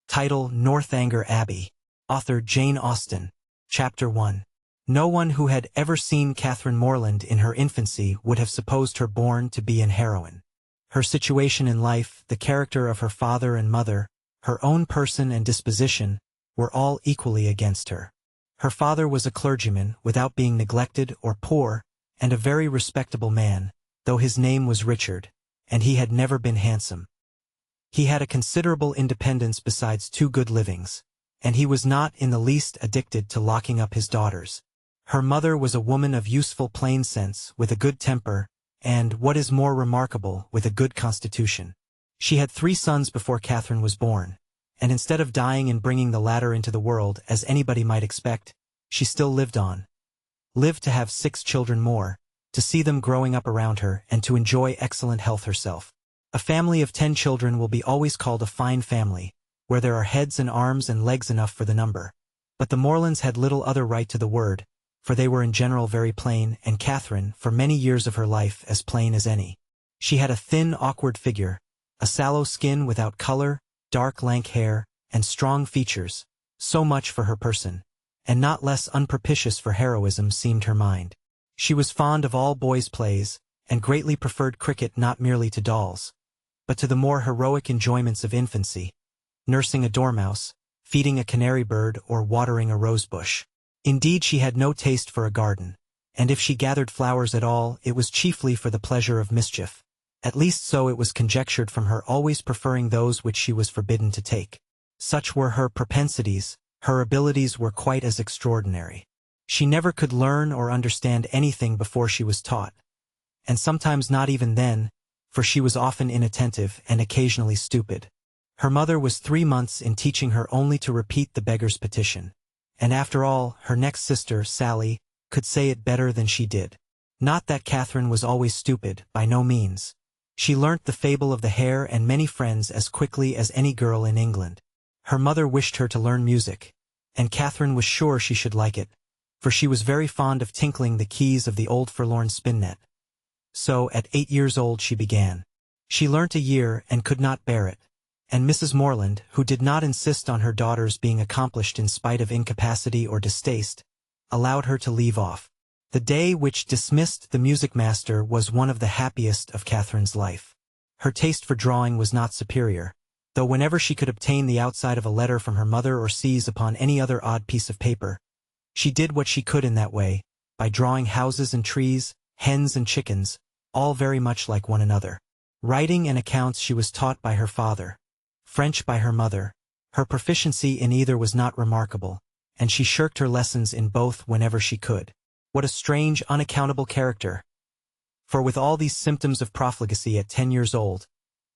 Title: Northanger Abbey. Author: Jane Austen. Chapter 1. No one who had ever seen Catherine Morland in her infancy would have supposed her born to be an heroine. Her situation in life, the character of her father and mother, her own person and disposition, were all equally against her. Her father was a clergyman, without being neglected or poor, and a very respectable man, though his name was Richard, and he had never been handsome. He had a considerable independence besides 2 good livings, and he was not in the least addicted to locking up his daughters. Her mother was a woman of useful plain sense, with a good temper, and, what is more remarkable, with a good constitution. She had 3 sons before Catherine was born, and instead of dying and bringing the latter into the world, as anybody might expect, she still lived on. Lived to have 6 children more, to see them growing up around her, and to enjoy excellent health herself. A family of 10 children will be always called a fine family, where there are heads and arms and legs enough for the number. But the Morlands had little other right to the word, for they were in general very plain, and Catherine, for many years of her life, as plain as any. She had a thin, awkward figure, a sallow skin without color, dark lank hair, and strong features. So much for her person, and not less unpropitious for heroism seemed her mind. She was fond of all boys' plays, and greatly preferred cricket not merely to dolls, but to the more heroic enjoyments of infancy, nursing a dormouse, feeding a canary bird, or watering a rosebush. Indeed, she had no taste for a garden, and if she gathered flowers at all, it was chiefly for the pleasure of mischief. At least so it was conjectured from her always preferring those which she was forbidden to take. Such were her propensities, her abilities were quite as extraordinary. She never could learn or understand anything before she was taught, and sometimes not even then, for she was often inattentive and occasionally stupid. Her mother was 3 months in teaching her only to repeat the beggar's petition, and after all, her next sister, Sally, could say it better than she did. Not that Catherine was always stupid, by no means. She learnt the fable of the hare and many friends as quickly as any girl in England. Her mother wished her to learn music, and Catherine was sure she should like it, for she was very fond of tinkling the keys of the old forlorn spinnet. So, at 8 years old she began. She learnt a year and could not bear it, and Mrs. Morland, who did not insist on her daughters being accomplished in spite of incapacity or distaste, allowed her to leave off. The day which dismissed the music master was one of the happiest of Catherine's life. Her taste for drawing was not superior, though whenever she could obtain the outside of a letter from her mother or seize upon any other odd piece of paper, she did what she could in that way, by drawing houses and trees, hens and chickens, all very much like one another. Writing and accounts she was taught by her father, French by her mother. Her proficiency in either was not remarkable, and she shirked her lessons in both whenever she could. What a strange, unaccountable character! For with all these symptoms of profligacy at 10 years old,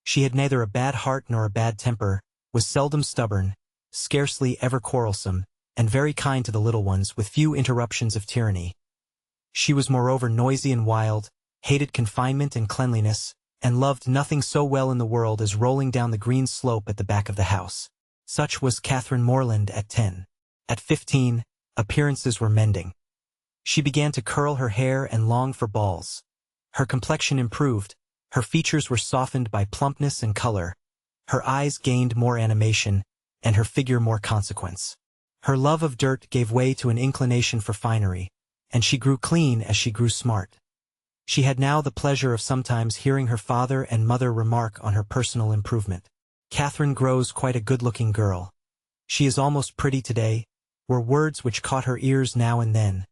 she had neither a bad heart nor a bad temper, was seldom stubborn, scarcely ever quarrelsome, and very kind to the little ones, with few interruptions of tyranny. She was moreover noisy and wild, hated confinement and cleanliness, and loved nothing so well in the world as rolling down the green slope at the back of the house. Such was Catherine Morland at 10. At 15, appearances were mending. She began to curl her hair and long for balls. Her complexion improved, her features were softened by plumpness and color, her eyes gained more animation, and her figure more consequence. Her love of dirt gave way to an inclination for finery, and she grew clean as she grew smart. She had now the pleasure of sometimes hearing her father and mother remark on her personal improvement. Catherine grows quite a good-looking girl. She is almost pretty today, were words which caught her ears now and then,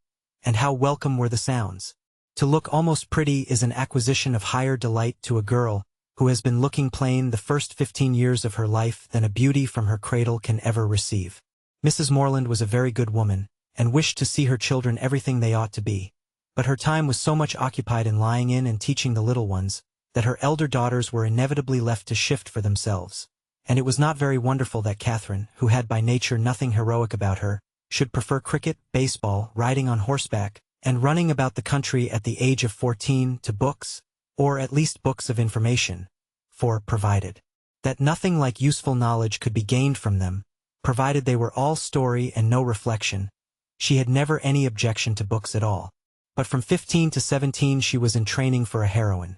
and how welcome were the sounds. To look almost pretty is an acquisition of higher delight to a girl who has been looking plain the first 15 years of her life than a beauty from her cradle can ever receive. Mrs. Morland was a very good woman, and wished to see her children everything they ought to be. But her time was so much occupied in lying in and teaching the little ones, that her elder daughters were inevitably left to shift for themselves, and it was not very wonderful that Catherine, who had by nature nothing heroic about her, should prefer cricket, baseball, riding on horseback, and running about the country at the age of 14 to books, or at least books of information, for, provided that nothing like useful knowledge could be gained from them, provided they were all story and no reflection, she had never any objection to books at all. But from 15 to 17 she was in training for a heroine.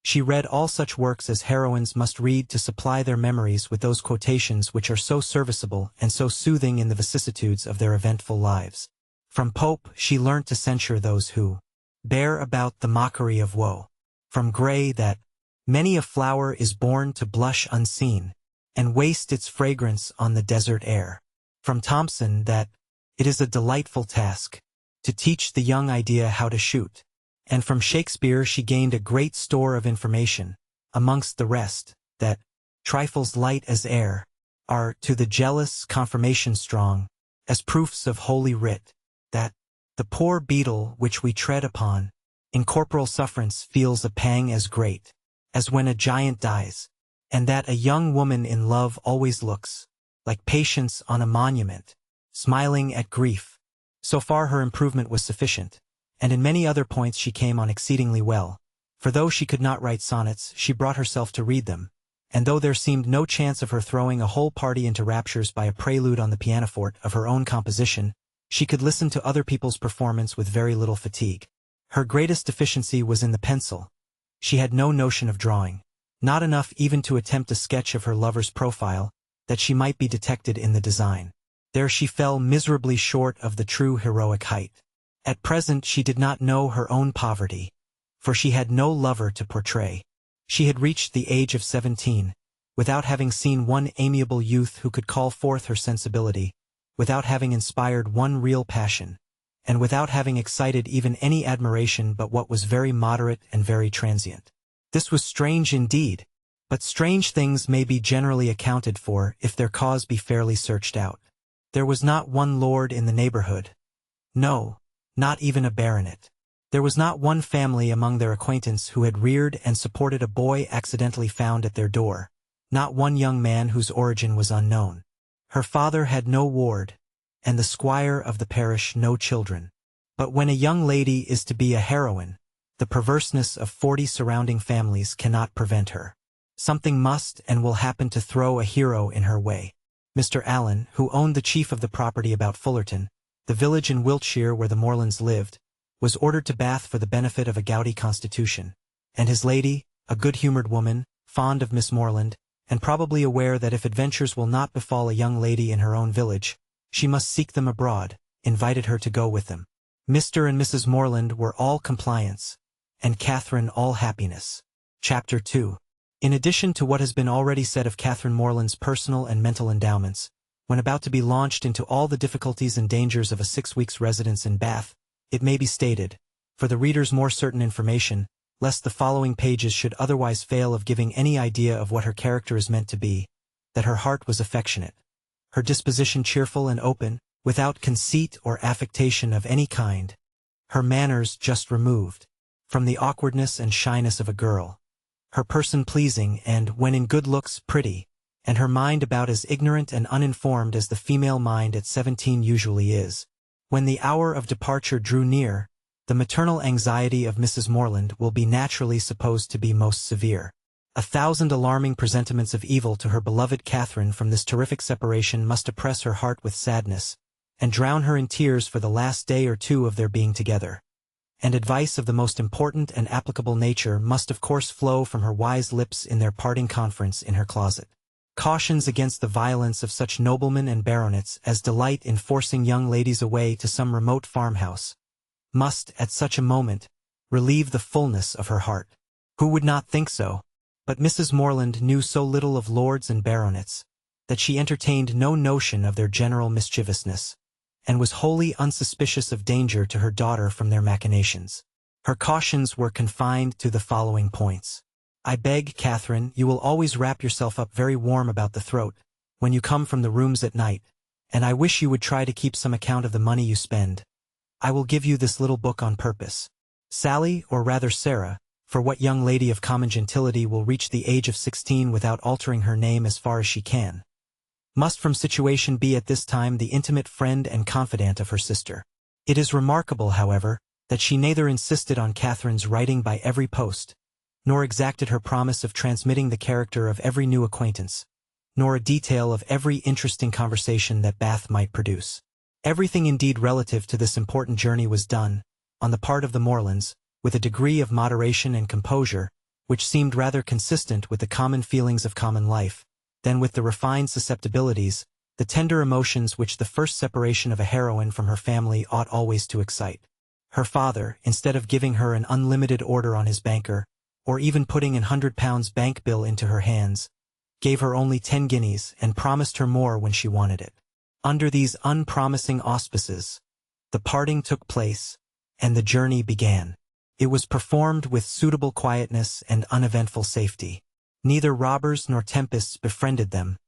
She read all such works as heroines must read to supply their memories with those quotations which are so serviceable and so soothing in the vicissitudes of their eventful lives. From Pope she learnt to censure those who bear about the mockery of woe. From Gray that many a flower is born to blush unseen, and waste its fragrance on the desert air. From Thomson that it is a delightful task to teach the young idea how to shoot. And from Shakespeare she gained a great store of information, amongst the rest, that trifles light as air are to the jealous confirmation strong, as proofs of holy writ, that the poor beetle which we tread upon, in corporal sufferance feels a pang as great, as when a giant dies, and that a young woman in love always looks, like Patience on a monument, smiling at grief. So far her improvement was sufficient, and in many other points she came on exceedingly well, for though she could not write sonnets, she brought herself to read them, and though there seemed no chance of her throwing a whole party into raptures by a prelude on the pianoforte of her own composition, she could listen to other people's performance with very little fatigue. Her greatest deficiency was in the pencil. She had no notion of drawing, not enough even to attempt a sketch of her lover's profile, that she might be detected in the design. There she fell miserably short of the true heroic height. At present she did not know her own poverty, for she had no lover to portray. She had reached the age of 17, without having seen one amiable youth who could call forth her sensibility, without having inspired one real passion, and without having excited even any admiration but what was very moderate and very transient. This was strange indeed, but strange things may be generally accounted for if their cause be fairly searched out. There was not one lord in the neighborhood. No, not even a baronet. There was not one family among their acquaintance who had reared and supported a boy accidentally found at their door, not one young man whose origin was unknown. Her father had no ward, and the squire of the parish no children. But when a young lady is to be a heroine, the perverseness of 40 surrounding families cannot prevent her. Something must and will happen to throw a hero in her way. Mr. Allen, who owned the chief of the property about Fullerton, the village in Wiltshire where the Morlands lived, was ordered to Bath for the benefit of a gouty constitution, and his lady, a good-humoured woman, fond of Miss Morland, and probably aware that if adventures will not befall a young lady in her own village, she must seek them abroad, invited her to go with them. Mr. and Mrs. Morland were all compliance, and Catherine all happiness. Chapter 2. In addition to what has been already said of Catherine Morland's personal and mental endowments, when about to be launched into all the difficulties and dangers of a 6 weeks' residence in Bath, it may be stated, for the reader's more certain information, lest the following pages should otherwise fail of giving any idea of what her character is meant to be, that her heart was affectionate, her disposition cheerful and open, without conceit or affectation of any kind, her manners just removed from the awkwardness and shyness of a girl, her person pleasing and, when in good looks, pretty, and her mind about as ignorant and uninformed as the female mind at 17 usually is. When the hour of departure drew near, the maternal anxiety of Mrs. Morland will be naturally supposed to be most severe. 1,000 alarming presentiments of evil to her beloved Catherine from this terrific separation must oppress her heart with sadness, and drown her in tears for the last day or two of their being together. And advice of the most important and applicable nature must of course flow from her wise lips in their parting conference in her closet. Cautions against the violence of such noblemen and baronets as delight in forcing young ladies away to some remote farmhouse, must, at such a moment, relieve the fullness of her heart. Who would not think so? But Mrs. Morland knew so little of lords and baronets, that she entertained no notion of their general mischievousness, and was wholly unsuspicious of danger to her daughter from their machinations. Her cautions were confined to the following points. I beg, Catherine, you will always wrap yourself up very warm about the throat, when you come from the rooms at night, and I wish you would try to keep some account of the money you spend. I will give you this little book on purpose. Sally, or rather Sarah, for what young lady of common gentility will reach the age of 16 without altering her name as far as she can, must from situation be at this time the intimate friend and confidant of her sister. It is remarkable, however, that she neither insisted on Catherine's writing by every post, nor exacted her promise of transmitting the character of every new acquaintance, nor a detail of every interesting conversation that Bath might produce. Everything indeed relative to this important journey was done, on the part of the Morlands, with a degree of moderation and composure, which seemed rather consistent with the common feelings of common life, than with the refined susceptibilities, the tender emotions which the first separation of a heroine from her family ought always to excite. Her father, instead of giving her an unlimited order on his banker, or even putting an £100 bank bill into her hands, gave her only 10 guineas and promised her more when she wanted it. Under these unpromising auspices, the parting took place, and the journey began. It was performed with suitable quietness and uneventful safety. Neither robbers nor tempests befriended them,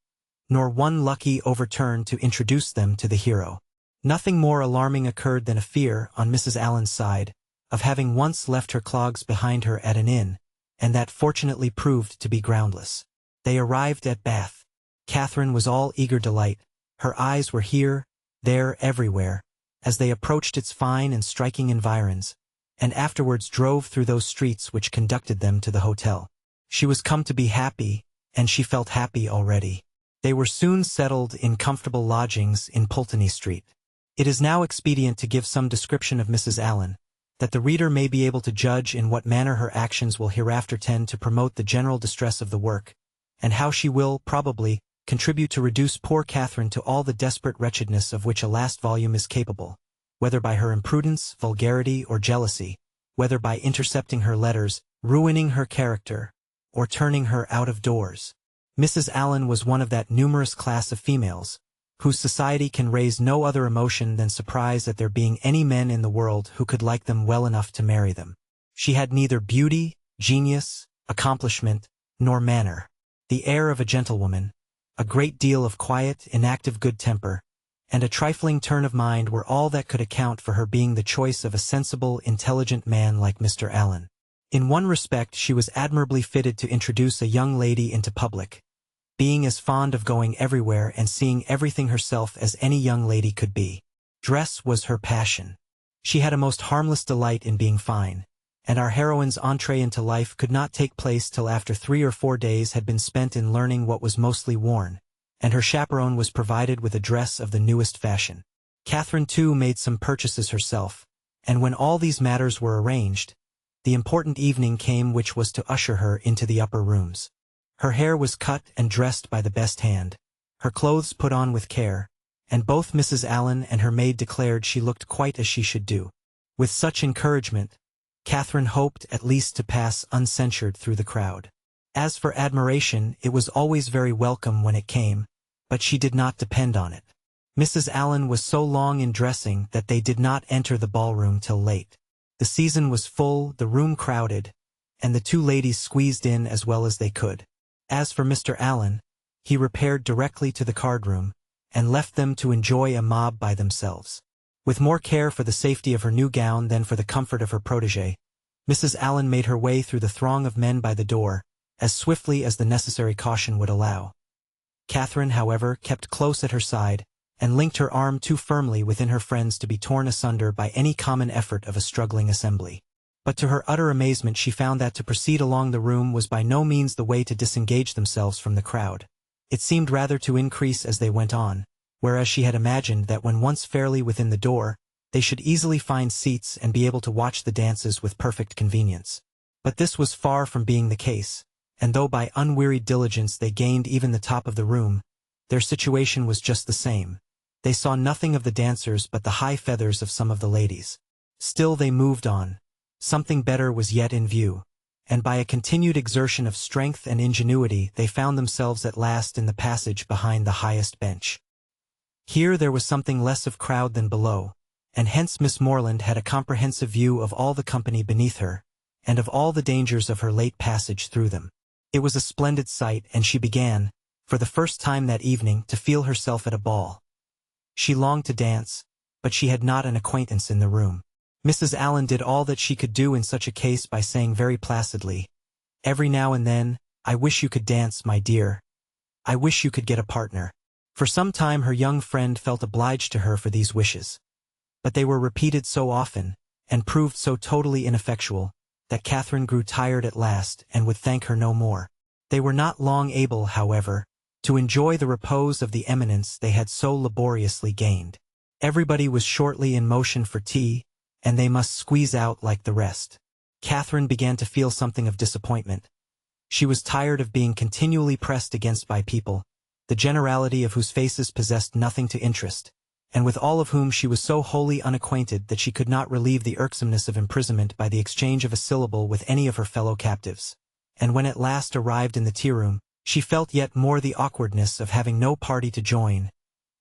nor one lucky overturn to introduce them to the hero. Nothing more alarming occurred than a fear, on Mrs. Allen's side, of having once left her clogs behind her at an inn, and that fortunately proved to be groundless. They arrived at Bath. Catherine was all eager delight. Her eyes were here, there, everywhere, as they approached its fine and striking environs, and afterwards drove through those streets which conducted them to the hotel. She was come to be happy, and she felt happy already. They were soon settled in comfortable lodgings in Pulteney Street. It is now expedient to give some description of Mrs. Allen, that the reader may be able to judge in what manner her actions will hereafter tend to promote the general distress of the work, and how she will, probably, contribute to reduce poor Catherine to all the desperate wretchedness of which a last volume is capable, whether by her imprudence, vulgarity, or jealousy, whether by intercepting her letters, ruining her character, or turning her out of doors. Mrs. Allen was one of that numerous class of females, whose society can raise no other emotion than surprise at there being any men in the world who could like them well enough to marry them. She had neither beauty, genius, accomplishment, nor manner. The air of a gentlewoman, a great deal of quiet, inactive good temper, and a trifling turn of mind were all that could account for her being the choice of a sensible, intelligent man like Mr. Allen. In one respect she was admirably fitted to introduce a young lady into public, being as fond of going everywhere and seeing everything herself as any young lady could be. Dress was her passion. She had a most harmless delight in being fine, and our heroine's entrée into life could not take place till after 3 or 4 days had been spent in learning what was mostly worn, and her chaperone was provided with a dress of the newest fashion. Catherine too made some purchases herself, and when all these matters were arranged, the important evening came which was to usher her into the upper rooms. Her hair was cut and dressed by the best hand, her clothes put on with care, and both Mrs. Allen and her maid declared she looked quite as she should do. With such encouragement, Catherine hoped at least to pass uncensured through the crowd. As for admiration, it was always very welcome when it came, but she did not depend on it. Mrs. Allen was so long in dressing that they did not enter the ballroom till late. The season was full, the room crowded, and the two ladies squeezed in as well as they could. As for Mr. Allen, he repaired directly to the card-room, and left them to enjoy a mob by themselves. With more care for the safety of her new gown than for the comfort of her protégé, Mrs. Allen made her way through the throng of men by the door, as swiftly as the necessary caution would allow. Catherine, however, kept close at her side, and linked her arm too firmly within her friend's to be torn asunder by any common effort of a struggling assembly. But to her utter amazement she found that to proceed along the room was by no means the way to disengage themselves from the crowd. It seemed rather to increase as they went on, whereas she had imagined that when once fairly within the door, they should easily find seats and be able to watch the dances with perfect convenience. But this was far from being the case, and though by unwearied diligence they gained even the top of the room, their situation was just the same. They saw nothing of the dancers but the high feathers of some of the ladies. Still they moved on. Something better was yet in view, and by a continued exertion of strength and ingenuity they found themselves at last in the passage behind the highest bench. Here there was something less of crowd than below, and hence Miss Morland had a comprehensive view of all the company beneath her, and of all the dangers of her late passage through them. It was a splendid sight, and she began, for the first time that evening, to feel herself at a ball. She longed to dance, but she had not an acquaintance in the room. Mrs. Allen did all that she could do in such a case by saying very placidly, every now and then, "I wish you could dance, my dear. I wish you could get a partner." For some time her young friend felt obliged to her for these wishes. But they were repeated so often, and proved so totally ineffectual, that Catherine grew tired at last and would thank her no more. They were not long able, however, to enjoy the repose of the eminence they had so laboriously gained. Everybody was shortly in motion for tea, and they must squeeze out like the rest. Catherine began to feel something of disappointment. She was tired of being continually pressed against by people, the generality of whose faces possessed nothing to interest, and with all of whom she was so wholly unacquainted that she could not relieve the irksomeness of imprisonment by the exchange of a syllable with any of her fellow captives. And when at last arrived in the tea-room, she felt yet more the awkwardness of having no party to join,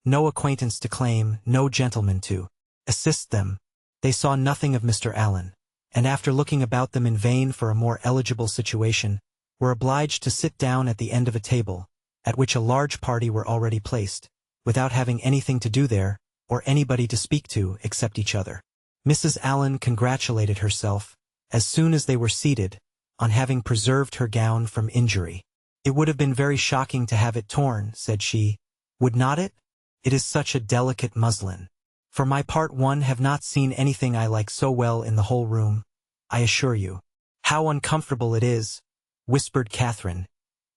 no acquaintance to claim, no gentleman to assist them. They saw nothing of Mr. Allen, and after looking about them in vain for a more eligible situation, were obliged to sit down at the end of a table, at which a large party were already placed, without having anything to do there, or anybody to speak to except each other. Mrs. Allen congratulated herself, as soon as they were seated, on having preserved her gown from injury. "It would have been very shocking to have it torn," said she, "would not it? It is such a delicate muslin. For my part, one have not seen anything I like so well in the whole room, I assure you." "How uncomfortable it is," whispered Catherine,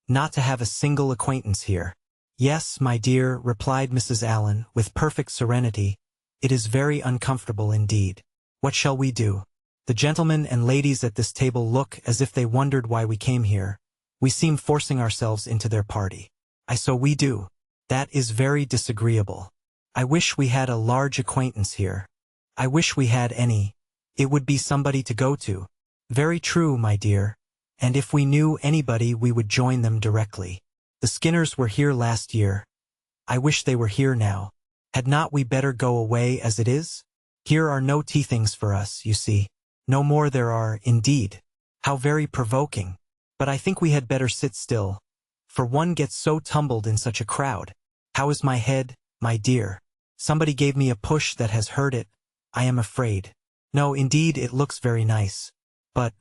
"not to have a single acquaintance here." "Yes, my dear," replied Mrs. Allen, with perfect serenity, "it is very uncomfortable indeed. What shall we do? The gentlemen and ladies at this table look as if they wondered why we came here. We seem forcing ourselves into their party." So we do. That is very disagreeable. I wish we had a large acquaintance here. I wish we had any. It would be somebody to go to." "Very true, my dear. And if we knew anybody we would join them directly. The Skinners were here last year. I wish they were here now. Had not we better go away as it is? Here are no tea things for us, you see. No more there are, indeed. How very provoking. But I think we had better sit still, for one gets so tumbled in such a crowd. How is my head, my dear? Somebody gave me a push that has hurt it, I am afraid. No, indeed, it looks very nice. But,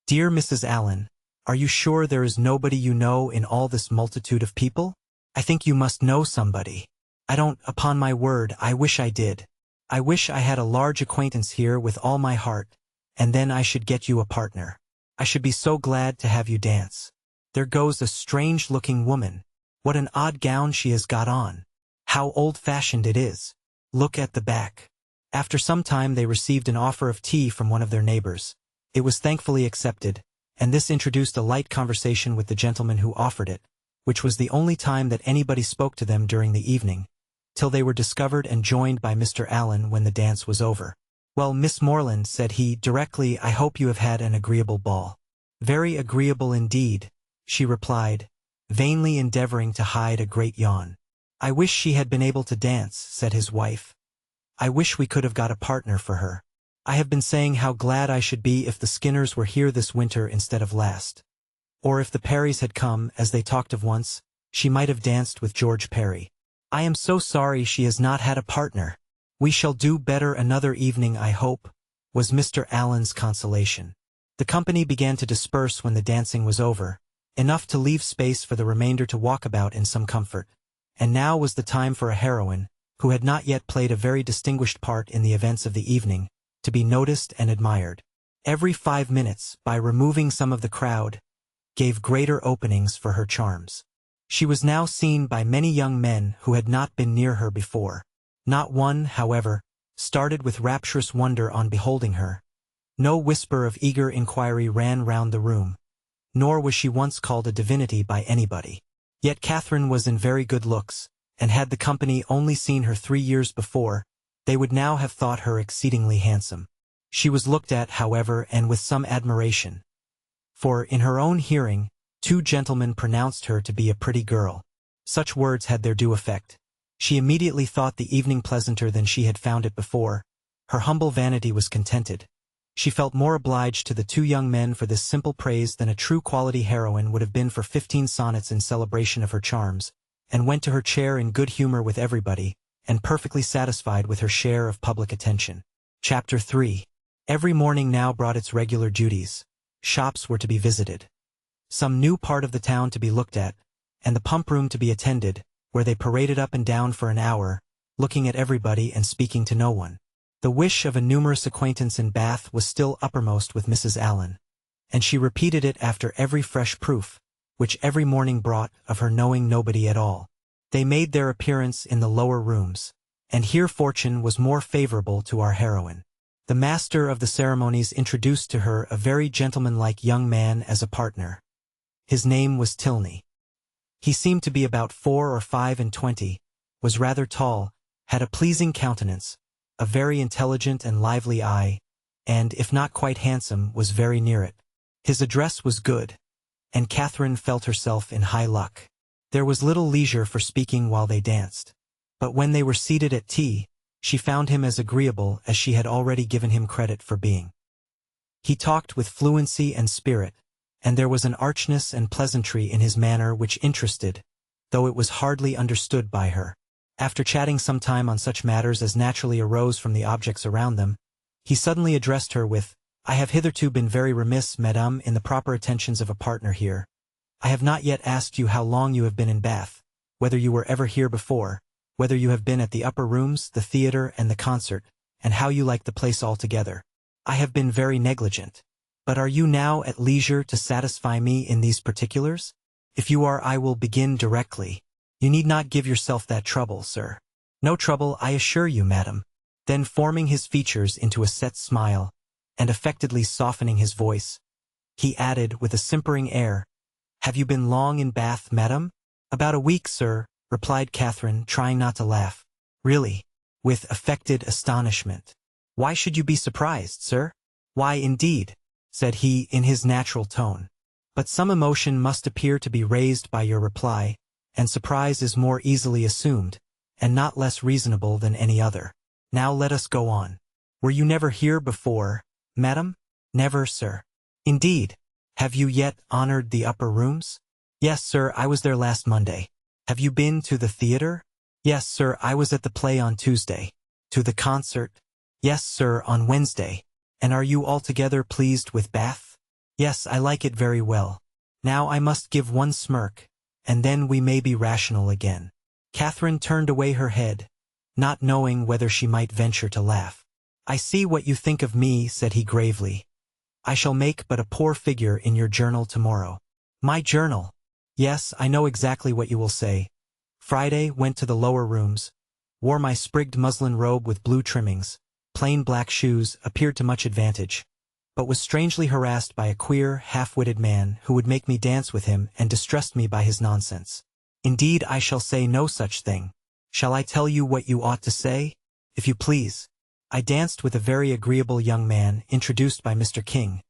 dear Mrs. Allen, are you sure there is nobody you know in all this multitude of people? I think you must know somebody." "I don't, upon my word. I wish I did. I wish I had a large acquaintance here with all my heart, and then I should get you a partner. I should be so glad to have you dance. There goes a strange-looking woman. What an odd gown she has got on. How old-fashioned it is. Look at the back." After some time they received an offer of tea from one of their neighbors. It was thankfully accepted, and this introduced a light conversation with the gentleman who offered it, which was the only time that anybody spoke to them during the evening, till they were discovered and joined by Mr. Allen when the dance was over. "Well, Miss Morland," said he, directly, "I hope you have had an agreeable ball." "Very agreeable indeed," she replied, vainly endeavoring to hide a great yawn. "I wish she had been able to dance," said his wife. "I wish we could have got a partner for her. I have been saying how glad I should be if the Skinners were here this winter instead of last. Or if the Parrys had come, as they talked of once, she might have danced with George Parry. I am so sorry she has not had a partner. We shall do better another evening, I hope," was Mr. Allen's consolation. The company began to disperse when the dancing was over, enough to leave space for the remainder to walk about in some comfort. And now was the time for a heroine, who had not yet played a very distinguished part in the events of the evening, to be noticed and admired. Every 5 minutes, by removing some of the crowd, gave greater openings for her charms. She was now seen by many young men who had not been near her before. Not one, however, started with rapturous wonder on beholding her. No whisper of eager inquiry ran round the room, nor was she once called a divinity by anybody. Yet Catherine was in very good looks, and had the company only seen her 3 years before, they would now have thought her exceedingly handsome. She was looked at, however, and with some admiration, for, in her own hearing, 2 gentlemen pronounced her to be a pretty girl. Such words had their due effect. She immediately thought the evening pleasanter than she had found it before. Her humble vanity was contented. She felt more obliged to the 2 young men for this simple praise than a true quality heroine would have been for 15 sonnets in celebration of her charms, and went to her chair in good humor with everybody, and perfectly satisfied with her share of public attention. Chapter 3. Every morning now brought its regular duties. Shops were to be visited, some new part of the town to be looked at, and the pump room to be attended, where they paraded up and down for an hour, looking at everybody and speaking to no one. The wish of a numerous acquaintance in Bath was still uppermost with Mrs. Allen, and she repeated it after every fresh proof, which every morning brought, of her knowing nobody at all. They made their appearance in the lower rooms, and here fortune was more favorable to our heroine. The master of the ceremonies introduced to her a very gentlemanlike young man as a partner. His name was Tilney. He seemed to be about 4 or 25, was rather tall, had a pleasing countenance, a very intelligent and lively eye, and, if not quite handsome, was very near it. His address was good, and Catherine felt herself in high luck. There was little leisure for speaking while they danced, but when they were seated at tea, she found him as agreeable as she had already given him credit for being. He talked with fluency and spirit, and there was an archness and pleasantry in his manner which interested, though it was hardly understood by her. After chatting some time on such matters as naturally arose from the objects around them, he suddenly addressed her with, "I have hitherto been very remiss, madame, in the proper attentions of a partner here. I have not yet asked you how long you have been in Bath, whether you were ever here before, whether you have been at the upper rooms, the theatre, and the concert, and how you like the place altogether. I have been very negligent. But are you now at leisure to satisfy me in these particulars? If you are, I will begin directly. You need not give yourself that trouble, sir." "No trouble, I assure you, madam." Then, forming his features into a set smile, and affectedly softening his voice, he added with a simpering air, "Have you been long in Bath, madam?" "About a week, sir," replied Catherine, trying not to laugh. "Really?" with affected astonishment. "Why should you be surprised, sir?" "Why, indeed," said he in his natural tone. "But some emotion must appear to be raised by your reply, and surprise is more easily assumed, and not less reasonable than any other. Now let us go on. Were you never here before, madam?" "Never, sir." "Indeed? Have you yet honored the upper rooms?" "Yes, sir, I was there last Monday." "Have you been to the theatre?" "Yes, sir, I was at the play on Tuesday." "To the concert?" "Yes, sir, on Wednesday." "And are you altogether pleased with Bath?" "Yes, I like it very well." "Now I must give one smirk, and then we may be rational again." Catherine turned away her head, not knowing whether she might venture to laugh. "I see what you think of me," said he gravely. "I shall make but a poor figure in your journal tomorrow." "My journal?" "Yes, I know exactly what you will say. Friday, went to the lower rooms, wore my sprigged muslin robe with blue trimmings, plain black shoes, appeared to much advantage, but was strangely harassed by a queer, half-witted man who would make me dance with him and distressed me by his nonsense. Indeed, I shall say no such thing. Shall I tell you what you ought to say? If you please. I danced with a very agreeable young man, introduced by Mr. King,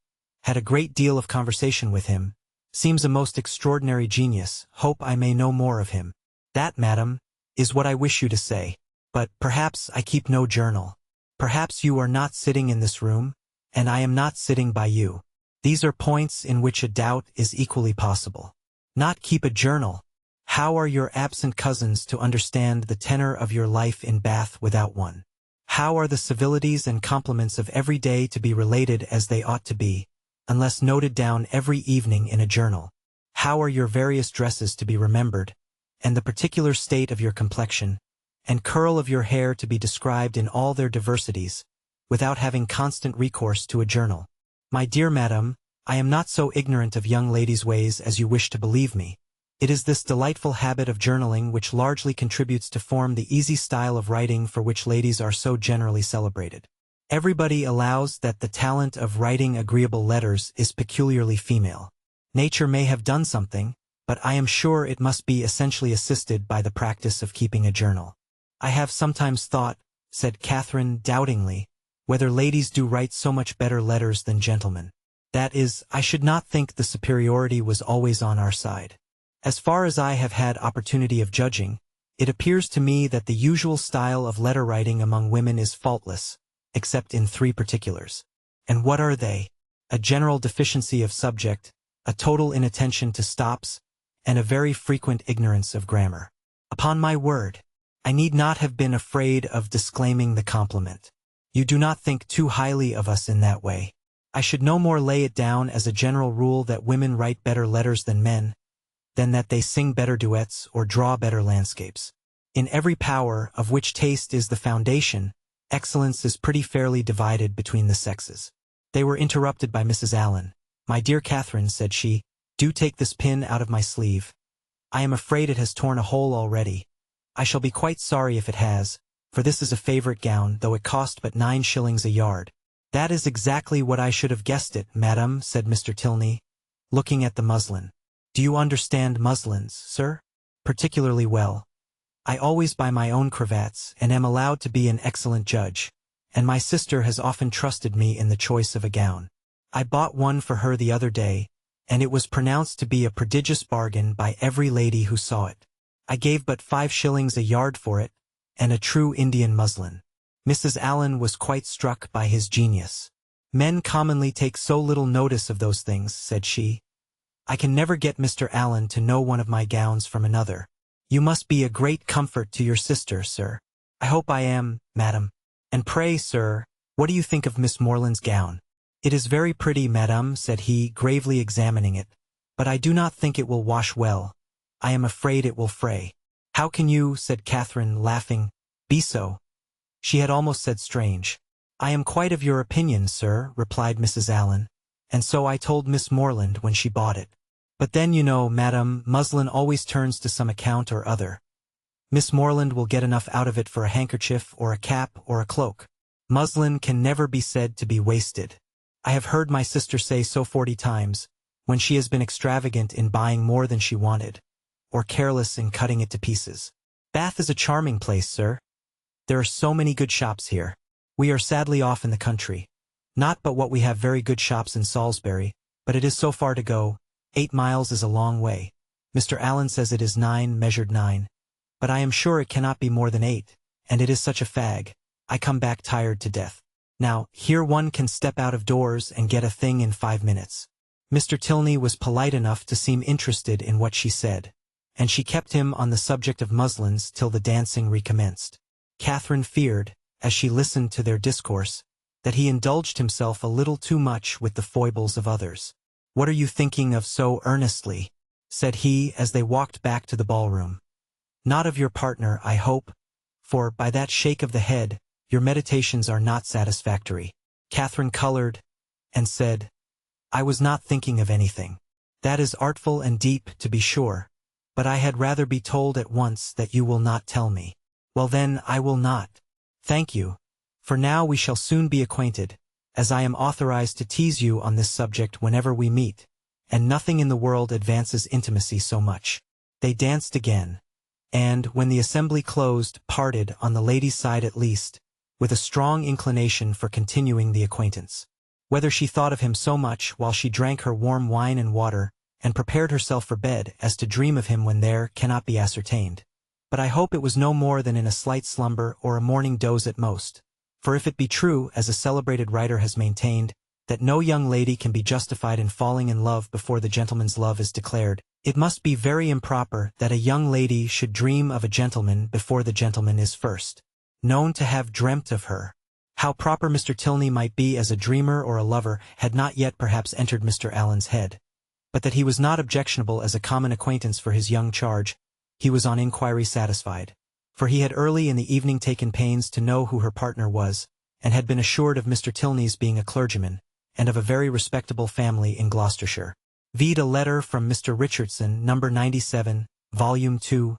had a great deal of conversation with him, seems a most extraordinary genius, hope I may know more of him. That, madam, is what I wish you to say. But, perhaps, I keep no journal. Perhaps you are not sitting in this room, and I am not sitting by you. These are points in which a doubt is equally possible. Not keep a journal. How are your absent cousins to understand the tenor of your life in Bath without one? How are the civilities and compliments of every day to be related as they ought to be, unless noted down every evening in a journal? How are your various dresses to be remembered, and the particular state of your complexion, and curl of your hair to be described in all their diversities, without having constant recourse to a journal? My dear madam, I am not so ignorant of young ladies' ways as you wish to believe me. It is this delightful habit of journaling which largely contributes to form the easy style of writing for which ladies are so generally celebrated. Everybody allows that the talent of writing agreeable letters is peculiarly female. Nature may have done something, but I am sure it must be essentially assisted by the practice of keeping a journal. I have sometimes thought, said Catherine doubtingly, whether ladies do write so much better letters than gentlemen. That is, I should not think the superiority was always on our side. As far as I have had opportunity of judging, it appears to me that the usual style of letter writing among women is faultless, except in 3 particulars. And what are they? A general deficiency of subject, a total inattention to stops, and a very frequent ignorance of grammar. Upon my word, I need not have been afraid of disclaiming the compliment. You do not think too highly of us in that way. I should no more lay it down as a general rule that women write better letters than men, than that they sing better duets or draw better landscapes. In every power, of which taste is the foundation, excellence is pretty fairly divided between the sexes. They were interrupted by Mrs. Allen. My dear Catherine, said she, do take this pin out of my sleeve. I am afraid it has torn a hole already. I shall be quite sorry if it has, for this is a favorite gown, though it cost but 9 shillings a yard. "That is exactly what I should have guessed it, madam," said Mr. Tilney, looking at the muslin. "Do you understand muslins, sir?" "Particularly well. I always buy my own cravats, and am allowed to be an excellent judge, and my sister has often trusted me in the choice of a gown. I bought one for her the other day, and it was pronounced to be a prodigious bargain by every lady who saw it. I gave but 5 shillings a yard for it, and a true Indian muslin." Mrs. Allen was quite struck by his genius. "Men commonly take so little notice of those things," said she. "I can never get Mr. Allen to know one of my gowns from another. You must be a great comfort to your sister, sir." "I hope I am, madam. And pray, sir, what do you think of Miss Morland's gown?" "It is very pretty, madam," said he, gravely examining it, "but I do not think it will wash well. I am afraid it will fray." "How can you," said Catherine, laughing, "be so?" She had almost said strange. "I am quite of your opinion, sir," replied Mrs. Allen, "and so I told Miss Morland when she bought it. But then, you know, madam, muslin always turns to some account or other. Miss Morland will get enough out of it for a handkerchief or a cap or a cloak. Muslin can never be said to be wasted. I have heard my sister say so 40 times, when she has been extravagant in buying more than she wanted, or careless in cutting it to pieces. Bath is a charming place, sir. There are so many good shops here. We are sadly off in the country. Not but what we have very good shops in Salisbury, but it is so far to go. 8 miles is a long way. Mr. Allen says it is 9, measured 9. But I am sure it cannot be more than 8, and it is such a fag. I come back tired to death. Now, here one can step out of doors and get a thing in 5 minutes." Mr. Tilney was polite enough to seem interested in what she said, and she kept him on the subject of muslins till the dancing recommenced. Catherine feared, as she listened to their discourse, that he indulged himself a little too much with the foibles of others. "What are you thinking of so earnestly?" said he as they walked back to the ballroom. "Not of your partner, I hope, for, by that shake of the head, your meditations are not satisfactory." Catherine colored, and said, "I was not thinking of anything." "That is artful and deep, to be sure, but I had rather be told at once that you will not tell me." "Well then, I will not. Thank you, for now we shall soon be acquainted, as I am authorized to tease you on this subject whenever we meet, and nothing in the world advances intimacy so much." They danced again, and, when the assembly closed, parted, on the ladies' side at least, with a strong inclination for continuing the acquaintance. Whether she thought of him so much while she drank her warm wine and water, and prepared herself for bed, as to dream of him when there, cannot be ascertained. But I hope it was no more than in a slight slumber or a morning doze at most, for if it be true, as a celebrated writer has maintained, that no young lady can be justified in falling in love before the gentleman's love is declared, it must be very improper that a young lady should dream of a gentleman before the gentleman is first known to have dreamt of her. How proper Mr. Tilney might be as a dreamer or a lover had not yet perhaps entered Mr. Allen's head, but that he was not objectionable as a common acquaintance for his young charge, he was on inquiry satisfied, for he had early in the evening taken pains to know who her partner was, and had been assured of Mr. Tilney's being a clergyman, and of a very respectable family in Gloucestershire. Vide a letter from Mr. Richardson, No. 97, Volume 2,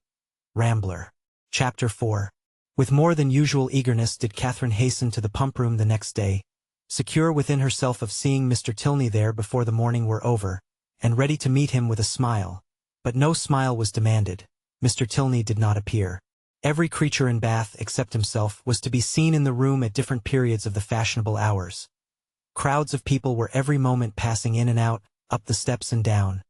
Rambler. Chapter 4. With more than usual eagerness did Catherine hasten to the pump-room the next day, secure within herself of seeing Mr. Tilney there before the morning were over, and ready to meet him with a smile. But no smile was demanded. Mr. Tilney did not appear. Every creature in Bath, except himself, was to be seen in the room at different periods of the fashionable hours. Crowds of people were every moment passing in and out, up the steps and down.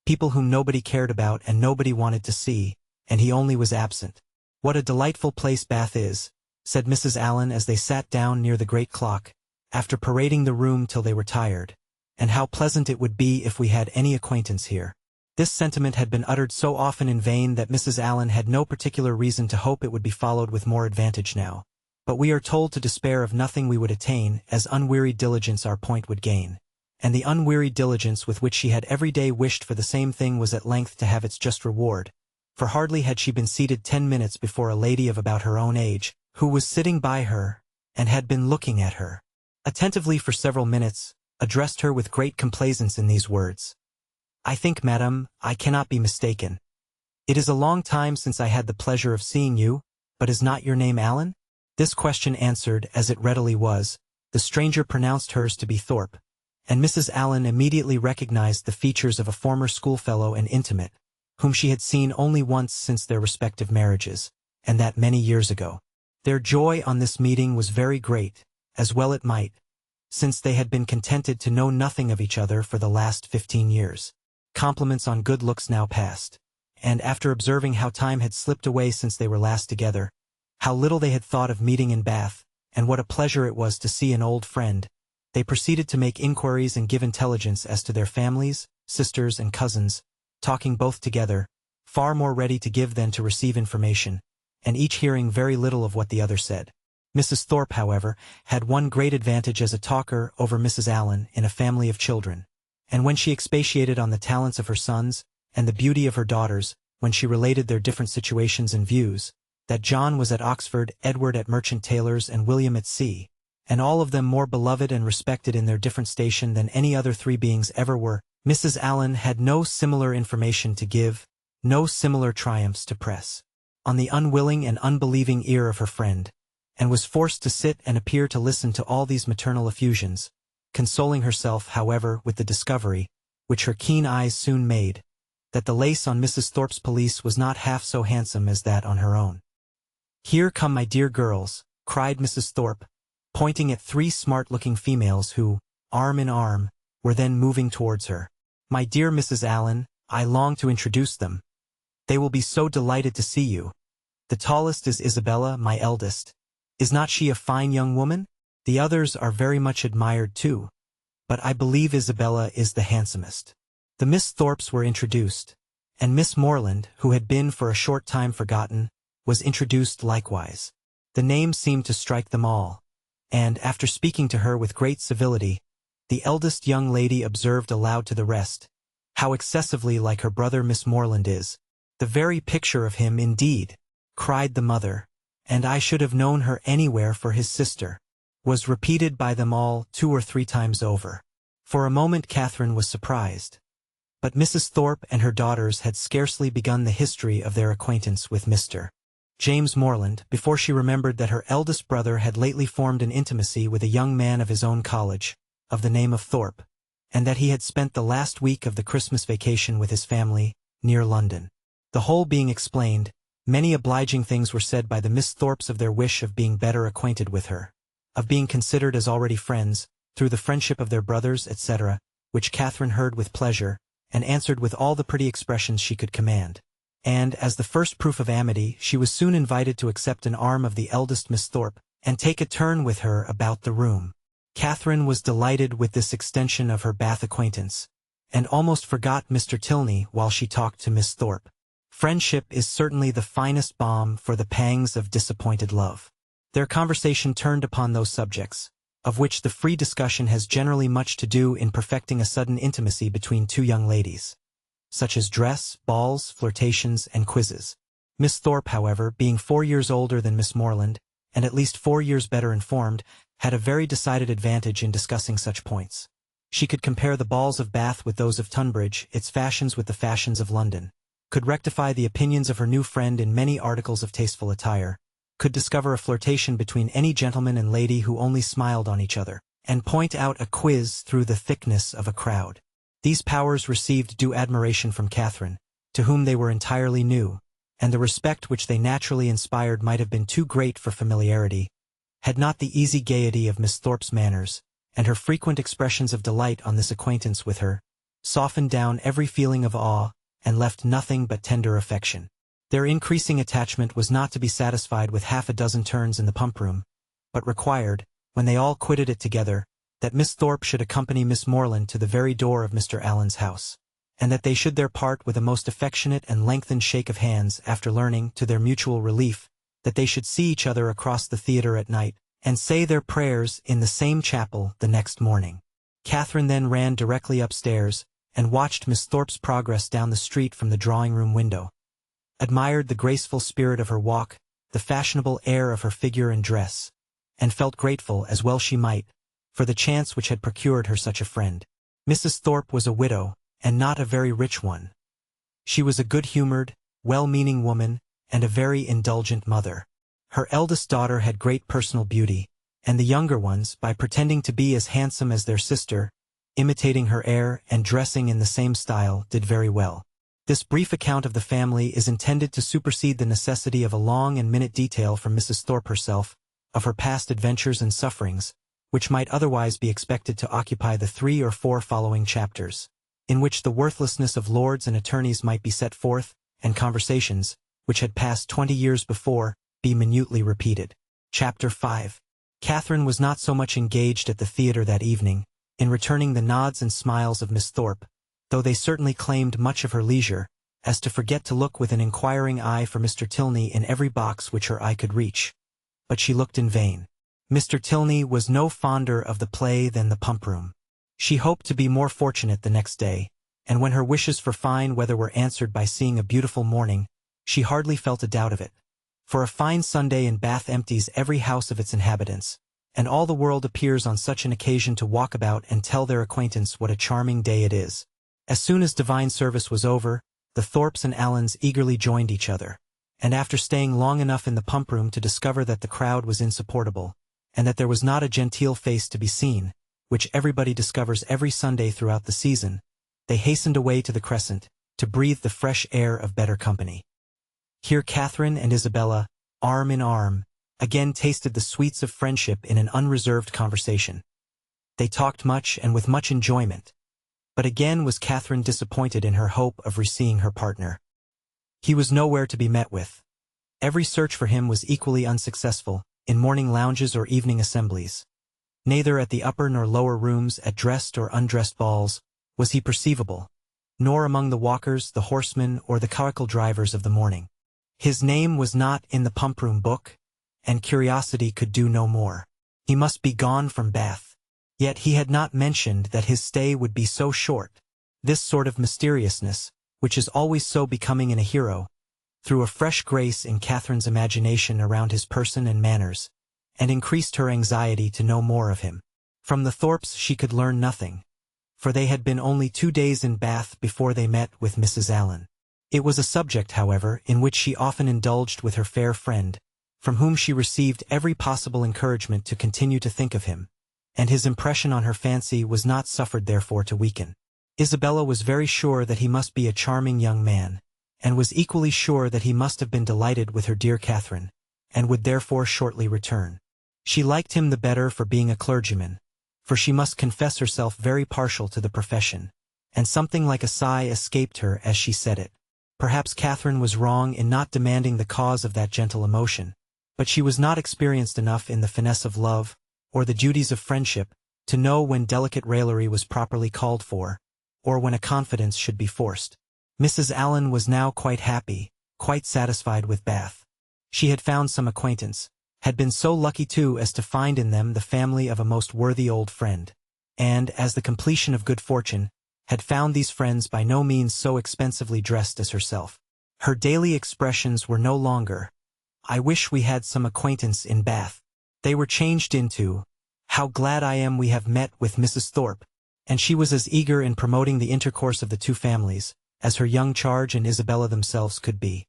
People whom nobody cared about and nobody wanted to see, and he only was absent. "What a delightful place Bath is," said Mrs. Allen as they sat down near the great clock, after parading the room till they were tired, "and how pleasant it would be if we had any acquaintance here." This sentiment had been uttered so often in vain that Mrs. Allen had no particular reason to hope it would be followed with more advantage now. But we are told to despair of nothing we would attain, as unwearied diligence our point would gain. And the unwearied diligence with which she had every day wished for the same thing was at length to have its just reward, for hardly had she been seated 10 minutes before a lady of about her own age, who was sitting by her, and had been looking at her attentively for several minutes, addressed her with great complaisance in these words: "I think, madam, I cannot be mistaken. It is a long time since I had the pleasure of seeing you, but is not your name Allen?" This question answered, as it readily was, The stranger pronounced hers to be Thorpe, and Mrs. Allen immediately recognized the features of a former schoolfellow and intimate, whom she had seen only once since their respective marriages, and that many years ago. Their joy on this meeting was very great, as well it might, since they had been contented to know nothing of each other for the last 15 years. Compliments on good looks now passed, and after observing how time had slipped away since they were last together, how little they had thought of meeting in Bath, and what a pleasure it was to see an old friend, they proceeded to make inquiries and give intelligence as to their families, sisters and cousins, talking both together, far more ready to give than to receive information, and each hearing very little of what the other said. Mrs. Thorpe, however, had one great advantage as a talker over Mrs. Allen in a family of children, and when she expatiated on the talents of her sons, and the beauty of her daughters, when she related their different situations and views, that John was at Oxford, Edward at Merchant Taylor's, and William at sea, and all of them more beloved and respected in their different station than any other three beings ever were, Mrs. Allen had no similar information to give, no similar triumphs to press on the unwilling and unbelieving ear of her friend, and was forced to sit and appear to listen to all these maternal effusions, consoling herself, however, with the discovery, which her keen eyes soon made, that the lace on Mrs. Thorpe's pelisse was not half so handsome as that on her own. "Here come my dear girls," cried Mrs. Thorpe, pointing at three smart-looking females who, arm in arm, were then moving towards her. "My dear Mrs. Allen, I long to introduce them. They will be so delighted to see you. The tallest is Isabella, my eldest. Is not she a fine young woman? The others are very much admired too, but I believe Isabella is the handsomest." The Miss Thorpes were introduced, and Miss Morland, who had been for a short time forgotten, was introduced likewise. The name seemed to strike them all, and, after speaking to her with great civility, the eldest young lady observed aloud to the rest, "How excessively like her brother Miss Morland is. The very picture of him indeed," cried the mother, "and I should have known her anywhere for his sister," was repeated by them all 2 or 3 times over. For a moment Catherine was surprised. But Mrs. Thorpe and her daughters had scarcely begun the history of their acquaintance with Mr. James Morland before she remembered that her eldest brother had lately formed an intimacy with a young man of his own college, of the name of Thorpe, and that he had spent the last week of the Christmas vacation with his family, near London. The whole being explained, many obliging things were said by the Miss Thorpes of their wish of being better acquainted with her, of being considered as already friends, through the friendship of their brothers, etc., which Catherine heard with pleasure, and answered with all the pretty expressions she could command. And, as the first proof of amity, she was soon invited to accept an arm of the eldest Miss Thorpe, and take a turn with her about the room. Catherine was delighted with this extension of her Bath acquaintance, and almost forgot Mr. Tilney while she talked to Miss Thorpe. Friendship is certainly the finest balm for the pangs of disappointed love. Their conversation turned upon those subjects, of which the free discussion has generally much to do in perfecting a sudden intimacy between two young ladies, such as dress, balls, flirtations, and quizzes. Miss Thorpe, however, being 4 years older than Miss Morland, and at least 4 years better informed, had a very decided advantage in discussing such points. She could compare the balls of Bath with those of Tunbridge, its fashions with the fashions of London, could rectify the opinions of her new friend in many articles of tasteful attire, could discover a flirtation between any gentleman and lady who only smiled on each other, and point out a quiz through the thickness of a crowd. These powers received due admiration from Catherine, to whom they were entirely new, and the respect which they naturally inspired might have been too great for familiarity, had not the easy gaiety of Miss Thorpe's manners, and her frequent expressions of delight on this acquaintance with her, softened down every feeling of awe, and left nothing but tender affection. Their increasing attachment was not to be satisfied with half a dozen turns in the pump-room, but required, when they all quitted it together, that Miss Thorpe should accompany Miss Morland to the very door of Mr. Allen's house, and that they should there part with a most affectionate and lengthened shake of hands after learning, to their mutual relief, that they should see each other across the theatre at night, and say their prayers in the same chapel the next morning. Catherine then ran directly upstairs, and watched Miss Thorpe's progress down the street from the drawing-room window, admired the graceful spirit of her walk, the fashionable air of her figure and dress, and felt grateful, as well she might, for the chance which had procured her such a friend. Mrs. Thorpe was a widow, and not a very rich one. She was a good-humored, well-meaning woman, and a very indulgent mother. Her eldest daughter had great personal beauty, and the younger ones, by pretending to be as handsome as their sister, imitating her air and dressing in the same style, did very well. This brief account of the family is intended to supersede the necessity of a long and minute detail from Mrs. Thorpe herself, of her past adventures and sufferings, which might otherwise be expected to occupy the 3 or 4 following chapters, in which the worthlessness of lords and attorneys might be set forth, and conversations, which had passed 20 years before, be minutely repeated. Chapter 5. Catherine was not so much engaged at the theatre that evening, in returning the nods and smiles of Miss Thorpe, though they certainly claimed much of her leisure, as to forget to look with an inquiring eye for Mr. Tilney in every box which her eye could reach. But she looked in vain. Mr. Tilney was no fonder of the play than the pump-room. She hoped to be more fortunate the next day, and when her wishes for fine weather were answered by seeing a beautiful morning, she hardly felt a doubt of it. For a fine Sunday in Bath empties every house of its inhabitants, and all the world appears on such an occasion to walk about and tell their acquaintance what a charming day it is. As soon as divine service was over, the Thorpes and Allens eagerly joined each other, and after staying long enough in the pump-room to discover that the crowd was insupportable, and that there was not a genteel face to be seen, which everybody discovers every Sunday throughout the season, they hastened away to the Crescent, to breathe the fresh air of better company. Here Catherine and Isabella, arm in arm, again tasted the sweets of friendship in an unreserved conversation. They talked much and with much enjoyment. But again was Catherine disappointed in her hope of reseeing her partner. He was nowhere to be met with. Every search for him was equally unsuccessful, in morning lounges or evening assemblies. Neither at the upper nor lower rooms, at dressed or undressed balls, was he perceivable, nor among the walkers, the horsemen, or the curricle drivers of the morning. His name was not in the pump-room book, and curiosity could do no more. He must be gone from Bath. Yet he had not mentioned that his stay would be so short. This sort of mysteriousness, which is always so becoming in a hero, threw a fresh grace in Catherine's imagination around his person and manners, and increased her anxiety to know more of him. From the Thorpes she could learn nothing, for they had been only 2 days in Bath before they met with Mrs. Allen. It was a subject, however, in which she often indulged with her fair friend, from whom she received every possible encouragement to continue to think of him, and his impression on her fancy was not suffered therefore to weaken. Isabella was very sure that he must be a charming young man, and was equally sure that he must have been delighted with her dear Catherine, and would therefore shortly return. She liked him the better for being a clergyman, for she must confess herself very partial to the profession, and something like a sigh escaped her as she said it. Perhaps Catherine was wrong in not demanding the cause of that gentle emotion, but she was not experienced enough in the finesse of love, or the duties of friendship, to know when delicate raillery was properly called for, or when a confidence should be forced. Mrs. Allen was now quite happy, quite satisfied with Bath. She had found some acquaintance, had been so lucky too as to find in them the family of a most worthy old friend, and, as the completion of good fortune, had found these friends by no means so expensively dressed as herself. Her daily expressions were no longer, "I wish we had some acquaintance in Bath." They were changed into, "How glad I am we have met with Mrs. Thorpe," and she was as eager in promoting the intercourse of the two families, as her young charge and Isabella themselves could be,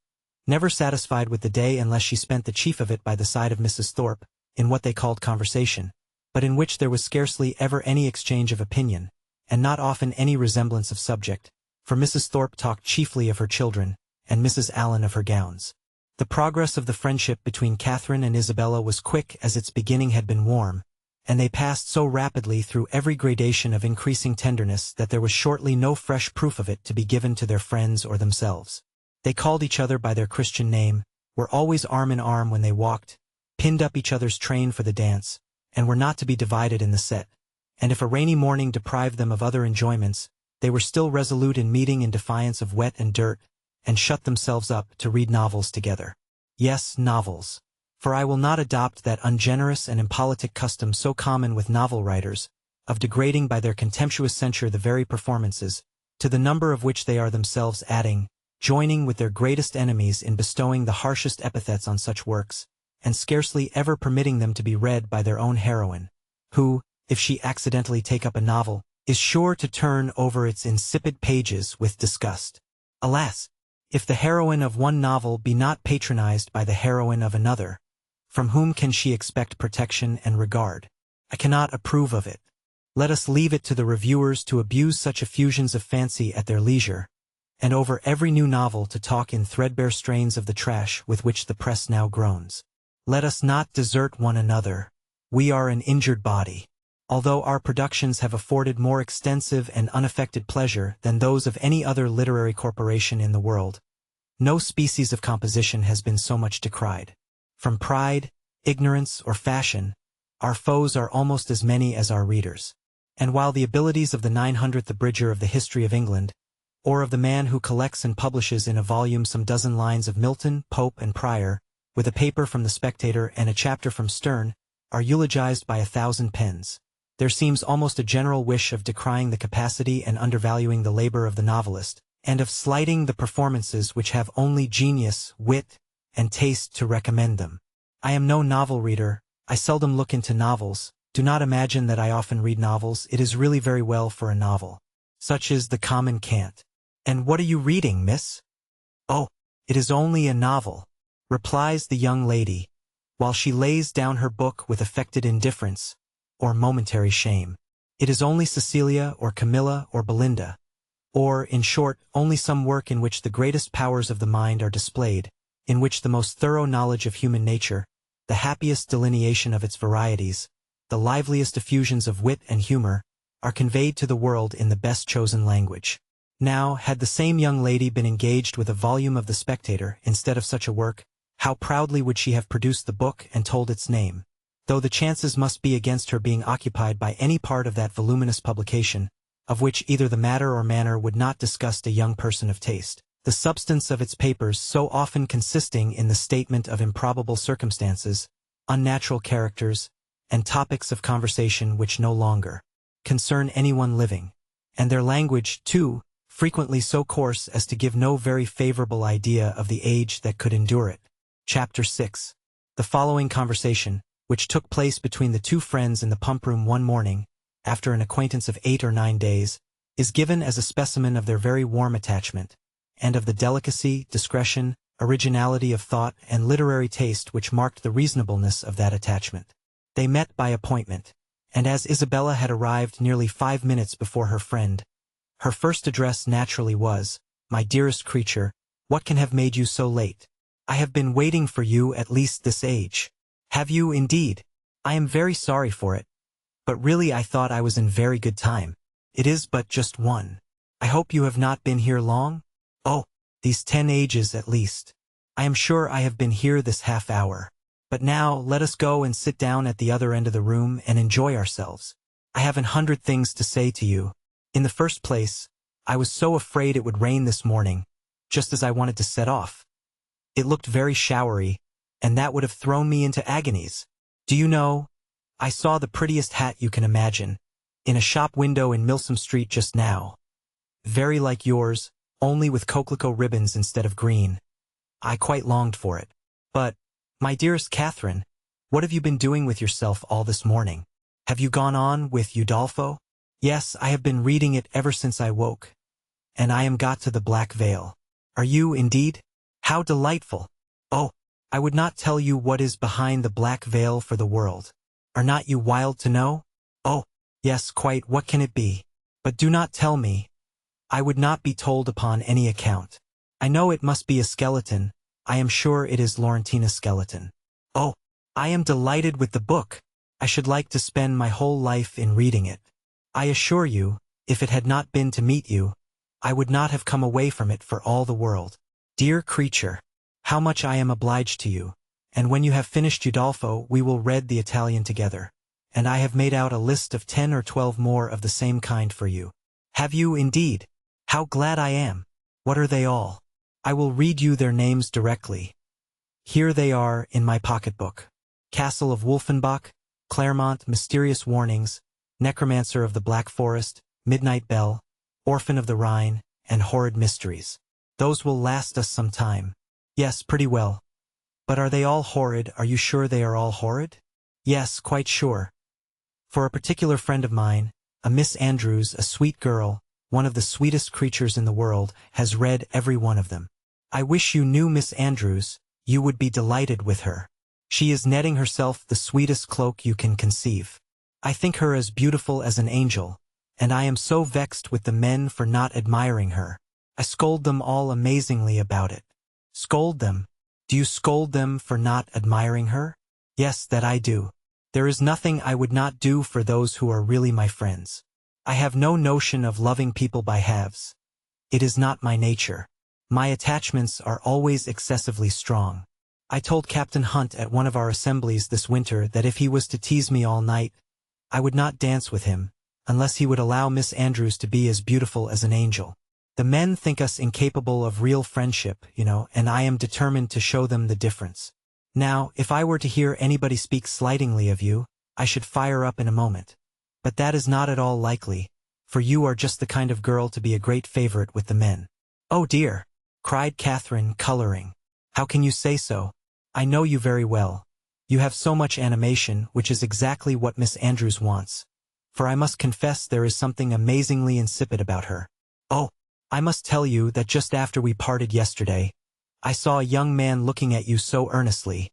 never satisfied with the day unless she spent the chief of it by the side of Mrs. Thorpe, in what they called conversation, but in which there was scarcely ever any exchange of opinion, and not often any resemblance of subject, for Mrs. Thorpe talked chiefly of her children, and Mrs. Allen of her gowns. The progress of the friendship between Catherine and Isabella was quick as its beginning had been warm, and they passed so rapidly through every gradation of increasing tenderness that there was shortly no fresh proof of it to be given to their friends or themselves. They called each other by their Christian name, were always arm in arm when they walked, pinned up each other's train for the dance, and were not to be divided in the set, and if a rainy morning deprived them of other enjoyments, they were still resolute in meeting in defiance of wet and dirt, and shut themselves up to read novels together. Yes, novels. For I will not adopt that ungenerous and impolitic custom so common with novel writers, of degrading by their contemptuous censure the very performances, to the number of which they are themselves adding, joining with their greatest enemies in bestowing the harshest epithets on such works, and scarcely ever permitting them to be read by their own heroine, who, if she accidentally take up a novel, is sure to turn over its insipid pages with disgust. Alas! If the heroine of one novel be not patronized by the heroine of another, From whom can she expect protection and regard? I cannot approve of it. Let us leave it to the reviewers to abuse such effusions of fancy at their leisure, and over every new novel to talk in threadbare strains of the trash with which the press now groans. Let us not desert one another. We are an injured body. Although our productions have afforded more extensive and unaffected pleasure than those of any other literary corporation in the world, no species of composition has been so much decried. From pride, ignorance, or fashion, our foes are almost as many as our readers. And while the abilities of the 900th abridger of the history of England, or of the man who collects and publishes in a volume some dozen lines of Milton, Pope, and Prior, with a paper from the Spectator and a chapter from Sterne, are eulogized by 1,000 pens, there seems almost a general wish of decrying the capacity and undervaluing the labor of the novelist, and of slighting the performances which have only genius, wit, and taste to recommend them. I am no novel reader. I seldom look into novels. Do not imagine that I often read novels. It is really very well for a novel. Such is the common cant. And what are you reading, miss? Oh, it is only a novel, replies the young lady, while she lays down her book with affected indifference, or momentary shame. It is only Cecilia, or Camilla, or Belinda, or, in short, only some work in which the greatest powers of the mind are displayed, in which the most thorough knowledge of human nature, the happiest delineation of its varieties, the liveliest effusions of wit and humor, are conveyed to the world in the best chosen language. Now, had the same young lady been engaged with a volume of The Spectator instead of such a work, how proudly would she have produced the book and told its name, though the chances must be against her being occupied by any part of that voluminous publication, of which either the matter or manner would not disgust a young person of taste, the substance of its papers so often consisting in the statement of improbable circumstances, unnatural characters, and topics of conversation which no longer concern anyone living, and their language, too, frequently so coarse as to give no very favorable idea of the age that could endure it. Chapter 6. The following conversation, which took place between the two friends in the pump-room one morning, after an acquaintance of 8 or 9 days, is given as a specimen of their very warm attachment, and of the delicacy, discretion, originality of thought, and literary taste which marked the reasonableness of that attachment. They met by appointment, and as Isabella had arrived nearly 5 minutes before her friend, her first address naturally was, "My dearest creature, what can have made you so late? I have been waiting for you at least this age." "Have you, indeed? I am very sorry for it. But really I thought I was in very good time. It is but just 1. I hope you have not been here long?" "Oh, these 10 ages at least. I am sure I have been here this half hour. But now let us go and sit down at the other end of the room and enjoy ourselves. I have 100 things to say to you. In the first place, I was so afraid it would rain this morning, just as I wanted to set off. It looked very showery, and that would have thrown me into agonies. Do you know, I saw the prettiest hat you can imagine, in a shop window in Milsom Street just now. Very like yours, only with coquelicot ribbons instead of green. I quite longed for it. But, my dearest Catherine, what have you been doing with yourself all this morning? Have you gone on with Udolpho?" "Yes, I have been reading it ever since I woke. And I am got to the Black Veil." "Are you, indeed? How delightful! Oh, I would not tell you what is behind the Black Veil for the world. Are not you wild to know?" "Oh, yes, quite. What can it be? But do not tell me. I would not be told upon any account. I know it must be a skeleton. I am sure it is Laurentina's skeleton." "Oh, I am delighted with the book. I should like to spend my whole life in reading it. I assure you, if it had not been to meet you, I would not have come away from it for all the world. Dear creature, how much I am obliged to you, and when you have finished Udolpho we will read the Italian together, and I have made out a list of 10 or 12 more of the same kind for you." "Have you, indeed? How glad I am! What are they all?" "I will read you their names directly. Here they are in my pocketbook: Castle of Wolfenbach, Claremont, Mysterious Warnings, Necromancer of the Black Forest, Midnight Bell, Orphan of the Rhine, and Horrid Mysteries. Those will last us some time." "Yes, pretty well. But are they all horrid? Are you sure they are all horrid?" "Yes, quite sure. For a particular friend of mine, a Miss Andrews, a sweet girl, one of the sweetest creatures in the world, has read every one of them. I wish you knew Miss Andrews. You would be delighted with her. She is netting herself the sweetest cloak you can conceive. I think her as beautiful as an angel, and I am so vexed with the men for not admiring her. I scold them all amazingly about it. Scold them? Do you scold them for not admiring her? Yes, that I do. There is nothing I would not do for those who are really my friends. I have no notion of loving people by halves. It is not my nature. My attachments are always excessively strong. I told Captain Hunt at one of our assemblies this winter that if he was to tease me all night, I would not dance with him, unless he would allow Miss Andrews to be as beautiful as an angel. The men think us incapable of real friendship, and I am determined to show them the difference. Now, if I were to hear anybody speak slightingly of you, I should fire up in a moment. But that is not at all likely, for you are just the kind of girl to be a great favorite with the men. Oh dear, cried Catherine, coloring. How can you say so? I know you very well. You have so much animation, which is exactly what Miss Andrews wants. For I must confess there is something amazingly insipid about her. Oh, I must tell you that just after we parted yesterday, I saw a young man looking at you so earnestly.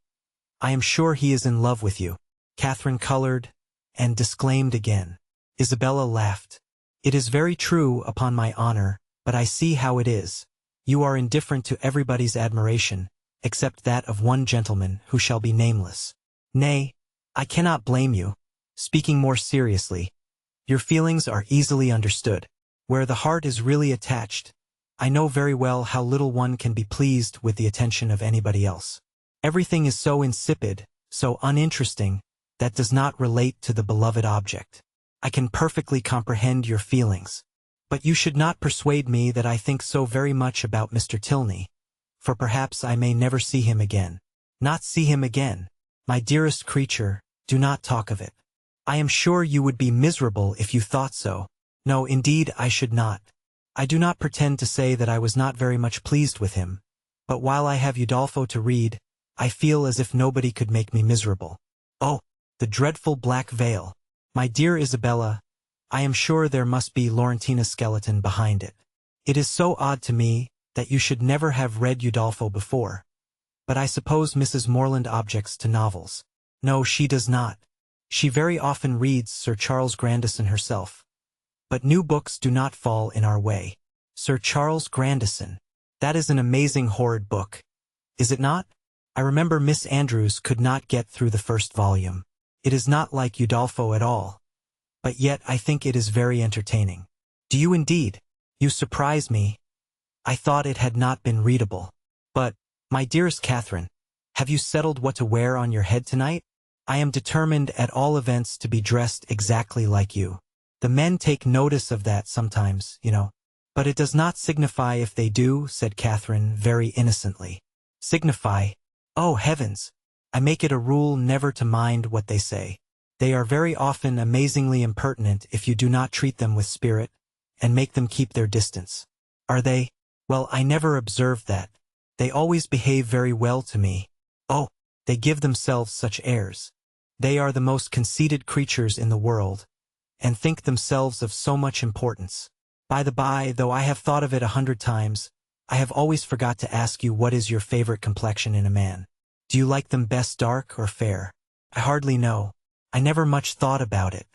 I am sure he is in love with you. Catherine colored, and disclaimed again. Isabella laughed. It is very true, upon my honor, but I see how it is. You are indifferent to everybody's admiration, except that of one gentleman who shall be nameless. Nay, I cannot blame you. Speaking more seriously, your feelings are easily understood. Where the heart is really attached, I know very well how little one can be pleased with the attention of anybody else. Everything is so insipid, so uninteresting, that does not relate to the beloved object. I can perfectly comprehend your feelings. But you should not persuade me that I think so very much about Mr. Tilney, for perhaps I may never see him again. Not see him again? My dearest creature, do not talk of it. I am sure you would be miserable if you thought so. No, indeed I should not. I do not pretend to say that I was not very much pleased with him, but while I have Udolpho to read, I feel as if nobody could make me miserable. Oh, the dreadful black veil! My dear Isabella, I am sure there must be Laurentina's skeleton behind it. It is so odd to me that you should never have read Udolpho before. But I suppose Mrs. Morland objects to novels. No, she does not. She very often reads Sir Charles Grandison herself. But new books do not fall in our way. Sir Charles Grandison. That is an amazing horrid book. Is it not? I remember Miss Andrews could not get through the first volume. It is not like Udolpho at all. But yet I think it is very entertaining. Do you indeed? You surprise me. I thought it had not been readable. But, my dearest Catherine, have you settled what to wear on your head tonight? I am determined at all events to be dressed exactly like you. The men take notice of that sometimes, But it does not signify if they do, said Catherine very innocently. Signify? Oh, heavens! I make it a rule never to mind what they say. They are very often amazingly impertinent if you do not treat them with spirit, and make them keep their distance. Are they? Well, I never observed that. They always behave very well to me. Oh, they give themselves such airs. They are the most conceited creatures in the world, and think themselves of so much importance. By the by, though I have thought of it 100 times, I have always forgot to ask you what is your favorite complexion in a man. Do you like them best dark or fair? I hardly know. I never much thought about it.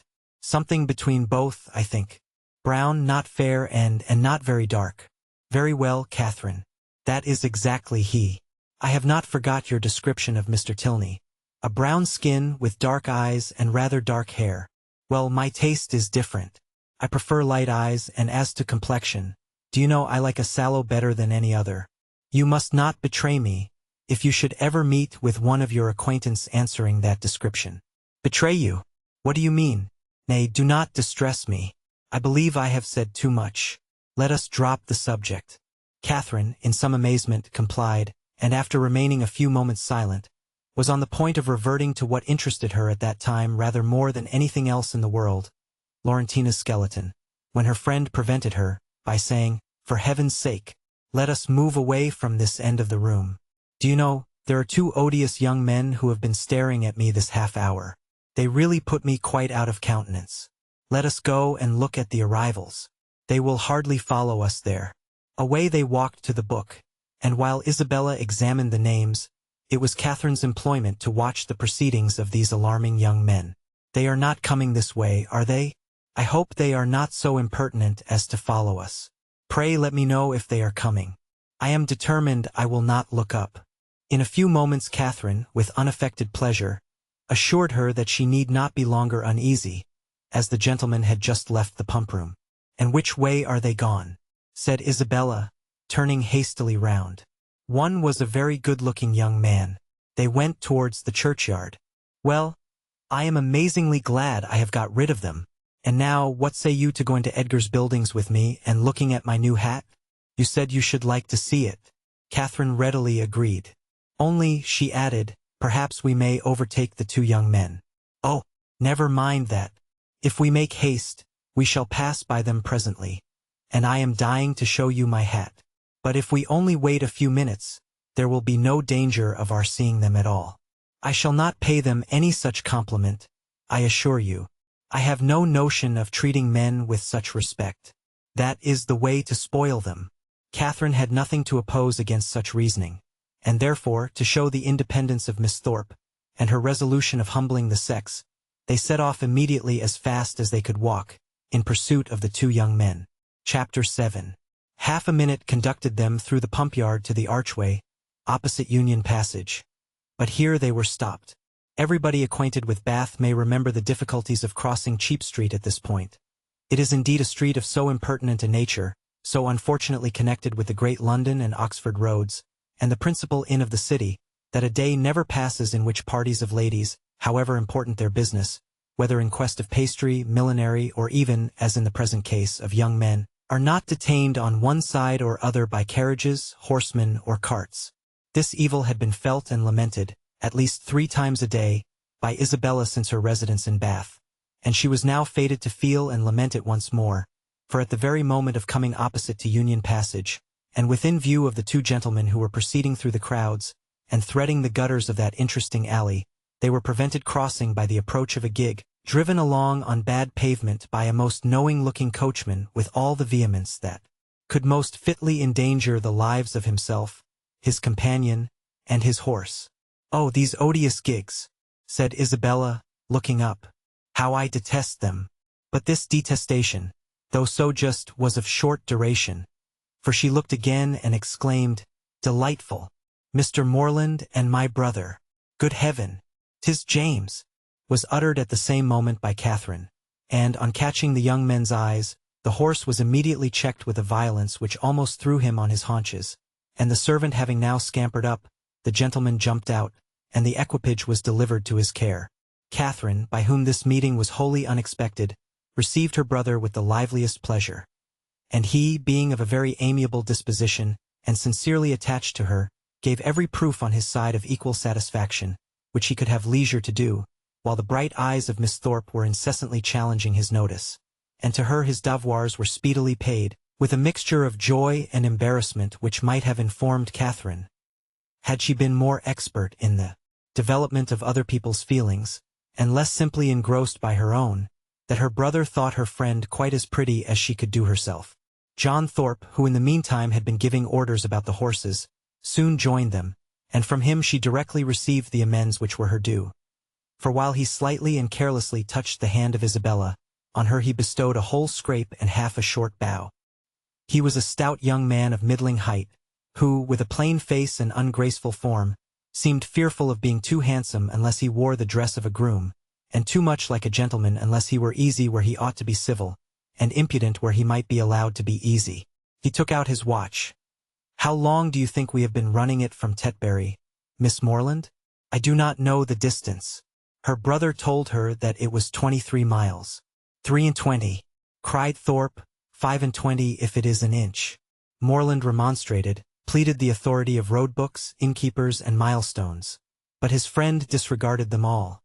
Something between both, I think. Brown, not fair, and not very dark. Very well, Catherine. That is exactly he. I have not forgot your description of Mr. Tilney. A brown skin with dark eyes and rather dark hair. Well, my taste is different. I prefer light eyes, and as to complexion, do you know I like a sallow better than any other? You must not betray me, if you should ever meet with one of your acquaintance answering that description. Betray you? What do you mean? Nay, do not distress me. I believe I have said too much. Let us drop the subject. Catherine, in some amazement, complied, and after remaining a few moments silent, was on the point of reverting to what interested her at that time rather more than anything else in the world, Laurentina's skeleton, when her friend prevented her, by saying, "For heaven's sake, let us move away from this end of the room. Do you know, there are 2 odious young men who have been staring at me this half-hour. They really put me quite out of countenance. Let us go and look at the arrivals. They will hardly follow us there." Away they walked to the book, and while Isabella examined the names, It was Catherine's employment to watch the proceedings of these alarming young men. "They are not coming this way, are they? I hope they are not so impertinent as to follow us. Pray let me know if they are coming. I am determined I will not look up." In a few moments Catherine, with unaffected pleasure, assured her that she need not be longer uneasy, as the gentlemen had just left the pump-room. "And which way are they gone?" said Isabella, turning hastily round. One was a very good-looking young man. They went towards the churchyard. "Well, I am amazingly glad I have got rid of them. And now, what say you to going to Edgar's Buildings with me and looking at my new hat? You said you should like to see it." Catherine readily agreed. "Only," she added, "perhaps we may overtake the two young men." "Oh, never mind that. If we make haste, we shall pass by them presently, and I am dying to show you my hat. But if we only wait a few minutes, there will be no danger of our seeing them at all. I shall not pay them any such compliment, I assure you. I have no notion of treating men with such respect. That is the way to spoil them." Catherine had nothing to oppose against such reasoning, and therefore, to show the independence of Miss Thorpe, and her resolution of humbling the sex, they set off immediately as fast as they could walk, in pursuit of the two young men. Chapter 7. Half a minute conducted them through the pump-yard to the archway, opposite Union Passage. But here they were stopped. Everybody acquainted with Bath may remember the difficulties of crossing Cheap Street at this point. It is indeed a street of so impertinent a nature, so unfortunately connected with the great London and Oxford roads, and the principal inn of the city, that a day never passes in which parties of ladies, however important their business, whether in quest of pastry, millinery, or even, as in the present case, of young men, are not detained on one side or other by carriages, horsemen, or carts. This evil had been felt and lamented, at least 3 times a day, by Isabella since her residence in Bath, and she was now fated to feel and lament it once more, for at the very moment of coming opposite to Union Passage, and within view of the two gentlemen who were proceeding through the crowds, and threading the gutters of that interesting alley, they were prevented crossing by the approach of a gig, driven along on bad pavement by a most knowing-looking coachman with all the vehemence that could most fitly endanger the lives of himself, his companion, and his horse. "Oh, these odious gigs," said Isabella, looking up. "How I detest them!" But this detestation, though so just, was of short duration, for she looked again and exclaimed, "Delightful! Mr. Morland and my brother! Good heaven! 'Tis James!" was uttered at the same moment by Catherine, and, on catching the young men's eyes, the horse was immediately checked with a violence which almost threw him on his haunches, and the servant having now scampered up, the gentleman jumped out, and the equipage was delivered to his care. Catherine, by whom this meeting was wholly unexpected, received her brother with the liveliest pleasure, and he, being of a very amiable disposition, and sincerely attached to her, gave every proof on his side of equal satisfaction, which he could have leisure to do, while the bright eyes of Miss Thorpe were incessantly challenging his notice, and to her his devoirs were speedily paid, with a mixture of joy and embarrassment which might have informed Catherine, had she been more expert in the development of other people's feelings, and less simply engrossed by her own, that her brother thought her friend quite as pretty as she could do herself. John Thorpe, who in the meantime had been giving orders about the horses, soon joined them, and from him she directly received the amends which were her due. For while he slightly and carelessly touched the hand of Isabella, on her he bestowed a whole scrape and half a short bow. He was a stout young man of middling height, who, with a plain face and ungraceful form, seemed fearful of being too handsome unless he wore the dress of a groom, and too much like a gentleman unless he were easy where he ought to be civil, and impudent where he might be allowed to be easy. He took out his watch. "How long do you think we have been running it from Tetbury, Miss Morland?" "I do not know the distance." Her brother told her that it was 23 miles. 23, cried Thorpe, 25 if it is an inch. Morland remonstrated, pleaded the authority of road books, innkeepers, and milestones. But his friend disregarded them all.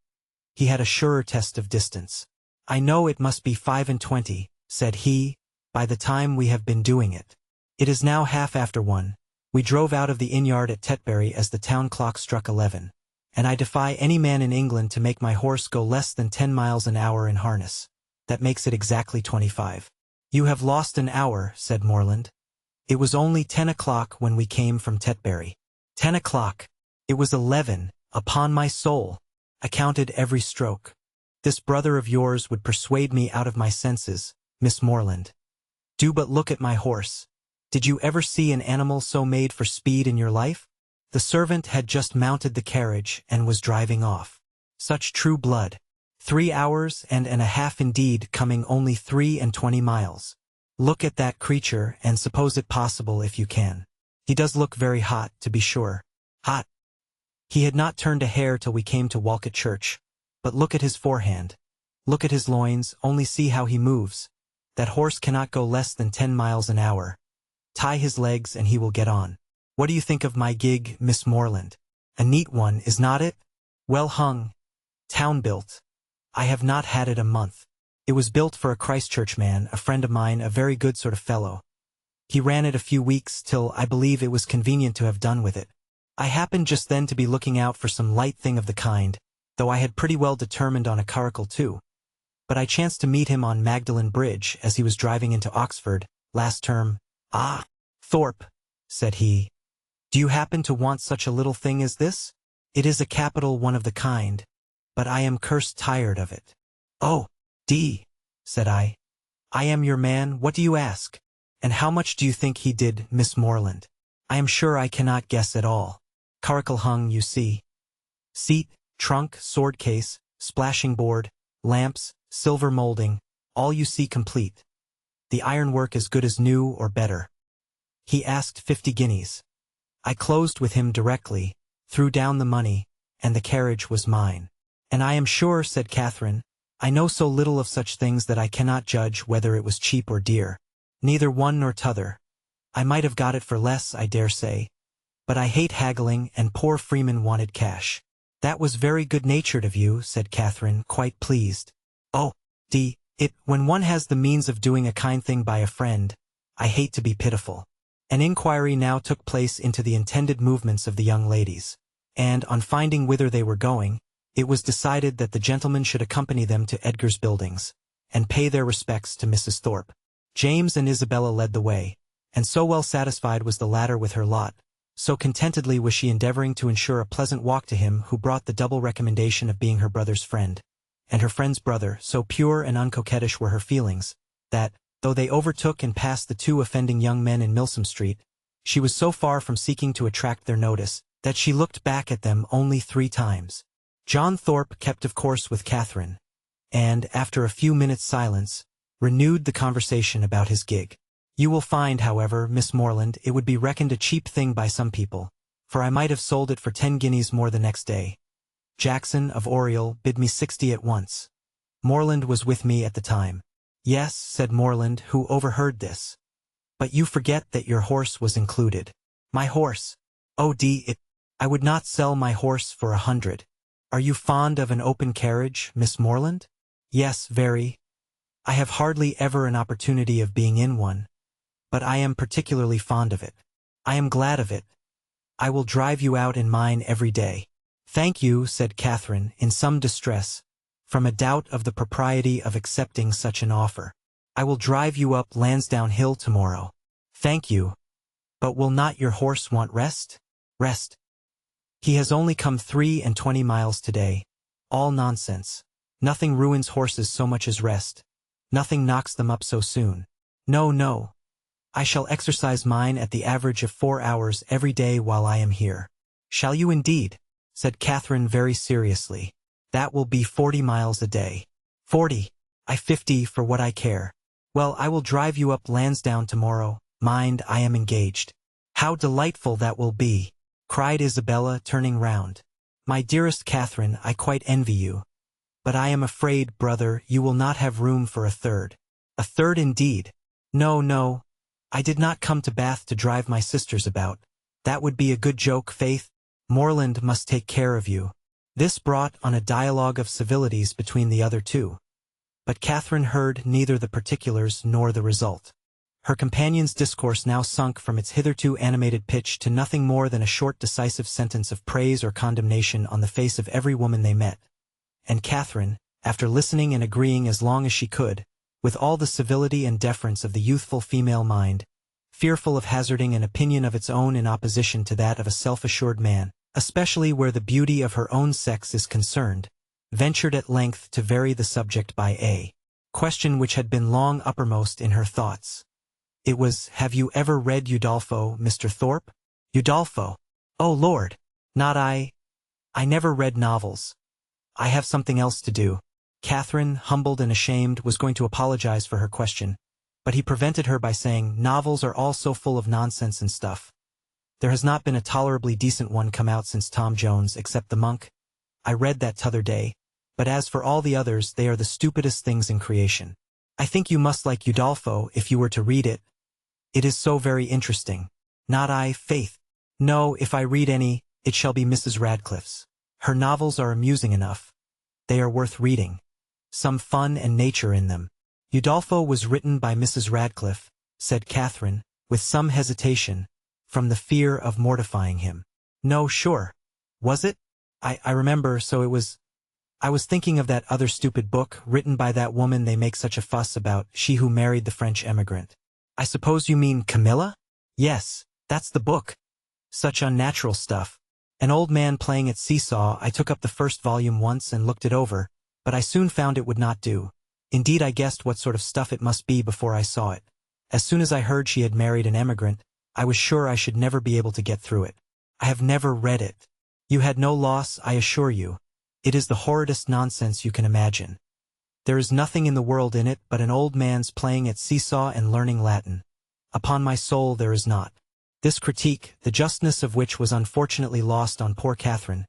He had a surer test of distance. "I know it must be 25, said he, "by the time we have been doing it. It is now 1:30. We drove out of the inn-yard at Tetbury as the town clock struck 11, and I defy any man in England to make my horse go less than 10 miles an hour in harness. That makes it exactly 25. "You have lost an hour," said Morland. "It was only 10 o'clock when we came from Tetbury." 10 o'clock! It was 11, upon my soul. I counted every stroke. This brother of yours would persuade me out of my senses, Miss Morland. Do but look at my horse. Did you ever see an animal so made for speed in your life? The servant had just mounted the carriage and was driving off. Such true blood. 3 hours and a half indeed, coming only 23 miles. Look at that creature and suppose it possible if you can. He does look very hot, to be sure. Hot. He had not turned a hair till we came to Walcott Church. But look at his forehand. Look at his loins, only see how he moves. That horse cannot go less than 10 miles an hour. Tie his legs and he will get on. What do you think of my gig, Miss Morland? A neat one, is not it? Well hung. Town-built. I have not had it a month. It was built for a Christchurch man, a friend of mine, a very good sort of fellow. He ran it a few weeks till I believe it was convenient to have done with it. I happened just then to be looking out for some light thing of the kind, though I had pretty well determined on a curricle too. But I chanced to meet him on Magdalen Bridge as he was driving into Oxford, last term. Ah, Thorpe, said he. Do you happen to want such a little thing as this? It is a capital one of the kind, but I am cursed tired of it. Oh, said I. I am your man, what do you ask? And how much do you think he did, Miss Morland? I am sure I cannot guess at all. Curricle hung, you see. Seat, trunk, sword case, splashing board, lamps, silver molding, all you see complete. The ironwork as good as new or better. He asked 50 guineas. I closed with him directly, threw down the money, and the carriage was mine. And I am sure, said Catherine, I know so little of such things that I cannot judge whether it was cheap or dear. Neither one nor t'other. I might have got it for less, I dare say. But I hate haggling, and poor Freeman wanted cash. That was very good-natured of you, said Catherine, quite pleased. Oh, when one has the means of doing a kind thing by a friend, I hate to be pitiful. An inquiry now took place into the intended movements of the young ladies, and, on finding whither they were going, it was decided that the gentlemen should accompany them to Edgar's Buildings, and pay their respects to Mrs. Thorpe. James and Isabella led the way, and so well satisfied was the latter with her lot, so contentedly was she endeavoring to ensure a pleasant walk to him who brought the double recommendation of being her brother's friend, and her friend's brother, so pure and uncoquettish were her feelings, that, though they overtook and passed the 2 offending young men in Milsom Street, she was so far from seeking to attract their notice, that she looked back at them only 3 times. John Thorpe kept of course with Catherine, and, after a few minutes' silence, renewed the conversation about his gig. You will find, however, Miss Morland, it would be reckoned a cheap thing by some people, for I might have sold it for 10 guineas more the next day. Jackson, of Oriel, bid me 60 at once. Morland was with me at the time. Yes, said Morland, who overheard this. But you forget that your horse was included. My horse? Oh, I would not sell my horse for 100. Are you fond of an open carriage, Miss Morland? Yes, very. I have hardly ever an opportunity of being in one, but I am particularly fond of it. I am glad of it. I will drive you out in mine every day. Thank you, said Catherine, in some distress, from a doubt of the propriety of accepting such an offer. I will drive you up Lansdowne Hill tomorrow. Thank you. But will not your horse want rest? Rest. He has only come 23 miles today. All nonsense. Nothing ruins horses so much as rest. Nothing knocks them up so soon. No, no. I shall exercise mine at the average of 4 hours every day while I am here. Shall you indeed? Said Catherine very seriously. That will be 40 miles a day. 40. 50 for what I care. Well, I will drive you up Lansdowne tomorrow. Mind, I am engaged. How delightful that will be, cried Isabella, turning round. My dearest Catherine, I quite envy you. But I am afraid, brother, you will not have room for a third. A third indeed. No, no. I did not come to Bath to drive my sisters about. That would be a good joke, faith. Morland must take care of you. This brought on a dialogue of civilities between the other 2. But Catherine heard neither the particulars nor the result. Her companion's discourse now sunk from its hitherto animated pitch to nothing more than a short decisive sentence of praise or condemnation on the face of every woman they met. And Catherine, after listening and agreeing as long as she could, with all the civility and deference of the youthful female mind, fearful of hazarding an opinion of its own in opposition to that of a self-assured man, especially where the beauty of her own sex is concerned, ventured at length to vary the subject by a question which had been long uppermost in her thoughts. It was, "Have you ever read Udolpho, Mr. Thorpe?" "Udolpho? Oh, Lord! Not I. I never read novels. I have something else to do." Catherine, humbled and ashamed, was going to apologize for her question, but he prevented her by saying, "Novels are all so full of nonsense and stuff. There has not been a tolerably decent one come out since Tom Jones, except The Monk. I read that t'other day, but as for all the others, they are the stupidest things in creation. I think you must like Udolpho if you were to read it. It is so very interesting." "Not I, faith. No, if I read any, it shall be Mrs. Radcliffe's. Her novels are amusing enough. They are worth reading. Some fun and nature in them." "Udolpho was written by Mrs. Radcliffe," said Catherine, with some hesitation, from the fear of mortifying him. "No, sure. Was it? I remember, so it was. I was thinking of that other stupid book, written by that woman they make such a fuss about, She Who Married the French Emigrant. I suppose you mean Camilla?" "Yes, that's the book. Such unnatural stuff. An old man playing at seesaw. I took up the first volume once and looked it over, but I soon found it would not do. Indeed, I guessed what sort of stuff it must be before I saw it. As soon as I heard she had married an emigrant, I was sure I should never be able to get through it. I have never read it." "You had no loss, I assure you. It is the horridest nonsense you can imagine. There is nothing in the world in it but an old man's playing at seesaw and learning Latin. Upon my soul there is not." This critique, the justness of which was unfortunately lost on poor Catherine,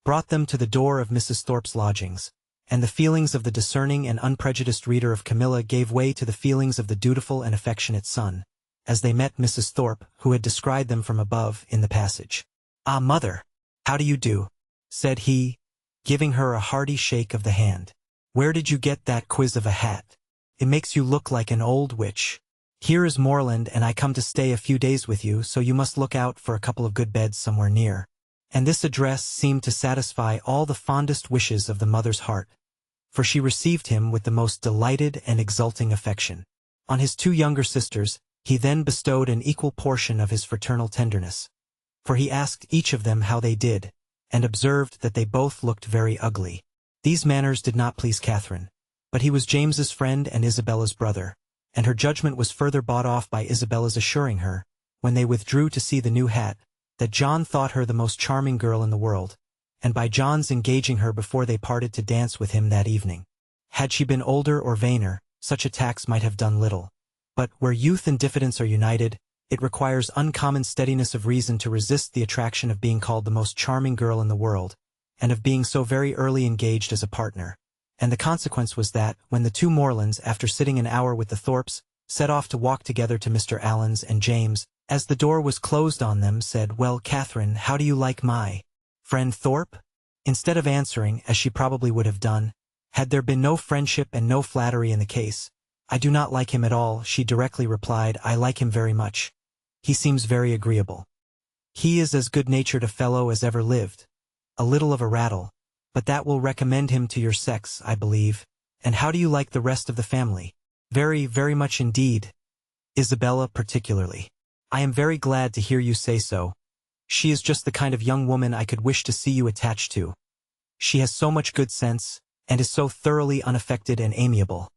brought them to the door of Mrs. Thorpe's lodgings, and the feelings of the discerning and unprejudiced reader of Camilla gave way to the feelings of the dutiful and affectionate son, as they met Mrs. Thorpe, who had descried them from above in the passage. "Ah, mother, how do you do?" said he, giving her a hearty shake of the hand. "Where did you get that quiz of a hat? It makes you look like an old witch. Here is Morland, and I come to stay a few days with you, so you must look out for a couple of good beds somewhere near." And this address seemed to satisfy all the fondest wishes of the mother's heart, for she received him with the most delighted and exulting affection. On his two younger sisters, he then bestowed an equal portion of his fraternal tenderness, for he asked each of them how they did, and observed that they both looked very ugly. These manners did not please Catherine, but he was James's friend and Isabella's brother, and her judgment was further bought off by Isabella's assuring her, when they withdrew to see the new hat, that John thought her the most charming girl in the world, and by John's engaging her before they parted to dance with him that evening. Had she been older or vainer, such attacks might have done little. But where youth and diffidence are united, it requires uncommon steadiness of reason to resist the attraction of being called the most charming girl in the world, and of being so very early engaged as a partner. And the consequence was that, when the two Morlands, after sitting an hour with the Thorpes, set off to walk together to Mr. Allen's, and James, as the door was closed on them, said, "Well, Catherine, how do you like my friend Thorpe?" Instead of answering, as she probably would have done, had there been no friendship and no flattery in the case, "I do not like him at all," she directly replied, "I like him very much. He seems very agreeable. He is as good-natured a fellow as ever lived. A little of a rattle, but that will recommend him to your sex, I believe. And how do you like the rest of the family?" "Very, very much indeed. Isabella particularly." "I am very glad to hear you say so. She is just the kind of young woman I could wish to see you attached to. She has so much good sense, and is so thoroughly unaffected and amiable.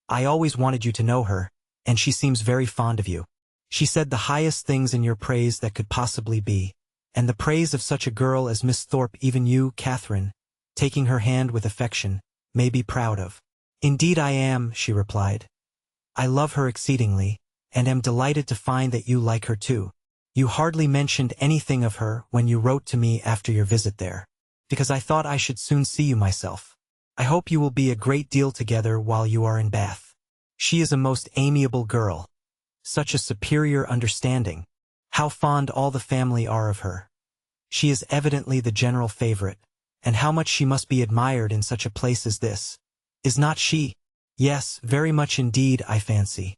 I always wanted you to know her, and she seems very fond of you. She said the highest things in your praise that could possibly be, and the praise of such a girl as Miss Thorpe even you, Catherine, taking her hand with affection, may be proud of." "Indeed I am," she replied. "I love her exceedingly, and am delighted to find that you like her too. You hardly mentioned anything of her when you wrote to me after your visit there, because I thought I should soon see you myself. I hope you will be a great deal together while you are in Bath. She is a most amiable girl. Such a superior understanding. How fond all the family are of her. She is evidently the general favorite, and how much she must be admired in such a place as this. Is not she?" "Yes, very much indeed, I fancy.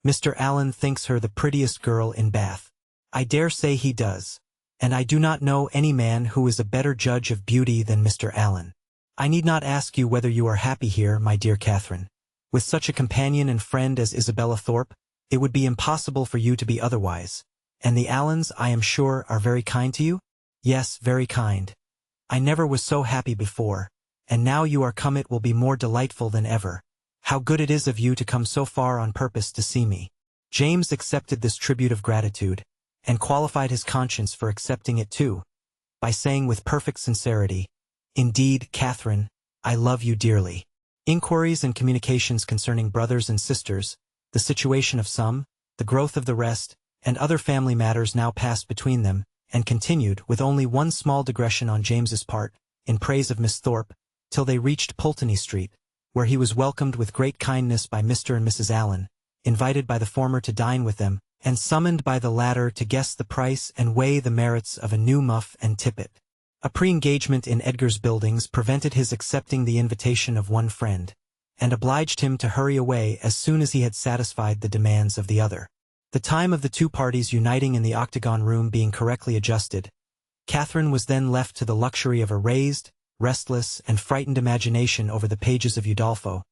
Mr. Allen thinks her the prettiest girl in Bath." "I dare say he does, and I do not know any man who is a better judge of beauty than Mr. Allen. I need not ask you whether you are happy here, my dear Catherine. With such a companion and friend as Isabella Thorpe, it would be impossible for you to be otherwise. And the Allens, I am sure, are very kind to you?" "Yes, very kind. I never was so happy before, and now you are come it will be more delightful than ever. How good it is of you to come so far on purpose to see me." James accepted this tribute of gratitude, and qualified his conscience for accepting it too, by saying with perfect sincerity, "Indeed, Catherine, I love you dearly." Inquiries and communications concerning brothers and sisters, the situation of some, the growth of the rest, and other family matters now passed between them, and continued, with only one small digression on James's part, in praise of Miss Thorpe, till they reached Pulteney Street, where he was welcomed with great kindness by Mr. and Mrs. Allen, invited by the former to dine with them, and summoned by the latter to guess the price and weigh the merits of a new muff and tippet. A pre-engagement in Edgar's Buildings prevented his accepting the invitation of one friend, and obliged him to hurry away as soon as he had satisfied the demands of the other. The time of the two parties uniting in the octagon room being correctly adjusted, Catherine was then left to the luxury of a raised, restless, and frightened imagination over the pages of Udolpho,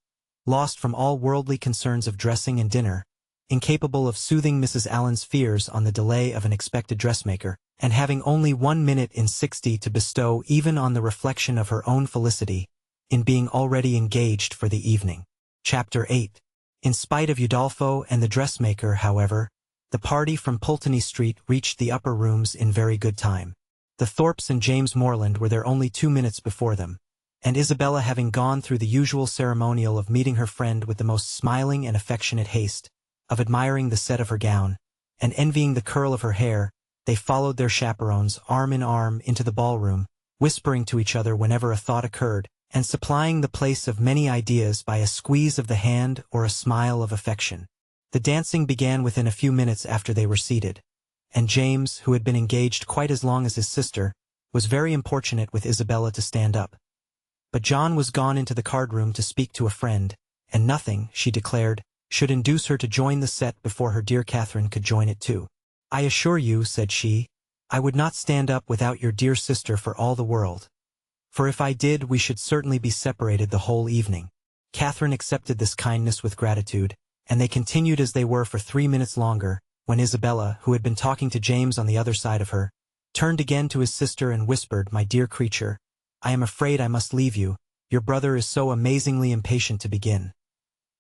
lost from all worldly concerns of dressing and dinner, incapable of soothing Mrs. Allen's fears on the delay of an expected dressmaker, and having only 1 minute in 60 to bestow even on the reflection of her own felicity, in being already engaged for the evening. Chapter 8. In spite of Udolpho and the dressmaker, however, the party from Pulteney Street reached the upper rooms in very good time. The Thorpes and James Morland were there only 2 minutes before them, and Isabella, having gone through the usual ceremonial of meeting her friend with the most smiling and affectionate haste, of admiring the set of her gown, and envying the curl of her hair, they followed their chaperones arm in arm into the ballroom, whispering to each other whenever a thought occurred, and supplying the place of many ideas by a squeeze of the hand or a smile of affection. The dancing began within a few minutes after they were seated, and James, who had been engaged quite as long as his sister, was very importunate with Isabella to stand up. But John was gone into the card-room to speak to a friend, and nothing, she declared, should induce her to join the set before her dear Catherine could join it too. "I assure you," said she, "I would not stand up without your dear sister for all the world. For if I did, we should certainly be separated the whole evening." Catherine accepted this kindness with gratitude, and they continued as they were for 3 minutes longer, when Isabella, who had been talking to James on the other side of her, turned again to his sister and whispered, "My dear creature, I am afraid I must leave you. Your brother is so amazingly impatient to begin.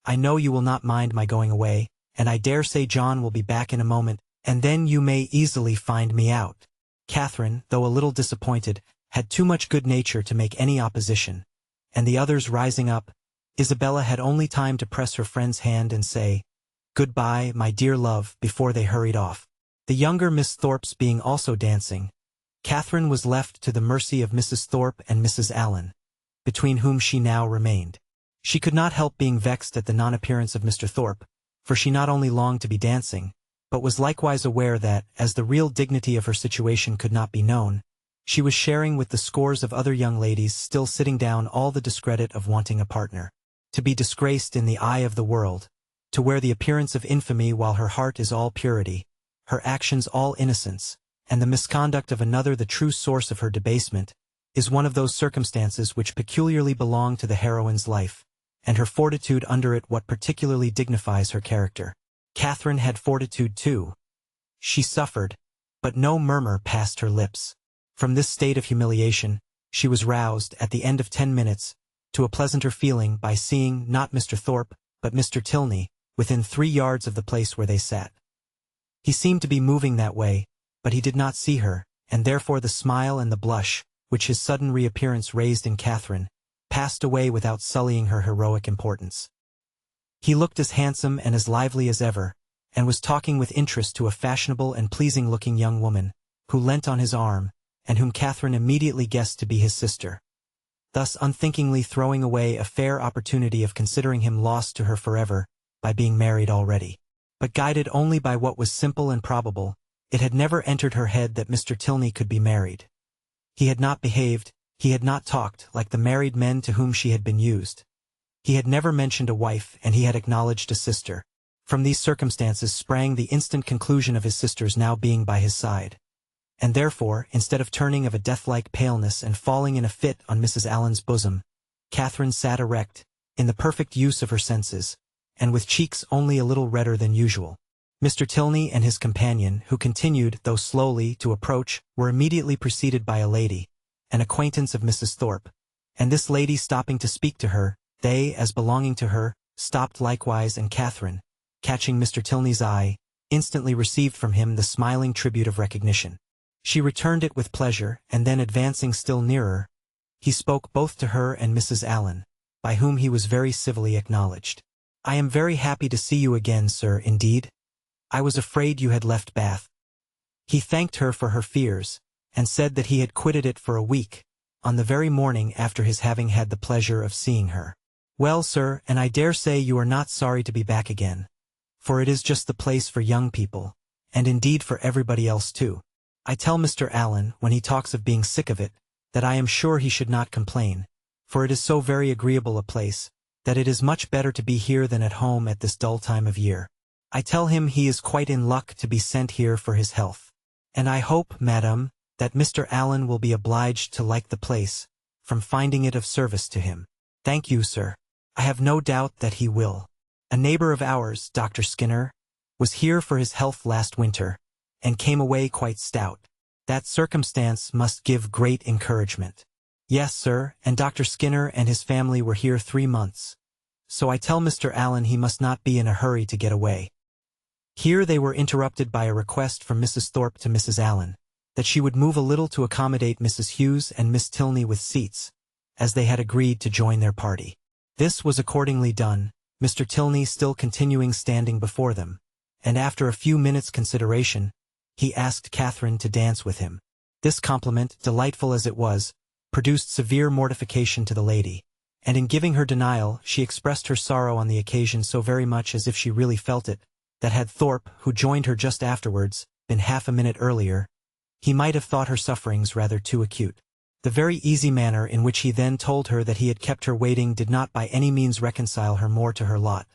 I know you will not mind my going away, and I dare say John will be back in a moment, and then you may easily find me out." Catherine, though a little disappointed, had too much good nature to make any opposition, and the others rising up, Isabella had only time to press her friend's hand and say, "Good-bye, my dear love," before they hurried off. The younger Miss Thorpes being also dancing, Catherine was left to the mercy of Mrs. Thorpe and Mrs. Allen, between whom she now remained. She could not help being vexed at the non-appearance of Mr. Thorpe, for she not only longed to be dancing, but was likewise aware that, as the real dignity of her situation could not be known, she was sharing with the scores of other young ladies still sitting down all the discredit of wanting a partner. To be disgraced in the eye of the world, to wear the appearance of infamy while her heart is all purity, her actions all innocence, and the misconduct of another the true source of her debasement, is one of those circumstances which peculiarly belong to the heroine's life, and her fortitude under it what particularly dignifies her character. Catherine had fortitude too. She suffered, but no murmur passed her lips. From this state of humiliation, she was roused, at the end of 10 minutes, to a pleasanter feeling by seeing, not Mr. Thorpe, but Mr. Tilney, within 3 yards of the place where they sat. He seemed to be moving that way, but he did not see her, and therefore the smile and the blush, which his sudden reappearance raised in Catherine, passed away without sullying her heroic importance. He looked as handsome and as lively as ever, and was talking with interest to a fashionable and pleasing-looking young woman, who leant on his arm, and whom Catherine immediately guessed to be his sister, thus unthinkingly throwing away a fair opportunity of considering him lost to her forever, by being married already. But guided only by what was simple and probable, it had never entered her head that Mr. Tilney could be married. He had not behaved, he had not talked like the married men to whom she had been used. He had never mentioned a wife, and he had acknowledged a sister. From these circumstances sprang the instant conclusion of his sister's now being by his side. And therefore, instead of turning of a death-like paleness and falling in a fit on Mrs. Allen's bosom, Catherine sat erect, in the perfect use of her senses, and with cheeks only a little redder than usual. Mr. Tilney and his companion, who continued, though slowly, to approach, were immediately preceded by a lady, an acquaintance of Mrs. Thorpe, and this lady stopping to speak to her, they, as belonging to her, stopped likewise, and Catherine, catching Mr. Tilney's eye, instantly received from him the smiling tribute of recognition. She returned it with pleasure, and then advancing still nearer, he spoke both to her and Mrs. Allen, by whom he was very civilly acknowledged. "I am very happy to see you again, sir, indeed. I was afraid you had left Bath." He thanked her for her fears, and said that he had quitted it for a week, on the very morning after his having had the pleasure of seeing her. "Well, sir, and I dare say you are not sorry to be back again, for it is just the place for young people, and indeed for everybody else too. I tell Mr. Allen, when he talks of being sick of it, that I am sure he should not complain, for it is so very agreeable a place, that it is much better to be here than at home at this dull time of year. I tell him he is quite in luck to be sent here for his health. And I hope, madam, that Mr. Allen will be obliged to like the place, from finding it of service to him." "Thank you, sir. I have no doubt that he will. A neighbor of ours, Dr. Skinner, was here for his health last winter, and came away quite stout. That circumstance must give great encouragement." "Yes, sir, and Dr. Skinner and his family were here 3 months. So I tell Mr. Allen he must not be in a hurry to get away." Here they were interrupted by a request from Mrs. Thorpe to Mrs. Allen, that she would move a little to accommodate Mrs. Hughes and Miss Tilney with seats, as they had agreed to join their party. This was accordingly done, Mr. Tilney still continuing standing before them, and after a few minutes' consideration, he asked Catherine to dance with him. This compliment, delightful as it was, produced severe mortification to the lady, and in giving her denial she expressed her sorrow on the occasion so very much as if she really felt it, that had Thorpe, who joined her just afterwards, been half a minute earlier, he might have thought her sufferings rather too acute. The very easy manner in which he then told her that he had kept her waiting did not by any means reconcile her more to her lot,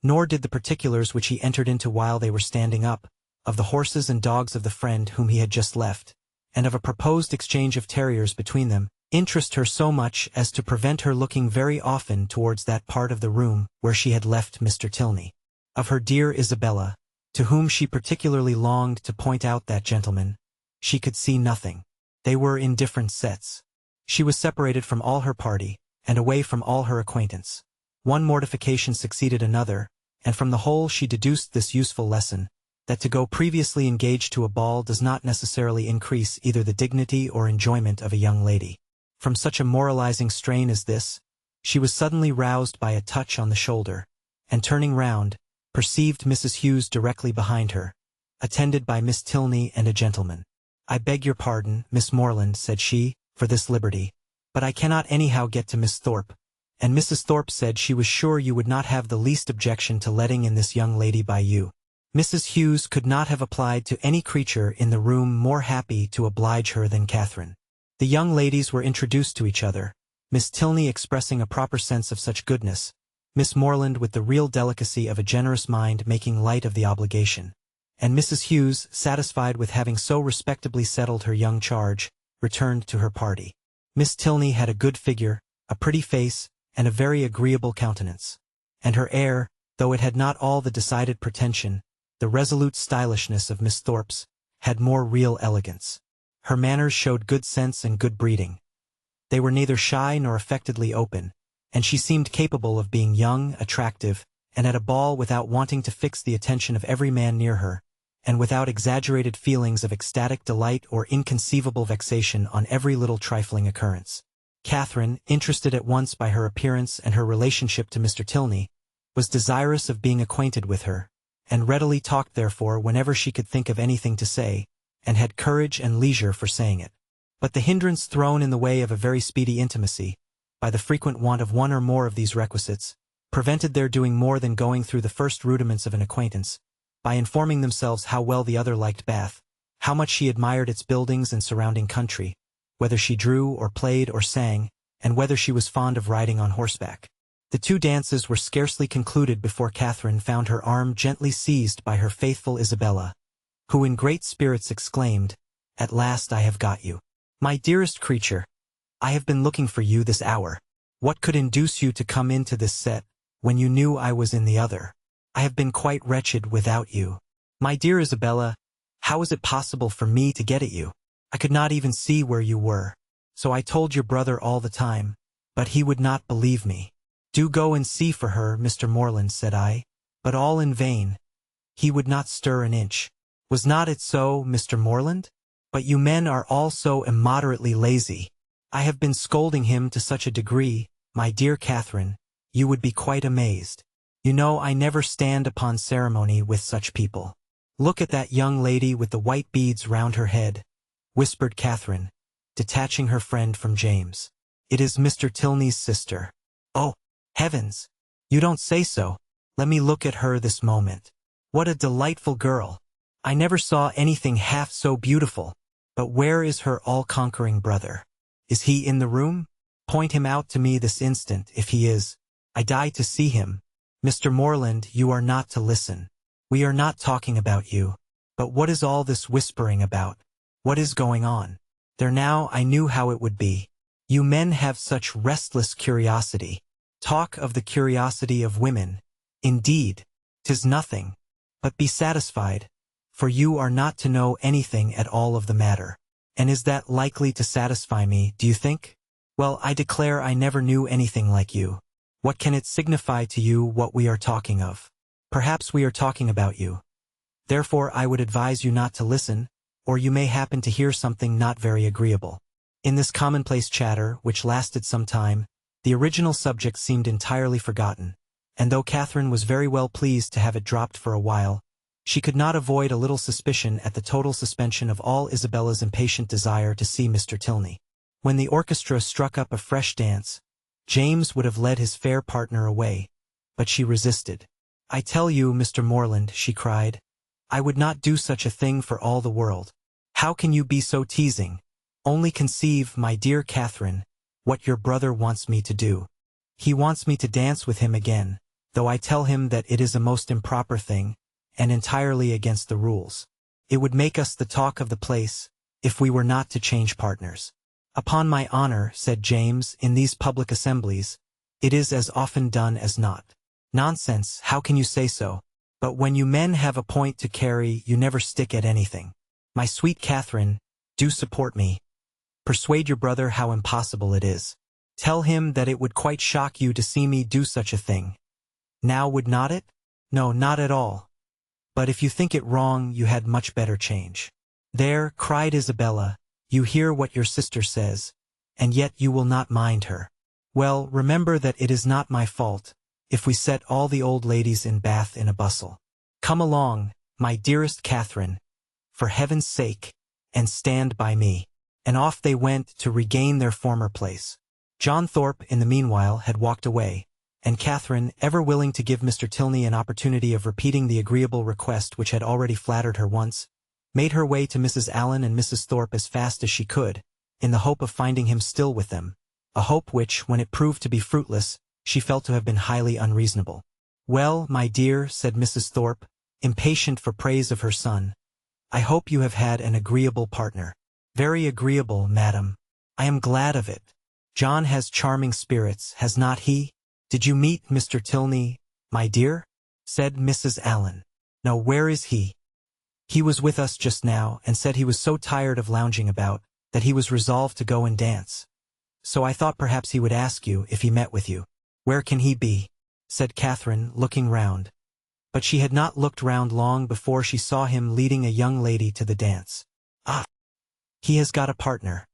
nor did the particulars which he entered into while they were standing up, of the horses and dogs of the friend whom he had just left, and of a proposed exchange of terriers between them, interest her so much as to prevent her looking very often towards that part of the room where she had left Mr. Tilney. Of her dear Isabella, to whom she particularly longed to point out that gentleman, she could see nothing. They were in different sets. She was separated from all her party, and away from all her acquaintance. One mortification succeeded another, and from the whole she deduced this useful lesson, that to go previously engaged to a ball does not necessarily increase either the dignity or enjoyment of a young lady. From such a moralizing strain as this, she was suddenly roused by a touch on the shoulder, and turning round, perceived Mrs. Hughes directly behind her, attended by Miss Tilney and a gentleman. "I beg your pardon, Miss Morland," said she, "for this liberty, but I cannot anyhow get to Miss Thorpe, and Mrs. Thorpe said she was sure you would not have the least objection to letting in this young lady by you." Mrs. Hughes could not have applied to any creature in the room more happy to oblige her than Catherine. The young ladies were introduced to each other, Miss Tilney expressing a proper sense of such goodness, Miss Morland with the real delicacy of a generous mind making light of the obligation, and Mrs. Hughes, satisfied with having so respectably settled her young charge, returned to her party. Miss Tilney had a good figure, a pretty face, and a very agreeable countenance, and her air, though it had not all the decided pretension, the resolute stylishness of Miss Thorpe's, had more real elegance. Her manners showed good sense and good breeding. They were neither shy nor affectedly open, and she seemed capable of being young, attractive, and at a ball without wanting to fix the attention of every man near her, and without exaggerated feelings of ecstatic delight or inconceivable vexation on every little trifling occurrence. Catherine, interested at once by her appearance and her relationship to Mr. Tilney, was desirous of being acquainted with her, and readily talked therefore whenever she could think of anything to say, and had courage and leisure for saying it. But the hindrance thrown in the way of a very speedy intimacy, by the frequent want of one or more of these requisites, prevented their doing more than going through the first rudiments of an acquaintance, by informing themselves how well the other liked Bath, how much she admired its buildings and surrounding country, whether she drew or played or sang, and whether she was fond of riding on horseback. The 2 dances were scarcely concluded before Catherine found her arm gently seized by her faithful Isabella, who in great spirits exclaimed, "At last I have got you. My dearest creature, I have been looking for you this hour. What could induce you to come into this set, when you knew I was in the other? I have been quite wretched without you. My dear Isabella, how is it possible for me to get at you? I could not even see where you were. So I told your brother all the time, but he would not believe me. Do go and see for her, Mr. Morland, said I, but all in vain. He would not stir an inch. Was not it so, Mr. Morland? But you men are all so immoderately lazy. I have been scolding him to such a degree, my dear Catherine, you would be quite amazed. You know I never stand upon ceremony with such people. Look at that young lady with the white beads round her head, whispered Catherine, detaching her friend from James. It is Mr. Tilney's sister. Oh, heavens! You don't say so. Let me look at her this moment. What a delightful girl! I never saw anything half so beautiful. But where is her all-conquering brother? Is he in the room? Point him out to me this instant, if he is. I die to see him. Mr. Morland, you are not to listen. We are not talking about you. But what is all this whispering about? What is going on? There now, I knew how it would be. You men have such restless curiosity. Talk of the curiosity of women. Indeed, 'tis nothing. But be satisfied, for you are not to know anything at all of the matter. And is that likely to satisfy me, do you think? Well, I declare I never knew anything like you. What can it signify to you what we are talking of? Perhaps we are talking about you. Therefore I would advise you not to listen, or you may happen to hear something not very agreeable. In this commonplace chatter, which lasted some time, the original subject seemed entirely forgotten, and though Catherine was very well pleased to have it dropped for a while, she could not avoid a little suspicion at the total suspension of all Isabella's impatient desire to see Mr. Tilney. When the orchestra struck up a fresh dance, James would have led his fair partner away, but she resisted. I tell you, Mr. Morland, she cried, I would not do such a thing for all the world. How can you be so teasing? Only conceive, my dear Catherine, what your brother wants me to do. He wants me to dance with him again, though I tell him that it is a most improper thing, and entirely against the rules. It would make us the talk of the place, if we were not to change partners. Upon my honor, said James, in these public assemblies, it is as often done as not. Nonsense, how can you say so? But when you men have a point to carry, you never stick at anything. My sweet Catherine, do support me. Persuade your brother how impossible it is. Tell him that it would quite shock you to see me do such a thing. Now would not it? No, not at all. But if you think it wrong, you had much better change. There, cried Isabella, you hear what your sister says, and yet you will not mind her. Well, remember that it is not my fault, if we set all the old ladies in Bath in a bustle. Come along, my dearest Catherine, for heaven's sake, and stand by me. And off they went to regain their former place. John Thorpe, in the meanwhile, had walked away, and Catherine, ever willing to give Mr. Tilney an opportunity of repeating the agreeable request which had already flattered her once, made her way to Mrs. Allen and Mrs. Thorpe as fast as she could, in the hope of finding him still with them, a hope which, when it proved to be fruitless, she felt to have been highly unreasonable. Well, my dear, said Mrs. Thorpe, impatient for praise of her son, I hope you have had an agreeable partner. Very agreeable, madam. I am glad of it. John has charming spirits, has not he? Did you meet Mr. Tilney, my dear? Said Mrs. Allen. No, where is he? He was with us just now, and said he was so tired of lounging about, that he was resolved to go and dance. So I thought perhaps he would ask you if he met with you. Where can he be? Said Catherine, looking round. But she had not looked round long before she saw him leading a young lady to the dance. Ah! He has got a partner.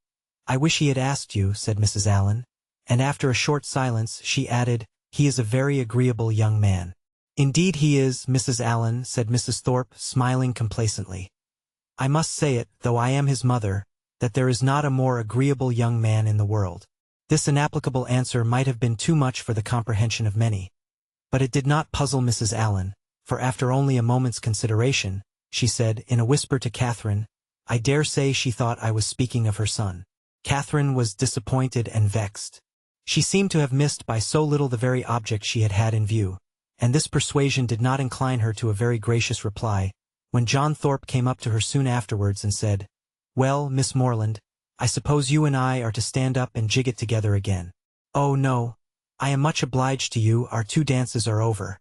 I wish he had asked you, said Mrs. Allen, and after a short silence she added, he is a very agreeable young man. Indeed he is, Mrs. Allen, said Mrs. Thorpe, smiling complacently. I must say it, though I am his mother, that there is not a more agreeable young man in the world. This inapplicable answer might have been too much for the comprehension of many. But it did not puzzle Mrs. Allen, for after only a moment's consideration, she said, in a whisper to Catherine, I dare say she thought I was speaking of her son. Catherine was disappointed and vexed. She seemed to have missed by so little the very object she had had in view, and this persuasion did not incline her to a very gracious reply, when John Thorpe came up to her soon afterwards and said, Well, Miss Morland, I suppose you and I are to stand up and jig it together again. Oh, no, I am much obliged to you, our 2 dances are over.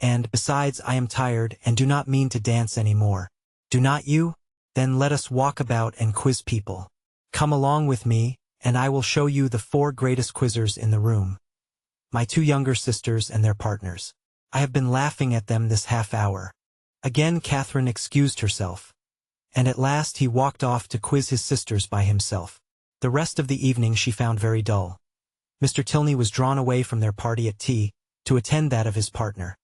and, besides, I am tired and do not mean to dance any more. Do not you? Then let us walk about and quiz people. Come along with me, and I will show you the 4 greatest quizzers in the room. My 2 younger sisters and their partners. I have been laughing at them this half hour. Again Catherine excused herself, and at last he walked off to quiz his sisters by himself. The rest of the evening she found very dull. Mr. Tilney was drawn away from their party at tea, to attend that of his partner.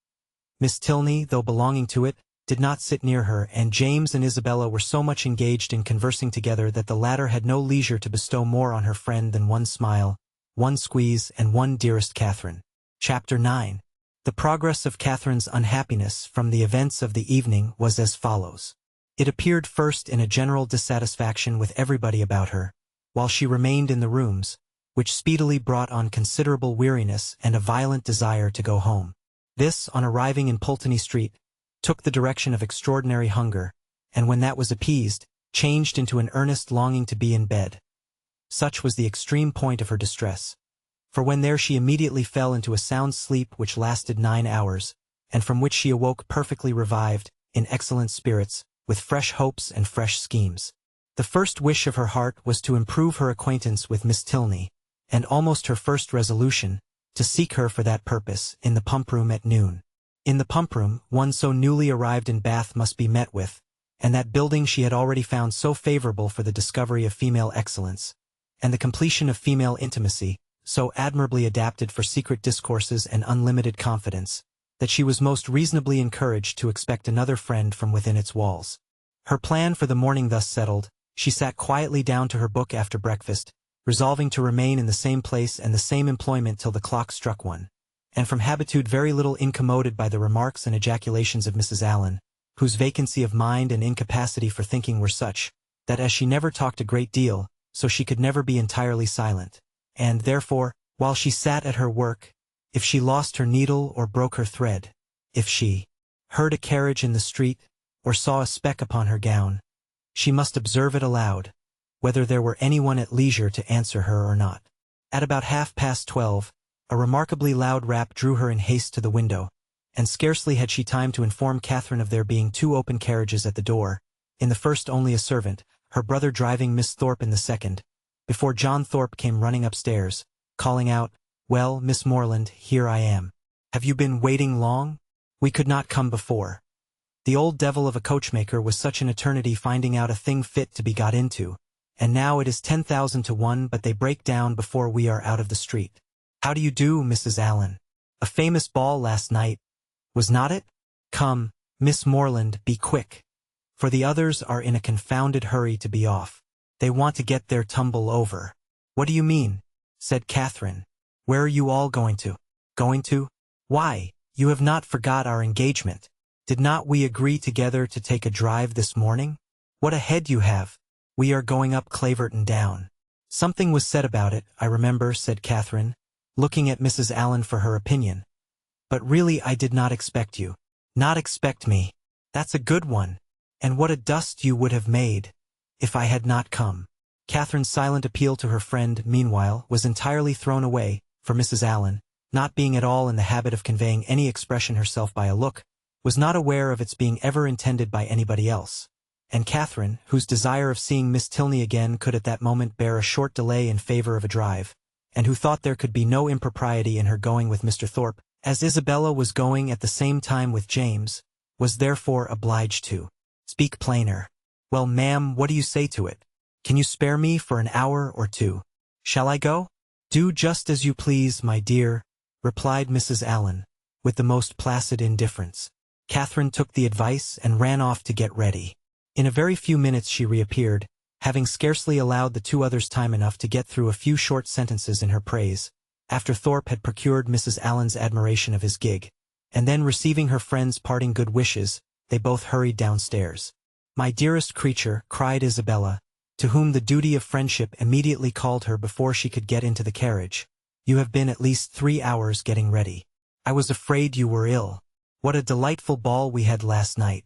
Miss Tilney, though belonging to it, did not sit near her, and James and Isabella were so much engaged in conversing together that the latter had no leisure to bestow more on her friend than one smile, one squeeze, and one dearest Catherine. Chapter 9. The progress of Catherine's unhappiness from the events of the evening was as follows. It appeared first in a general dissatisfaction with everybody about her, while she remained in the rooms, which speedily brought on considerable weariness and a violent desire to go home. This, on arriving in Pulteney Street, took the direction of extraordinary hunger, and when that was appeased, changed into an earnest longing to be in bed. Such was the extreme point of her distress. For when there she immediately fell into a sound sleep which lasted 9 hours, and from which she awoke perfectly revived, in excellent spirits, with fresh hopes and fresh schemes. The first wish of her heart was to improve her acquaintance with Miss Tilney, and almost her first resolution, to seek her for that purpose, in the pump-room at noon. In the pump-room, one so newly arrived in Bath must be met with, and that building she had already found so favorable for the discovery of female excellence, and the completion of female intimacy, so admirably adapted for secret discourses and unlimited confidence, that she was most reasonably encouraged to expect another friend from within its walls. Her plan for the morning thus settled, she sat quietly down to her book after breakfast, resolving to remain in the same place and the same employment till the clock struck 1, and from habitude very little incommoded by the remarks and ejaculations of Mrs. Allen, whose vacancy of mind and incapacity for thinking were such, that as she never talked a great deal, so she could never be entirely silent, and, therefore, while she sat at her work, if she lost her needle or broke her thread, if she heard a carriage in the street, or saw a speck upon her gown, she must observe it aloud, whether there were anyone at leisure to answer her or not. At about 12:30, a remarkably loud rap drew her in haste to the window, and scarcely had she time to inform Catherine of there being 2 open carriages at the door, in the first only a servant, her brother driving Miss Thorpe in the second, before John Thorpe came running upstairs, calling out, "Well, Miss Morland, here I am. Have you been waiting long? We could not come before." The old devil of a coachmaker was such an eternity finding out a thing fit to be got into, and now it is 10,000 to 1 but they break down before we are out of the street. How do you do, Mrs. Allen? A famous ball last night, was not it? Come, Miss Morland, be quick, for the others are in a confounded hurry to be off. They want to get their tumble over. What do you mean? Said Catherine. Where are you all going to? Going to? Why, you have not forgot our engagement. Did not we agree together to take a drive this morning? What a head you have. We are going up Claverton Down. Something was said about it, I remember, said Catherine, looking at Mrs. Allen for her opinion. But really I did not expect you. Not expect me. That's a good one. And what a dust you would have made, if I had not come. Catherine's silent appeal to her friend, meanwhile, was entirely thrown away, for Mrs. Allen, not being at all in the habit of conveying any expression herself by a look, was not aware of its being ever intended by anybody else. And Catherine, whose desire of seeing Miss Tilney again could at that moment bear a short delay in favor of a drive, and who thought there could be no impropriety in her going with Mr. Thorpe, as Isabella was going at the same time with James, was therefore obliged to speak plainer. Well, ma'am, what do you say to it? Can you spare me for an hour or 2? Shall I go? Do just as you please, my dear, replied Mrs. Allen, with the most placid indifference. Catherine took the advice and ran off to get ready. In a very few minutes she reappeared, having scarcely allowed the 2 others time enough to get through a few short sentences in her praise, after Thorpe had procured Mrs. Allen's admiration of his gig, and then receiving her friend's parting good wishes, they both hurried downstairs. My dearest creature, cried Isabella, to whom the duty of friendship immediately called her before she could get into the carriage, you have been at least 3 hours getting ready. I was afraid you were ill. What a delightful ball we had last night.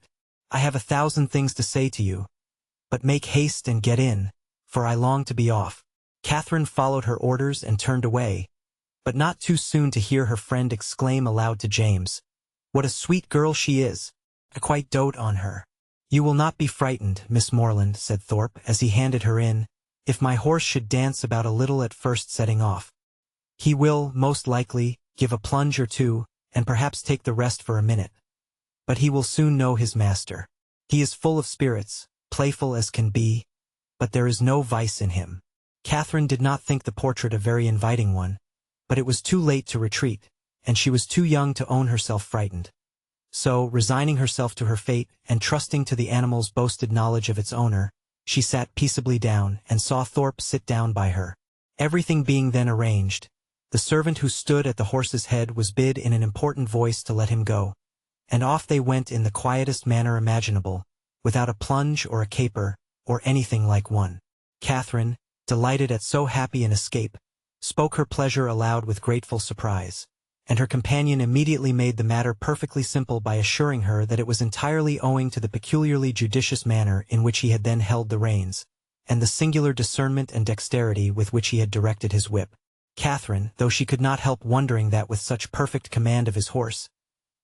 I have 1,000 things to say to you, but make haste and get in, for I long to be off. Catherine followed her orders and turned away, but not too soon to hear her friend exclaim aloud to James, What a sweet girl she is. I quite dote on her. You will not be frightened, Miss Morland, said Thorpe as he handed her in, if my horse should dance about a little at first setting off. He will, most likely, give a plunge or two, and perhaps take the rest for a minute. But he will soon know his master. He is full of spirits, playful as can be, but there is no vice in him. Catherine did not think the portrait a very inviting one, but it was too late to retreat, and she was too young to own herself frightened. So, resigning herself to her fate, and trusting to the animal's boasted knowledge of its owner, she sat peaceably down and saw Thorpe sit down by her. Everything being then arranged, the servant who stood at the horse's head was bid in an important voice to let him go, and off they went in the quietest manner imaginable, without a plunge or a caper, or anything like one. Catherine, delighted at so happy an escape, spoke her pleasure aloud with grateful surprise, and her companion immediately made the matter perfectly simple by assuring her that it was entirely owing to the peculiarly judicious manner in which he had then held the reins, and the singular discernment and dexterity with which he had directed his whip. Catherine, though she could not help wondering that with such perfect command of his horse,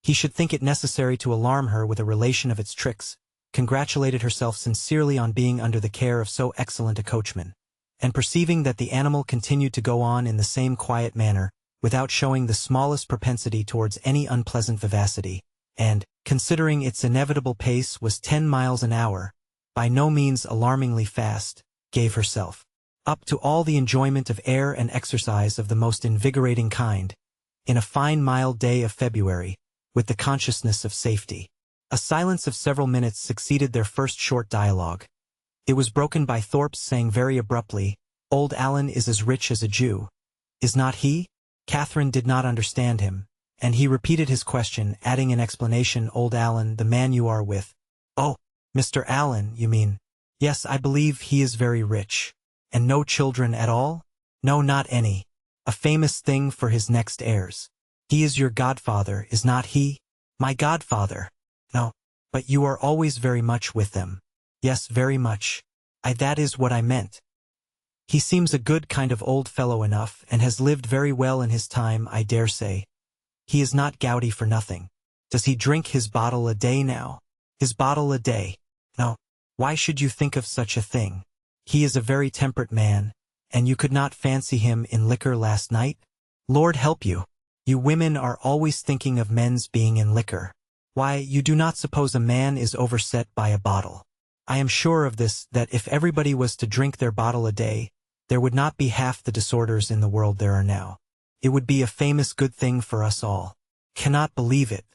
he should think it necessary to alarm her with a relation of its tricks, congratulated herself sincerely on being under the care of so excellent a coachman, and perceiving that the animal continued to go on in the same quiet manner, without showing the smallest propensity towards any unpleasant vivacity, and, considering its inevitable pace was 10 miles an hour, by no means alarmingly fast, gave herself up to all the enjoyment of air and exercise of the most invigorating kind, in a fine mild day of February, with the consciousness of safety. A silence of several minutes succeeded their first short dialogue. It was broken by Thorpe's saying very abruptly, "Old Alan is as rich as a Jew. Is not he?" Catherine did not understand him, and he repeated his question, adding in explanation, "Old Alan, the man you are with." "Oh, Mr. Allen, you mean?" "Yes, I believe he is very rich." "And no children at all?" "No, not any. A famous thing for his next heirs." "He is your godfather, is not he?" "My godfather? No. But you are always very much with them." "Yes, very much. That is what I meant. He seems a good kind of old fellow enough, and has lived very well in his time, I dare say. He is not gouty for nothing. Does he drink his bottle a day now?" "His bottle a day? No. Why should you think of such a thing? He is a very temperate man, and you could not fancy him in liquor last night?" "Lord help you! You women are always thinking of men's being in liquor. Why, you do not suppose a man is overset by a bottle. I am sure of this, that if everybody was to drink their bottle a day, there would not be half the disorders in the world there are now. It would be a famous good thing for us all. Cannot believe it.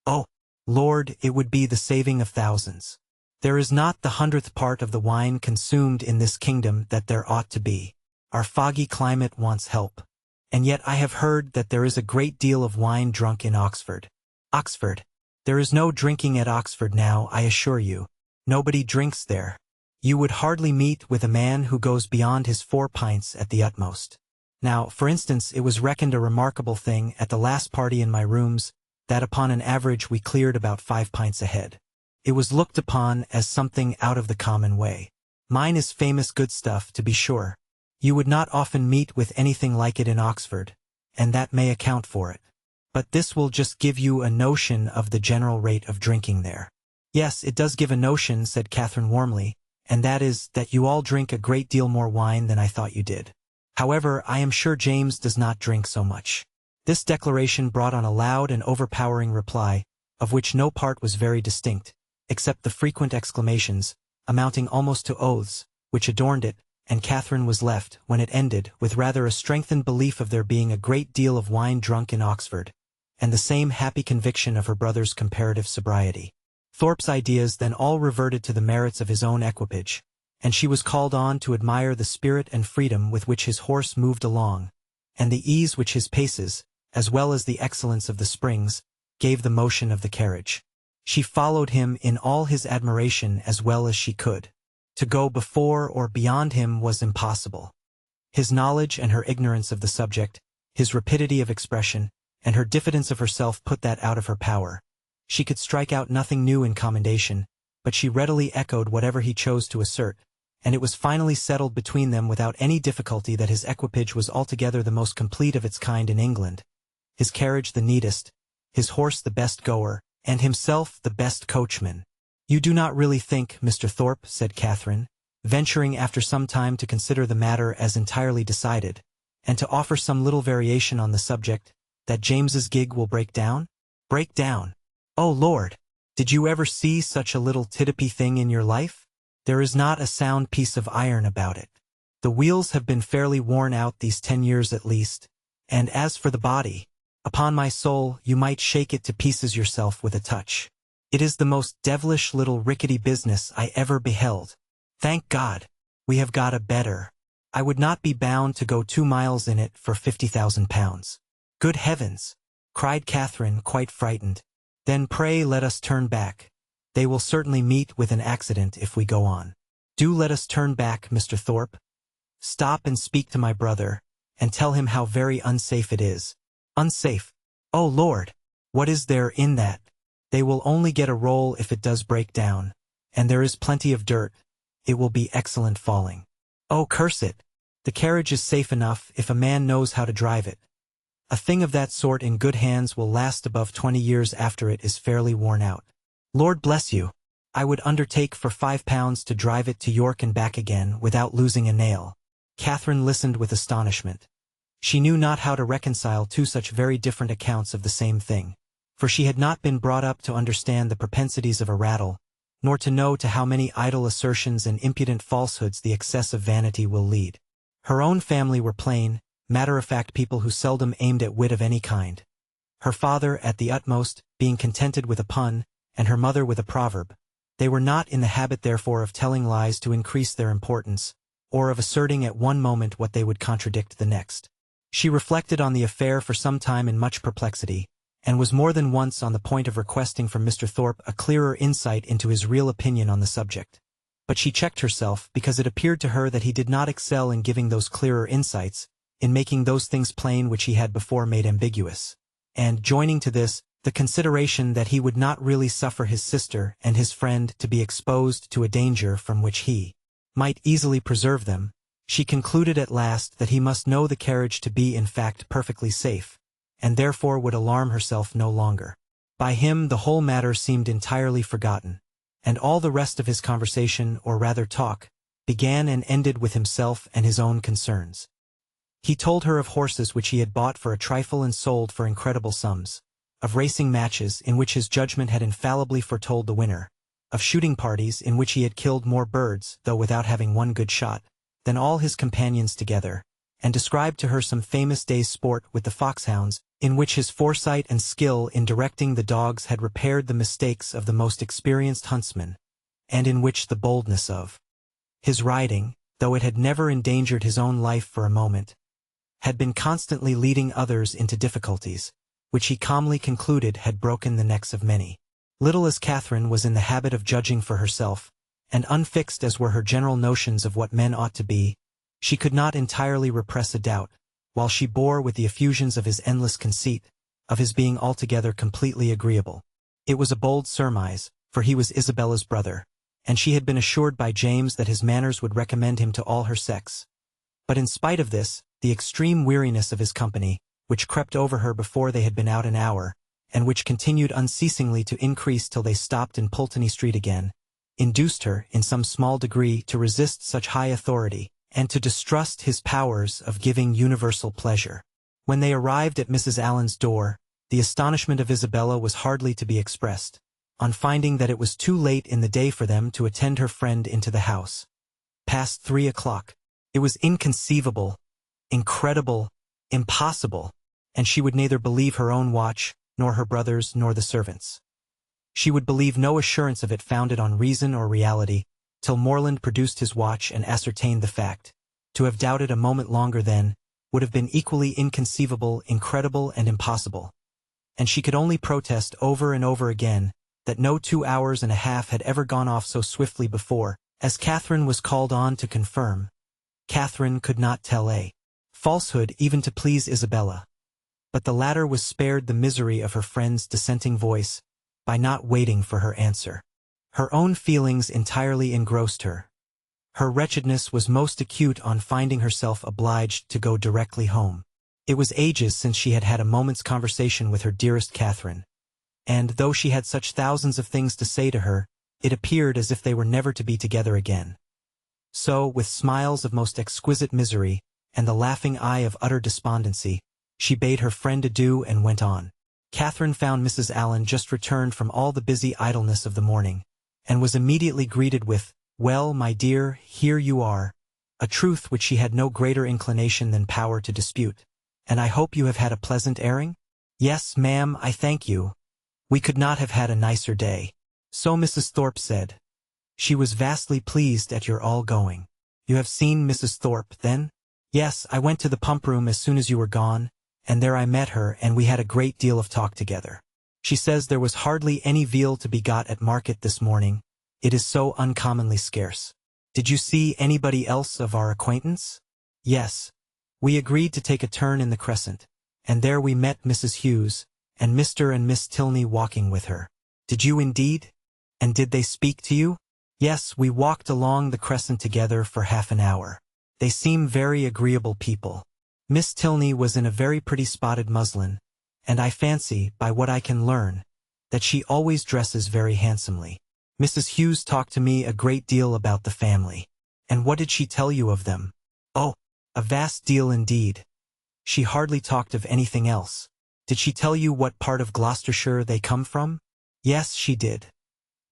Oh, Lord, it would be the saving of thousands. There is not the 100th part of the wine consumed in this kingdom that there ought to be. Our foggy climate wants help. And yet I have heard that there is a great deal of wine drunk in Oxford." "Oxford? There is no drinking at Oxford now, I assure you. Nobody drinks there. You would hardly meet with a man who goes beyond his 4 pints at the utmost. Now, for instance, it was reckoned a remarkable thing at the last party in my rooms that upon an average we cleared about 5 pints a head. It was looked upon as something out of the common way. Mine is famous good stuff, to be sure. You would not often meet with anything like it in Oxford, and that may account for it. But this will just give you a notion of the general rate of drinking there." "Yes, it does give a notion," said Catherine warmly, "and that is, that you all drink a great deal more wine than I thought you did. However, I am sure James does not drink so much." This declaration brought on a loud and overpowering reply, of which no part was very distinct, except the frequent exclamations, amounting almost to oaths, which adorned it, and Catherine was left, when it ended, with rather a strengthened belief of there being a great deal of wine drunk in Oxford, and the same happy conviction of her brother's comparative sobriety. Thorpe's ideas then all reverted to the merits of his own equipage, and she was called on to admire the spirit and freedom with which his horse moved along, and the ease which his paces, as well as the excellence of the springs, gave the motion of the carriage. She followed him in all his admiration as well as she could. To go before or beyond him was impossible. His knowledge and her ignorance of the subject, his rapidity of expression, and her diffidence of herself put that out of her power. She could strike out nothing new in commendation, but she readily echoed whatever he chose to assert, and it was finally settled between them without any difficulty that his equipage was altogether the most complete of its kind in England, his carriage the neatest, his horse the best goer, and himself the best coachman. "You do not really think, Mr. Thorpe," said Catherine, venturing after some time to consider the matter as entirely decided, and to offer some little variation on the subject, "that James's gig will break down?" "Break down? Oh, Lord! Did you ever see such a little tittipy thing in your life? There is not a sound piece of iron about it. The wheels have been fairly worn out these 10 years at least, and as for the body, upon my soul, you might shake it to pieces yourself with a touch. It is the most devilish little rickety business I ever beheld. Thank God, we have got a better. I would not be bound to go 2 miles in it for £50,000. "Good heavens!" cried Catherine, quite frightened. "Then pray let us turn back. They will certainly meet with an accident if we go on. Do let us turn back, Mr. Thorpe. Stop and speak to my brother, and tell him how very unsafe it is." "Unsafe? Oh, Lord! What is there in that? They will only get a roll if it does break down, and there is plenty of dirt. It will be excellent falling. Oh, curse it! The carriage is safe enough if a man knows how to drive it. A thing of that sort in good hands will last above 20 years after it is fairly worn out. Lord bless you! I would undertake for £5 to drive it to York and back again without losing a nail." Catherine listened with astonishment. She knew not how to reconcile two such very different accounts of the same thing, for she had not been brought up to understand the propensities of a rattle, nor to know to how many idle assertions and impudent falsehoods the excess of vanity will lead. Her own family were plain, matter-of-fact people who seldom aimed at wit of any kind. Her father, at the utmost, being contented with a pun, and her mother with a proverb. They were not in the habit therefore of telling lies to increase their importance, or of asserting at one moment what they would contradict the next. She reflected on the affair for some time in much perplexity, and was more than once on the point of requesting from Mr. Thorpe a clearer insight into his real opinion on the subject. But she checked herself because it appeared to her that he did not excel in giving those clearer insights, in making those things plain which he had before made ambiguous. And, joining to this, the consideration that he would not really suffer his sister and his friend to be exposed to a danger from which he might easily preserve them, she concluded at last that he must know the carriage to be in fact perfectly safe, and therefore would alarm herself no longer. By him the whole matter seemed entirely forgotten, and all the rest of his conversation, or rather talk, began and ended with himself and his own concerns. He told her of horses which he had bought for a trifle and sold for incredible sums, of racing matches in which his judgment had infallibly foretold the winner, of shooting parties in which he had killed more birds, though without having one good shot, than all his companions together, and described to her some famous day's sport with the foxhounds, in which his foresight and skill in directing the dogs had repaired the mistakes of the most experienced huntsman, and in which the boldness of his riding, though it had never endangered his own life for a moment, had been constantly leading others into difficulties, which he calmly concluded had broken the necks of many. Little as Catherine was in the habit of judging for herself, and unfixed as were her general notions of what men ought to be, she could not entirely repress a doubt, while she bore with the effusions of his endless conceit, of his being altogether completely agreeable. It was a bold surmise, for he was Isabella's brother, and she had been assured by James that his manners would recommend him to all her sex. But in spite of this, the extreme weariness of his company, which crept over her before they had been out an hour, and which continued unceasingly to increase till they stopped in Pulteney Street again, induced her, in some small degree, to resist such high authority, and to distrust his powers of giving universal pleasure. When they arrived at Mrs. Allen's door, the astonishment of Isabella was hardly to be expressed, on finding that it was too late in the day for them to attend her friend into the house. Past 3 o'clock. It was inconceivable, incredible, impossible, and she would neither believe her own watch, nor her brother's, nor the servants'. She would believe no assurance of it founded on reason or reality, till Morland produced his watch and ascertained the fact. To have doubted a moment longer then, would have been equally inconceivable, incredible, and impossible. And she could only protest over and over again that no 2 hours and a half had ever gone off so swiftly before, as Catherine was called on to confirm. Catherine could not tell a falsehood even to please Isabella. But the latter was spared the misery of her friend's dissenting voice by not waiting for her answer. Her own feelings entirely engrossed her. Her wretchedness was most acute on finding herself obliged to go directly home. It was ages since she had had a moment's conversation with her dearest Catherine, and though she had such thousands of things to say to her, it appeared as if they were never to be together again. So, with smiles of most exquisite misery, and the laughing eye of utter despondency, she bade her friend adieu and went on. Catherine found Mrs. Allen just returned from all the busy idleness of the morning, and was immediately greeted with, "Well, my dear, here you are," a truth which she had no greater inclination than power to dispute. "And I hope you have had a pleasant airing?" "Yes, ma'am, I thank you. We could not have had a nicer day." So Mrs. Thorpe said. She was vastly pleased at your all going. "You have seen Mrs. Thorpe, then?" "Yes, I went to the pump room as soon as you were gone, and there I met her and we had a great deal of talk together. She says there was hardly any veal to be got at market this morning. It is so uncommonly scarce." "Did you see anybody else of our acquaintance?" "Yes. We agreed to take a turn in the Crescent, and there we met Mrs. Hughes, and Mr. and Miss Tilney walking with her." "Did you indeed? And did they speak to you?" "Yes, we walked along the Crescent together for half an hour. They seem very agreeable people. Miss Tilney was in a very pretty spotted muslin, and I fancy, by what I can learn, that she always dresses very handsomely. Mrs. Hughes talked to me a great deal about the family." "And what did she tell you of them?" "Oh, a vast deal indeed. She hardly talked of anything else." "Did she tell you what part of Gloucestershire they come from?" "Yes, she did.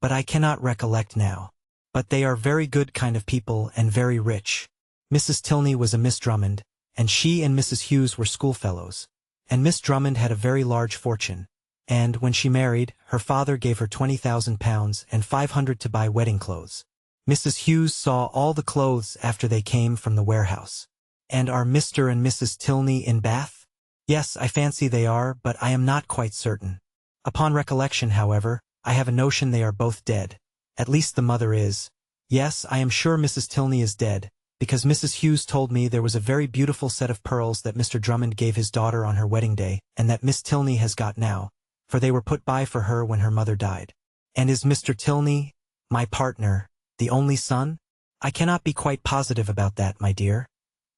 But I cannot recollect now. But they are very good kind of people and very rich. Mrs. Tilney was a Miss Drummond, and she and Mrs. Hughes were schoolfellows. And Miss Drummond had a very large fortune, and, when she married, her father gave her £20,000 and 500 to buy wedding clothes. Mrs. Hughes saw all the clothes after they came from the warehouse." "And are Mr. and Mrs. Tilney in Bath?" "Yes, I fancy they are, but I am not quite certain. Upon recollection, however, I have a notion they are both dead. At least the mother is. Yes, I am sure Mrs. Tilney is dead, because Mrs. Hughes told me there was a very beautiful set of pearls that Mr. Drummond gave his daughter on her wedding day, and that Miss Tilney has got now, for they were put by for her when her mother died." "And is Mr. Tilney, my partner, the only son?" "I cannot be quite positive about that, my dear.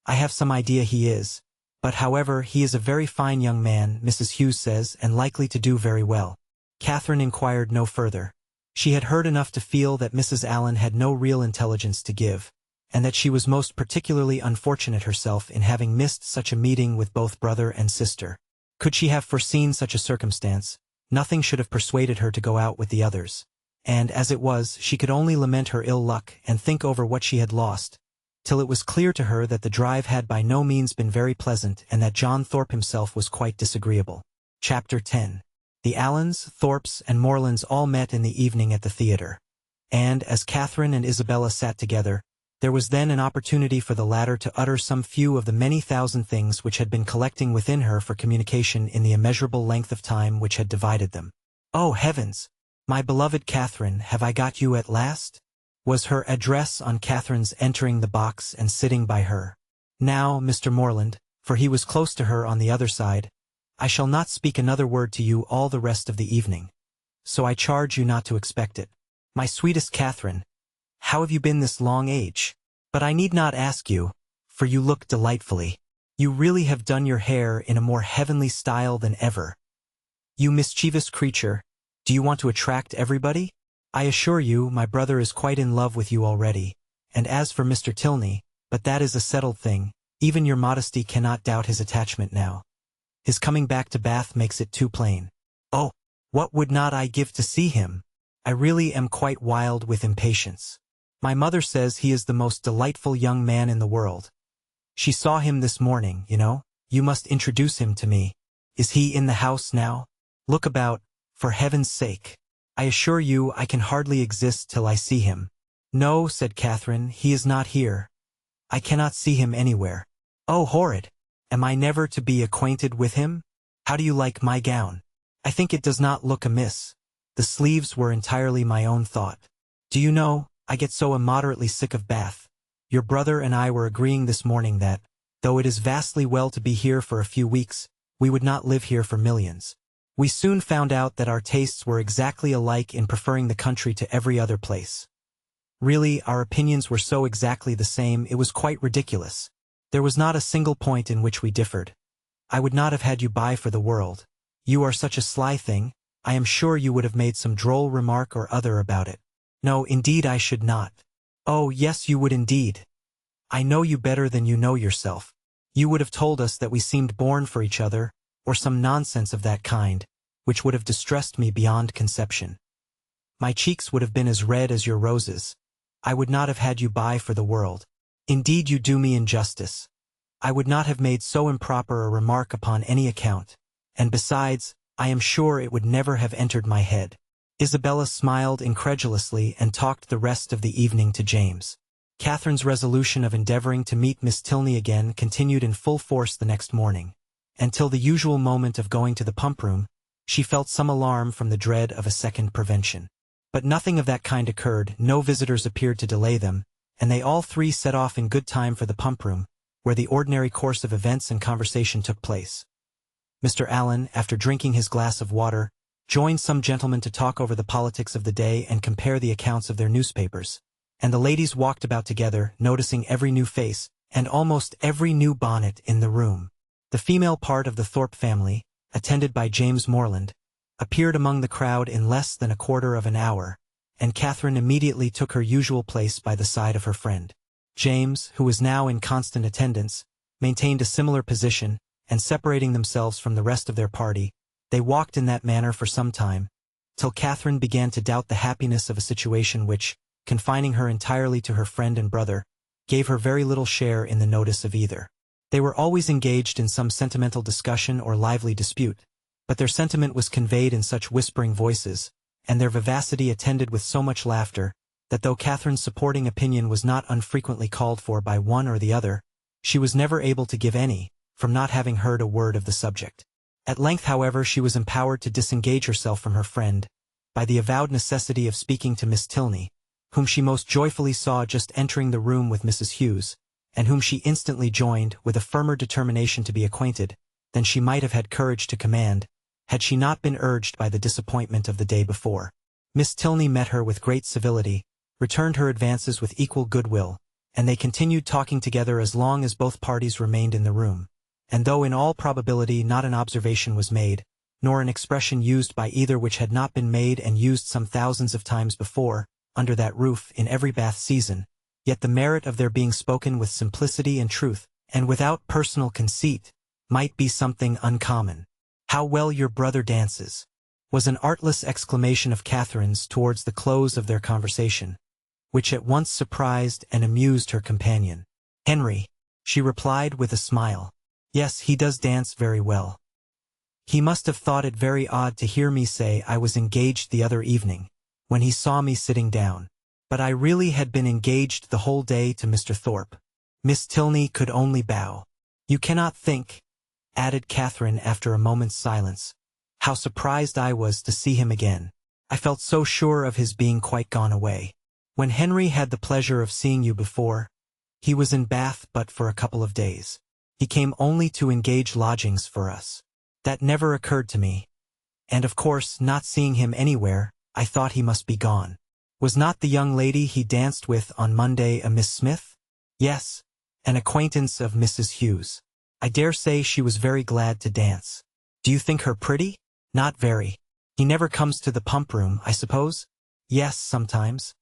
I have some idea he is, but however, he is a very fine young man, Mrs. Hughes says, and likely to do very well." Catherine inquired no further. She had heard enough to feel that Mrs. Allen had no real intelligence to give, and that she was most particularly unfortunate herself in having missed such a meeting with both brother and sister. Could she have foreseen such a circumstance, nothing should have persuaded her to go out with the others, and as it was, she could only lament her ill luck and think over what she had lost, till it was clear to her that the drive had by no means been very pleasant and that John Thorpe himself was quite disagreeable. Chapter 10. The Allens, Thorpes, and Morlands all met in the evening at the theatre, and, as Catherine and Isabella sat together, there was then an opportunity for the latter to utter some few of the many thousand things which had been collecting within her for communication in the immeasurable length of time which had divided them. "Oh, heavens! My beloved Catherine, have I got you at last?" was her address on Catherine's entering the box and sitting by her. "Now, Mr. Morland," for he was close to her on the other side, "I shall not speak another word to you all the rest of the evening, so I charge you not to expect it. My sweetest Catherine, how have you been this long age? But I need not ask you, for you look delightfully. You really have done your hair in a more heavenly style than ever. You mischievous creature, do you want to attract everybody? I assure you, my brother is quite in love with you already, and as for Mr. Tilney, but that is a settled thing, even your modesty cannot doubt his attachment now. His coming back to Bath makes it too plain. Oh, what would not I give to see him? I really am quite wild with impatience. My mother says he is the most delightful young man in the world. She saw him this morning, you know. You must introduce him to me. Is he in the house now? Look about, for heaven's sake. I assure you I can hardly exist till I see him." "No," said Catherine, "he is not here. I cannot see him anywhere." "Oh, horrid! Am I never to be acquainted with him? How do you like my gown? I think it does not look amiss. The sleeves were entirely my own thought. Do you know, I get so immoderately sick of Bath. Your brother and I were agreeing this morning that, though it is vastly well to be here for a few weeks, we would not live here for millions. We soon found out that our tastes were exactly alike in preferring the country to every other place. Really, our opinions were so exactly the same, it was quite ridiculous. There was not a single point in which we differed. I would not have had you by for the world. You are such a sly thing, I am sure you would have made some droll remark or other about it. No, indeed I should not. Oh, yes you would indeed. I know you better than you know yourself. You would have told us that we seemed born for each other, or some nonsense of that kind, which would have distressed me beyond conception. My cheeks would have been as red as your roses. I would not have had you by for the world. Indeed you do me injustice. I would not have made so improper a remark upon any account, and besides, I am sure it would never have entered my head. Isabella smiled incredulously and talked the rest of the evening to James. Catherine's resolution of endeavoring to meet Miss Tilney again continued in full force the next morning. Until the usual moment of going to the pump-room, she felt some alarm from the dread of a second prevention. But nothing of that kind occurred, no visitors appeared to delay them, and they all three set off in good time for the pump-room, where the ordinary course of events and conversation took place. Mr. Allen, after drinking his glass of water, joined some gentlemen to talk over the politics of the day and compare the accounts of their newspapers, and the ladies walked about together, noticing every new face, and almost every new bonnet in the room. The female part of the Thorpe family, attended by James Morland, appeared among the crowd in less than a quarter of an hour, and Catherine immediately took her usual place by the side of her friend. James, who was now in constant attendance, maintained a similar position, and separating themselves from the rest of their party, they walked in that manner for some time, till Catherine began to doubt the happiness of a situation which, confining her entirely to her friend and brother, gave her very little share in the notice of either. They were always engaged in some sentimental discussion or lively dispute, but their sentiment was conveyed in such whispering voices, and their vivacity attended with so much laughter, that though Catherine's supporting opinion was not unfrequently called for by one or the other, she was never able to give any, from not having heard a word of the subject. At length, however, she was empowered to disengage herself from her friend, by the avowed necessity of speaking to Miss Tilney, whom she most joyfully saw just entering the room with Mrs. Hughes, and whom she instantly joined, with a firmer determination to be acquainted, than she might have had courage to command, had she not been urged by the disappointment of the day before. Miss Tilney met her with great civility, returned her advances with equal goodwill, and they continued talking together as long as both parties remained in the room. And though in all probability not an observation was made, nor an expression used by either which had not been made and used some thousands of times before, under that roof, in every Bath season, yet the merit of their being spoken with simplicity and truth, and without personal conceit, might be something uncommon. "How well your brother dances," was an artless exclamation of Catherine's towards the close of their conversation, which at once surprised and amused her companion. "Henry," she replied with a smile. "Yes, he does dance very well. He must have thought it very odd to hear me say I was engaged the other evening, when he saw me sitting down. But I really had been engaged the whole day to Mr. Thorpe." Miss Tilney could only bow. "You cannot think," added Catherine after a moment's silence, "how surprised I was to see him again. I felt so sure of his being quite gone away. When Henry had the pleasure of seeing you before, he was in Bath but for a couple of days. He came only to engage lodgings for us. That never occurred to me. And of course, not seeing him anywhere, I thought he must be gone. Was not the young lady he danced with on Monday a Miss Smith?" "Yes, an acquaintance of Mrs. Hughes. I dare say she was very glad to dance." "Do you think her pretty?" "Not very. He never comes to the pump-room, I suppose?" "Yes, sometimes.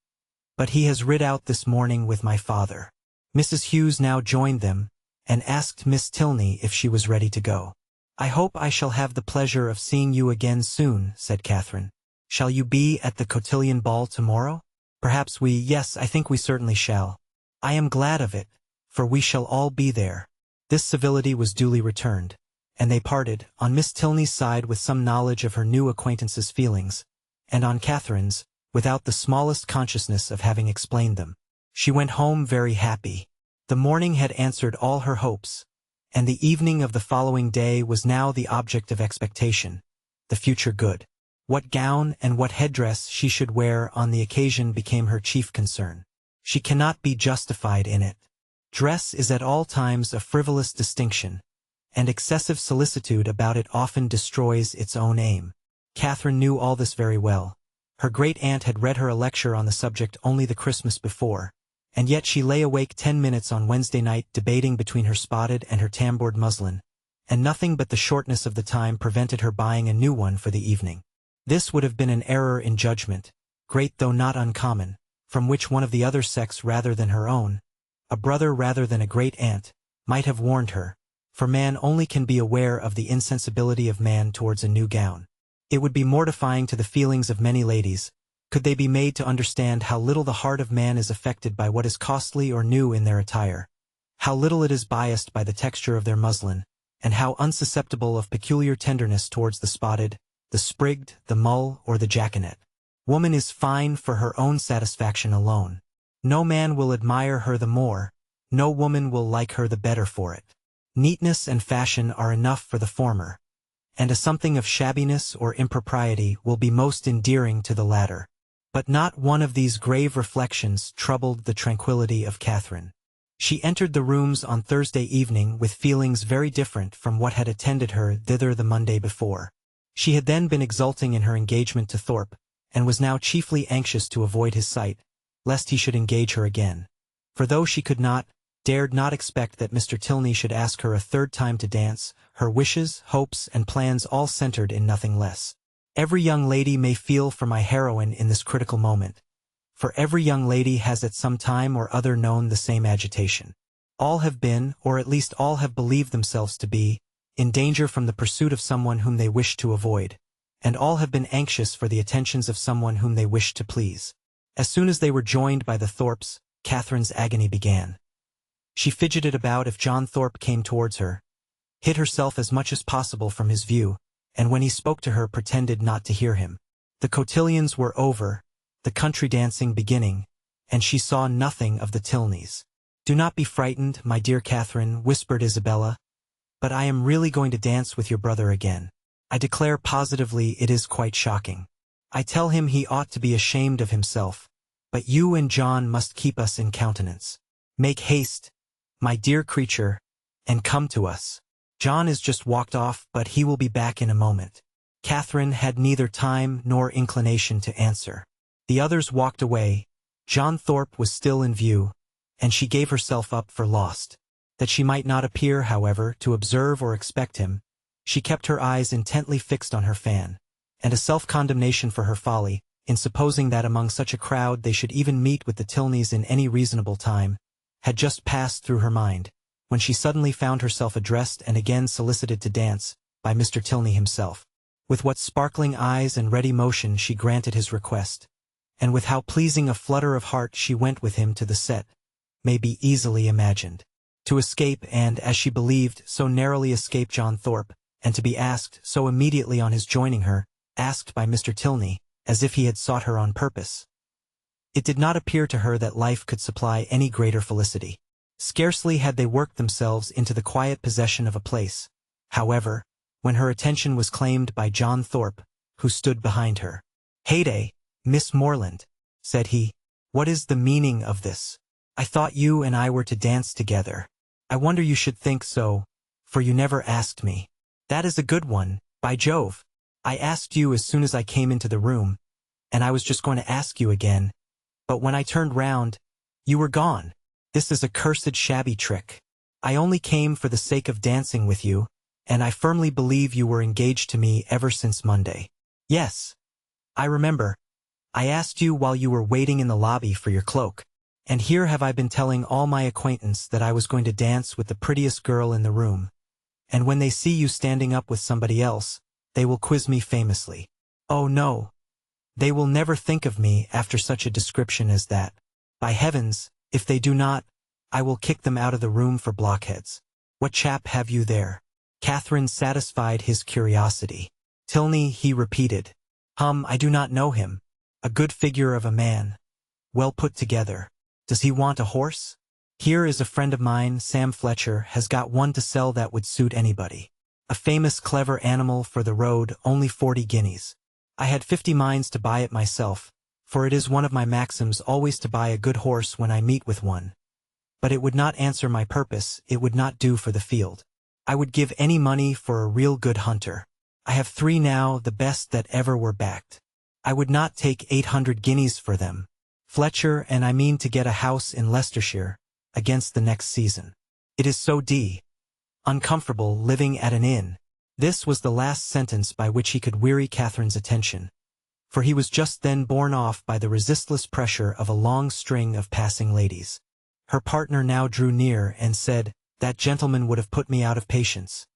But he has rid out this morning with my father." Mrs. Hughes now joined them, and asked Miss Tilney if she was ready to go. "I hope I shall have the pleasure of seeing you again soon," said Catherine. "Shall you be at the cotillion ball tomorrow?" "Perhaps yes, I think we certainly shall." "I am glad of it, for we shall all be there." This civility was duly returned, and they parted, on Miss Tilney's side with some knowledge of her new acquaintance's feelings, and on Catherine's, without the smallest consciousness of having explained them. She went home very happy. The morning had answered all her hopes, and the evening of the following day was now the object of expectation, the future good. What gown and what headdress she should wear on the occasion became her chief concern. She cannot be justified in it. Dress is at all times a frivolous distinction, and excessive solicitude about it often destroys its own aim. Catherine knew all this very well. Her great-aunt had read her a lecture on the subject only the Christmas before, and yet she lay awake 10 minutes on Wednesday night debating between her spotted and her tamboured muslin, and nothing but the shortness of the time prevented her buying a new one for the evening. This would have been an error in judgment, great though not uncommon, from which one of the other sex rather than her own, a brother rather than a great-aunt, might have warned her, for man only can be aware of the insensibility of man towards a new gown. It would be mortifying to the feelings of many ladies, could they be made to understand how little the heart of man is affected by what is costly or new in their attire, how little it is biased by the texture of their muslin, and how unsusceptible of peculiar tenderness towards the spotted, the sprigged, the mull, or the jaconet. Woman is fine for her own satisfaction alone. No man will admire her the more, no woman will like her the better for it. Neatness and fashion are enough for the former, and a something of shabbiness or impropriety will be most endearing to the latter. But not one of these grave reflections troubled the tranquility of Catherine. She entered the rooms on Thursday evening with feelings very different from what had attended her thither the Monday before. She had then been exulting in her engagement to Thorpe, and was now chiefly anxious to avoid his sight, lest he should engage her again. For though she could not, dared not expect that Mr. Tilney should ask her a third time to dance, her wishes, hopes, and plans all centered in nothing less. Every young lady may feel for my heroine in this critical moment, for every young lady has at some time or other known the same agitation. All have been, or at least all have believed themselves to be, in danger from the pursuit of someone whom they wished to avoid, and all have been anxious for the attentions of someone whom they wished to please. As soon as they were joined by the Thorpes, Catherine's agony began. She fidgeted about if John Thorpe came towards her, hid herself as much as possible from his view, and when he spoke to her pretended not to hear him. The cotillions were over, the country dancing beginning, and she saw nothing of the Tilneys. "Do not be frightened, my dear Catherine," whispered Isabella, "but I am really going to dance with your brother again. I declare positively it is quite shocking. I tell him he ought to be ashamed of himself, but you and John must keep us in countenance. Make haste, my dear creature, and come to us. John is just walked off, but he will be back in a moment." Catherine had neither time nor inclination to answer. The others walked away. John Thorpe was still in view, and she gave herself up for lost. That she might not appear, however, to observe or expect him, she kept her eyes intently fixed on her fan, and a self-condemnation for her folly, in supposing that among such a crowd they should even meet with the Tilneys in any reasonable time, had just passed through her mind, when she suddenly found herself addressed and again solicited to dance, by Mr. Tilney himself. With what sparkling eyes and ready motion she granted his request, and with how pleasing a flutter of heart she went with him to the set, may be easily imagined. To escape and, as she believed, so narrowly escape John Thorpe, and to be asked, so immediately on his joining her, asked by Mr. Tilney, as if he had sought her on purpose. It did not appear to her that life could supply any greater felicity. Scarcely had they worked themselves into the quiet possession of a place, however, when her attention was claimed by John Thorpe, who stood behind her. "Heyday, Miss Morland," said he, "what is the meaning of this? I thought you and I were to dance together. I wonder you should think so, for you never asked me." "That is a good one, by Jove. I asked you as soon as I came into the room, and I was just going to ask you again, but when I turned round, you were gone. This is a cursed shabby trick. I only came for the sake of dancing with you, and I firmly believe you were engaged to me ever since Monday." "Yes, I remember. I asked you while you were waiting in the lobby for your cloak, and here have I been telling all my acquaintance that I was going to dance with the prettiest girl in the room, and when they see you standing up with somebody else, they will quiz me famously. Oh no, they will never think of me after such a description as that. By heavens, if they do not, I will kick them out of the room for blockheads. What chap have you there?" Catherine satisfied his curiosity. "Tilney," he repeated. I do not know him. A good figure of a man. Well put together. Does he want a horse? Here is a friend of mine, Sam Fletcher, has got one to sell that would suit anybody. A famous clever animal for the road, only 40 guineas. I had 50 minds to buy it myself, for it is one of my maxims always to buy a good horse when I meet with one. But it would not answer my purpose, it would not do for the field. I would give any money for a real good hunter. I have 3 now, the best that ever were backed. I would not take 800 guineas for them. Fletcher, and I mean to get a house in Leicestershire, against the next season. It is so uncomfortable living at an inn. This was the last sentence by which he could weary Catherine's attention, for he was just then borne off by the resistless pressure of a long string of passing ladies. Her partner now drew near and said, "That gentleman would have put me out of patience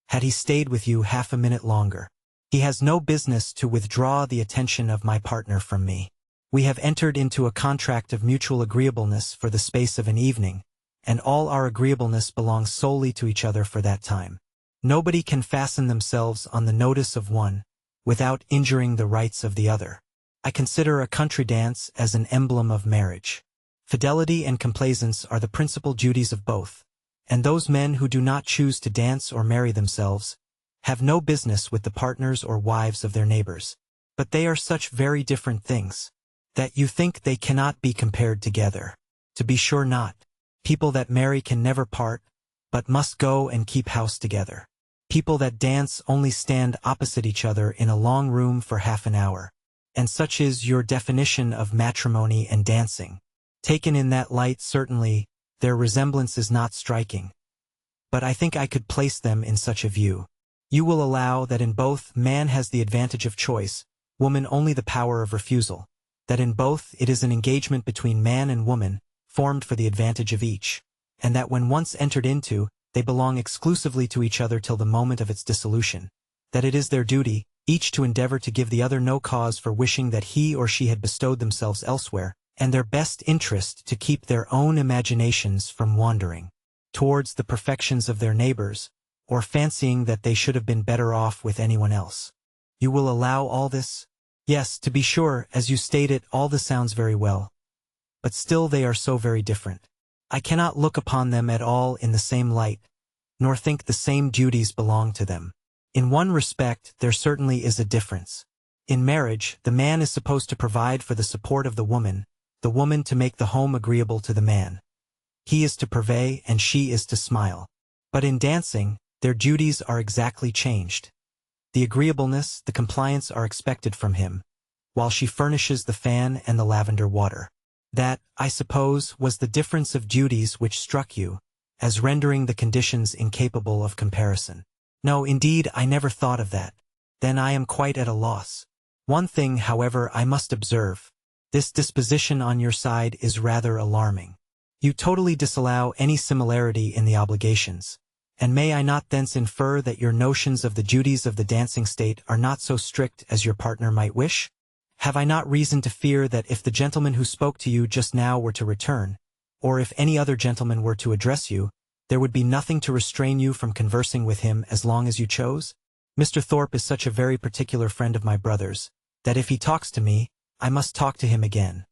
had he stayed with you half a minute longer. He has no business to withdraw the attention of my partner from me. We have entered into a contract of mutual agreeableness for the space of an evening, and all our agreeableness belongs solely to each other for that time. Nobody can fasten themselves on the notice of one without injuring the rights of the other. I consider a country dance as an emblem of marriage. Fidelity and complaisance are the principal duties of both, and those men who do not choose to dance or marry themselves have no business with the partners or wives of their neighbors. But they are such very different things that you think they cannot be compared together. To be sure not. People that marry can never part, but must go and keep house together. People that dance only stand opposite each other in a long room for half an hour. And such is your definition of matrimony and dancing. Taken in that light, certainly, their resemblance is not striking. But I think I could place them in such a view. You will allow that in both man has the advantage of choice, woman only the power of refusal, that in both it is an engagement between man and woman, formed for the advantage of each, and that when once entered into, they belong exclusively to each other till the moment of its dissolution, that it is their duty, each to endeavor to give the other no cause for wishing that he or she had bestowed themselves elsewhere, and their best interest to keep their own imaginations from wandering towards the perfections of their neighbors, or fancying that they should have been better off with anyone else. You will allow all this? Yes, to be sure, as you state it, all this sounds very well. But still they are so very different. I cannot look upon them at all in the same light, nor think the same duties belong to them. In one respect, there certainly is a difference. In marriage, the man is supposed to provide for the support of the woman to make the home agreeable to the man. He is to purvey and she is to smile. But in dancing, their duties are exactly changed. The agreeableness, the compliance are expected from him, while she furnishes the fan and the lavender water. That, I suppose, was the difference of duties which struck you, as rendering the conditions incapable of comparison. No, indeed, I never thought of that. Then I am quite at a loss. One thing, however, I must observe. This disposition on your side is rather alarming. You totally disallow any similarity in the obligations, and may I not thence infer that your notions of the duties of the dancing state are not so strict as your partner might wish? Have I not reason to fear that if the gentleman who spoke to you just now were to return, or if any other gentleman were to address you, there would be nothing to restrain you from conversing with him as long as you chose? Mr. Thorpe is such a very particular friend of my brother's, that if he talks to me, I must talk to him again.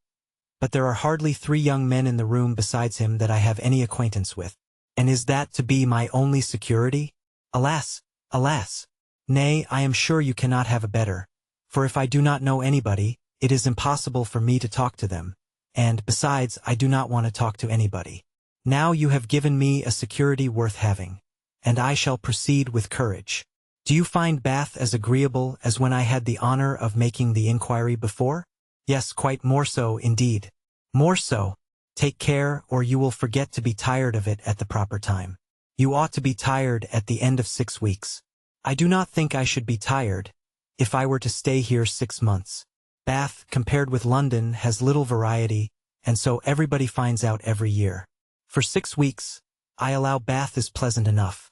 But there are hardly 3 young men in the room besides him that I have any acquaintance with. And is that to be my only security? Alas, alas! Nay, I am sure you cannot have a better. For if I do not know anybody, it is impossible for me to talk to them, and, besides, I do not want to talk to anybody. Now you have given me a security worth having, and I shall proceed with courage. Do you find Bath as agreeable as when I had the honor of making the inquiry before? Yes, quite more so, indeed. More so. Take care, or you will forget to be tired of it at the proper time. You ought to be tired at the end of 6 weeks. I do not think I should be tired if I were to stay here 6 months. Bath, compared with London, has little variety, and so everybody finds out every year. For 6 weeks, I allow Bath is pleasant enough.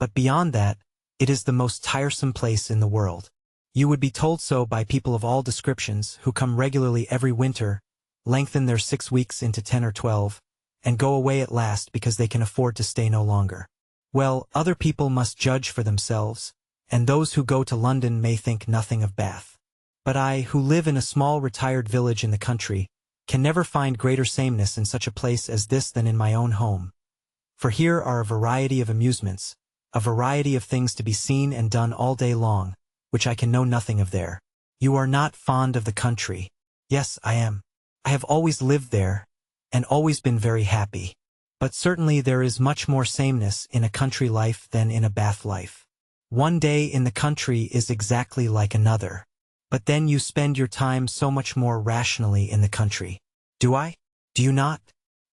But beyond that, it is the most tiresome place in the world. You would be told so by people of all descriptions who come regularly every winter, lengthen their 6 weeks into 10 or 12, and go away at last because they can afford to stay no longer. Well, other people must judge for themselves, and those who go to London may think nothing of Bath. But I, who live in a small retired village in the country, can never find greater sameness in such a place as this than in my own home. For here are a variety of amusements, a variety of things to be seen and done all day long, which I can know nothing of there. You are not fond of the country. Yes, I am. I have always lived there, and always been very happy. But certainly there is much more sameness in a country life than in a Bath life. One day in the country is exactly like another. But then you spend your time so much more rationally in the country. Do I? Do you not?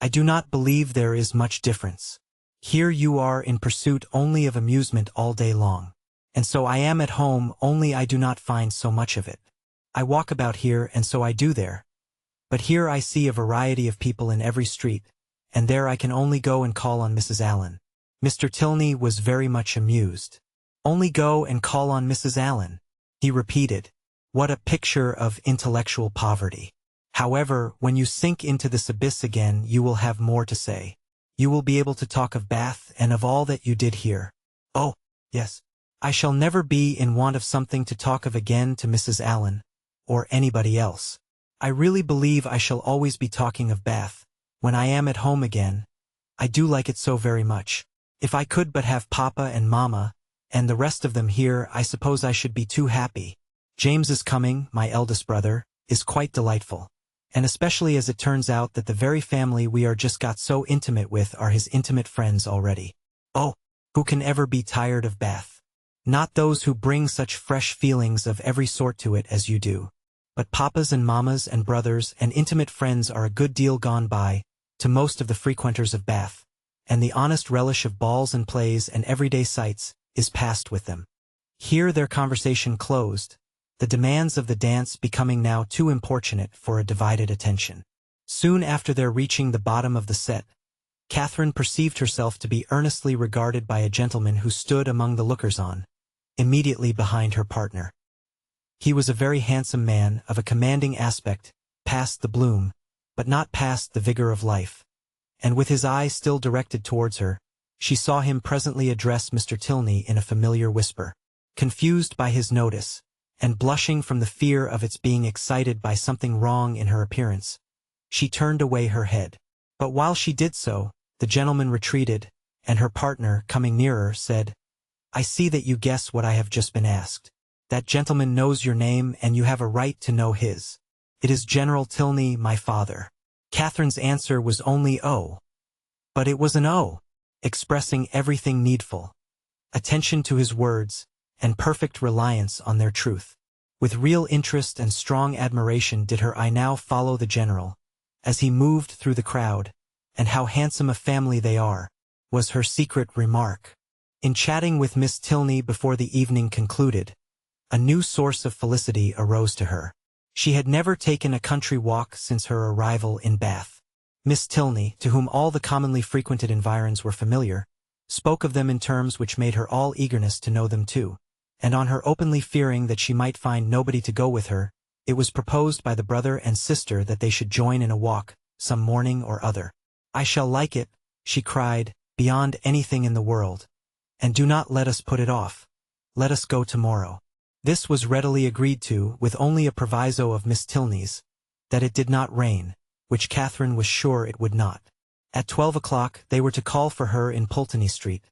I do not believe there is much difference. Here you are in pursuit only of amusement all day long. And so I am at home, only I do not find so much of it. I walk about here, and so I do there. But here I see a variety of people in every street, and there I can only go and call on Mrs. Allen." Mr. Tilney was very much amused. "Only go and call on Mrs. Allen," he repeated. "What a picture of intellectual poverty. However, when you sink into this abyss again, you will have more to say. You will be able to talk of Bath and of all that you did here. Oh, yes. I shall never be in want of something to talk of again to Mrs. Allen, or anybody else. I really believe I shall always be talking of Bath, when I am at home again. I do like it so very much. If I could but have Papa and Mamma, and the rest of them here, I suppose I should be too happy. James's coming, my eldest brother, is quite delightful. And especially as it turns out that the very family we are just got so intimate with are his intimate friends already. Oh, who can ever be tired of Bath? Not those who bring such fresh feelings of every sort to it as you do. But papas and mammas and brothers and intimate friends are a good deal gone by, to most of the frequenters of Bath, and the honest relish of balls and plays and everyday sights is past with them." Here their conversation closed, the demands of the dance becoming now too importunate for a divided attention. Soon after their reaching the bottom of the set, Catherine perceived herself to be earnestly regarded by a gentleman who stood among the lookers-on, immediately behind her partner. He was a very handsome man, of a commanding aspect, past the bloom, but not past the vigor of life, and with his eye still directed towards her, she saw him presently address Mr. Tilney in a familiar whisper. Confused by his notice, and blushing from the fear of its being excited by something wrong in her appearance, she turned away her head. But while she did so, the gentleman retreated, and her partner, coming nearer, said, "I see that you guess what I have just been asked. That gentleman knows your name, and you have a right to know his. It is General Tilney, my father." Catherine's answer was only "Oh." But it was an "Oh," expressing everything needful, attention to his words, and perfect reliance on their truth. With real interest and strong admiration did her eye now follow the general, as he moved through the crowd, and "How handsome a family they are," was her secret remark. In chatting with Miss Tilney before the evening concluded, a new source of felicity arose to her. She had never taken a country walk since her arrival in Bath. Miss Tilney, to whom all the commonly frequented environs were familiar, spoke of them in terms which made her all eagerness to know them too, and on her openly fearing that she might find nobody to go with her, it was proposed by the brother and sister that they should join in a walk, some morning or other. "I shall like it," she cried, "beyond anything in the world. And do not let us put it off. Let us go tomorrow." This was readily agreed to, with only a proviso of Miss Tilney's, that it did not rain, which Catherine was sure it would not. At 12 o'clock they were to call for her in Pulteney Street.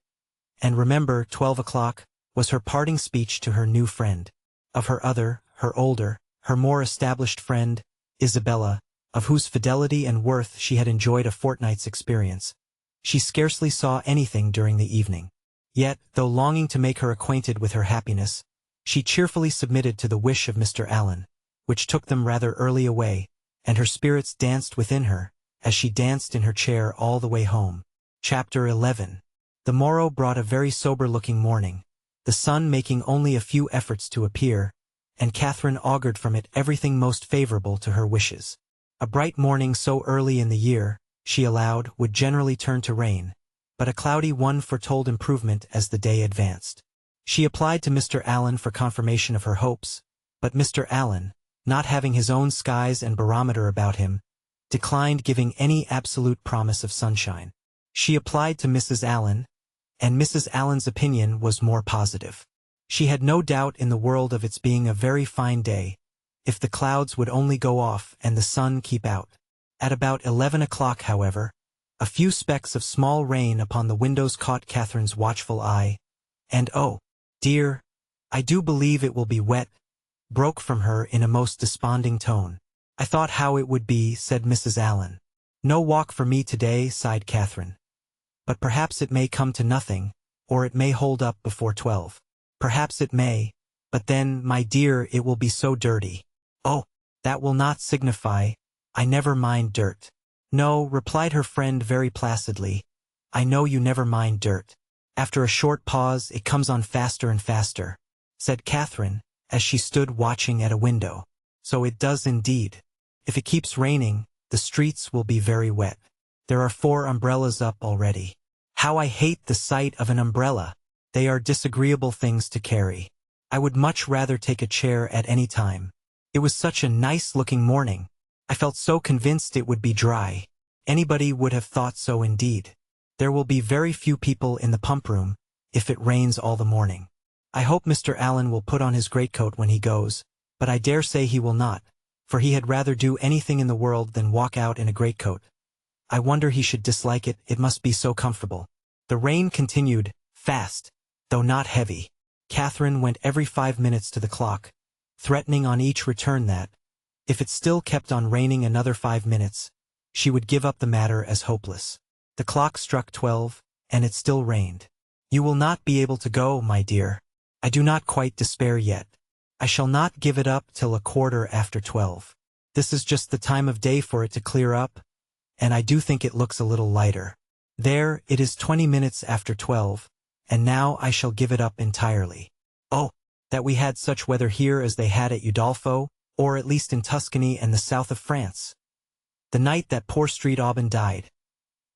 And remember, 12 o'clock was her parting speech to her new friend. Of her other, her older, her more established friend, Isabella, of whose fidelity and worth she had enjoyed a fortnight's experience, she scarcely saw anything during the evening. Yet, though longing to make her acquainted with her happiness, she cheerfully submitted to the wish of Mr. Allen, which took them rather early away, and her spirits danced within her, as she danced in her chair all the way home. Chapter 11. The morrow brought a very sober-looking morning, the sun making only a few efforts to appear, and Catherine augured from it everything most favorable to her wishes. A bright morning so early in the year, she allowed, would generally turn to rain, but a cloudy one foretold improvement as the day advanced. She applied to Mr. Allen for confirmation of her hopes, but Mr. Allen, not having his own skies and barometer about him, declined giving any absolute promise of sunshine. She applied to Mrs. Allen, and Mrs. Allen's opinion was more positive. She had no doubt in the world of its being a very fine day, if the clouds would only go off and the sun keep out. At about 11 o'clock, however, a few specks of small rain upon the windows caught Catherine's watchful eye, and "Oh, dear, I do believe it will be wet," broke from her in a most desponding tone. "I thought how it would be," said Mrs. Allen. "No walk for me today," sighed Catherine. "But perhaps it may come to nothing, or it may hold up before 12. Perhaps it may, but then, my dear, it will be so dirty." "Oh, that will not signify. I never mind dirt." "No," replied her friend very placidly. I know you never mind dirt. After a short pause, it comes on faster and faster, said Catherine, as she stood watching at a window. So it does indeed. If it keeps raining, the streets will be very wet. There are 4 umbrellas up already. How I hate the sight of an umbrella. They are disagreeable things to carry. I would much rather take a chair at any time. It was such a nice-looking morning. I felt so convinced it would be dry. Anybody would have thought so indeed. There will be very few people in the pump room, if it rains all the morning. I hope Mr. Allen will put on his greatcoat when he goes, but I dare say he will not, for he had rather do anything in the world than walk out in a greatcoat. I wonder he should dislike it, it must be so comfortable. The rain continued, fast, though not heavy. Catherine went every 5 minutes to the clock, threatening on each return that, if it still kept on raining another 5 minutes, she would give up the matter as hopeless. The clock struck 12, and it still rained. You will not be able to go, my dear. I do not quite despair yet. I shall not give it up till 12:15. This is just the time of day for it to clear up, and I do think it looks a little lighter. There, it is 20 minutes after 12, and now I shall give it up entirely. Oh, that we had such weather here as they had at Udolpho, or at least in Tuscany and the south of France. The night that poor Street Aubin died.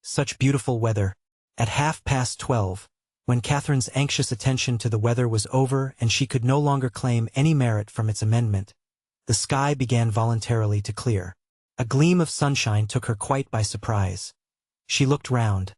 Such beautiful weather. At 12:30, when Catherine's anxious attention to the weather was over and she could no longer claim any merit from its amendment, the sky began voluntarily to clear. A gleam of sunshine took her quite by surprise. She looked round.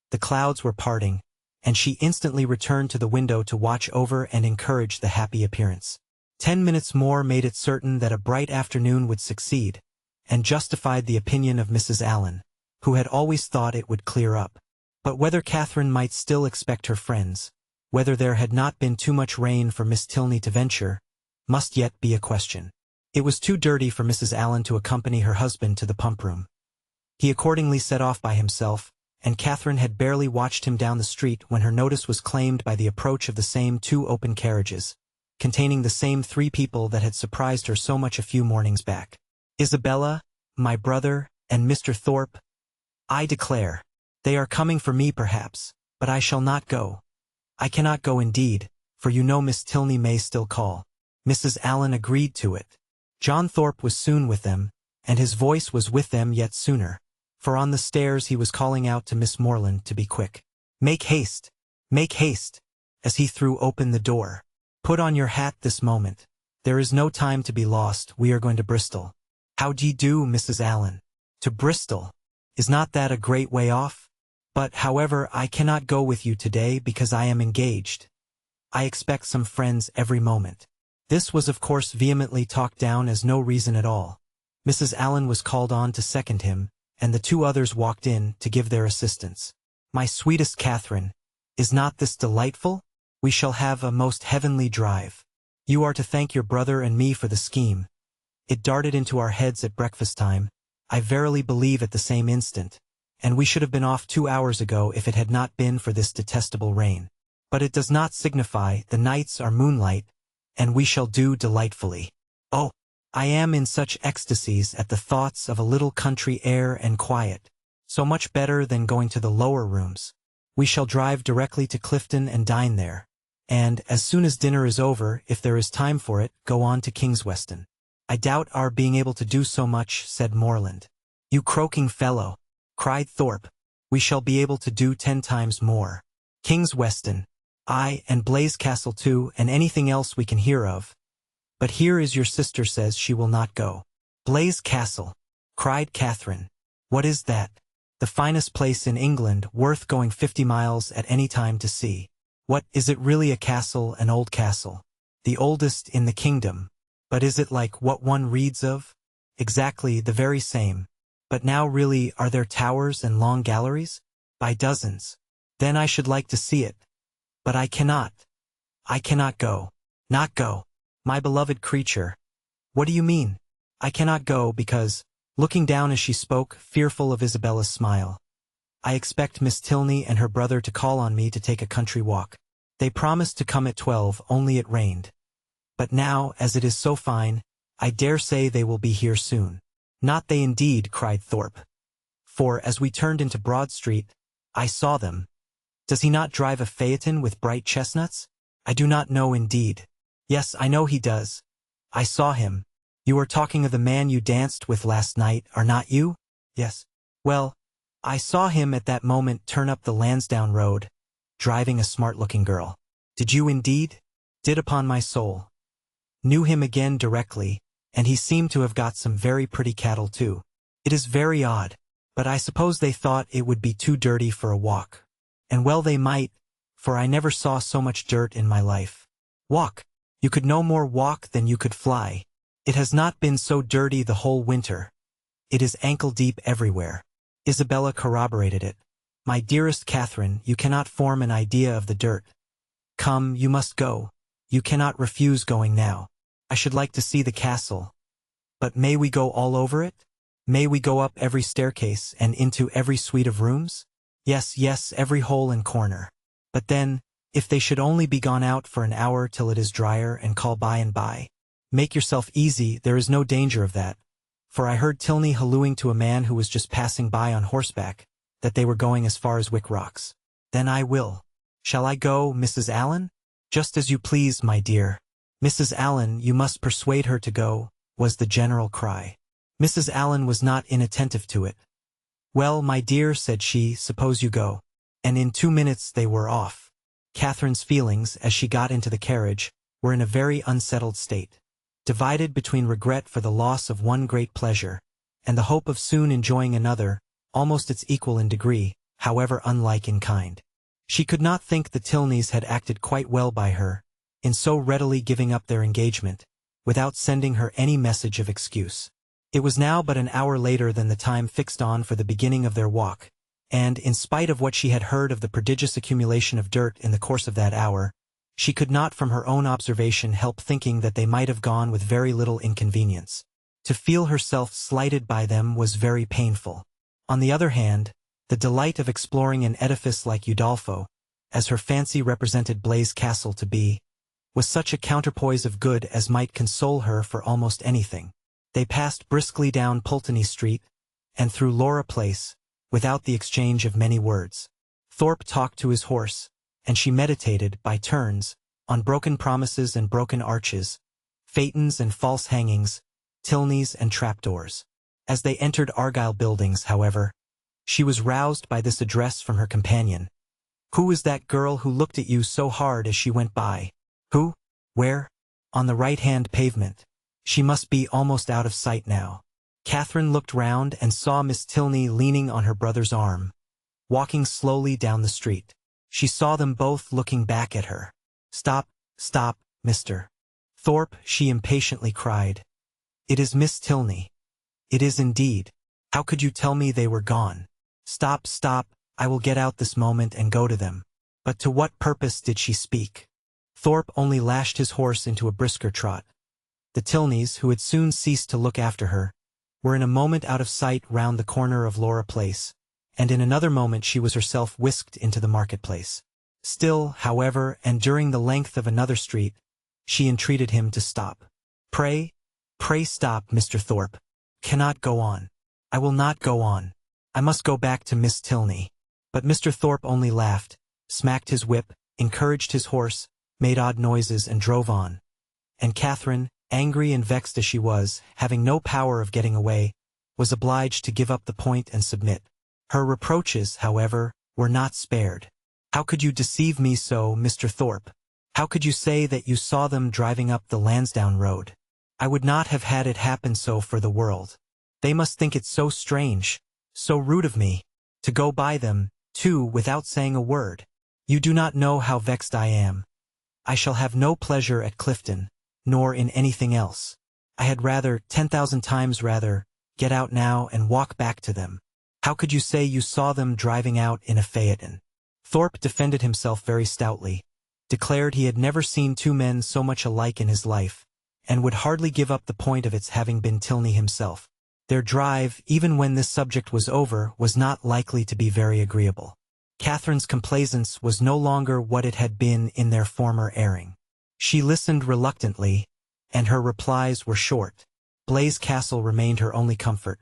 The clouds were parting, and she instantly returned to the window to watch over and encourage the happy appearance. 10 minutes more made it certain that a bright afternoon would succeed, and justified the opinion of Mrs. Allen, who had always thought it would clear up. But whether Catherine might still expect her friends, whether there had not been too much rain for Miss Tilney to venture, must yet be a question. It was too dirty for Mrs. Allen to accompany her husband to the pump room. He accordingly set off by himself, and Catherine had barely watched him down the street when her notice was claimed by the approach of the same 2 open carriages, containing the same 3 people that had surprised her so much a few mornings back. Isabella, my brother, and Mr. Thorpe. I declare, they are coming for me perhaps, but I shall not go. I cannot go indeed, for you know Miss Tilney may still call. Mrs. Allen agreed to it. John Thorpe was soon with them, and his voice was with them yet sooner, for on the stairs he was calling out to Miss Morland to be quick. Make haste, as he threw open the door. Put on your hat this moment. There is no time to be lost, we are going to Bristol. How d'ye do, Mrs. Allen? To Bristol? Is not that a great way off? But, however, I cannot go with you today because I am engaged. I expect some friends every moment. This was of course vehemently talked down as no reason at all. Mrs. Allen was called on to second him, and the 2 others walked in to give their assistance. My sweetest Catherine, is not this delightful? We shall have a most heavenly drive. You are to thank your brother and me for the scheme. It darted into our heads at breakfast time, I verily believe at the same instant, and we should have been off 2 hours ago if it had not been for this detestable rain. But it does not signify, the nights are moonlight, and we shall do delightfully. Oh, I am in such ecstasies at the thoughts of a little country air and quiet, so much better than going to the lower rooms. We shall drive directly to Clifton and dine there, and, as soon as dinner is over, if there is time for it, go on to Kingsweston. I doubt our being able to do so much, said Morland. You croaking fellow, cried Thorpe. We shall be able to do 10 times more. Kingsweston, aye, and Blasecastle too, and anything else we can hear of. But here is your sister says she will not go. Blasecastle, cried Catherine. What is that? The finest place in England, worth going 50 miles at any time to see. What, is it really a castle, an old castle? The oldest in the kingdom. But is it like what one reads of? Exactly the very same. But now really, are there towers and long galleries? By dozens. Then I should like to see it. But I cannot. I cannot go. Not go. My beloved creature. What do you mean? I cannot go because, looking down as she spoke, fearful of Isabella's smile, I expect Miss Tilney and her brother to call on me to take a country walk. They promised to come at 12, only it rained. But now, as it is so fine, I dare say they will be here soon. Not they indeed, cried Thorpe. For, as we turned into Broad Street, I saw them. Does he not drive a phaeton with bright chestnuts? I do not know indeed. Yes, I know he does. I saw him. You are talking of the man you danced with last night, are not you? Yes. Well, I saw him at that moment turn up the Lansdowne Road, driving a smart-looking girl. Did you indeed? Did, upon my soul. Knew him again directly, and he seemed to have got some very pretty cattle too. It is very odd, but I suppose they thought it would be too dirty for a walk. And well they might, for I never saw so much dirt in my life. Walk. You could no more walk than you could fly. It has not been so dirty the whole winter. It is ankle-deep everywhere. Isabella corroborated it. My dearest Catherine, you cannot form an idea of the dirt. Come, you must go. You cannot refuse going now. I should like to see the castle. But may we go all over it? May we go up every staircase and into every suite of rooms? Yes, yes, every hole and corner. But then, if they should only be gone out for an hour till it is drier and call by and by. Make yourself easy, there is no danger of that. For I heard Tilney hallooing to a man who was just passing by on horseback, that they were going as far as Wick Rocks. Then I will. Shall I go, Mrs. Allen? Just as you please, my dear. Mrs. Allen, you must persuade her to go, was the general cry. Mrs. Allen was not inattentive to it. Well, my dear, said she, suppose you go. And in 2 minutes they were off. Catherine's feelings, as she got into the carriage, were in a very unsettled state, divided between regret for the loss of one great pleasure, and the hope of soon enjoying another, almost its equal in degree, however unlike in kind. She could not think the Tilneys had acted quite well by her, in so readily giving up their engagement, without sending her any message of excuse. It was now but an hour later than the time fixed on for the beginning of their walk, and, in spite of what she had heard of the prodigious accumulation of dirt in the course of that hour, she could not from her own observation help thinking that they might have gone with very little inconvenience. To feel herself slighted by them was very painful. On the other hand, the delight of exploring an edifice like Udolpho, as her fancy represented Blaise Castle to be, was such a counterpoise of good as might console her for almost anything. They passed briskly down Pulteney Street, and through Laura Place, without the exchange of many words. Thorpe talked to his horse, and she meditated, by turns, on broken promises and broken arches, phaetons and false hangings, Tilneys and trapdoors. As they entered Argyle Buildings, however, she was roused by this address from her companion. Who is that girl who looked at you so hard as she went by? Who? Where? On the right-hand pavement. She must be almost out of sight now. Catherine looked round and saw Miss Tilney leaning on her brother's arm, walking slowly down the street. She saw them both looking back at her. Stop, stop, Mr. Thorpe, she impatiently cried. It is Miss Tilney. It is indeed. How could you tell me they were gone? Stop, stop, I will get out this moment and go to them. But to what purpose did she speak? Thorpe only lashed his horse into a brisker trot. The Tilneys, who had soon ceased to look after her, were in a moment out of sight round the corner of Laura Place, and in another moment she was herself whisked into the marketplace. Still, however, and during the length of another street, she entreated him to stop. Pray stop, Mr. Thorpe. Cannot go on. I will not go on. I must go back to Miss Tilney. But Mr. Thorpe only laughed, smacked his whip, encouraged his horse, made odd noises and drove on. And Catherine, angry and vexed as she was, having no power of getting away, was obliged to give up the point and submit. Her reproaches, however, were not spared. How could you deceive me so, Mr. Thorpe? How could you say that you saw them driving up the Lansdowne Road? I would not have had it happen so for the world. They must think it so strange, so rude of me, to go by them, too, without saying a word. You do not know how vexed I am. I shall have no pleasure at Clifton, nor in anything else. I had rather, 10,000 times rather, get out now and walk back to them. How could you say you saw them driving out in a phaeton? Thorpe defended himself very stoutly, declared he had never seen two men so much alike in his life, and would hardly give up the point of its having been Tilney himself. Their drive, even when this subject was over, was not likely to be very agreeable. Catherine's complaisance was no longer what it had been in their former airing. She listened reluctantly, and her replies were short. Blaise Castle remained her only comfort.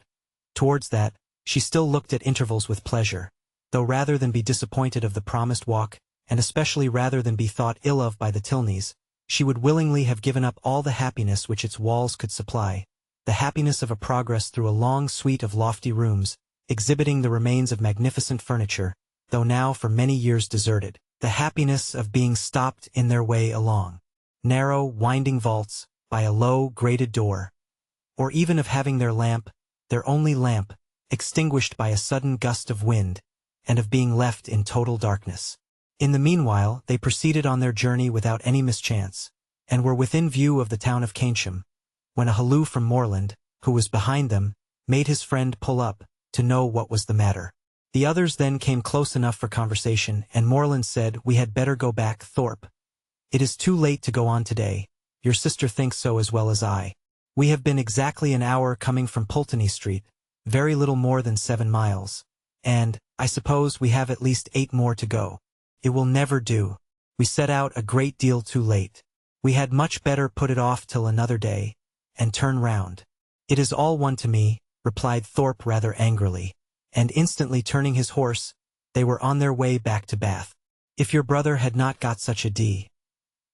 Towards that, she still looked at intervals with pleasure, though rather than be disappointed of the promised walk, and especially rather than be thought ill of by the Tilneys, she would willingly have given up all the happiness which its walls could supply, the happiness of a progress through a long suite of lofty rooms, exhibiting the remains of magnificent furniture, though now for many years deserted, the happiness of being stopped in their way along narrow, winding vaults, by a low, grated door, or even of having their lamp, their only lamp, extinguished by a sudden gust of wind, and of being left in total darkness. In the meanwhile, they proceeded on their journey without any mischance, and were within view of the town of Keynsham, when a halloo from Morland, who was behind them, made his friend pull up, to know what was the matter. The others then came close enough for conversation, and Morland said, "We had better go back, Thorpe. It is too late to go on today. Your sister thinks so as well as I. We have been exactly an hour coming from Pulteney Street, very little more than 7 miles, and, I suppose, we have at least 8 more to go. It will never do. We set out a great deal too late. We had much better put it off till another day, and turn round." "It is all one to me," replied Thorpe rather angrily, and instantly turning his horse, they were on their way back to Bath. "If your brother had not got such a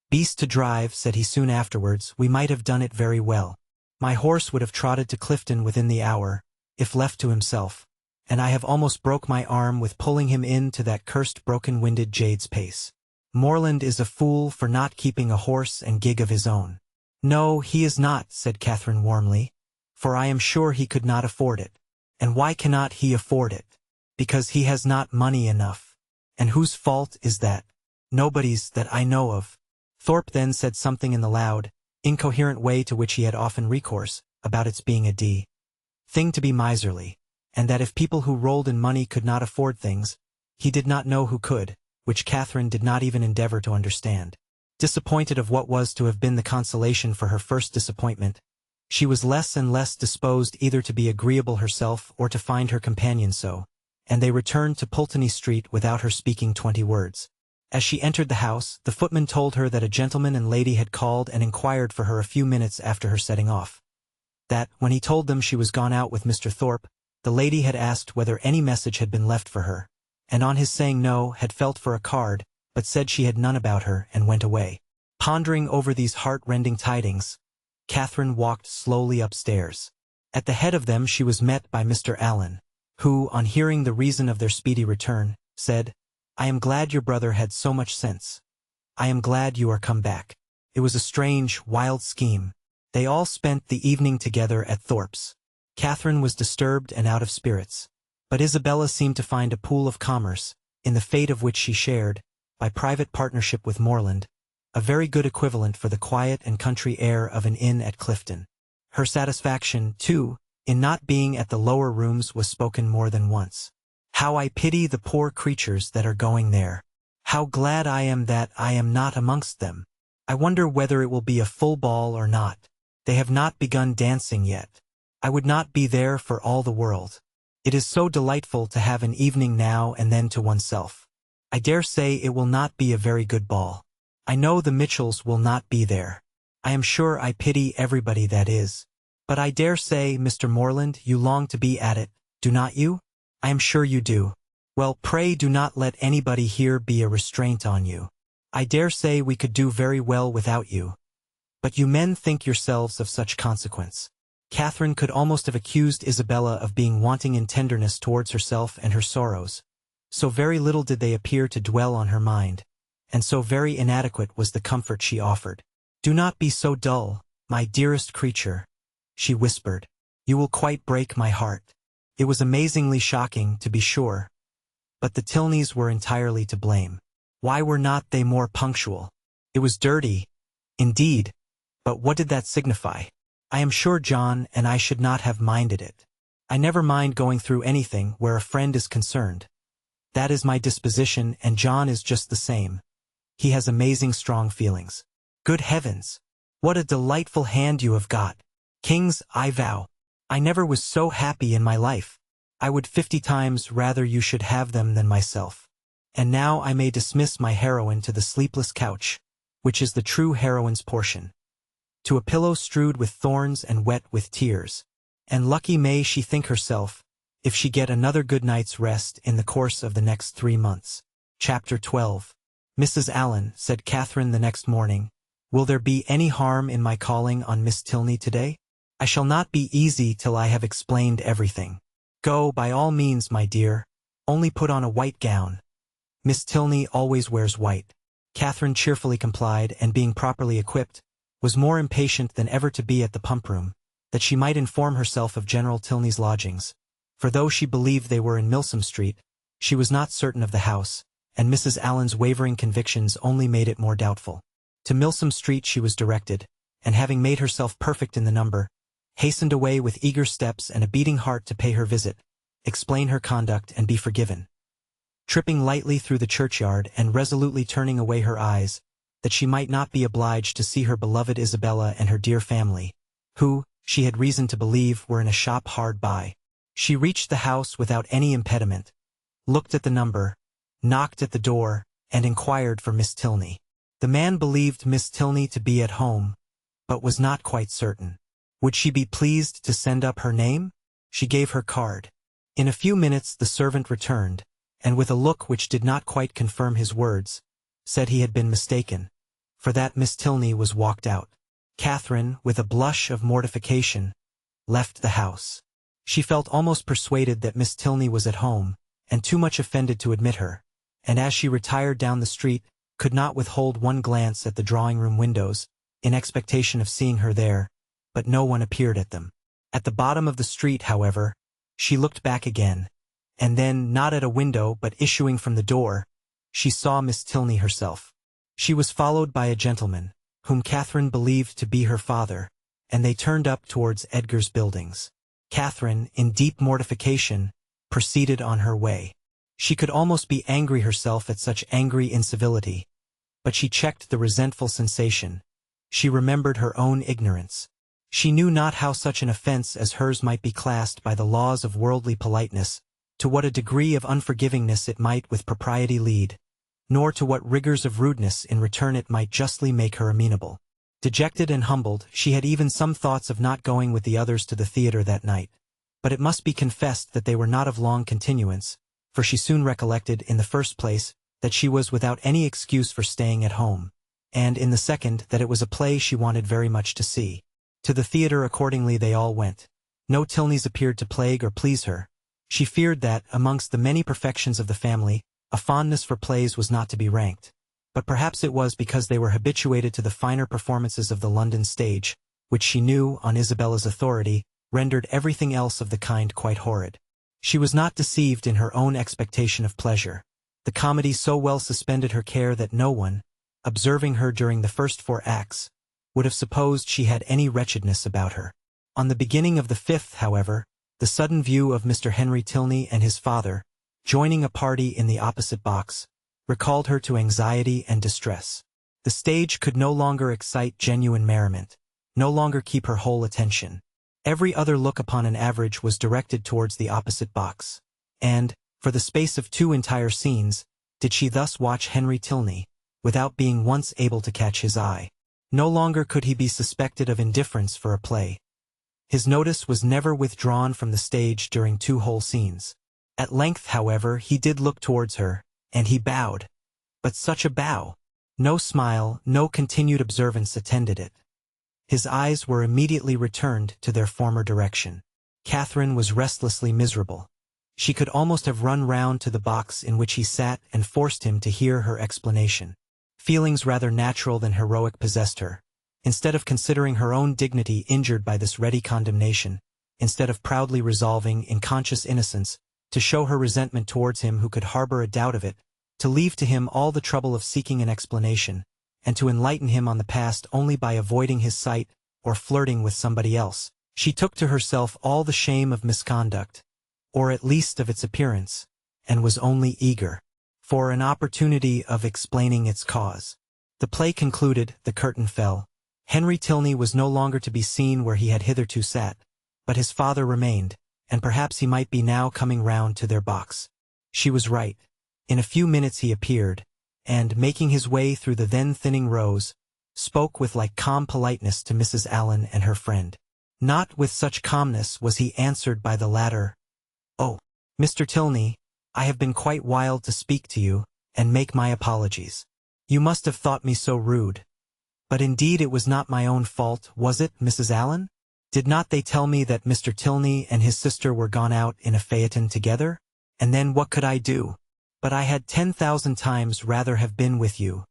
beast to drive," said he soon afterwards, "we might have done it very well. My horse would have trotted to Clifton within the hour, if left to himself, and I have almost broke my arm with pulling him in to that cursed broken-winded jade's pace. Morland is a fool for not keeping a horse and gig of his own." "No, he is not," said Catherine warmly, "for I am sure he could not afford it. And why cannot he afford it? Because he has not money enough. And whose fault is that? Nobody's that I know of." Thorpe then said something in the loud, incoherent way to which he had often recourse, about its being a thing to be miserly, and that if people who rolled in money could not afford things, he did not know who could, which Catherine did not even endeavor to understand. Disappointed of what was to have been the consolation for her first disappointment, she was less and less disposed either to be agreeable herself or to find her companion so, and they returned to Pulteney Street without her speaking 20 words. As she entered the house, the footman told her that a gentleman and lady had called and inquired for her a few minutes after her setting off. That, when he told them she was gone out with Mr. Thorpe, the lady had asked whether any message had been left for her, and on his saying no, had felt for a card, but said she had none about her, and went away. Pondering over these heart-rending tidings, Catherine walked slowly upstairs. At the head of them she was met by Mr. Allen, who, on hearing the reason of their speedy return, said, "I am glad your brother had so much sense. I am glad you are come back. It was a strange, wild scheme." They all spent the evening together at Thorpe's. Catherine was disturbed and out of spirits, but Isabella seemed to find a pool of commerce, in the fate of which she shared, by private partnership with Morland, a very good equivalent for the quiet and country air of an inn at Clifton. Her satisfaction, too, in not being at the lower rooms was spoken more than once. "How I pity the poor creatures that are going there. How glad I am that I am not amongst them. I wonder whether it will be a full ball or not. They have not begun dancing yet. I would not be there for all the world. It is so delightful to have an evening now and then to oneself. I dare say it will not be a very good ball. I know the Mitchells will not be there. I am sure I pity everybody that is. But I dare say, Mr. Morland, you long to be at it, do not you? I am sure you do. Well, pray do not let anybody here be a restraint on you. I dare say we could do very well without you. But you men think yourselves of such consequence." Catherine could almost have accused Isabella of being wanting in tenderness towards herself and her sorrows. So very little did they appear to dwell on her mind, and so very inadequate was the comfort she offered. "Do not be so dull, my dearest creature," she whispered. "You will quite break my heart." It was amazingly shocking, to be sure, but the Tilneys were entirely to blame. Why were not they more punctual? It was dirty, indeed, but what did that signify? I am sure John and I should not have minded it. I never mind going through anything where a friend is concerned. That is my disposition, and John is just the same. He has amazing strong feelings. Good heavens! What a delightful hand you have got. Kings, I vow. I never was so happy in my life. I would 50 times rather you should have them than myself. And now I may dismiss my heroine to the sleepless couch, which is the true heroine's portion, to a pillow strewed with thorns and wet with tears. And lucky may she think herself, if she get another good night's rest in the course of the next 3 months. Chapter 12. Mrs. Allen, said Catherine the next morning, will there be any harm in my calling on Miss Tilney today? I shall not be easy till I have explained everything. Go, by all means, my dear, only put on a white gown. Miss Tilney always wears white. Catherine cheerfully complied, and being properly equipped, was more impatient than ever to be at the pump-room, that she might inform herself of General Tilney's lodgings, for though she believed they were in Milsom Street, she was not certain of the house, and Mrs. Allen's wavering convictions only made it more doubtful. To Milsom Street she was directed, and having made herself perfect in the number, hastened away with eager steps and a beating heart to pay her visit, explain her conduct, and be forgiven. Tripping lightly through the churchyard and resolutely turning away her eyes, that she might not be obliged to see her beloved Isabella and her dear family, who, she had reason to believe, were in a shop hard by. She reached the house without any impediment, looked at the number, knocked at the door, and inquired for Miss Tilney. The man believed Miss Tilney to be at home, but was not quite certain. Would she be pleased to send up her name? She gave her card. In a few minutes the servant returned, and with a look which did not quite confirm his words, said he had been mistaken, for that Miss Tilney was walked out. Catherine, with a blush of mortification, left the house. She felt almost persuaded that Miss Tilney was at home, and too much offended to admit her, and as she retired down the street, could not withhold one glance at the drawing-room windows, in expectation of seeing her there, but no one appeared at them. At the bottom of the street, however, she looked back again, and then, not at a window but issuing from the door, she saw Miss Tilney herself. She was followed by a gentleman, whom Catherine believed to be her father, and they turned up towards Edgar's buildings. Catherine, in deep mortification, proceeded on her way. She could almost be angry herself at such angry incivility, but she checked the resentful sensation. She remembered her own ignorance. She knew not how such an offense as hers might be classed by the laws of worldly politeness, to what a degree of unforgivingness it might with propriety lead, nor to what rigors of rudeness in return it might justly make her amenable. Dejected and humbled, she had even some thoughts of not going with the others to the theatre that night, but it must be confessed that they were not of long continuance, for she soon recollected, in the first place, that she was without any excuse for staying at home, and, in the second, that it was a play she wanted very much to see. To the theatre accordingly they all went. No Tilneys appeared to plague or please her. She feared that, amongst the many perfections of the family, a fondness for plays was not to be ranked, but perhaps it was because they were habituated to the finer performances of the London stage, which she knew, on Isabella's authority, rendered everything else of the kind quite horrid. She was not deceived in her own expectation of pleasure. The comedy so well suspended her care that no one, observing her during the first 4 acts, would have supposed she had any wretchedness about her. On the beginning of the 5th, however, the sudden view of Mr. Henry Tilney and his father, joining a party in the opposite box, recalled her to anxiety and distress. The stage could no longer excite genuine merriment, no longer keep her whole attention. Every other look upon an average was directed towards the opposite box, and, for the space of 2 entire scenes, did she thus watch Henry Tilney, without being once able to catch his eye. No longer could he be suspected of indifference for a play. His notice was never withdrawn from the stage during 2 whole scenes. At length, however, he did look towards her, and he bowed. But such a bow! No smile, no continued observance attended it. His eyes were immediately returned to their former direction. Catherine was restlessly miserable. She could almost have run round to the box in which he sat and forced him to hear her explanation. Feelings rather natural than heroic possessed her. Instead of considering her own dignity injured by this ready condemnation, instead of proudly resolving, in conscious innocence, to show her resentment towards him who could harbor a doubt of it, to leave to him all the trouble of seeking an explanation, and to enlighten him on the past only by avoiding his sight or flirting with somebody else, she took to herself all the shame of misconduct, or at least of its appearance, and was only eager for an opportunity of explaining its cause. The play concluded, the curtain fell. Henry Tilney was no longer to be seen where he had hitherto sat, but his father remained, and perhaps he might be now coming round to their box. She was right. In a few minutes he appeared, and, making his way through the then thinning rows, spoke with like calm politeness to Mrs. Allen and her friend. Not with such calmness was he answered by the latter. "Oh, Mr. Tilney, I have been quite wild to speak to you, and make my apologies. You must have thought me so rude. But indeed it was not my own fault, was it, Mrs. Allen? Did not they tell me that Mr. Tilney and his sister were gone out in a phaeton together? And then what could I do? But I had 10,000 times rather have been with you.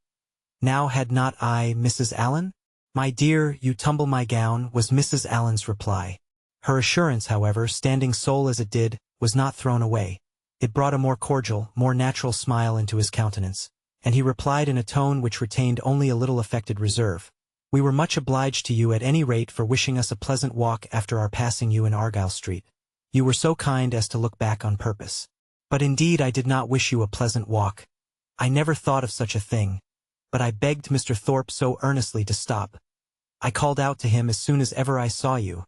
Now had not I, Mrs. Allen? My dear, you tumble my gown, was Mrs. Allen's reply. Her assurance, however, standing sole as it did, was not thrown away. It brought a more cordial, more natural smile into his countenance, and he replied in a tone which retained only a little affected reserve. We were much obliged to you at any rate for wishing us a pleasant walk after our passing you in Argyle Street. You were so kind as to look back on purpose. But indeed I did not wish you a pleasant walk. I never thought of such a thing. But I begged Mr. Thorpe so earnestly to stop. I called out to him as soon as ever I saw you.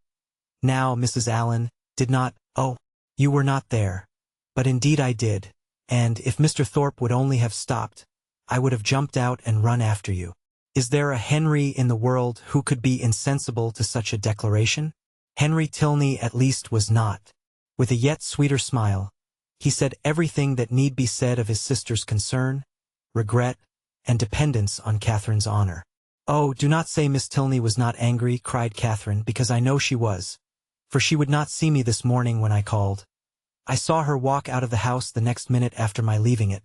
Now, Mrs. Allen, did not— oh, you were not there. But indeed I did, and if Mr. Thorpe would only have stopped, I would have jumped out and run after you. Is there a Henry in the world who could be insensible to such a declaration? Henry Tilney at least was not. With a yet sweeter smile, he said everything that need be said of his sister's concern, regret, and dependence on Catherine's honor. "Oh, do not say Miss Tilney was not angry," cried Catherine, "because I know she was. For she would not see me this morning when I called. I saw her walk out of the house the next minute after my leaving it.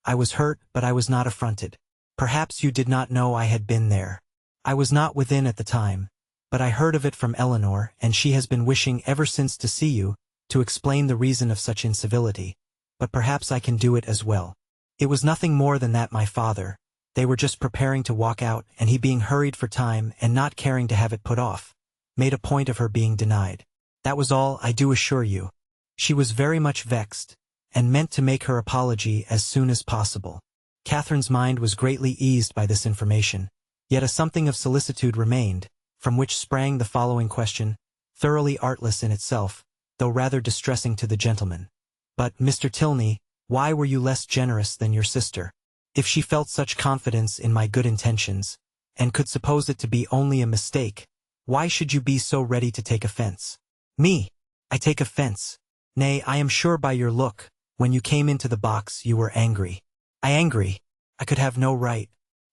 I was hurt, but I was not affronted. Perhaps you did not know I had been there. I was not within at the time, but I heard of it from Eleanor, and she has been wishing ever since to see you, to explain the reason of such incivility. But perhaps I can do it as well. It was nothing more than that my father— they were just preparing to walk out, and he being hurried for time and not caring to have it put off, made a point of her being denied. That was all, I do assure you. She was very much vexed, and meant to make her apology as soon as possible." Catherine's mind was greatly eased by this information, yet a something of solicitude remained, from which sprang the following question, thoroughly artless in itself, though rather distressing to the gentleman. "But, Mr. Tilney, why were you less generous than your sister? If she felt such confidence in my good intentions, and could suppose it to be only a mistake, why should you be so ready to take offense?" "Me? I take offense? Nay, I am sure by your look, when you came into the box, you were angry." Angry? I could have no right."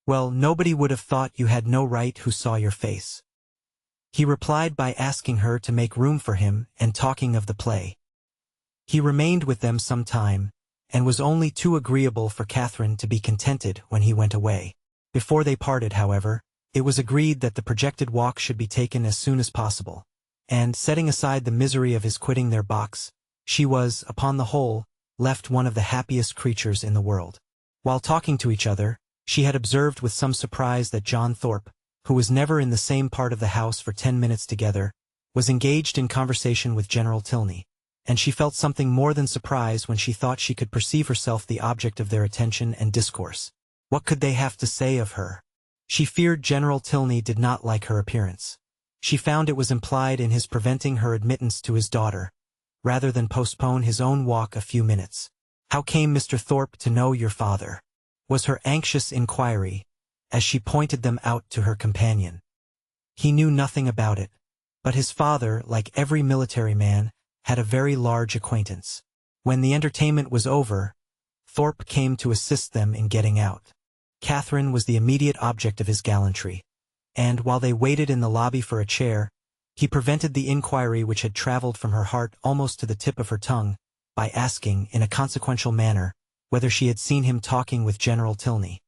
"Well, nobody would have thought you had no right who saw your face." He replied by asking her to make room for him and talking of the play. He remained with them some time, and was only too agreeable for Catherine to be contented when he went away. Before they parted, however, it was agreed that the projected walk should be taken as soon as possible, and, setting aside the misery of his quitting their box, she was, upon the whole, left one of the happiest creatures in the world. While talking to each other, she had observed with some surprise that John Thorpe, who was never in the same part of the house for 10 minutes together, was engaged in conversation with General Tilney, and she felt something more than surprise when she thought she could perceive herself the object of their attention and discourse. What could they have to say of her? She feared General Tilney did not like her appearance. She found it was implied in his preventing her admittance to his daughter, rather than postpone his own walk a few minutes. "How came Mr. Thorpe to know your father?" was her anxious inquiry, as she pointed them out to her companion. He knew nothing about it, but his father, like every military man, had a very large acquaintance. When the entertainment was over, Thorpe came to assist them in getting out. Catherine was the immediate object of his gallantry, and while they waited in the lobby for a chair, he prevented the inquiry which had traveled from her heart almost to the tip of her tongue, by asking, in a consequential manner, whether she had seen him talking with General Tilney.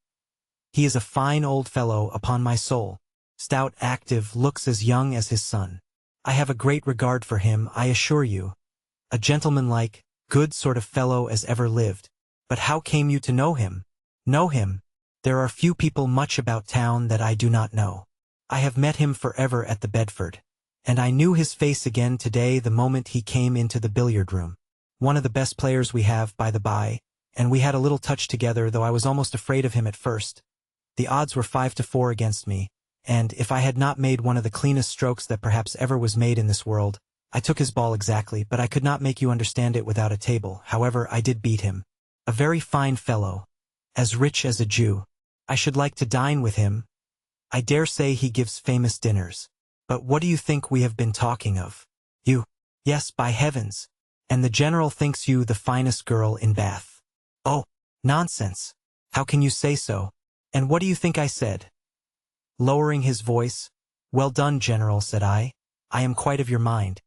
"He is a fine old fellow, upon my soul. Stout, active, looks as young as his son. I have a great regard for him, I assure you. A gentlemanlike, good sort of fellow as ever lived. But how came you to know him?" "Know him? There are few people much about town that I do not know. I have met him forever at the Bedford, and I knew his face again today the moment he came into the billiard-room. One of the best players we have, by the by, and we had a little touch together, though I was almost afraid of him at first. The odds were 5-4 against me, and if I had not made one of the cleanest strokes that perhaps ever was made in this world, I took his ball exactly, but I could not make you understand it without a table. However, I did beat him. A very fine fellow, as rich as a Jew. I should like to dine with him. I dare say he gives famous dinners. But what do you think we have been talking of?" "You? Yes, by heavens! and the general thinks you the finest girl in Bath." "Oh, nonsense. How can you say so? And what do you think I said?" Lowering his voice, "Well done, General," said I. "I am quite of your mind."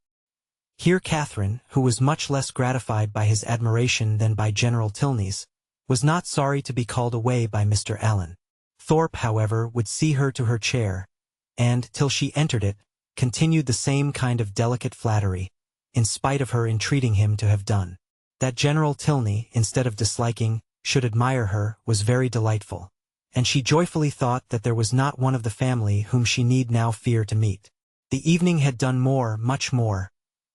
Here Catherine, who was much less gratified by his admiration than by General Tilney's, was not sorry to be called away by Mr. Allen. Thorpe, however, would see her to her chair, and, till she entered it, continued the same kind of delicate flattery, in spite of her entreating him to have done. That General Tilney, instead of disliking, should admire her, was very delightful, and she joyfully thought that there was not one of the family whom she need now fear to meet. The evening had done more, much more,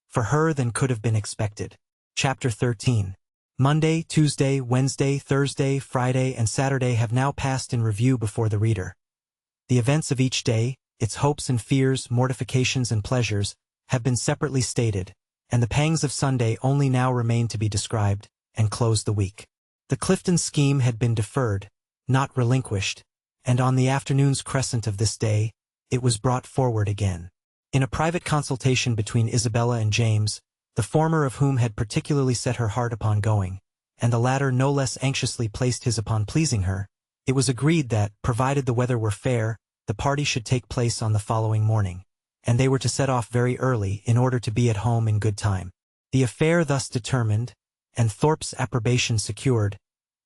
for her than could have been expected. Chapter 13. Monday, Tuesday, Wednesday, Thursday, Friday, and Saturday have now passed in review before the reader. The events of each day, its hopes and fears, mortifications and pleasures, have been separately stated, and the pangs of Sunday only now remain to be described, and close the week. The Clifton scheme had been deferred, not relinquished, and on the afternoon's crescent of this day, it was brought forward again. In a private consultation between Isabella and James, the former of whom had particularly set her heart upon going, and the latter no less anxiously placed his upon pleasing her, it was agreed that, provided the weather were fair, the party should take place on the following morning, and they were to set off very early in order to be at home in good time. The affair thus determined, and Thorpe's approbation secured,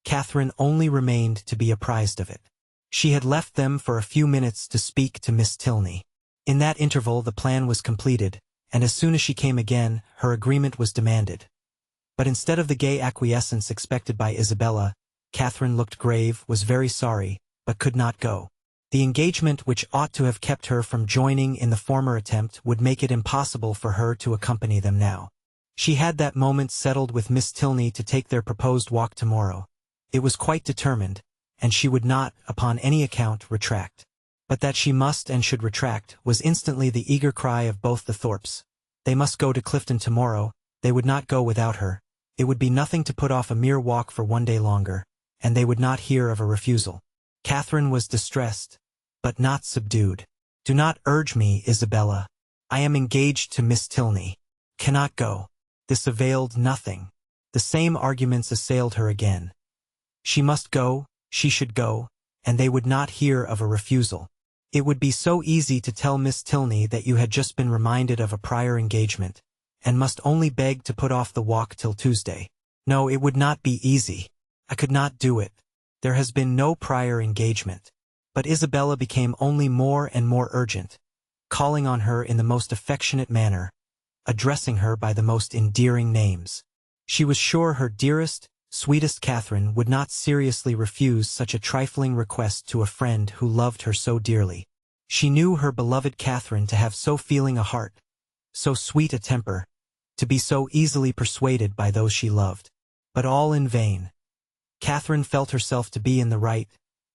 Catherine only remained to be apprised of it. She had left them for a few minutes to speak to Miss Tilney. In that interval the plan was completed, and as soon as she came again, her agreement was demanded. But instead of the gay acquiescence expected by Isabella, Catherine looked grave, was very sorry, but could not go. The engagement which ought to have kept her from joining in the former attempt would make it impossible for her to accompany them now. She had that moment settled with Miss Tilney to take their proposed walk tomorrow. It was quite determined, and she would not, upon any account, retract. But that she must and should retract was instantly the eager cry of both the Thorpes. They must go to Clifton tomorrow, they would not go without her, it would be nothing to put off a mere walk for one day longer, and they would not hear of a refusal. Catherine was distressed, but not subdued. "Do not urge me, Isabella. I am engaged to Miss Tilney. Cannot go." This availed nothing. The same arguments assailed her again. She must go, she should go, and they would not hear of a refusal. It would be so easy to tell Miss Tilney that you had just been reminded of a prior engagement, and must only beg to put off the walk till Tuesday. No, it would not be easy. I could not do it. There has been no prior engagement. But Isabella became only more and more urgent, calling on her in the most affectionate manner, addressing her by the most endearing names. She was sure her dearest, sweetest Catherine would not seriously refuse such a trifling request to a friend who loved her so dearly. She knew her beloved Catherine to have so feeling a heart, so sweet a temper, to be so easily persuaded by those she loved. But all in vain. Catherine felt herself to be in the right,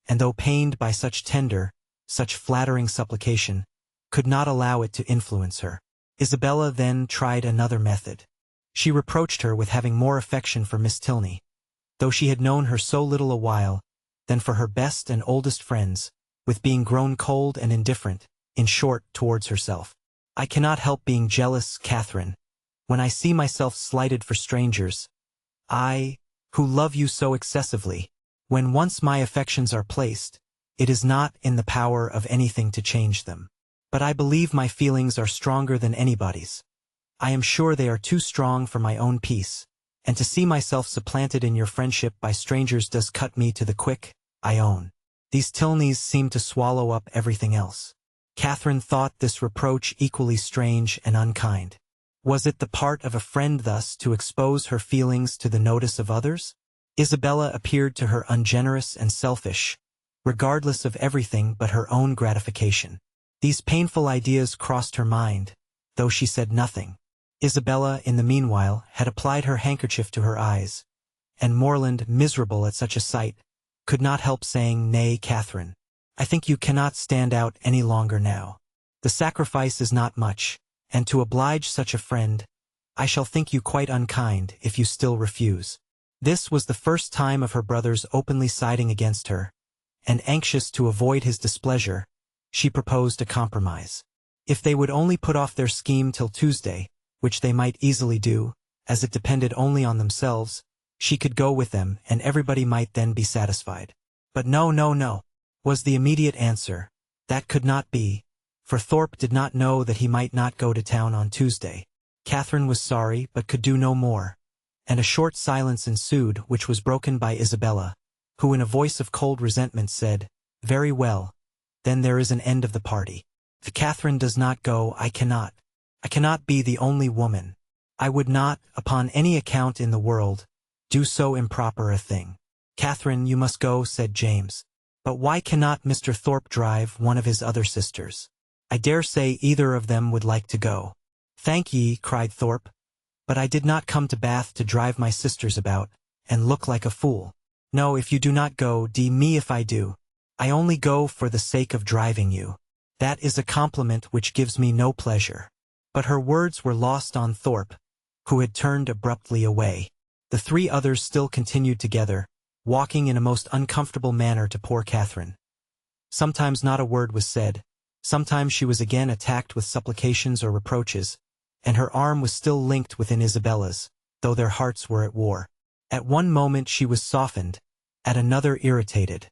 and though pained by such tender, such flattering supplication, could not allow it to influence her. Isabella then tried another method. She reproached her with having more affection for Miss Tilney, though she had known her so little a while, than for her best and oldest friends, with being grown cold and indifferent, in short, towards herself. "I cannot help being jealous, Catherine, when I see myself slighted for strangers. I, who love you so excessively. When once my affections are placed, it is not in the power of anything to change them. But I believe my feelings are stronger than anybody's. I am sure they are too strong for my own peace, and to see myself supplanted in your friendship by strangers does cut me to the quick, I own. These Tilneys seem to swallow up everything else." Catherine thought this reproach equally strange and unkind. Was it the part of a friend thus to expose her feelings to the notice of others? Isabella appeared to her ungenerous and selfish, regardless of everything but her own gratification. These painful ideas crossed her mind, though she said nothing. Isabella, in the meanwhile, had applied her handkerchief to her eyes, and Morland, miserable at such a sight, could not help saying, "Nay, Catherine, I think you cannot stand out any longer now. The sacrifice is not much, and to oblige such a friend, I shall think you quite unkind if you still refuse." This was the first time of her brother's openly siding against her, and anxious to avoid his displeasure, she proposed a compromise. If they would only put off their scheme till Tuesday, which they might easily do, as it depended only on themselves, she could go with them and everybody might then be satisfied. But no, no, no, was the immediate answer. That could not be, for Thorpe did not know that he might not go to town on Tuesday. Catherine was sorry but could do no more, and a short silence ensued which was broken by Isabella, who in a voice of cold resentment said, "Very well, then there is an end of the party. If Catherine does not go, I cannot be the only woman. I would not, upon any account in the world, do so improper a thing." "Catherine, you must go," said James. "But why cannot Mr. Thorpe drive one of his other sisters? I dare say either of them would like to go." "Thank ye," cried Thorpe, "but I did not come to Bath to drive my sisters about, and look like a fool. No, if you do not go, d me if I do. I only go for the sake of driving you. That is a compliment which gives me no pleasure." But her words were lost on Thorpe, who had turned abruptly away. The three others still continued together, walking in a most uncomfortable manner to poor Catherine. Sometimes not a word was said, sometimes she was again attacked with supplications or reproaches, and her arm was still linked within Isabella's, though their hearts were at war. At one moment she was softened, at another irritated.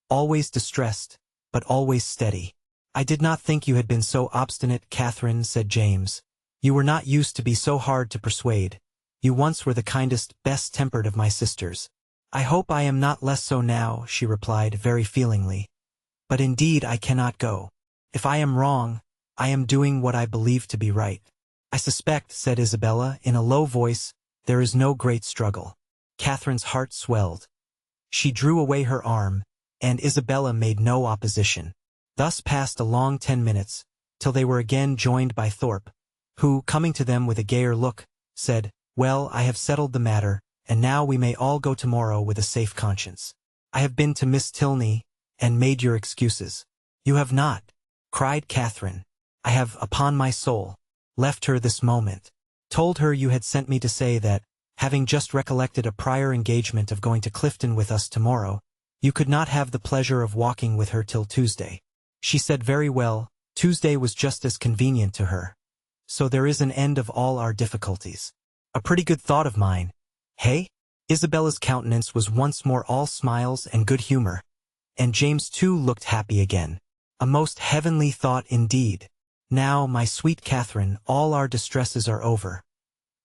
Always distressed, but always steady. "I did not think you had been so obstinate, Catherine," said James. "You were not used to be so hard to persuade. You once were the kindest, best-tempered of my sisters." "I hope I am not less so now," she replied very feelingly. "But indeed I cannot go. If I am wrong, I am doing what I believe to be right." "I suspect," said Isabella in a low voice, "there is no great struggle." Catherine's heart swelled. She drew away her arm, and Isabella made no opposition. Thus passed a long 10 minutes, till they were again joined by Thorpe, who, coming to them with a gayer look, said, "Well, I have settled the matter, and now we may all go tomorrow with a safe conscience. I have been to Miss Tilney, and made your excuses." "You have not," cried Catherine. "I have, upon my soul, left her this moment. Told her you had sent me to say that, having just recollected a prior engagement of going to Clifton with us tomorrow, you could not have the pleasure of walking with her till Tuesday. She said very well, Tuesday was just as convenient to her. So there is an end of all our difficulties. A pretty good thought of mine, hey?" Isabella's countenance was once more all smiles and good humor, and James too looked happy again. "A most heavenly thought indeed. Now, my sweet Catherine, all our distresses are over.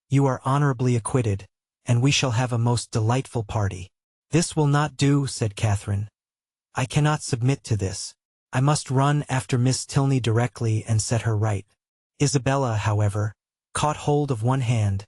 You are honorably acquitted, and we shall have a most delightful party." "This will not do," said Catherine. "I cannot submit to this. I must run after Miss Tilney directly and set her right." Isabella, however, caught hold of one hand,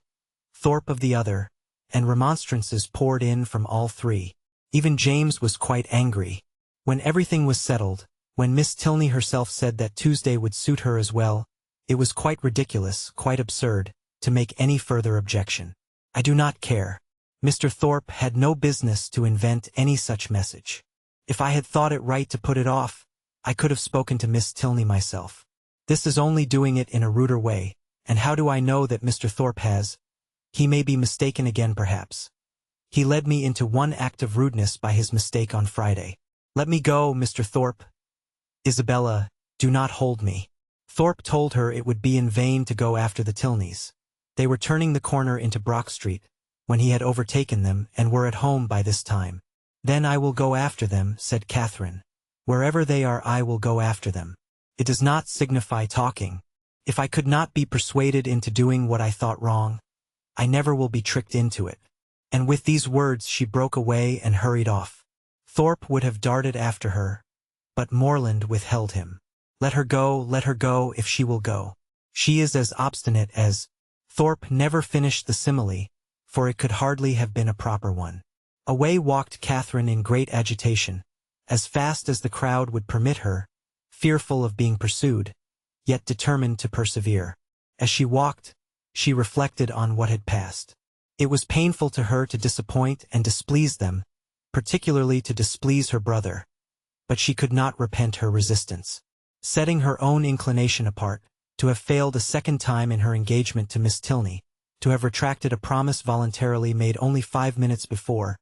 Thorpe of the other, and remonstrances poured in from all three. Even James was quite angry. When everything was settled, when Miss Tilney herself said that Tuesday would suit her as well, it was quite ridiculous, quite absurd, to make any further objection. "I do not care. Mr. Thorpe had no business to invent any such message. If I had thought it right to put it off, I could have spoken to Miss Tilney myself. This is only doing it in a ruder way, and how do I know that Mr. Thorpe has? He may be mistaken again perhaps. He led me into one act of rudeness by his mistake on Friday. Let me go, Mr. Thorpe. Isabella, do not hold me." Thorpe told her it would be in vain to go after the Tilneys. They were turning the corner into Brock Street, when he had overtaken them and were at home by this time. "Then I will go after them," said Catherine. "Wherever they are I will go after them. It does not signify talking. If I could not be persuaded into doing what I thought wrong, I never will be tricked into it." And with these words she broke away and hurried off. Thorpe would have darted after her, but Morland withheld him. Let her go, if she will go. She is as obstinate as—" Thorpe never finished the simile, for it could hardly have been a proper one. Away walked Catherine in great agitation, as fast as the crowd would permit her, fearful of being pursued, yet determined to persevere. As she walked, she reflected on what had passed. It was painful to her to disappoint and displease them, particularly to displease her brother, but she could not repent her resistance. Setting her own inclination apart, to have failed a second time in her engagement to Miss Tilney, to have retracted a promise voluntarily made only 5 minutes before,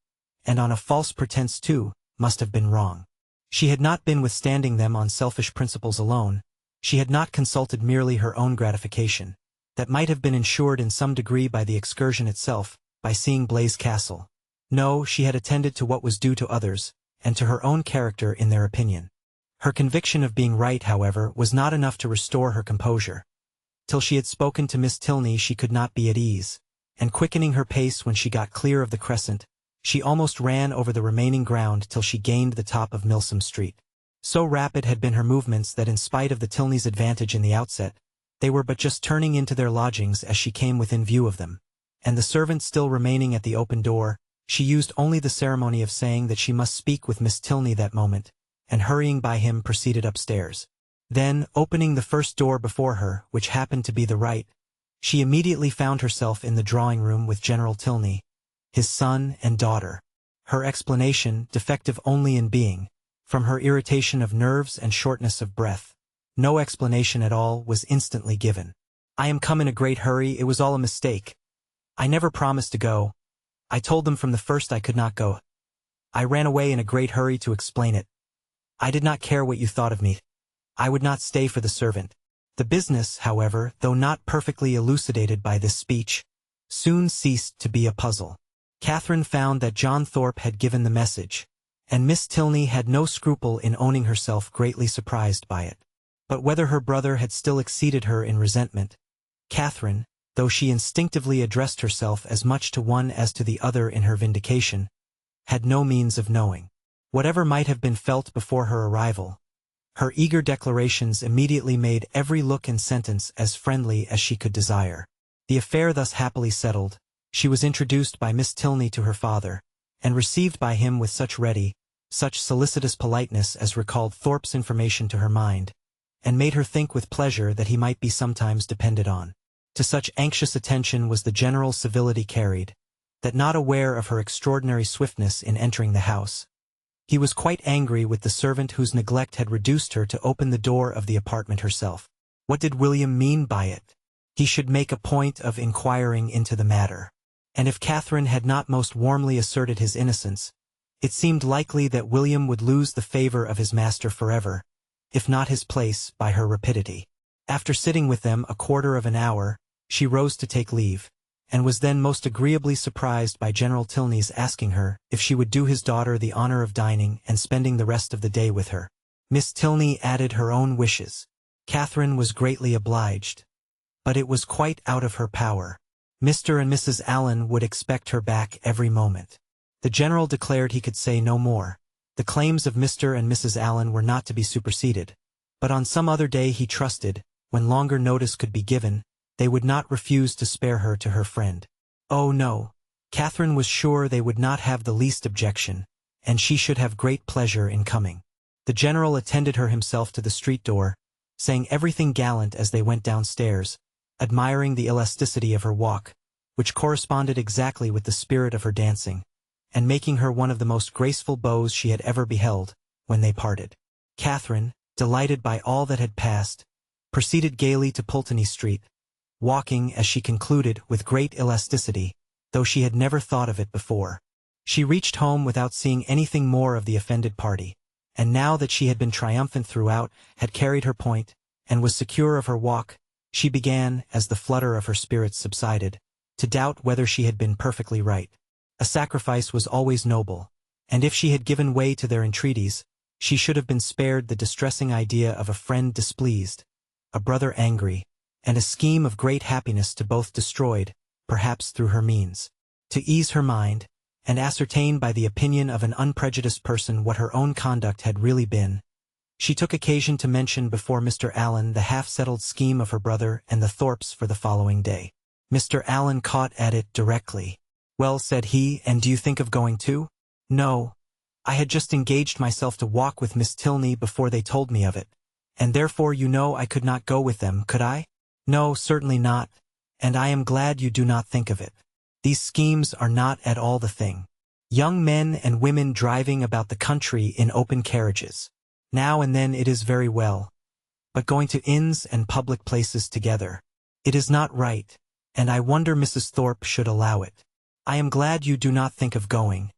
and on a false pretense too, must have been wrong. She had not been withstanding them on selfish principles alone, she had not consulted merely her own gratification, that might have been ensured in some degree by the excursion itself, by seeing Blaise Castle. No, she had attended to what was due to others, and to her own character in their opinion. Her conviction of being right, however, was not enough to restore her composure. Till she had spoken to Miss Tilney she could not be at ease, and quickening her pace when she got clear of the crescent, she almost ran over the remaining ground till she gained the top of Milsom Street. So rapid had been her movements that in spite of the Tilneys' advantage in the outset, they were but just turning into their lodgings as she came within view of them, and the servant still remaining at the open door, she used only the ceremony of saying that she must speak with Miss Tilney that moment, and hurrying by him proceeded upstairs. Then, opening the first door before her, which happened to be the right, she immediately found herself in the drawing-room with General Tilney, his son and daughter. Her explanation, defective only in being, from her irritation of nerves and shortness of breath, no explanation at all, was instantly given. "I am come in a great hurry, it was all a mistake. I never promised to go. I told them from the first I could not go. I ran away in a great hurry to explain it. I did not care what you thought of me. I would not stay for the servant." The business, however, though not perfectly elucidated by this speech, soon ceased to be a puzzle. Catherine found that John Thorpe had given the message, and Miss Tilney had no scruple in owning herself greatly surprised by it. But whether her brother had still exceeded her in resentment, Catherine, though she instinctively addressed herself as much to one as to the other in her vindication, had no means of knowing. Whatever might have been felt before her arrival, her eager declarations immediately made every look and sentence as friendly as she could desire. The affair thus happily settled, she was introduced by Miss Tilney to her father, and received by him with such ready, such solicitous politeness as recalled Thorpe's information to her mind, and made her think with pleasure that he might be sometimes depended on. To such anxious attention was the general civility carried, that not aware of her extraordinary swiftness in entering the house, he was quite angry with the servant whose neglect had reduced her to open the door of the apartment herself. What did William mean by it? He should make a point of inquiring into the matter. And if Catherine had not most warmly asserted his innocence, it seemed likely that William would lose the favor of his master forever, if not his place, by her rapidity. After sitting with them a quarter of an hour, she rose to take leave, and was then most agreeably surprised by General Tilney's asking her if she would do his daughter the honor of dining and spending the rest of the day with her. Miss Tilney added her own wishes. Catherine was greatly obliged, but it was quite out of her power. Mr. and Mrs. Allen would expect her back every moment. The General declared he could say no more. The claims of Mr. and Mrs. Allen were not to be superseded, but on some other day he trusted, when longer notice could be given, they would not refuse to spare her to her friend. Oh no, Catherine was sure they would not have the least objection, and she should have great pleasure in coming. The General attended her himself to the street door, saying everything gallant as they went downstairs, admiring the elasticity of her walk, which corresponded exactly with the spirit of her dancing, and making her one of the most graceful beaux she had ever beheld. When they parted, Catherine, delighted by all that had passed, proceeded gaily to Pulteney Street, walking, as she concluded, with great elasticity, though she had never thought of it before. She reached home without seeing anything more of the offended party, and now that she had been triumphant throughout, had carried her point, and was secure of her walk, she began, as the flutter of her spirits subsided, to doubt whether she had been perfectly right. A sacrifice was always noble, and if she had given way to their entreaties, she should have been spared the distressing idea of a friend displeased, a brother angry, and a scheme of great happiness to both destroyed, perhaps through her means. To ease her mind, and ascertain by the opinion of an unprejudiced person what her own conduct had really been, she took occasion to mention before Mr. Allen the half-settled scheme of her brother and the Thorpes for the following day. Mr. Allen caught at it directly. "Well," said he, "and do you think of going too?" "No. I had just engaged myself to walk with Miss Tilney before they told me of it, and therefore you know I could not go with them, could I?" "No, certainly not, and I am glad you do not think of it. These schemes are not at all the thing. Young men and women driving about the country in open carriages. Now and then it is very well, but going to inns and public places together, it is not right, and I wonder Mrs. Thorpe should allow it. I am glad you do not think of going.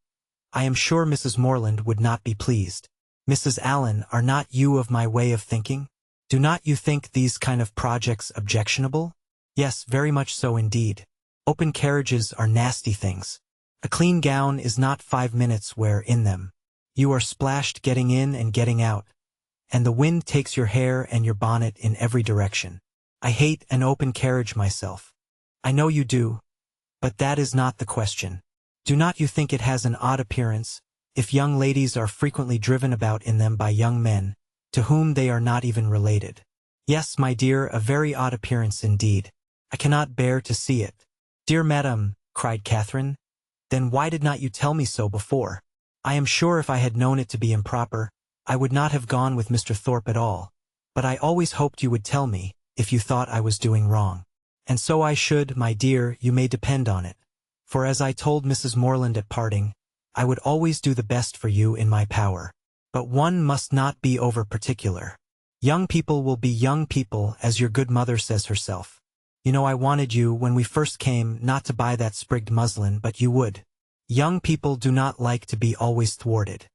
I am sure Mrs. Morland would not be pleased. Mrs. Allen, are not you of my way of thinking? Do not you think these kind of projects objectionable?" Yes, very much so indeed. Open carriages are nasty things. A clean gown is not 5 minutes where in them. You are splashed getting in and getting out, and the wind takes your hair and your bonnet in every direction. I hate an open carriage myself. I know you do, but that is not the question. Do not you think it has an odd appearance, if young ladies are frequently driven about in them by young men, to whom they are not even related? Yes, my dear, a very odd appearance indeed. I cannot bear to see it. Dear madam, cried Catherine, then why did not you tell me so before? I am sure if I had known it to be improper, I would not have gone with Mr. Thorpe at all, but I always hoped you would tell me, if you thought I was doing wrong. And so I should, my dear, you may depend on it, for as I told Mrs. Morland at parting, I would always do the best for you in my power. But one must not be over-particular. Young people will be young people, as your good mother says herself. You know I wanted you, when we first came, not to buy that sprigged muslin, but you would. Young people do not like to be always thwarted.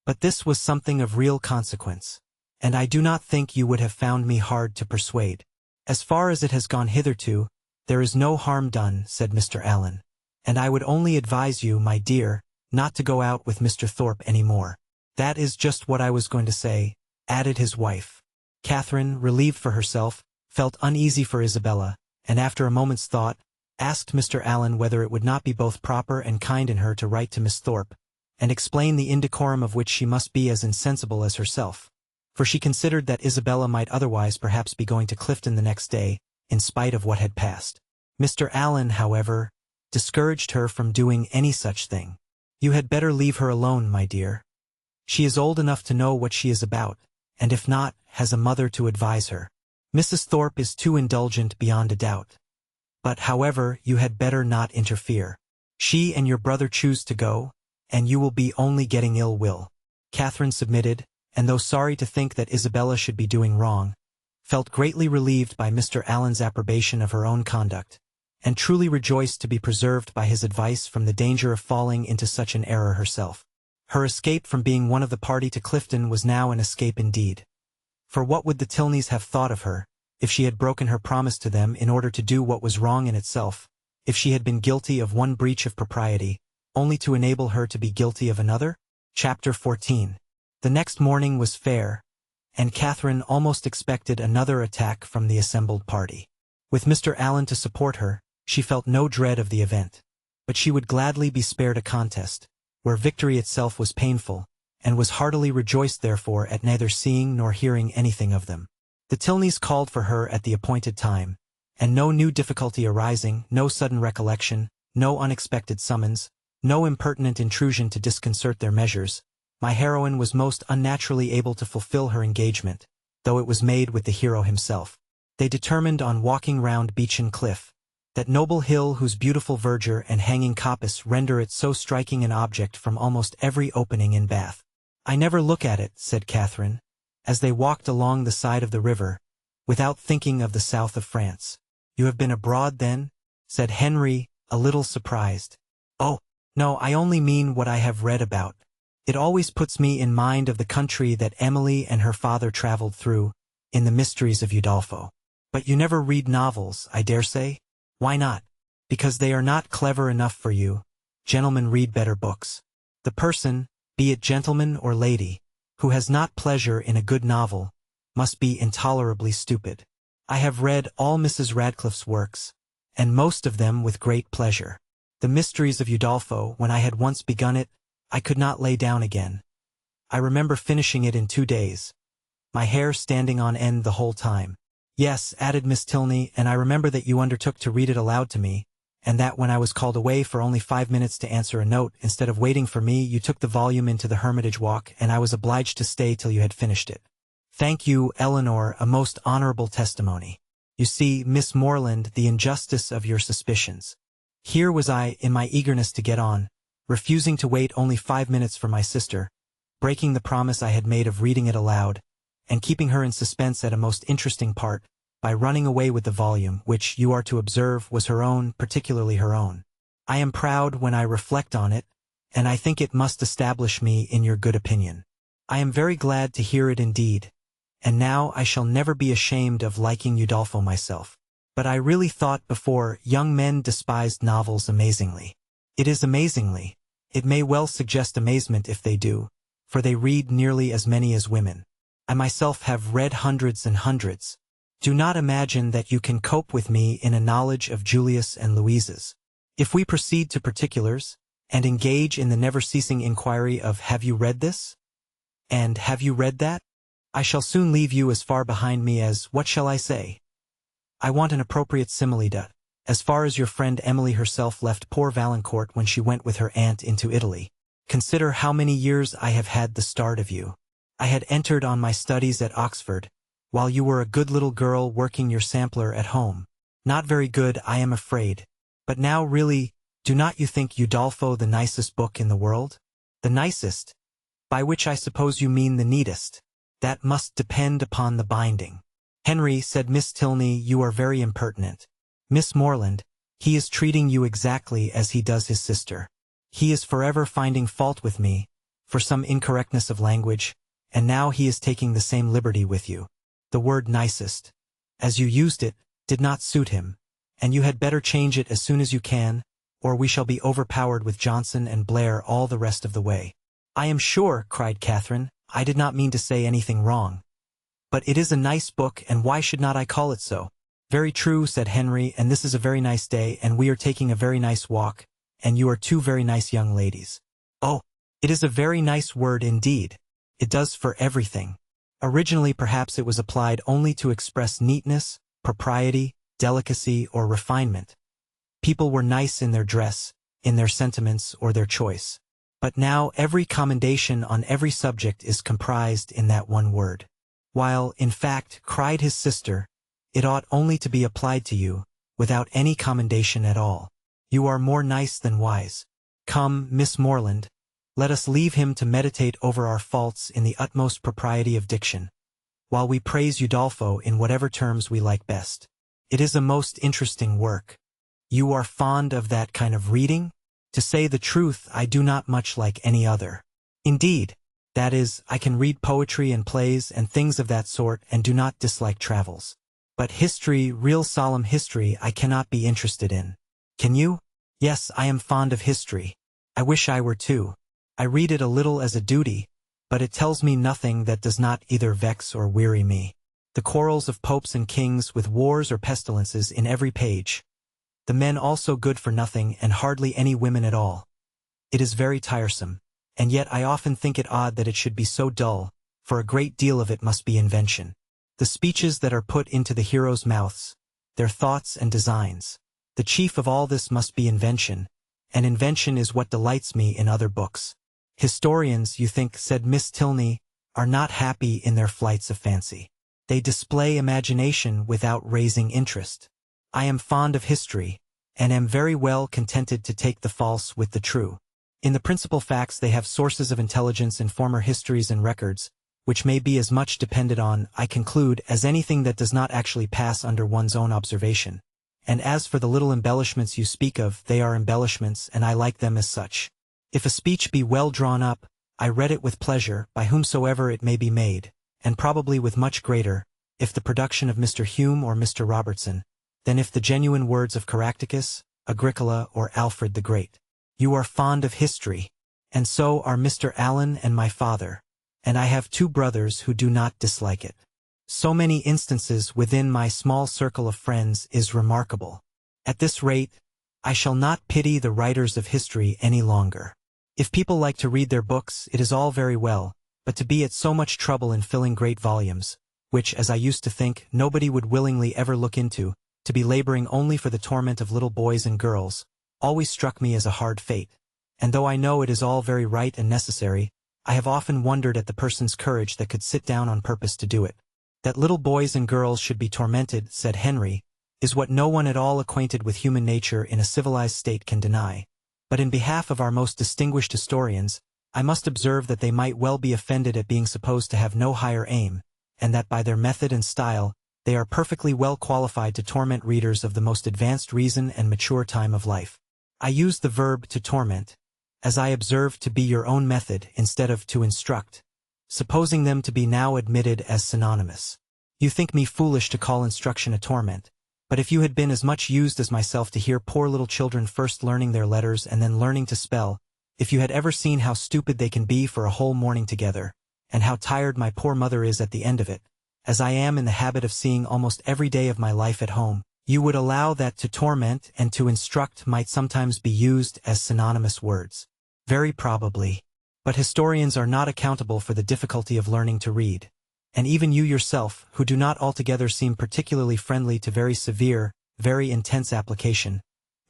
But this was something of real consequence, and I do not think you would have found me hard to persuade. As far as it has gone hitherto, there is no harm done, said Mr. Allen, and I would only advise you, my dear, not to go out with Mr. Thorpe any more. That is just what I was going to say, added his wife. Catherine, relieved for herself, felt uneasy for Isabella, and after a moment's thought, asked Mr. Allen whether it would not be both proper and kind in her to write to Miss Thorpe, and explain the indecorum of which she must be as insensible as herself. For she considered that Isabella might otherwise perhaps be going to Clifton the next day, in spite of what had passed. Mr. Allen, however, discouraged her from doing any such thing. You had better leave her alone, my dear. She is old enough to know what she is about, and if not, has a mother to advise her. Mrs. Thorpe is too indulgent beyond a doubt. But, however, you had better not interfere. She and your brother choose to go, and you will be only getting ill will. Catherine submitted, and though sorry to think that Isabella should be doing wrong, felt greatly relieved by Mr. Allen's approbation of her own conduct, and truly rejoiced to be preserved by his advice from the danger of falling into such an error herself. Her escape from being one of the party to Clifton was now an escape indeed. For what would the Tilneys have thought of her, if she had broken her promise to them in order to do what was wrong in itself, if she had been guilty of one breach of propriety, only to enable her to be guilty of another? Chapter 14. The next morning was fair, and Catherine almost expected another attack from the assembled party. With Mr. Allen to support her, she felt no dread of the event, but she would gladly be spared a contest, where victory itself was painful, and was heartily rejoiced therefore at neither seeing nor hearing anything of them. The Tilneys called for her at the appointed time, and no new difficulty arising, no sudden recollection, no unexpected summons, no impertinent intrusion to disconcert their measures, my heroine was most unnaturally able to fulfill her engagement, though it was made with the hero himself. They determined on walking round Beechen Cliff, that noble hill whose beautiful verdure and hanging coppice render it so striking an object from almost every opening in Bath. I never look at it, said Catherine, as they walked along the side of the river, without thinking of the south of France. You have been abroad, then? Said Henry, a little surprised. Oh, no, I only mean what I have read about. It always puts me in mind of the country that Emily and her father traveled through, in the Mysteries of Udolpho. But you never read novels, I dare say? Why not? Because they are not clever enough for you. Gentlemen read better books. The person, be it gentleman or lady, who has not pleasure in a good novel, must be intolerably stupid. I have read all Mrs. Radcliffe's works, and most of them with great pleasure. The Mysteries of Udolpho, when I had once begun it, I could not lay down again. I remember finishing it in 2 days, my hair standing on end the whole time. Yes, added Miss Tilney, and I remember that you undertook to read it aloud to me, and that when I was called away for only 5 minutes to answer a note, instead of waiting for me, you took the volume into the Hermitage Walk, and I was obliged to stay till you had finished it. Thank you, Eleanor, a most honorable testimony. You see, Miss Morland, the injustice of your suspicions. Here was I, in my eagerness to get on, refusing to wait only 5 minutes for my sister, breaking the promise I had made of reading it aloud, and keeping her in suspense at a most interesting part, by running away with the volume, which, you are to observe, was her own, particularly her own. I am proud when I reflect on it, and I think it must establish me in your good opinion. I am very glad to hear it indeed, and now I shall never be ashamed of liking Udolpho myself. But I really thought before young men despised novels amazingly. It is amazingly. It may well suggest amazement if they do, for they read nearly as many as women. I myself have read hundreds and hundreds. Do not imagine that you can cope with me in a knowledge of Julius and Louise's. If we proceed to particulars, and engage in the never-ceasing inquiry of "Have you read this?" and "Have you read that?" I shall soon leave you as far behind me as, what shall I say? I want an appropriate simile, as far as your friend Emily herself left poor Valancourt when she went with her aunt into Italy. Consider how many years I have had the start of you. I had entered on my studies at Oxford, while you were a good little girl working your sampler at home. Not very good, I am afraid. But now really, do not you think Udolpho the nicest book in the world? The nicest? By which I suppose you mean the neatest. That must depend upon the binding. Henry, said Miss Tilney, you are very impertinent. Miss Morland, he is treating you exactly as he does his sister. He is forever finding fault with me, for some incorrectness of language, and now he is taking the same liberty with you. The word nicest, as you used it, did not suit him, and you had better change it as soon as you can, or we shall be overpowered with Johnson and Blair all the rest of the way. I am sure, cried Catherine, I did not mean to say anything wrong. But it is a nice book, and why should not I call it so? Very true, said Henry, and this is a very nice day, and we are taking a very nice walk, and you are two very nice young ladies. Oh, it is a very nice word indeed. It does for everything. Originally perhaps it was applied only to express neatness, propriety, delicacy, or refinement. People were nice in their dress, in their sentiments, or their choice. But now every commendation on every subject is comprised in that one word. While, in fact, cried his sister, it ought only to be applied to you, without any commendation at all. You are more nice than wise. Come, Miss Morland, let us leave him to meditate over our faults in the utmost propriety of diction, while we praise Udolpho in whatever terms we like best. It is a most interesting work. You are fond of that kind of reading? To say the truth, I do not much like any other. Indeed, that is, I can read poetry and plays and things of that sort and do not dislike travels. But history, real solemn history, I cannot be interested in. Can you? Yes, I am fond of history. I wish I were too. I read it a little as a duty, but it tells me nothing that does not either vex or weary me. The quarrels of popes and kings with wars or pestilences in every page. The men also good for nothing and hardly any women at all. It is very tiresome, and yet I often think it odd that it should be so dull, for a great deal of it must be invention. The speeches that are put into the heroes' mouths, their thoughts and designs. The chief of all this must be invention, and invention is what delights me in other books. Historians, you think, said Miss Tilney, are not happy in their flights of fancy. They display imagination without raising interest. I am fond of history, and am very well contented to take the false with the true. In the principal facts they have sources of intelligence in former histories and records, which may be as much depended on, I conclude, as anything that does not actually pass under one's own observation. And as for the little embellishments you speak of, they are embellishments, and I like them as such. If a speech be well drawn up, I read it with pleasure, by whomsoever it may be made, and probably with much greater, if the production of Mr. Hume or Mr. Robertson, than if the genuine words of Caractacus, Agricola, or Alfred the Great. You are fond of history, and so are Mr. Allen and my father, and I have two brothers who do not dislike it. So many instances within my small circle of friends is remarkable. At this rate, I shall not pity the writers of history any longer. If people like to read their books, it is all very well, but to be at so much trouble in filling great volumes, which, as I used to think, nobody would willingly ever look into, to be laboring only for the torment of little boys and girls, always struck me as a hard fate. And though I know it is all very right and necessary, I have often wondered at the person's courage that could sit down on purpose to do it. That little boys and girls should be tormented, said Henry, is what no one at all acquainted with human nature in a civilized state can deny. But in behalf of our most distinguished historians, I must observe that they might well be offended at being supposed to have no higher aim, and that by their method and style, they are perfectly well qualified to torment readers of the most advanced reason and mature time of life. I use the verb to torment, as I observe to be your own method instead of to instruct, supposing them to be now admitted as synonymous. You think me foolish to call instruction a torment, But if you had been as much used as myself to hear poor little children first learning their letters and then learning to spell, if you had ever seen how stupid they can be for a whole morning together, and how tired my poor mother is at the end of it, as I am in the habit of seeing almost every day of my life at home, you would allow that to torment and to instruct might sometimes be used as synonymous words. Very probably. But historians are not accountable for the difficulty of learning to read. And even you yourself, who do not altogether seem particularly friendly to very severe, very intense application,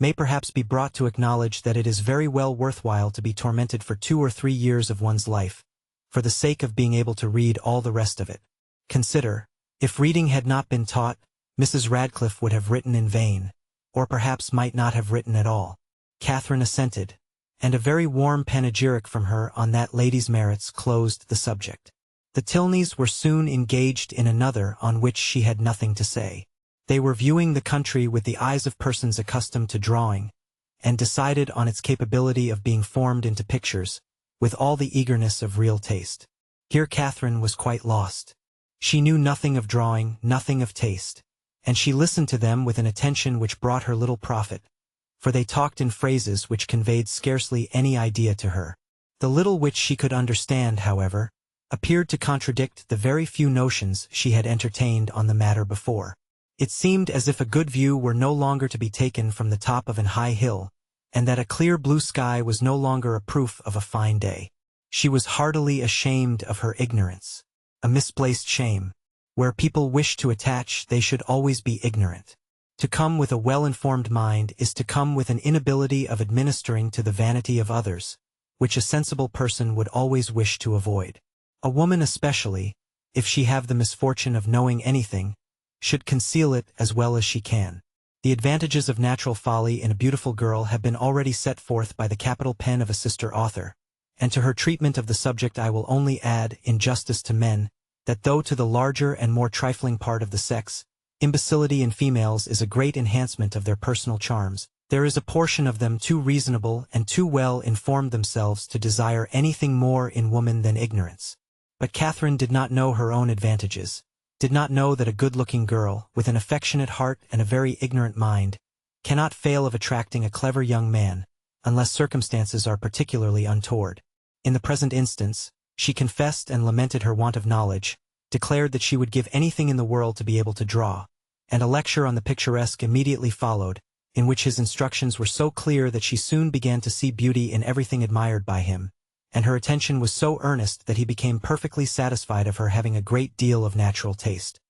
may perhaps be brought to acknowledge that it is very well worthwhile to be tormented for 2 or 3 years of one's life, for the sake of being able to read all the rest of it. Consider, if reading had not been taught, Mrs. Radcliffe would have written in vain, or perhaps might not have written at all. Catherine assented, and a very warm panegyric from her on that lady's merits closed the subject. The Tilneys were soon engaged in another on which she had nothing to say. They were viewing the country with the eyes of persons accustomed to drawing, and decided on its capability of being formed into pictures, with all the eagerness of real taste. Here Catherine was quite lost. She knew nothing of drawing, nothing of taste, and she listened to them with an attention which brought her little profit, for they talked in phrases which conveyed scarcely any idea to her. The little which she could understand, however, appeared to contradict the very few notions she had entertained on the matter before. It seemed as if a good view were no longer to be taken from the top of an high hill, and that a clear blue sky was no longer a proof of a fine day. She was heartily ashamed of her ignorance, a misplaced shame. Where people wish to attach, they should always be ignorant. To come with a well-informed mind is to come with an inability of administering to the vanity of others, which a sensible person would always wish to avoid. A woman especially, if she have the misfortune of knowing anything, should conceal it as well as she can. The advantages of natural folly in a beautiful girl have been already set forth by the capital pen of a sister author, and to her treatment of the subject I will only add, in justice to men, that though to the larger and more trifling part of the sex, imbecility in females is a great enhancement of their personal charms, there is a portion of them too reasonable and too well informed themselves to desire anything more in woman than ignorance. But Catherine did not know her own advantages, did not know that a good-looking girl, with an affectionate heart and a very ignorant mind, cannot fail of attracting a clever young man, unless circumstances are particularly untoward. In the present instance, she confessed and lamented her want of knowledge, declared that she would give anything in the world to be able to draw, and a lecture on the picturesque immediately followed, in which his instructions were so clear that she soon began to see beauty in everything admired by him, and her attention was so earnest that he became perfectly satisfied of her having a great deal of natural taste.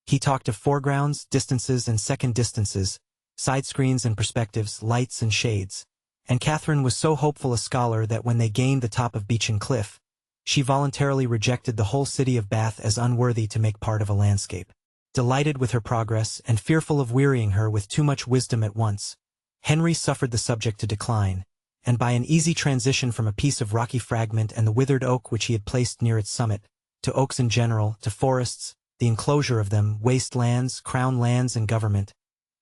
He talked of foregrounds, distances and second distances, side screens and perspectives, lights and shades, and Catherine was so hopeful a scholar that when they gained the top of Beechen Cliff, she voluntarily rejected the whole city of Bath as unworthy to make part of a landscape. Delighted with her progress, and fearful of wearying her with too much wisdom at once, Henry suffered the subject to decline, and by an easy transition from a piece of rocky fragment and the withered oak which he had placed near its summit, to oaks in general, to forests, the enclosure of them, waste lands, crown lands and government,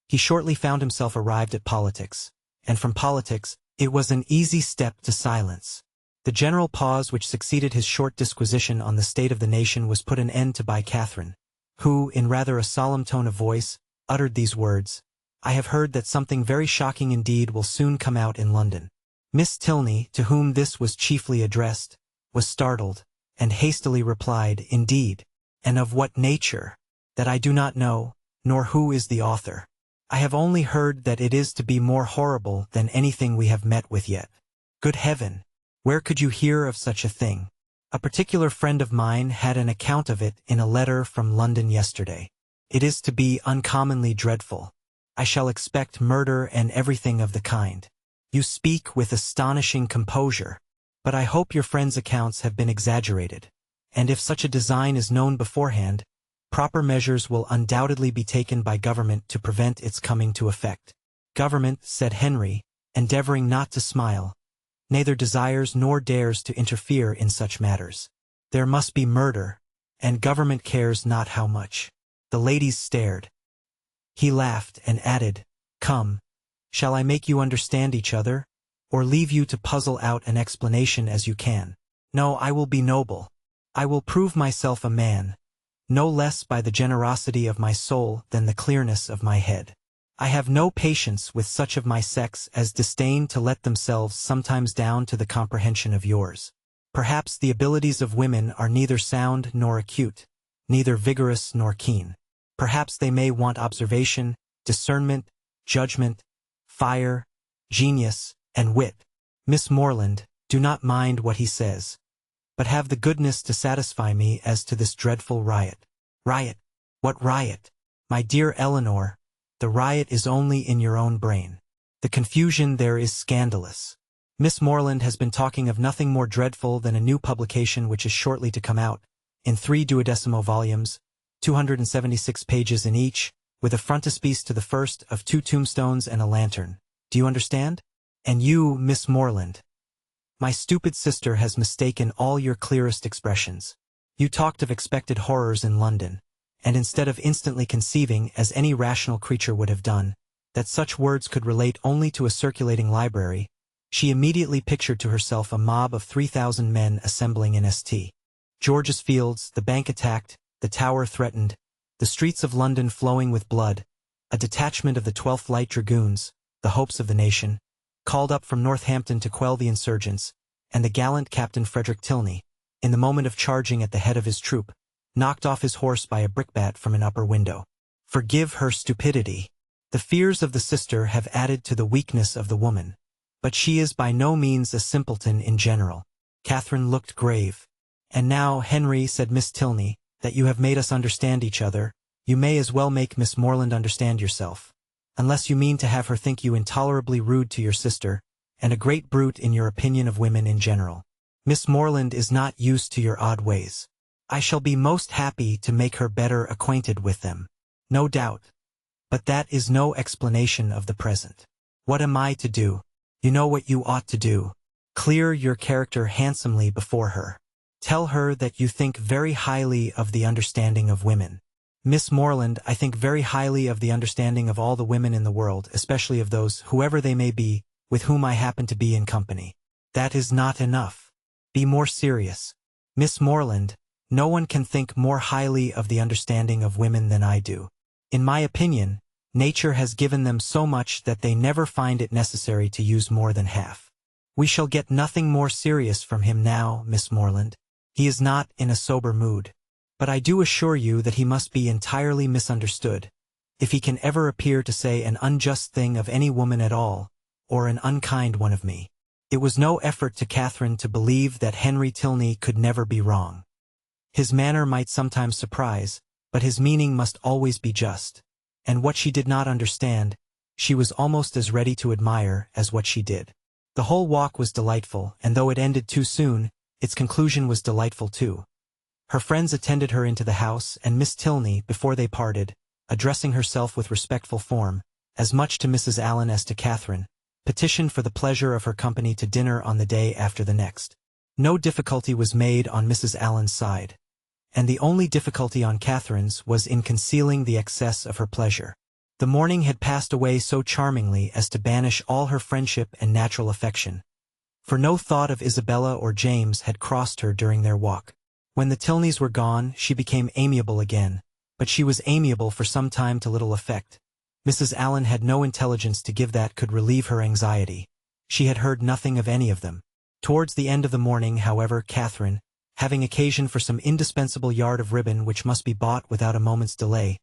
he shortly found himself arrived at politics, and from politics, it was an easy step to silence. The general pause which succeeded his short disquisition on the state of the nation was put an end to by Catherine, who, in rather a solemn tone of voice, uttered these words: "I have heard that something very shocking indeed will soon come out in London." Miss Tilney, to whom this was chiefly addressed, was startled, and hastily replied, "Indeed, and of what nature? That I do not know, nor who is the author. I have only heard that it is to be more horrible than anything we have met with yet." "Good heaven! Where could you hear of such a thing?" "A particular friend of mine had an account of it in a letter from London yesterday. It is to be uncommonly dreadful. I shall expect murder and everything of the kind." "You speak with astonishing composure. But I hope your friend's accounts have been exaggerated, and if such a design is known beforehand, proper measures will undoubtedly be taken by government to prevent its coming to effect." "Government," said Henry, endeavoring not to smile, "neither desires nor dares to interfere in such matters. There must be murder, and government cares not how much." The ladies stared. He laughed and added, "Come, shall I make you understand each other, or leave you to puzzle out an explanation as you can?" "No, I will be noble. I will prove myself a man, no less by the generosity of my soul than the clearness of my head. I have no patience with such of my sex as disdain to let themselves sometimes down to the comprehension of yours. Perhaps the abilities of women are neither sound nor acute, neither vigorous nor keen. Perhaps they may want observation, discernment, judgment, fire, genius, and wit. Miss Morland, do not mind what he says, but have the goodness to satisfy me as to this dreadful riot. Riot? What riot? My dear Eleanor, the riot is only in your own brain. The confusion there is scandalous. Miss Morland has been talking of nothing more dreadful than a new publication which is shortly to come out, in 3 duodecimo volumes, 276 pages in each, with a frontispiece to the first of 2 tombstones and a lantern. Do you understand? And you, Miss Morland. My stupid sister has mistaken all your clearest expressions. You talked of expected horrors in London, and instead of instantly conceiving, as any rational creature would have done, that such words could relate only to a circulating library, she immediately pictured to herself a mob of 3,000 men assembling in St. George's Fields, the Bank attacked, the Tower threatened, the streets of London flowing with blood, a detachment of the 12th Light Dragoons, the hopes of the nation, called up from Northampton to quell the insurgents, and the gallant Captain Frederick Tilney, in the moment of charging at the head of his troop, knocked off his horse by a brickbat from an upper window. Forgive her stupidity. The fears of the sister have added to the weakness of the woman, but she is by no means a simpleton in general. Catherine looked grave. And now, Henry, said Miss Tilney, that you have made us understand each other, you may as well make Miss Morland understand yourself. Unless you mean to have her think you intolerably rude to your sister, and a great brute in your opinion of women in general. Miss Morland is not used to your odd ways. I shall be most happy to make her better acquainted with them. No doubt. But that is no explanation of the present. What am I to do? You know what you ought to do. Clear your character handsomely before her. Tell her that you think very highly of the understanding of women. Miss Morland, I think very highly of the understanding of all the women in the world, especially of those, whoever they may be, with whom I happen to be in company. That is not enough. Be more serious. Miss Morland, no one can think more highly of the understanding of women than I do. In my opinion, nature has given them so much that they never find it necessary to use more than half. We shall get nothing more serious from him now, Miss Morland. He is not in a sober mood. But I do assure you that he must be entirely misunderstood, if he can ever appear to say an unjust thing of any woman at all, or an unkind one of me. It was no effort to Catherine to believe that Henry Tilney could never be wrong. His manner might sometimes surprise, but his meaning must always be just, and what she did not understand, she was almost as ready to admire as what she did. The whole walk was delightful, and though it ended too soon, its conclusion was delightful too. Her friends attended her into the house, and Miss Tilney, before they parted, addressing herself with respectful form, as much to Mrs. Allen as to Catherine, petitioned for the pleasure of her company to dinner on the day after the next. No difficulty was made on Mrs. Allen's side, and the only difficulty on Catherine's was in concealing the excess of her pleasure. The morning had passed away so charmingly as to banish all her friendship and natural affection, for no thought of Isabella or James had crossed her during their walk. When the Tilneys were gone, she became amiable again, but she was amiable for some time to little effect. Mrs. Allen had no intelligence to give that could relieve her anxiety. She had heard nothing of any of them. Towards the end of the morning, however, Catherine, having occasion for some indispensable yard of ribbon which must be bought without a moment's delay,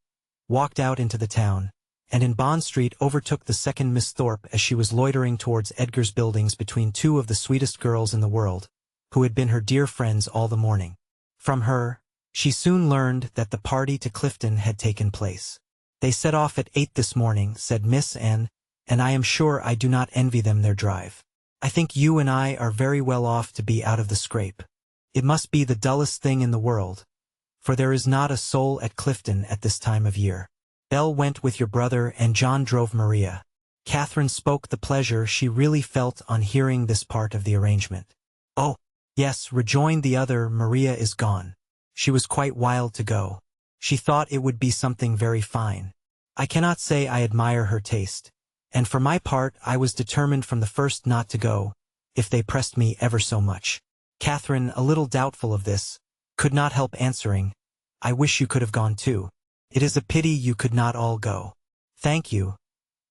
walked out into the town, and in Bond Street overtook the second Miss Thorpe as she was loitering towards Edgar's Buildings between 2 of the sweetest girls in the world, who had been her dear friends all the morning. From her, she soon learned that the party to Clifton had taken place. They set off at 8 this morning, said Miss N, and I am sure I do not envy them their drive. I think you and I are very well off to be out of the scrape. It must be the dullest thing in the world, for there is not a soul at Clifton at this time of year. Belle went with your brother and John drove Maria. Catherine spoke the pleasure she really felt on hearing this part of the arrangement. Oh, yes, rejoined the other, Maria is gone. She was quite wild to go. She thought it would be something very fine. I cannot say I admire her taste, and for my part I was determined from the first not to go, if they pressed me ever so much. Catherine, a little doubtful of this, could not help answering, I wish you could have gone too. It is a pity you could not all go. Thank you,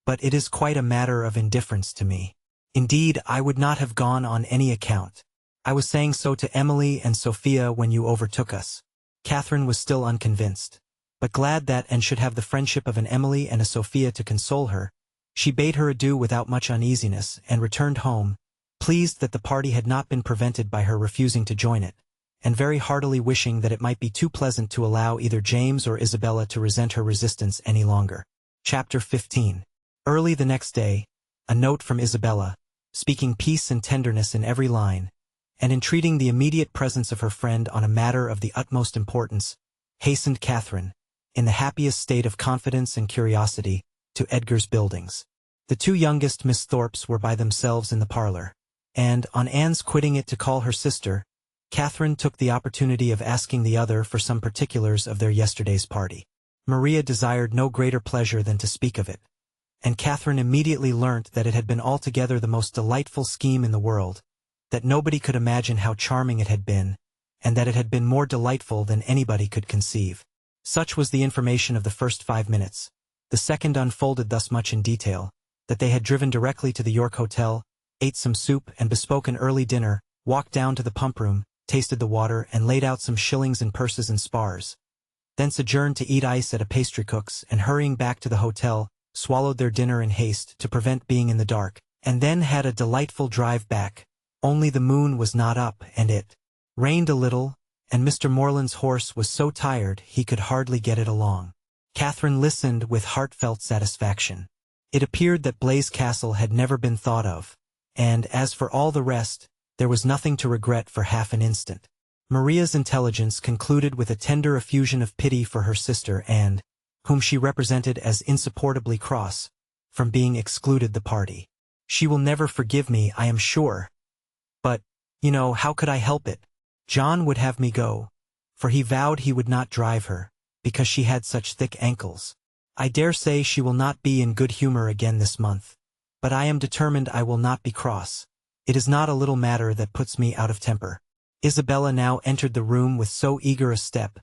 but it is quite a matter of indifference to me. Indeed, I would not have gone on any account. I was saying so to Emily and Sophia when you overtook us. Catherine was still unconvinced, but glad that and should have the friendship of an Emily and a Sophia to console her. She bade her adieu without much uneasiness and returned home, pleased that the party had not been prevented by her refusing to join it, and very heartily wishing that it might be too pleasant to allow either James or Isabella to resent her resistance any longer. Chapter 15. Early the next day, a note from Isabella, speaking peace and tenderness in every line, and entreating the immediate presence of her friend on a matter of the utmost importance, hastened Catherine, in the happiest state of confidence and curiosity, to Edgar's Buildings. The two youngest Miss Thorpes were by themselves in the parlor, and, on Anne's quitting it to call her sister, Catherine took the opportunity of asking the other for some particulars of their yesterday's party. Maria desired no greater pleasure than to speak of it, and Catherine immediately learnt that it had been altogether the most delightful scheme in the world, that nobody could imagine how charming it had been, and that it had been more delightful than anybody could conceive. Such was the information of the first 5 minutes. The second unfolded thus much in detail, that they had driven directly to the York Hotel, ate some soup and bespoke an early dinner, walked down to the pump-room, tasted the water and laid out some shillings in purses and spars, thence adjourned to eat ice at a pastrycook's, and hurrying back to the hotel, swallowed their dinner in haste to prevent being in the dark, and then had a delightful drive back, only the moon was not up and it rained a little, and Mr. Morland's horse was so tired he could hardly get it along. Catherine listened with heartfelt satisfaction. It appeared that Blaise Castle had never been thought of, and, as for all the rest, there was nothing to regret for half an instant. Maria's intelligence concluded with a tender effusion of pity for her sister Anne, whom she represented as insupportably cross, from being excluded the party. She will never forgive me, I am sure. But, how could I help it? John would have me go, for he vowed he would not drive her, because she had such thick ankles. I dare say she will not be in good humor again this month, but I am determined I will not be cross. It is not a little matter that puts me out of temper. Isabella now entered the room with so eager a step,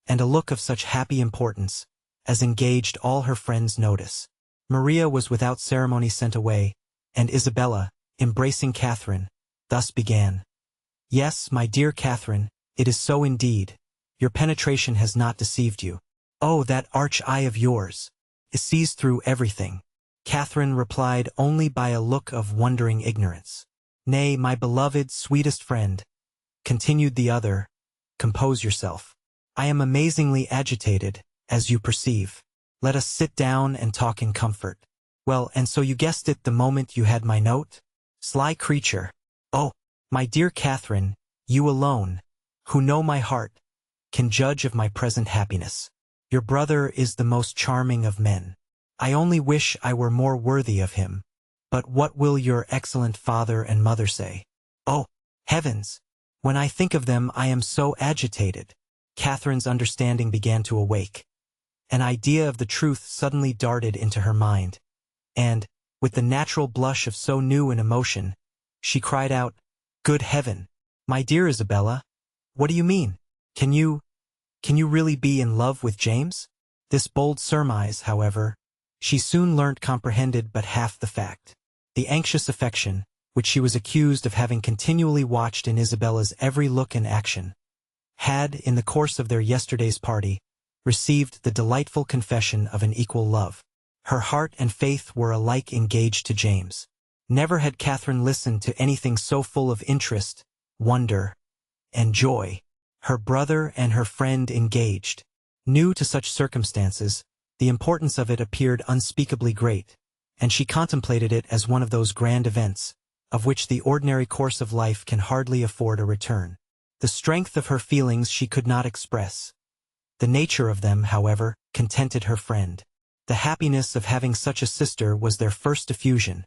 and a look of such happy importance, as engaged all her friends' notice. Maria was without ceremony sent away, and Isabella, embracing Catherine, thus began. Yes, my dear Catherine, it is so indeed. Your penetration has not deceived you. Oh, that arch eye of yours! It sees through everything. Catherine replied only by a look of wondering ignorance. Nay, my beloved, sweetest friend, continued the other, compose yourself. I am amazingly agitated, as you perceive. Let us sit down and talk in comfort. Well, and so you guessed it the moment you had my note? Sly creature! Oh, my dear Catherine, you alone, who know my heart, can judge of my present happiness. Your brother is the most charming of men. I only wish I were more worthy of him. But what will your excellent father and mother say? Oh, heavens! When I think of them I am so agitated. Catherine's understanding began to awake. An idea of the truth suddenly darted into her mind, and, with the natural blush of so new an emotion, she cried out, Good heaven! My dear Isabella, what do you mean? Can you really be in love with James? This bold surmise, however, she soon learnt comprehended but half the fact. The anxious affection, which she was accused of having continually watched in Isabella's every look and action, had, in the course of their yesterday's party, received the delightful confession of an equal love. Her heart and faith were alike engaged to James. Never had Catherine listened to anything so full of interest, wonder, and joy. Her brother and her friend engaged. New to such circumstances, the importance of it appeared unspeakably great, and she contemplated it as one of those grand events, of which the ordinary course of life can hardly afford a return. The strength of her feelings she could not express. The nature of them, however, contented her friend. The happiness of having such a sister was their first effusion,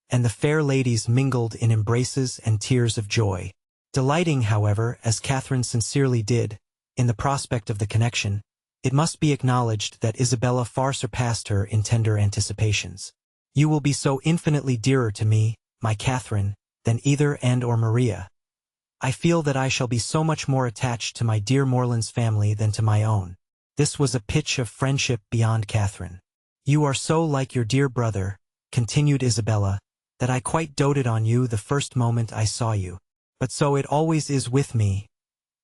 and the fair ladies mingled in embraces and tears of joy. Delighting, however, as Catherine sincerely did, in the prospect of the connection, it must be acknowledged that Isabella far surpassed her in tender anticipations. You will be so infinitely dearer to me, my Catherine, than either Anne or Maria. I feel that I shall be so much more attached to my dear Morland's family than to my own." This was a pitch of friendship beyond Catherine. "You are so like your dear brother," continued Isabella, "that I quite doted on you the first moment I saw you. But so it always is with me.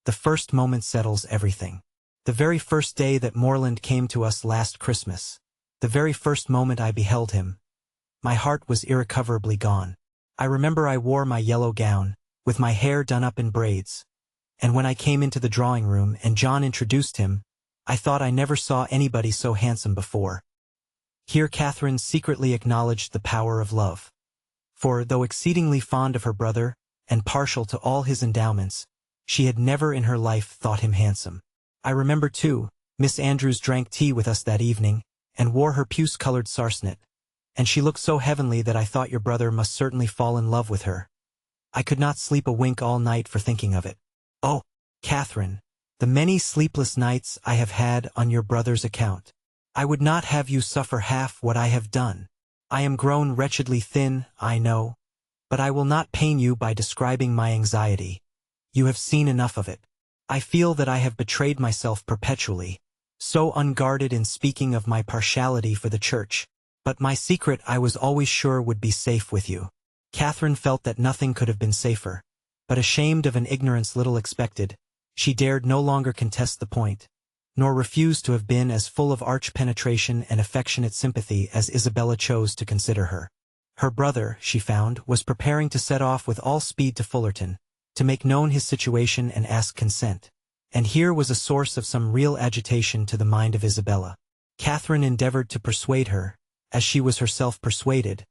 The first moment settles everything. The very first day that Morland came to us last Christmas, the very first moment I beheld him, my heart was irrecoverably gone. I remember I wore my yellow gown, with my hair done up in braids, and when I came into the drawing room and John introduced him, I thought I never saw anybody so handsome before." Here Catherine secretly acknowledged the power of love. For, though exceedingly fond of her brother, and partial to all his endowments, she had never in her life thought him handsome. "I remember, too, Miss Andrews drank tea with us that evening, and wore her puce-colored sarcenet, and she looked so heavenly that I thought your brother must certainly fall in love with her. I could not sleep a wink all night for thinking of it. Oh, Catherine, the many sleepless nights I have had on your brother's account. I would not have you suffer half what I have done. I am grown wretchedly thin, I know, but I will not pain you by describing my anxiety. You have seen enough of it. I feel that I have betrayed myself perpetually, so unguarded in speaking of my partiality for the church, but my secret I was always sure would be safe with you." Catherine felt that nothing could have been safer, but ashamed of an ignorance little expected, she dared no longer contest the point, nor refuse to have been as full of arch penetration and affectionate sympathy as Isabella chose to consider her. Her brother, she found, was preparing to set off with all speed to Fullerton, to make known his situation and ask consent. And here was a source of some real agitation to the mind of Isabella. Catherine endeavored to persuade her, as she was herself persuaded,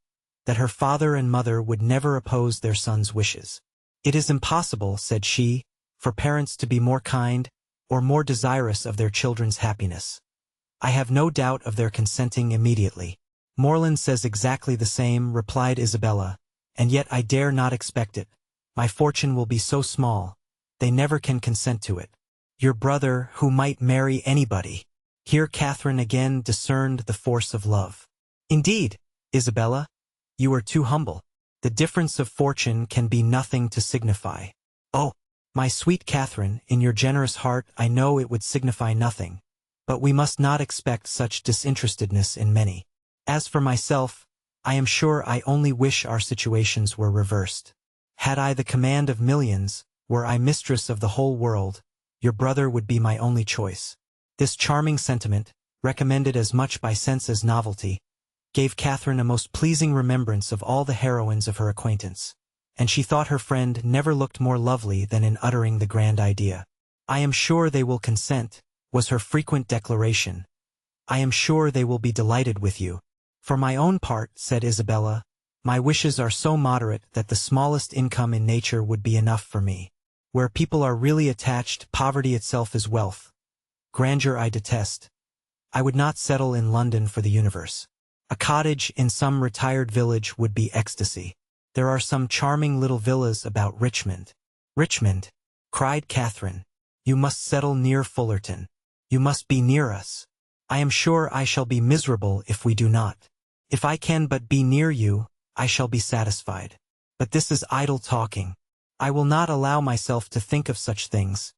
that her father and mother would never oppose their son's wishes. "It is impossible," said she, "for parents to be more kind, or more desirous of their children's happiness. I have no doubt of their consenting immediately." "Morland says exactly the same," replied Isabella, "and yet I dare not expect it. My fortune will be so small, they never can consent to it. Your brother, who might marry anybody." Here Catherine again discerned the force of love. "Indeed, Isabella, you are too humble. The difference of fortune can be nothing to signify." "Oh, my sweet Catherine, in your generous heart I know it would signify nothing, but we must not expect such disinterestedness in many. As for myself, I am sure I only wish our situations were reversed. Had I the command of millions, were I mistress of the whole world, your brother would be my only choice." This charming sentiment, recommended as much by sense as novelty, gave Catherine a most pleasing remembrance of all the heroines of her acquaintance, and she thought her friend never looked more lovely than in uttering the grand idea. "I am sure they will consent," was her frequent declaration. "I am sure they will be delighted with you." "For my own part," said Isabella, "my wishes are so moderate that the smallest income in nature would be enough for me. Where people are really attached, poverty itself is wealth. Grandeur I detest. I would not settle in London for the universe. A cottage in some retired village would be ecstasy. There are some charming little villas about Richmond." "Richmond!" cried Catherine. "You must settle near Fullerton. You must be near us. I am sure I shall be miserable if we do not. If I can but be near you, I shall be satisfied. But this is idle talking. I will not allow myself to think of such things,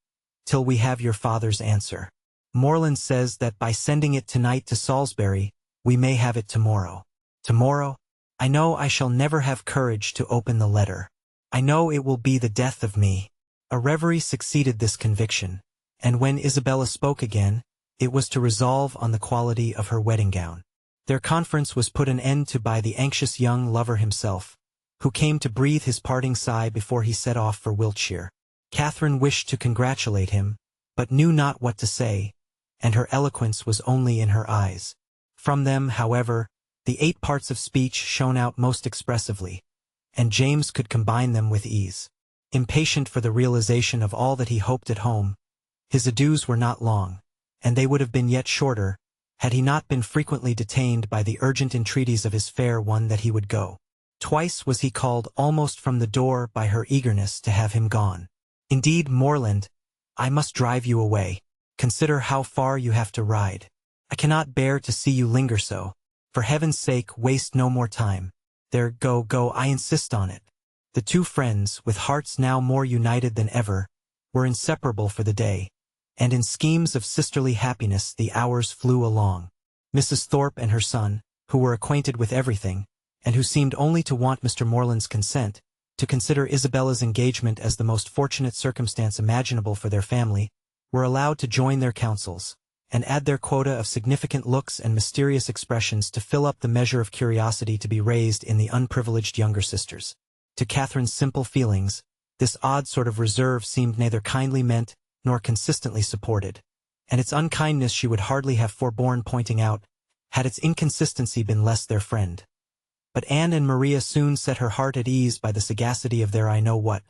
till we have your father's answer. Morland says that by sending it tonight to Salisbury, we may have it tomorrow. Tomorrow? I know I shall never have courage to open the letter. I know it will be the death of me." A reverie succeeded this conviction, and when Isabella spoke again, it was to resolve on the quality of her wedding gown. Their conference was put an end to by the anxious young lover himself, who came to breathe his parting sigh before he set off for Wiltshire. Catherine wished to congratulate him, but knew not what to say, and her eloquence was only in her eyes. From them, however, the 8 parts of speech shone out most expressively, and James could combine them with ease. Impatient for the realization of all that he hoped at home, his adieus were not long, and they would have been yet shorter, had he not been frequently detained by the urgent entreaties of his fair one that he would go. Twice was he called almost from the door by her eagerness to have him gone. "Indeed, Morland, I must drive you away. Consider how far you have to ride. I cannot bear to see you linger so. For heaven's sake, waste no more time. There, go, I insist on it. The two friends, with hearts now more united than ever, were inseparable for the day, and in schemes of sisterly happiness the hours flew along. Mrs. Thorpe and her son, who were acquainted with everything, and who seemed only to want Mr. Morland's consent, to consider Isabella's engagement as the most fortunate circumstance imaginable for their family, were allowed to join their counsels, and add their quota of significant looks and mysterious expressions to fill up the measure of curiosity to be raised in the unprivileged younger sisters. To Catherine's simple feelings, this odd sort of reserve seemed neither kindly meant nor consistently supported, and its unkindness she would hardly have forborne pointing out, had its inconsistency been less their friend. But Anne and Maria soon set her heart at ease by the sagacity of their I-know-what,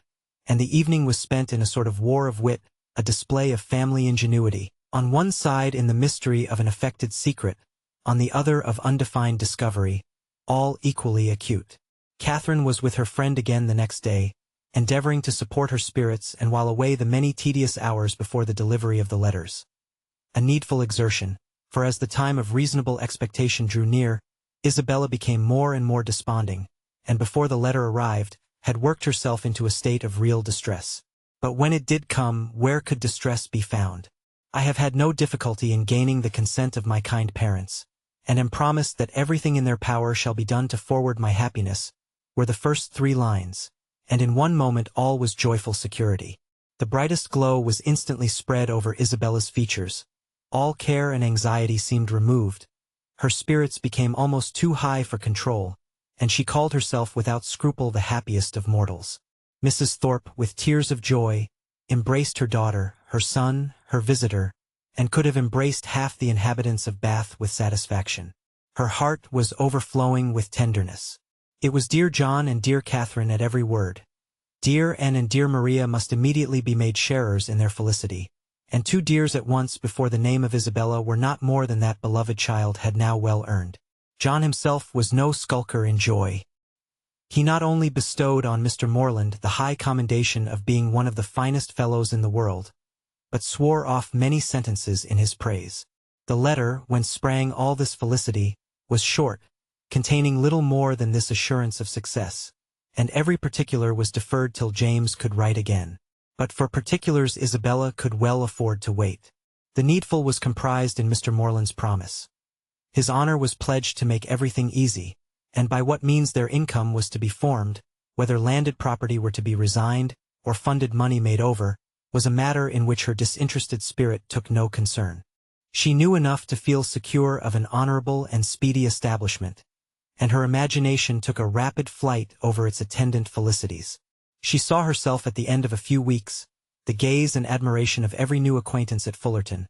and the evening was spent in a sort of war of wit, a display of family ingenuity, on one side in the mystery of an affected secret, on the other of undefined discovery, all equally acute. Catherine was with her friend again the next day, endeavoring to support her spirits and while away the many tedious hours before the delivery of the letters. A needful exertion, for as the time of reasonable expectation drew near, Isabella became more and more desponding, and before the letter arrived, had worked herself into a state of real distress. But when it did come, where could distress be found? I have had no difficulty in gaining the consent of my kind parents, and am promised that everything in their power shall be done to forward my happiness, were the first 3 lines, and in one moment all was joyful security. The brightest glow was instantly spread over Isabella's features. All care and anxiety seemed removed. Her spirits became almost too high for control, and she called herself without scruple the happiest of mortals. Mrs. Thorpe, with tears of joy, embraced her daughter, her son, her visitor, and could have embraced half the inhabitants of Bath with satisfaction. Her heart was overflowing with tenderness. It was dear John and dear Catherine at every word. Dear Anne and dear Maria must immediately be made sharers in their felicity, and 2 dears at once before the name of Isabella were not more than that beloved child had now well earned. John himself was no skulker in joy. He not only bestowed on Mr. Morland the high commendation of being one of the finest fellows in the world, but swore off many sentences in his praise. The letter, whence sprang all this felicity, was short, containing little more than this assurance of success, and every particular was deferred till James could write again. But for particulars Isabella could well afford to wait. The needful was comprised in Mr. Morland's promise. His honor was pledged to make everything easy, and by what means their income was to be formed, whether landed property were to be resigned, or funded money made over, was a matter in which her disinterested spirit took no concern. She knew enough to feel secure of an honorable and speedy establishment, and her imagination took a rapid flight over its attendant felicities. She saw herself at the end of a few weeks, the gaze and admiration of every new acquaintance at Fullerton,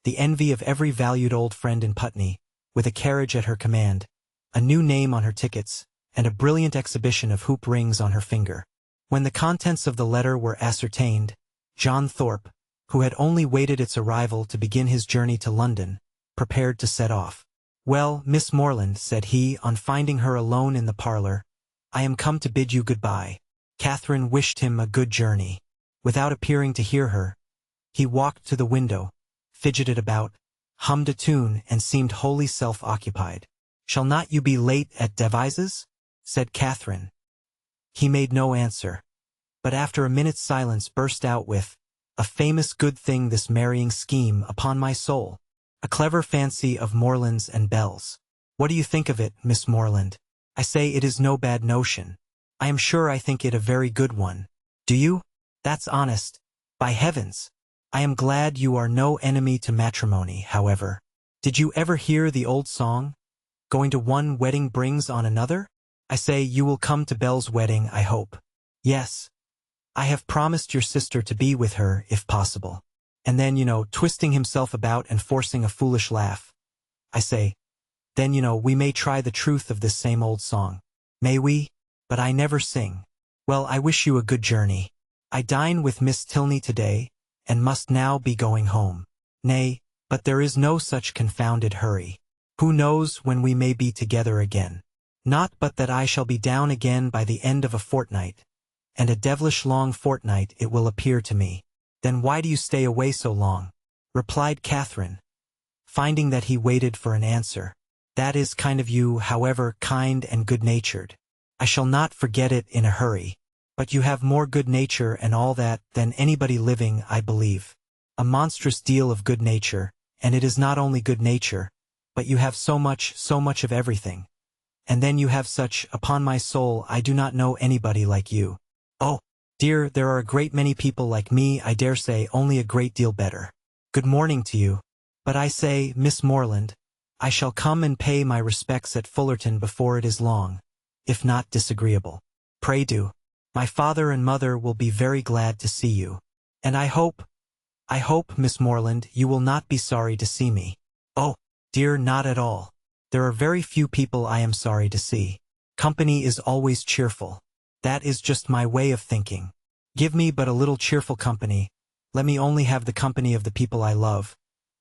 the envy of every valued old friend in Putney, with a carriage at her command, a new name on her tickets, and a brilliant exhibition of hoop rings on her finger. When the contents of the letter were ascertained, John Thorpe, who had only waited its arrival to begin his journey to London, prepared to set off. "Well, Miss Morland," said he, on finding her alone in the parlor, "I am come to bid you good-bye." Catherine wished him a good journey. Without appearing to hear her, he walked to the window, fidgeted about, hummed a tune, and seemed wholly self-occupied. "Shall not you be late at Devizes?" said Catherine. He made no answer, but after a minute's silence burst out with, "A famous good thing this marrying scheme, upon my soul. A clever fancy of Morland's and Bell's. What do you think of it, Miss Morland? I say it is no bad notion. I am sure I think it a very good one. Do you? That's honest. By heavens! I am glad you are no enemy to matrimony, however. Did you ever hear the old song? Going to one wedding brings on another? I say you will come to Bell's wedding, I hope." "Yes. I have promised your sister to be with her, if possible." And then, twisting himself about and forcing a foolish laugh, "I say, then, we may try the truth of this same old song. May we? But I never sing. Well, I wish you a good journey. I dine with Miss Tilney today, and must now be going home. Nay, but there is no such confounded hurry. Who knows when we may be together again? Not but that I shall be down again by the end of a fortnight, and a devilish long fortnight it will appear to me." "Then why do you stay away so long?" replied Catherine, finding that he waited for an answer. "That is kind of you, however kind and good-natured. I shall not forget it in a hurry. But you have more good nature and all that than anybody living, I believe. A monstrous deal of good nature, and it is not only good nature, but you have so much of everything. And then you have such, upon my soul, I do not know anybody like you. Oh, dear, there are a great many people like me, I dare say, only a great deal better. Good morning to you. But I say, Miss Morland, I shall come and pay my respects at Fullerton before it is long, if not disagreeable. Pray do. My father and mother will be very glad to see you. And I hope, Miss Morland, you will not be sorry to see me. Oh, dear, not at all. There are very few people I am sorry to see. Company is always cheerful. That is just my way of thinking. Give me but a little cheerful company. Let me only have the company of the people I love.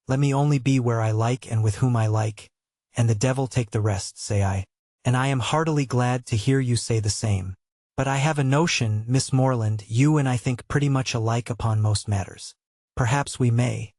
Let me only be where I like and with whom I like, and the devil take the rest, say I. And I am heartily glad to hear you say the same. But I have a notion, Miss Morland, you and I think pretty much alike upon most matters. Perhaps we may.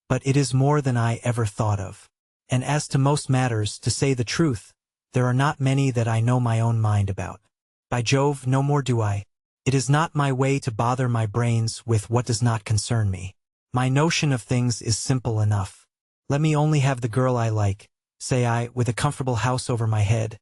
But it is more than I ever thought of. And as to most matters, to say the truth, there are not many that I know my own mind about. By Jove, no more do I. It is not my way to bother my brains with what does not concern me. My notion of things is simple enough. Let me only have the girl I like, say I, with a comfortable house over my head,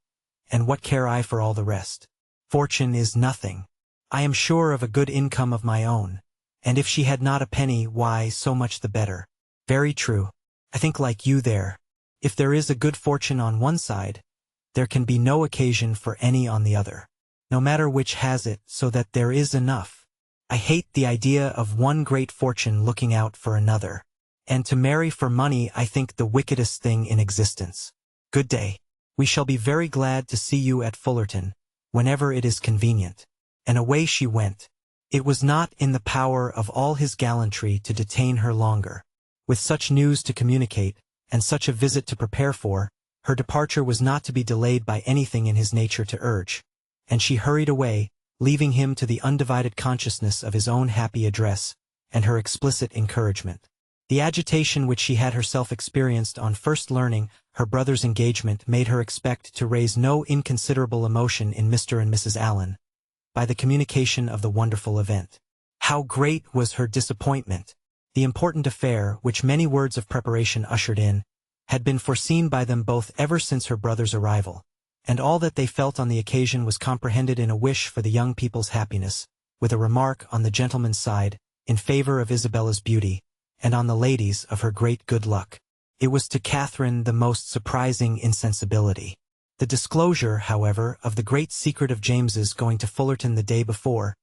and what care I for all the rest? Fortune is nothing. I am sure of a good income of my own, and if she had not a penny, why, so much the better. Very true. I think like you there. If there is a good fortune on one side, there can be no occasion for any on the other. No matter which has it, so that there is enough. I hate the idea of one great fortune looking out for another. And to marry for money I think the wickedest thing in existence. Good day. We shall be very glad to see you at Fullerton, whenever it is convenient. And away she went. It was not in the power of all his gallantry to detain her longer. With such news to communicate, and such a visit to prepare for, her departure was not to be delayed by anything in his nature to urge. And she hurried away, leaving him to the undivided consciousness of his own happy address, and her explicit encouragement. The agitation which she had herself experienced on first learning her brother's engagement made her expect to raise no inconsiderable emotion in Mr. and Mrs. Allen, by the communication of the wonderful event. How great was her disappointment! The important affair, which many words of preparation ushered in, had been foreseen by them both ever since her brother's arrival, and all that they felt on the occasion was comprehended in a wish for the young people's happiness, with a remark on the gentleman's side, in favor of Isabella's beauty, and on the lady's of her great good luck. It was to Catherine the most surprising insensibility. The disclosure, however, of the great secret of James's going to Fullerton the day before,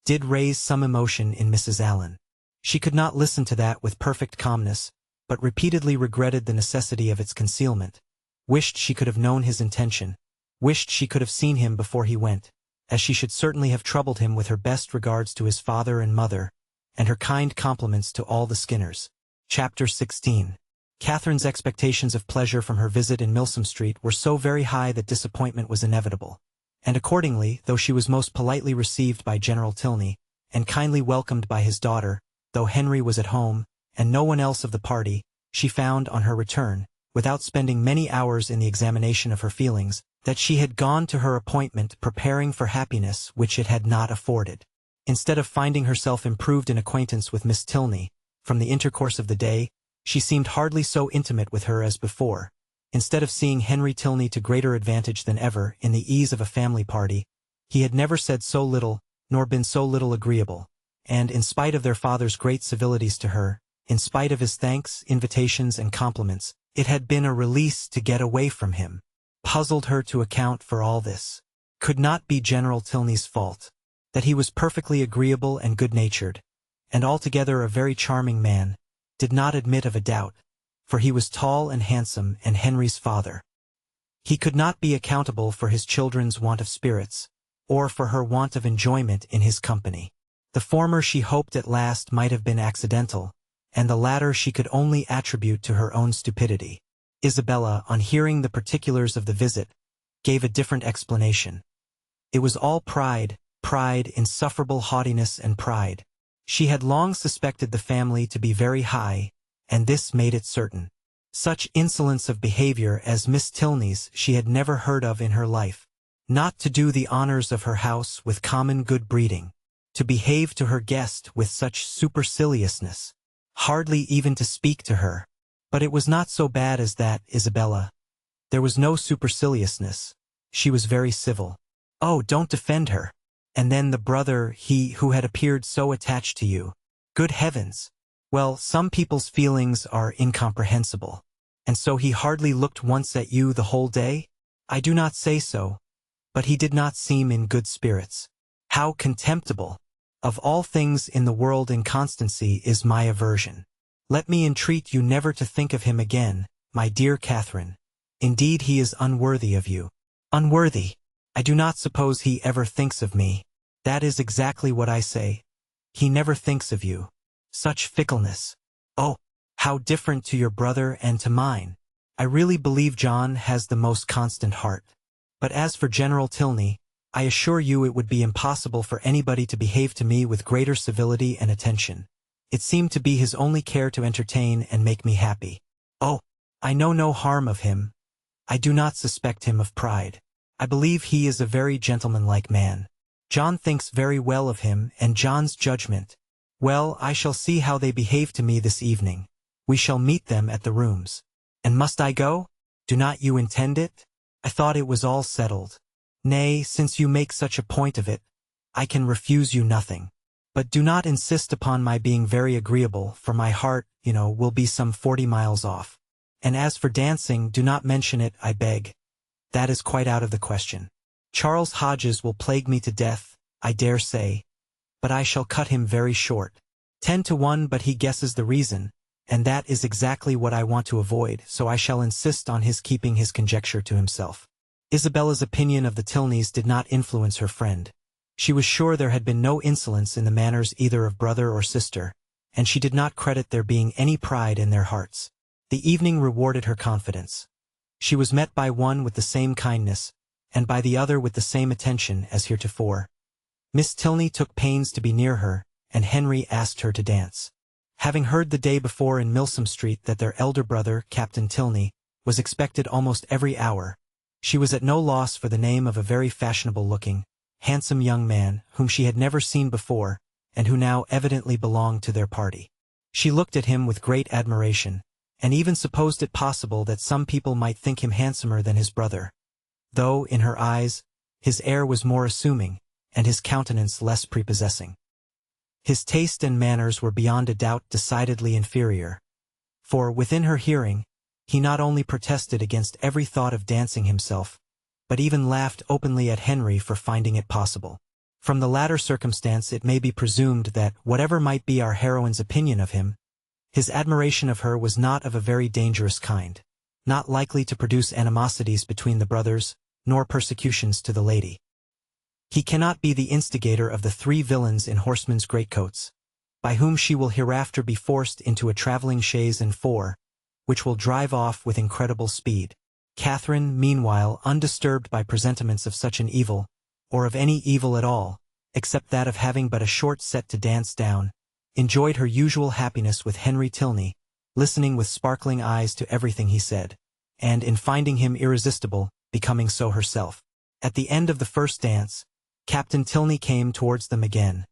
did raise some emotion in Mrs. Allen. She could not listen to that with perfect calmness, but repeatedly regretted the necessity of its concealment, wished she could have known his intention, wished she could have seen him before he went, as she should certainly have troubled him with her best regards to his father and mother, and her kind compliments to all the Skinners. Chapter 16. Catherine's expectations of pleasure from her visit in Milsom Street were so very high that disappointment was inevitable, and accordingly, though she was most politely received by General Tilney, and kindly welcomed by his daughter, though Henry was at home, and no one else of the party, she found, on her return, without spending many hours in the examination of her feelings, that she had gone to her appointment preparing for happiness which it had not afforded. Instead of finding herself improved in acquaintance with Miss Tilney, from the intercourse of the day, she seemed hardly so intimate with her as before. Instead of seeing Henry Tilney to greater advantage than ever in the ease of a family party, he had never said so little, nor been so little agreeable, and in spite of their father's great civilities to her, in spite of his thanks, invitations, and compliments, it had been a release to get away from him. Puzzled her to account for all this. Could not be General Tilney's fault. That he was perfectly agreeable and good-natured, and altogether a very charming man, did not admit of a doubt, for he was tall and handsome and Henry's father. He could not be accountable for his children's want of spirits, or for her want of enjoyment in his company. The former she hoped at last might have been accidental, and the latter she could only attribute to her own stupidity. Isabella, on hearing the particulars of the visit, gave a different explanation. It was all pride, insufferable haughtiness and pride. She had long suspected the family to be very high, and this made it certain. Such insolence of behavior as Miss Tilney's she had never heard of in her life. not to do the honors of her house with common good breeding, to behave to her guest with such superciliousness, hardly even to speak to her. But it was not so bad as that, Isabella. There was no superciliousness. She was very civil. Oh, don't defend her. And then the brother, he who had appeared so attached to you. Good heavens! Well, some people's feelings are incomprehensible. And so he hardly looked once at you the whole day? I do not say so, but he did not seem in good spirits. How contemptible! Of all things in the world, inconstancy is my aversion. Let me entreat you never to think of him again, my dear Catherine. Indeed, he is unworthy of you. Unworthy! I do not suppose he ever thinks of me. That is exactly what I say. He never thinks of you. Such fickleness. Oh, how different to your brother and to mine. I really believe John has the most constant heart. But as for General Tilney, I assure you it would be impossible for anybody to behave to me with greater civility and attention. It seemed to be his only care to entertain and make me happy. Oh, I know no harm of him. I do not suspect him of pride. I believe he is a very gentlemanlike man. John thinks very well of him, and John's judgment. Well, I shall see how they behave to me this evening. We shall meet them at the rooms. And must I go? Do not you intend it? I thought it was all settled. Nay, since you make such a point of it, I can refuse you nothing. But do not insist upon my being very agreeable, for my heart, will be some 40 miles off. And as for dancing, do not mention it, I beg. That is quite out of the question. Charles Hodges will plague me to death, I dare say, but I shall cut him very short. 10 to 1, but he guesses the reason, and that is exactly what I want to avoid, so I shall insist on his keeping his conjecture to himself. Isabella's opinion of the Tilneys did not influence her friend. She was sure there had been no insolence in the manners either of brother or sister, and she did not credit there being any pride in their hearts. The evening rewarded her confidence. She was met by one with the same kindness, and by the other with the same attention as heretofore. Miss Tilney took pains to be near her, and Henry asked her to dance. Having heard the day before in Milsom Street that their elder brother, Captain Tilney, was expected almost every hour, she was at no loss for the name of a very fashionable-looking, handsome young man whom she had never seen before, and who now evidently belonged to their party. She looked at him with great admiration, and even supposed it possible that some people might think him handsomer than his brother, though, in her eyes, his air was more assuming, and his countenance less prepossessing. His taste and manners were beyond a doubt decidedly inferior, for, within her hearing, he not only protested against every thought of dancing himself, but even laughed openly at Henry for finding it possible. From the latter circumstance it may be presumed that, whatever might be our heroine's opinion of him, his admiration of her was not of a very dangerous kind, not likely to produce animosities between the brothers, nor persecutions to the lady. He cannot be the instigator of the 3 villains in horsemen's greatcoats, by whom she will hereafter be forced into a travelling chaise and 4, which will drive off with incredible speed. Catherine, meanwhile, undisturbed by presentiments of such an evil, or of any evil at all, except that of having but a short set to dance down, enjoyed her usual happiness with Henry Tilney, listening with sparkling eyes to everything he said, and, in finding him irresistible, becoming so herself. At the end of the first dance, Captain Tilney came towards them again,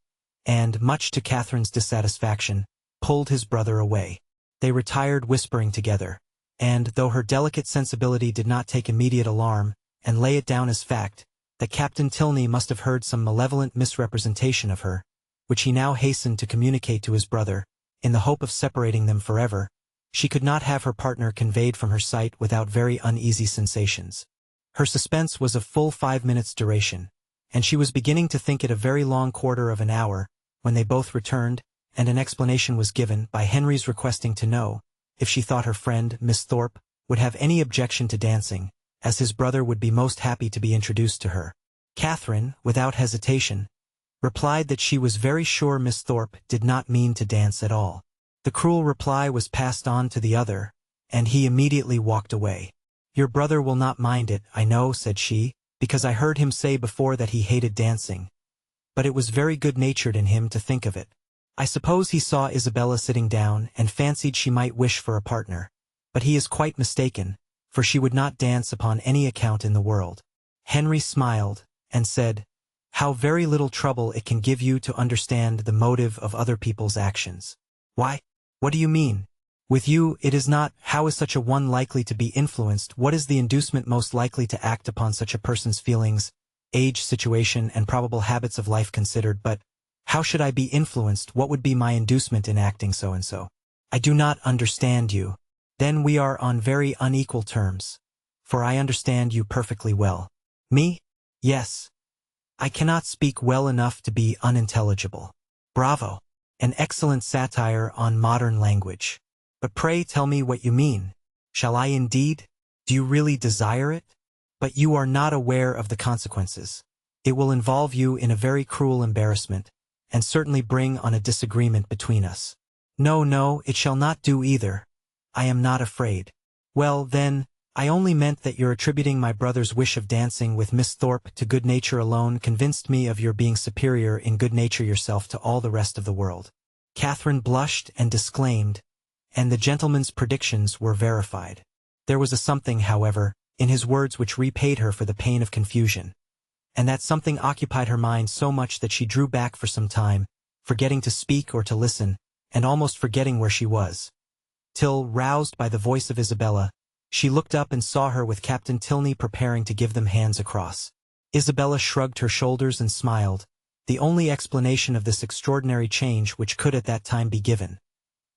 and, much to Catherine's dissatisfaction, pulled his brother away. They retired whispering together, and, though her delicate sensibility did not take immediate alarm, and lay it down as fact, that Captain Tilney must have heard some malevolent misrepresentation of her, which he now hastened to communicate to his brother, in the hope of separating them forever, she could not have her partner conveyed from her sight without very uneasy sensations. Her suspense was of full 5 minutes' duration, and she was beginning to think it a very long quarter of an hour, when they both returned, and an explanation was given by Henry's requesting to know if she thought her friend, Miss Thorpe, would have any objection to dancing, as his brother would be most happy to be introduced to her. Catherine, without hesitation, replied that she was very sure Miss Thorpe did not mean to dance at all. The cruel reply was passed on to the other, and he immediately walked away. "Your brother will not mind it, I know," said she, "because I heard him say before that he hated dancing. But it was very good-natured in him to think of it. I suppose he saw Isabella sitting down and fancied she might wish for a partner, but he is quite mistaken, for she would not dance upon any account in the world." Henry smiled, and said, "How very little trouble it can give you to understand the motive of other people's actions." "Why? What do you mean? With you, it is not, how is such a one likely to be influenced, what is the inducement most likely to act upon such a person's feelings, age, situation, and probable habits of life considered, but how should I be influenced, what would be my inducement in acting so and so? I do not understand you. Then we are on very unequal terms, for I understand you perfectly well." "Me? Yes. I cannot speak well enough to be unintelligible." "Bravo! An excellent satire on modern language. But pray tell me what you mean." "Shall I indeed? Do you really desire it? But you are not aware of the consequences. It will involve you in a very cruel embarrassment, and certainly bring on a disagreement between us." "No, no, it shall not do either. I am not afraid." "Well, then, I only meant that your attributing my brother's wish of dancing with Miss Thorpe to good nature alone convinced me of your being superior in good nature yourself to all the rest of the world." Catherine blushed and disclaimed, and the gentleman's predictions were verified. There was a something, however, in his words which repaid her for the pain of confusion, and that something occupied her mind so much that she drew back for some time, forgetting to speak or to listen, and almost forgetting where she was, till, roused by the voice of Isabella, she looked up and saw her with Captain Tilney preparing to give them hands across. Isabella shrugged her shoulders and smiled, the only explanation of this extraordinary change which could at that time be given.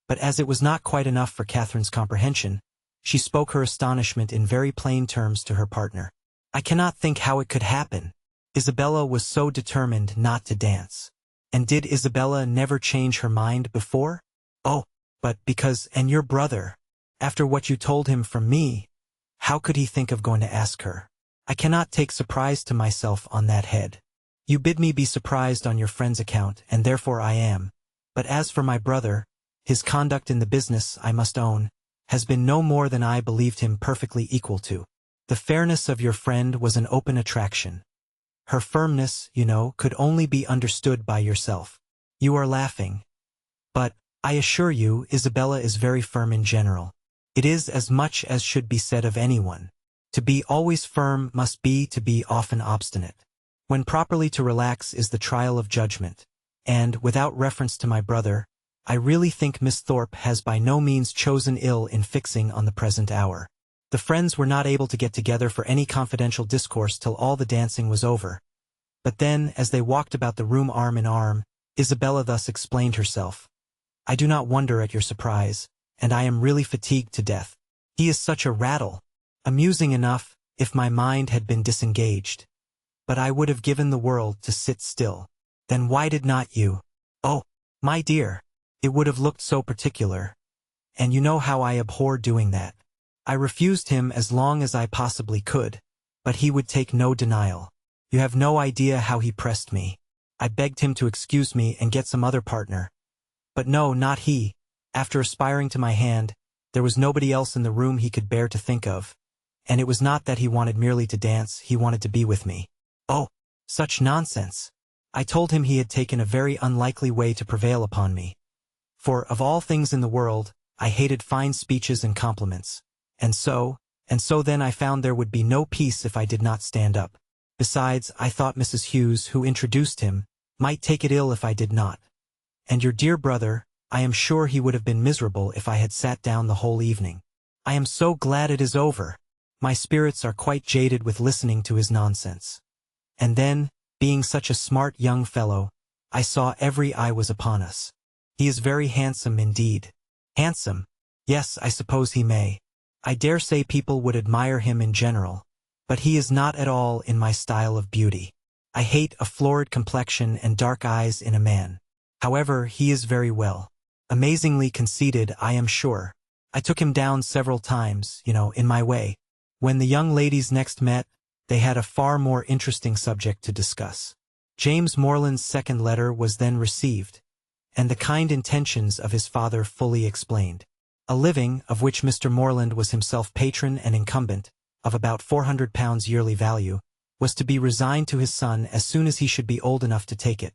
But as it was not quite enough for Catherine's comprehension, she spoke her astonishment in very plain terms to her partner. "I cannot think how it could happen. Isabella was so determined not to dance." "And did Isabella never change her mind before?" "Oh, but because, and your brother, after what you told him from me, how could he think of going to ask her? I cannot take surprise to myself on that head. You bid me be surprised on your friend's account, and therefore I am. But as for my brother, his conduct in the business, I must own, has been no more than I believed him perfectly equal to. The fairness of your friend was an open attraction. Her firmness, you know, could only be understood by yourself. You are laughing. But, I assure you, Isabella is very firm in general. It is as much as should be said of anyone. To be always firm must be to be often obstinate. When properly to relax is the trial of judgment, and, without reference to my brother, I really think Miss Thorpe has by no means chosen ill in fixing on the present hour." The friends were not able to get together for any confidential discourse till all the dancing was over. But then, as they walked about the room arm in arm, Isabella thus explained herself. "I do not wonder at your surprise, and I am really fatigued to death. He is such a rattle. Amusing enough, if my mind had been disengaged. But I would have given the world to sit still." "Then why did not you?" "Oh, my dear, it would have looked so particular. And you know how I abhor doing that. I refused him as long as I possibly could, but he would take no denial. You have no idea how he pressed me. I begged him to excuse me and get some other partner. But no, not he. After aspiring to my hand, there was nobody else in the room he could bear to think of. And it was not that he wanted merely to dance, he wanted to be with me." "Oh, such nonsense." I told him he had taken a very unlikely way to prevail upon me. For, of all things in the world, I hated fine speeches and compliments. And so then I found there would be no peace if I did not stand up. Besides, I thought Mrs. Hughes, who introduced him, might take it ill if I did not. And your dear brother, I am sure he would have been miserable if I had sat down the whole evening. I am so glad it is over. My spirits are quite jaded with listening to his nonsense. And then, being such a smart young fellow, I saw every eye was upon us. He is very handsome indeed." "Handsome? Yes, I suppose he may. I dare say people would admire him in general, but he is not at all in my style of beauty. I hate a florid complexion and dark eyes in a man. However, he is very well. Amazingly conceited, I am sure. I took him down several times, you know, in my way. When the young ladies next met, they had a far more interesting subject to discuss." James Morland's second letter was then received, and the kind intentions of his father fully explained. A living, of which Mr. Morland was himself patron and incumbent, of about £400 yearly value, was to be resigned to his son as soon as he should be old enough to take it.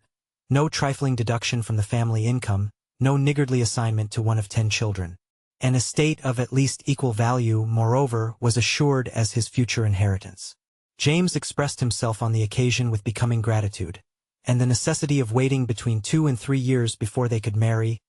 No trifling deduction from the family income, no niggardly assignment to one of 10 children. An estate of at least equal value, moreover, was assured as his future inheritance. James expressed himself on the occasion with becoming gratitude, and the necessity of waiting between 2 and 3 years before they could marry,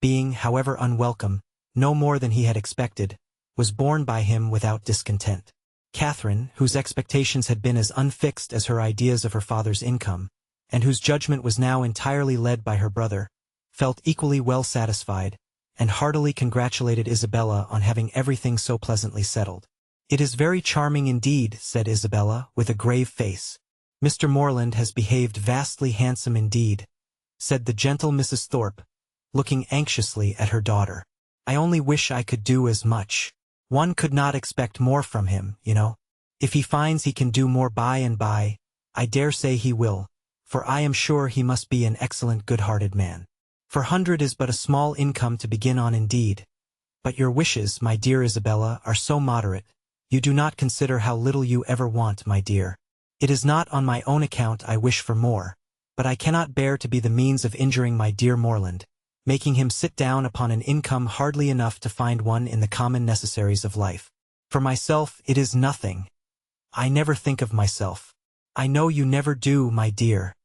being, however unwelcome, no more than he had expected, was borne by him without discontent. Catherine, whose expectations had been as unfixed as her ideas of her father's income, and whose judgment was now entirely led by her brother, felt equally well satisfied, and heartily congratulated Isabella on having everything so pleasantly settled. "It is very charming indeed," said Isabella, with a grave face. "Mr. Morland has behaved vastly handsome indeed," said the gentle Mrs. Thorpe, looking anxiously at her daughter. "I only wish I could do as much. One could not expect more from him, you know. If he finds he can do more by and by, I dare say he will, for I am sure he must be an excellent good-hearted man. 400 is but a small income to begin on indeed. But your wishes, my dear Isabella, are so moderate. You do not consider how little you ever want, my dear. It is not on my own account I wish for more, but I cannot bear to be the means of injuring my dear Morland, making him sit down upon an income hardly enough to find one in the common necessaries of life. For myself it is nothing. I never think of myself. I know you never do, my dear.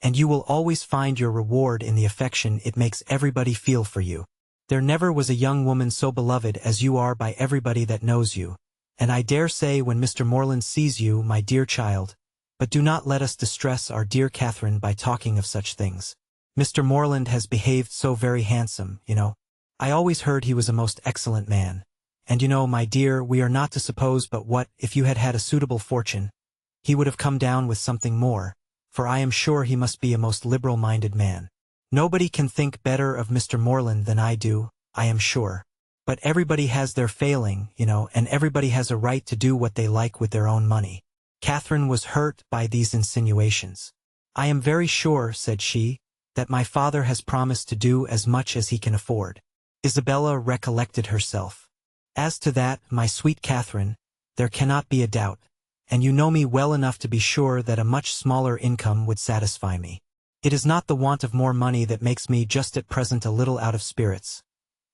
And you will always find your reward in the affection it makes everybody feel for you. There never was a young woman so beloved as you are by everybody that knows you, and I dare say when Mr. Morland sees you, my dear child, but do not let us distress our dear Catherine by talking of such things. Mr. Morland has behaved so very handsome, you know. I always heard he was a most excellent man. And you know, my dear, we are not to suppose but what, if you had had a suitable fortune, he would have come down with something more, for I am sure he must be a most liberal-minded man. Nobody can think better of Mr. Morland than I do, I am sure. But everybody has their failing, you know, and everybody has a right to do what they like with their own money." Catherine was hurt by these insinuations. "I am very sure," said she, "that my father has promised to do as much as he can afford." Isabella recollected herself. "As to that, my sweet Catherine, there cannot be a doubt, and you know me well enough to be sure that a much smaller income would satisfy me. It is not the want of more money that makes me just at present a little out of spirits.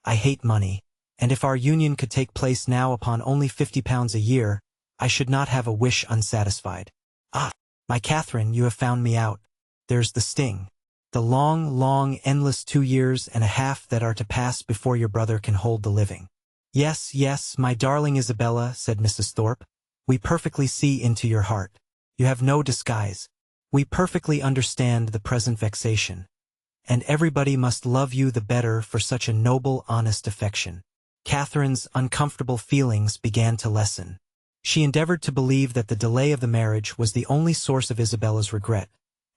I hate money, and if our union could take place now upon only £50 a year, I should not have a wish unsatisfied. Ah, my Catherine, you have found me out. There's the sting. The long, endless 2 years and a half that are to pass before your brother can hold the living." "Yes, yes, my darling Isabella," said Mrs. Thorpe. "We perfectly see into your heart. You have no disguise. We perfectly understand the present vexation. And everybody must love you the better for such a noble, honest affection." Catherine's uncomfortable feelings began to lessen. She endeavored to believe that the delay of the marriage was the only source of Isabella's regret,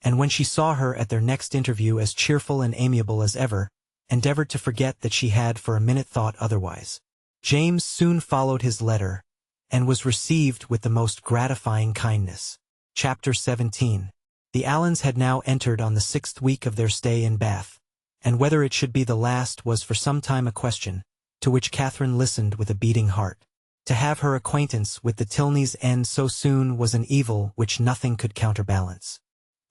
and when she saw her at their next interview as cheerful and amiable as ever, endeavored to forget that she had for a minute thought otherwise. James soon followed his letter, and was received with the most gratifying kindness. Chapter 17. The Allens had now entered on the 6th week of their stay in Bath, and whether it should be the last was for some time a question, to which Catherine listened with a beating heart. To have her acquaintance with the Tilneys end so soon was an evil which nothing could counterbalance.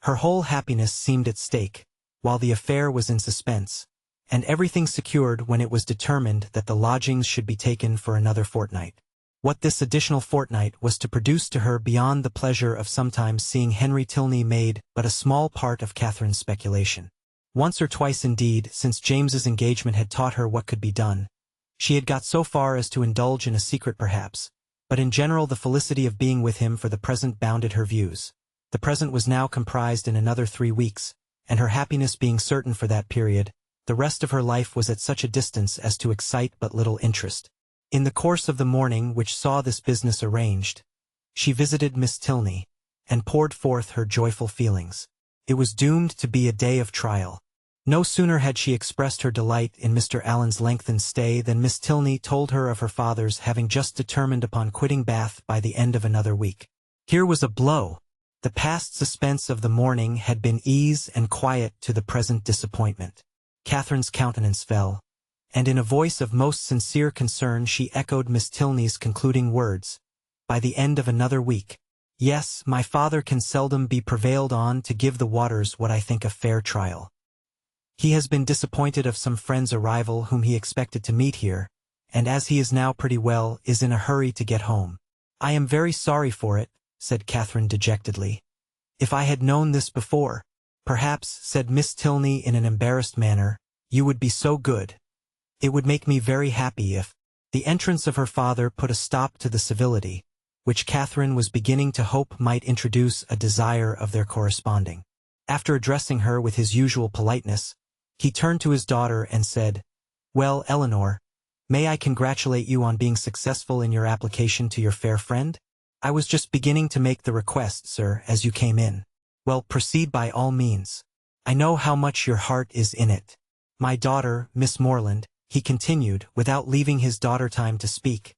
Her whole happiness seemed at stake, while the affair was in suspense, and everything secured when it was determined that the lodgings should be taken for another fortnight. What this additional fortnight was to produce to her beyond the pleasure of sometimes seeing Henry Tilney made but a small part of Catherine's speculation. Once or twice indeed, since James's engagement had taught her what could be done, she had got so far as to indulge in a secret perhaps, but in general the felicity of being with him for the present bounded her views. The present was now comprised in another 3 weeks, and her happiness being certain for that period, the rest of her life was at such a distance as to excite but little interest. In the course of the morning which saw this business arranged, she visited Miss Tilney, and poured forth her joyful feelings. It was doomed to be a day of trial. No sooner had she expressed her delight in Mr. Allen's lengthened stay than Miss Tilney told her of her father's having just determined upon quitting Bath by the end of another week. Here was a blow. The past suspense of the morning had been ease and quiet to the present disappointment. Catherine's countenance fell, and in a voice of most sincere concern she echoed Miss Tilney's concluding words, "By the end of another week. Yes, my father can seldom be prevailed on to give the waters what I think a fair trial. He has been disappointed of some friend's arrival whom he expected to meet here, and as he is now pretty well, is in a hurry to get home. I am very sorry for it, said Catherine dejectedly. "If I had known this before." "Perhaps," said Miss Tilney in an embarrassed manner, "you would be so good. It would make me very happy if—" The entrance of her father put a stop to the civility, which Catherine was beginning to hope might introduce a desire of their corresponding. After addressing her with his usual politeness, he turned to his daughter and said, "Well, Eleanor, may I congratulate you on being successful in your application to your fair friend? I was just beginning to make the request, sir, as you came in." "Well, proceed by all means. I know how much your heart is in it. My daughter, Miss Morland," he continued, without leaving his daughter time to speak,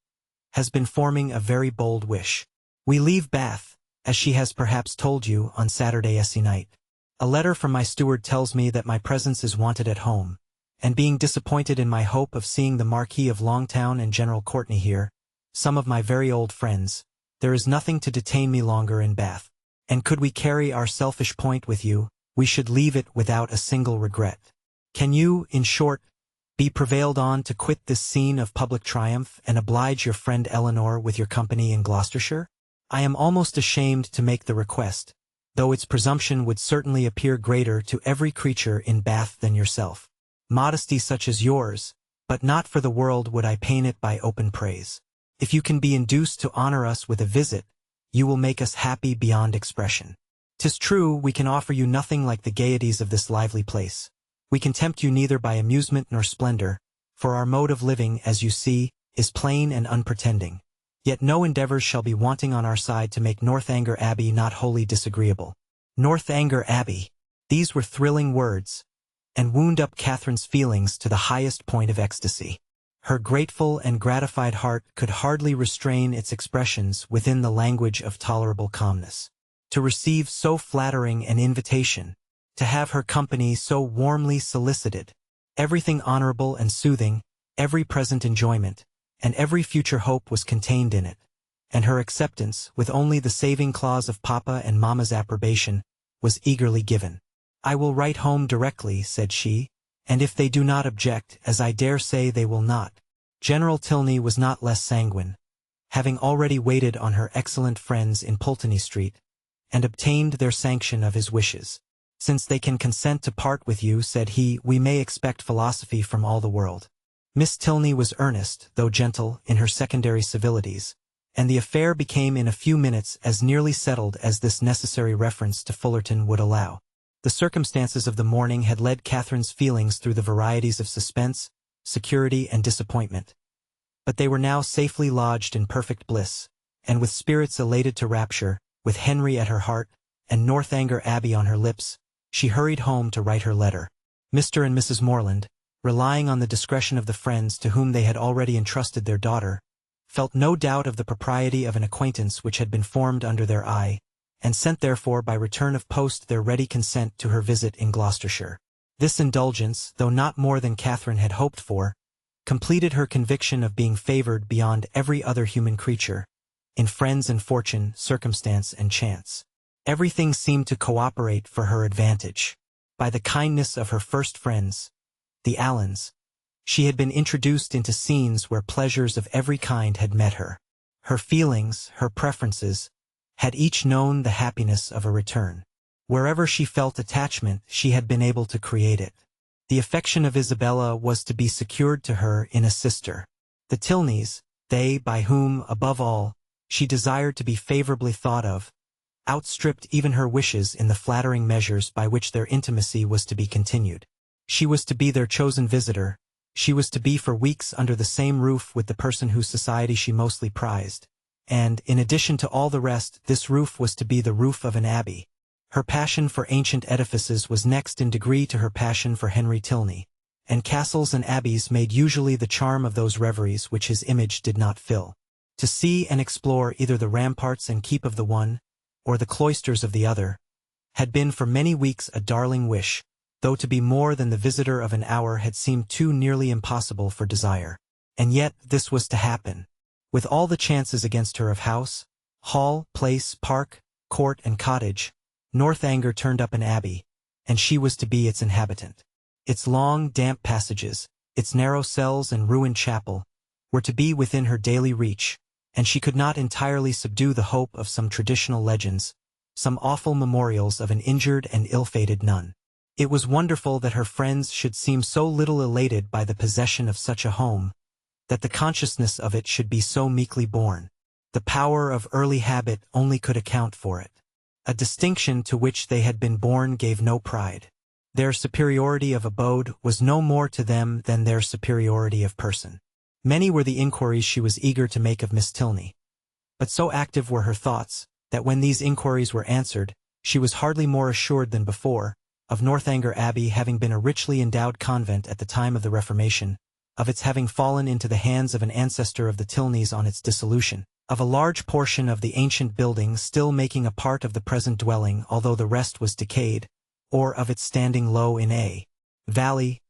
"has been forming a very bold wish. We leave Bath, as she has perhaps told you, on Saturday night. A letter from my steward tells me that my presence is wanted at home, and being disappointed in my hope of seeing the Marquis of Longtown and General Courtenay here, some of my very old friends, there is nothing to detain me longer in Bath, and could we carry our selfish point with you, we should leave it without a single regret. Can you, in short, be prevailed on to quit this scene of public triumph and oblige your friend Eleanor with your company in Gloucestershire? I am almost ashamed to make the request, though its presumption would certainly appear greater to every creature in Bath than yourself. Modesty such as yours, but not for the world would I paint it by open praise. If you can be induced to honor us with a visit, you will make us happy beyond expression. 'Tis true, we can offer you nothing like the gaieties of this lively place. We can tempt you neither by amusement nor splendor, for our mode of living, as you see, is plain and unpretending. Yet no endeavors shall be wanting on our side to make Northanger Abbey not wholly disagreeable." Northanger Abbey! These were thrilling words, and wound up Catherine's feelings to the highest point of ecstasy. Her grateful and gratified heart could hardly restrain its expressions within the language of tolerable calmness. To receive so flattering an invitation, to have her company so warmly solicited, everything honorable and soothing, every present enjoyment, and every future hope was contained in it, and her acceptance, with only the saving clause of Papa and Mamma's approbation, was eagerly given. "I will write home directly," said she, "and if they do not object, as I dare say they will not." General Tilney was not less sanguine, having already waited on her excellent friends in Pulteney Street, and obtained their sanction of his wishes. "Since they can consent to part with you," said he, "we may expect philosophy from all the world." Miss Tilney was earnest, though gentle, in her secondary civilities, and the affair became in a few minutes as nearly settled as this necessary reference to Fullerton would allow. The circumstances of the morning had led Catherine's feelings through the varieties of suspense, security, and disappointment. But they were now safely lodged in perfect bliss, and with spirits elated to rapture, with Henry at her heart, and Northanger Abbey on her lips, she hurried home to write her letter. Mr. and Mrs. Morland, relying on the discretion of the friends to whom they had already entrusted their daughter, felt no doubt of the propriety of an acquaintance which had been formed under their eye, and sent therefore by return of post their ready consent to her visit in Gloucestershire. This indulgence, though not more than Catherine had hoped for, completed her conviction of being favored beyond every other human creature, in friends and fortune, circumstance and chance. Everything seemed to cooperate for her advantage. By the kindness of her first friends, the Allens, she had been introduced into scenes where pleasures of every kind had met her. Her feelings, her preferences, had each known the happiness of a return. Wherever she felt attachment, she had been able to create it. The affection of Isabella was to be secured to her in a sister. The Tilneys, they by whom, above all, she desired to be favorably thought of, outstripped even her wishes in the flattering measures by which their intimacy was to be continued. She was to be their chosen visitor. She was to be for weeks under the same roof with the person whose society she mostly prized. And, in addition to all the rest, this roof was to be the roof of an abbey. Her passion for ancient edifices was next in degree to her passion for Henry Tilney, and castles and abbeys made usually the charm of those reveries which his image did not fill. To see and explore either the ramparts and keep of the one, or the cloisters of the other, had been for many weeks a darling wish, though to be more than the visitor of an hour had seemed too nearly impossible for desire. And yet this was to happen. With all the chances against her of house, hall, place, park, court, and cottage, Northanger turned up an abbey, and she was to be its inhabitant. Its long, damp passages, its narrow cells and ruined chapel, were to be within her daily reach, and she could not entirely subdue the hope of some traditional legends, some awful memorials of an injured and ill-fated nun. It was wonderful that her friends should seem so little elated by the possession of such a home, that the consciousness of it should be so meekly borne. The power of early habit only could account for it. A distinction to which they had been born gave no pride. Their superiority of abode was no more to them than their superiority of person. Many were the inquiries she was eager to make of Miss Tilney, but so active were her thoughts, that when these inquiries were answered, she was hardly more assured than before, of Northanger Abbey having been a richly endowed convent at the time of the Reformation, of its having fallen into the hands of an ancestor of the Tilneys on its dissolution, of a large portion of the ancient building still making a part of the present dwelling although the rest was decayed, or of its standing low in a valley,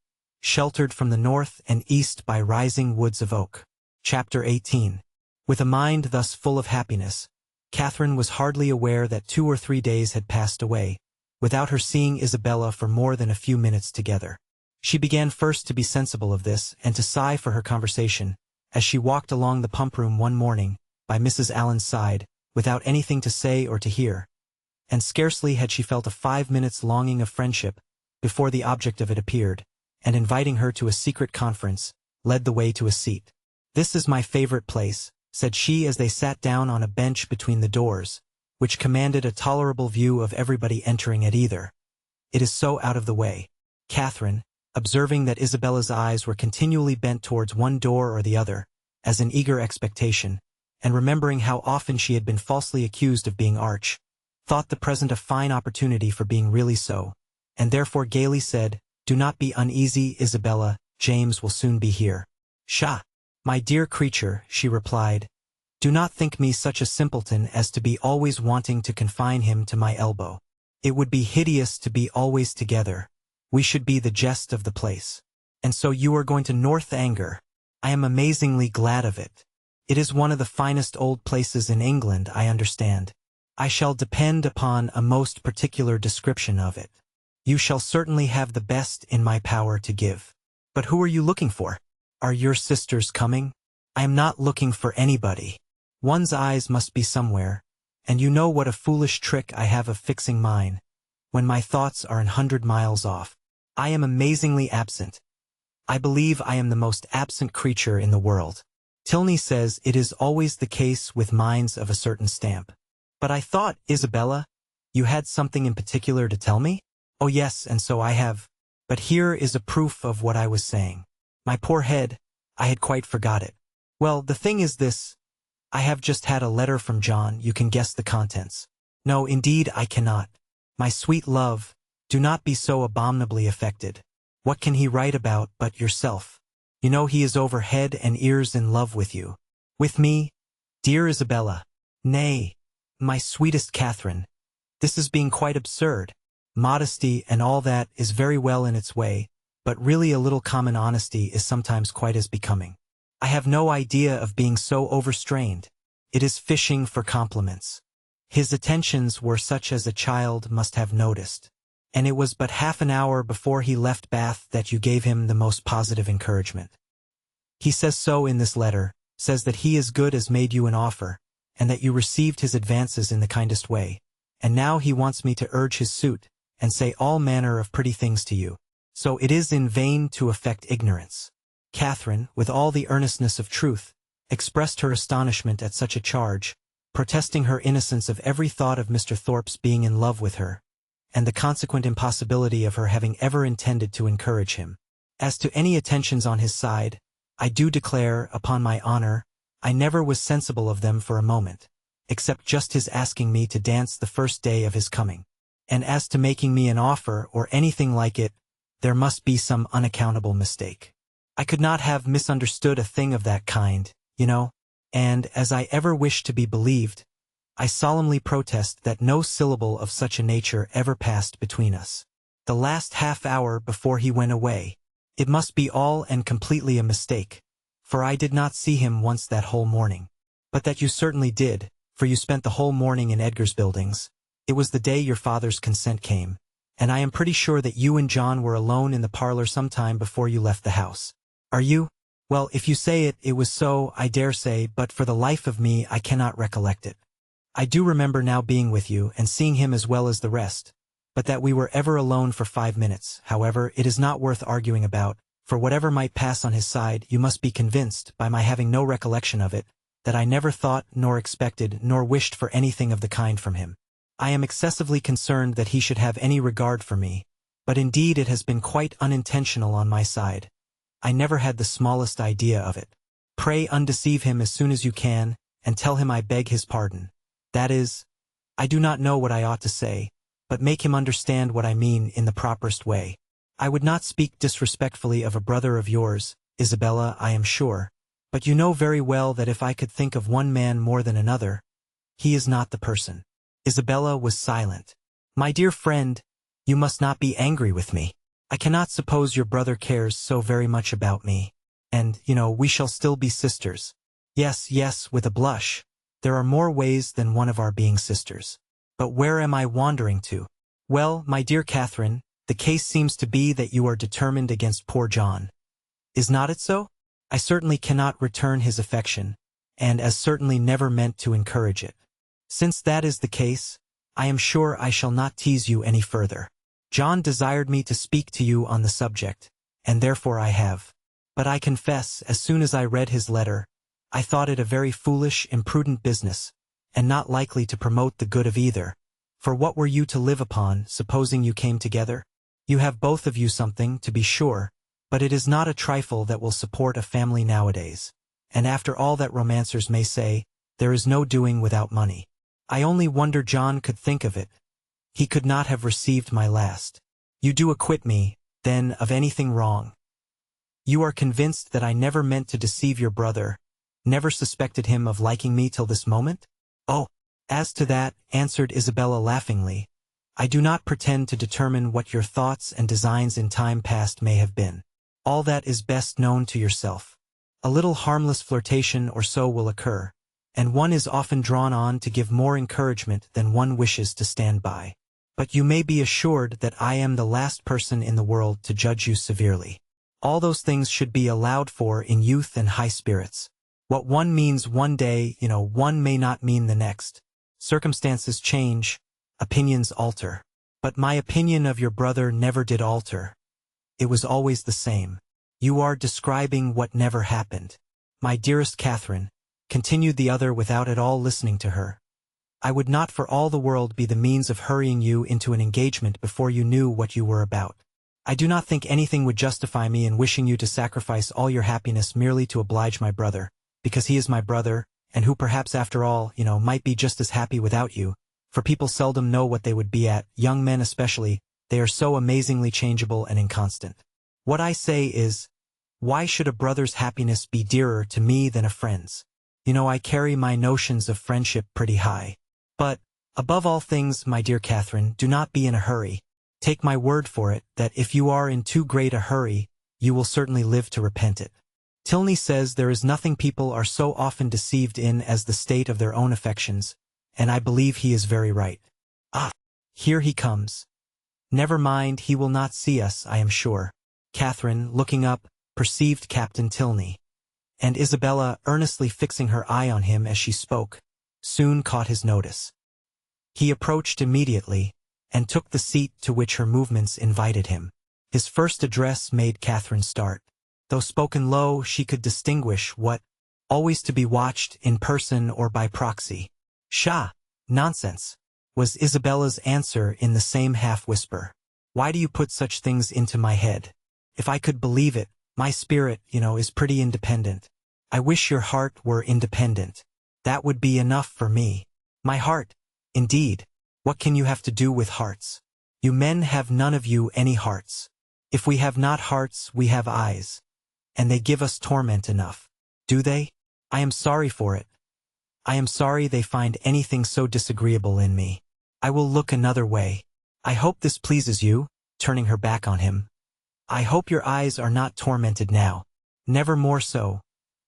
sheltered from the north and east by rising woods of oak. Chapter 18. With a mind thus full of happiness, Catherine was hardly aware that 2 or 3 days had passed away, without her seeing Isabella for more than a few minutes together. She began first to be sensible of this and to sigh for her conversation, as she walked along the pump-room one morning, by Mrs. Allen's side, without anything to say or to hear, and scarcely had she felt a 5 minutes' longing of friendship, before the object of it appeared, and inviting her to a secret conference, led the way to a seat. "This is my favorite place," said she as they sat down on a bench between the doors, which commanded a tolerable view of everybody entering at either. "It is so out of the way." Catherine, observing that Isabella's eyes were continually bent towards one door or the other, as in eager expectation, and remembering how often she had been falsely accused of being arch, thought the present a fine opportunity for being really so, and therefore gaily said, "Do not be uneasy, Isabella, James will soon be here." "Pshaw! My dear creature," she replied, "do not think me such a simpleton as to be always wanting to confine him to my elbow. It would be hideous to be always together. We should be the jest of the place. And so you are going to Northanger. I am amazingly glad of it. It is one of the finest old places in England, I understand. I shall depend upon a most particular description of it. You shall certainly have the best in my power to give. But who are you looking for? Are your sisters coming? I am not looking for anybody. One's eyes must be somewhere, and you know what a foolish trick I have of fixing mine, when my thoughts are 100 miles off. I am amazingly absent. I believe I am the most absent creature in the world. Tilney says it is always the case with minds of a certain stamp. But I thought, Isabella, you had something in particular to tell me? Oh yes, and so I have. But here is a proof of what I was saying. My poor head, I had quite forgot it. Well, the thing is this. I have just had a letter from John. You can guess the contents. No, indeed I cannot. My sweet love, do not be so abominably affected. What can he write about but yourself? You know he is over head and ears in love with you. With me, dear Isabella. Nay, my sweetest Catherine. This is being quite absurd. Modesty and all that is very well in its way, but really a little common honesty is sometimes quite as becoming. I have no idea of being so overstrained. It is fishing for compliments. His attentions were such as a child must have noticed. And it was but half an hour before he left Bath that you gave him the most positive encouragement. He says so in this letter, says that he as good as made you an offer, and that you received his advances in the kindest way, and now he wants me to urge his suit, and say all manner of pretty things to you. So it is in vain to affect ignorance. Catherine, with all the earnestness of truth, expressed her astonishment at such a charge, protesting her innocence of every thought of Mr. Thorpe's being in love with her, and the consequent impossibility of her having ever intended to encourage him. As to any attentions on his side, I do declare, upon my honor, I never was sensible of them for a moment, except just his asking me to dance the first day of his coming. And as to making me an offer or anything like it, there must be some unaccountable mistake. I could not have misunderstood a thing of that kind, you know, and, as I ever wish to be believed, I solemnly protest that no syllable of such a nature ever passed between us. The last half hour before he went away, it must be all and completely a mistake, for I did not see him once that whole morning. But that you certainly did, for you spent the whole morning in Edgar's Buildings. It was the day your father's consent came, and I am pretty sure that you and John were alone in the parlor some time before you left the house. Are you? Well, if you say it, it was so, I dare say, but for the life of me I cannot recollect it. I do remember now being with you and seeing him as well as the rest, but that we were ever alone for 5 minutes, however, it is not worth arguing about, for whatever might pass on his side, you must be convinced, by my having no recollection of it, that I never thought, nor expected, nor wished for anything of the kind from him. I am excessively concerned that he should have any regard for me, but indeed it has been quite unintentional on my side. I never had the smallest idea of it. Pray undeceive him as soon as you can, and tell him I beg his pardon. That is, I do not know what I ought to say, but make him understand what I mean in the properest way. I would not speak disrespectfully of a brother of yours, Isabella, I am sure, but you know very well that if I could think of one man more than another, he is not the person. Isabella was silent. My dear friend, you must not be angry with me. I cannot suppose your brother cares so very much about me. And, we shall still be sisters. Yes, with a blush. There are more ways than one of our being sisters. But where am I wandering to? Well, my dear Catherine, the case seems to be that you are determined against poor John. Is not it so? I certainly cannot return his affection, and as certainly never meant to encourage it. Since that is the case, I am sure I shall not tease you any further. John desired me to speak to you on the subject, and therefore I have. But I confess, as soon as I read his letter, I thought it a very foolish, imprudent business, and not likely to promote the good of either. For what were you to live upon, supposing you came together? You have both of you something, to be sure, but it is not a trifle that will support a family nowadays. And after all that romancers may say, there is no doing without money. I only wonder John could think of it. He could not have received my last. You do acquit me, then, of anything wrong. You are convinced that I never meant to deceive your brother, never suspected him of liking me till this moment? Oh, as to that, answered Isabella laughingly, I do not pretend to determine what your thoughts and designs in time past may have been. All that is best known to yourself. A little harmless flirtation or so will occur, and one is often drawn on to give more encouragement than one wishes to stand by. But you may be assured that I am the last person in the world to judge you severely. All those things should be allowed for in youth and high spirits. What one means one day, one may not mean the next. Circumstances change, opinions alter. But my opinion of your brother never did alter. It was always the same. You are describing what never happened. My dearest Catherine, continued the other without at all listening to her, I would not for all the world be the means of hurrying you into an engagement before you knew what you were about. I do not think anything would justify me in wishing you to sacrifice all your happiness merely to oblige my brother, because he is my brother, and who perhaps after all, might be just as happy without you, for people seldom know what they would be at, young men especially, they are so amazingly changeable and inconstant. What I say is, why should a brother's happiness be dearer to me than a friend's? I carry my notions of friendship pretty high. But, above all things, my dear Catherine, do not be in a hurry. Take my word for it, that if you are in too great a hurry, you will certainly live to repent it. Tilney says there is nothing people are so often deceived in as the state of their own affections, and I believe he is very right. Ah, here he comes. Never mind, he will not see us, I am sure. Catherine, looking up, perceived Captain Tilney, and Isabella, earnestly fixing her eye on him as she spoke, soon caught his notice. He approached immediately, and took the seat to which her movements invited him. His first address made Catherine start. Though spoken low, she could distinguish what, always to be watched in person or by proxy. Pshaw! Nonsense! Was Isabella's answer in the same half-whisper. Why do you put such things into my head? If I could believe it, my spirit, is pretty independent. I wish your heart were independent. That would be enough for me. My heart, indeed. What can you have to do with hearts? You men have none of you any hearts. If we have not hearts, we have eyes. And they give us torment enough. Do they? I am sorry for it. I am sorry they find anything so disagreeable in me. I will look another way. I hope this pleases you, turning her back on him. I hope your eyes are not tormented now. Never more so.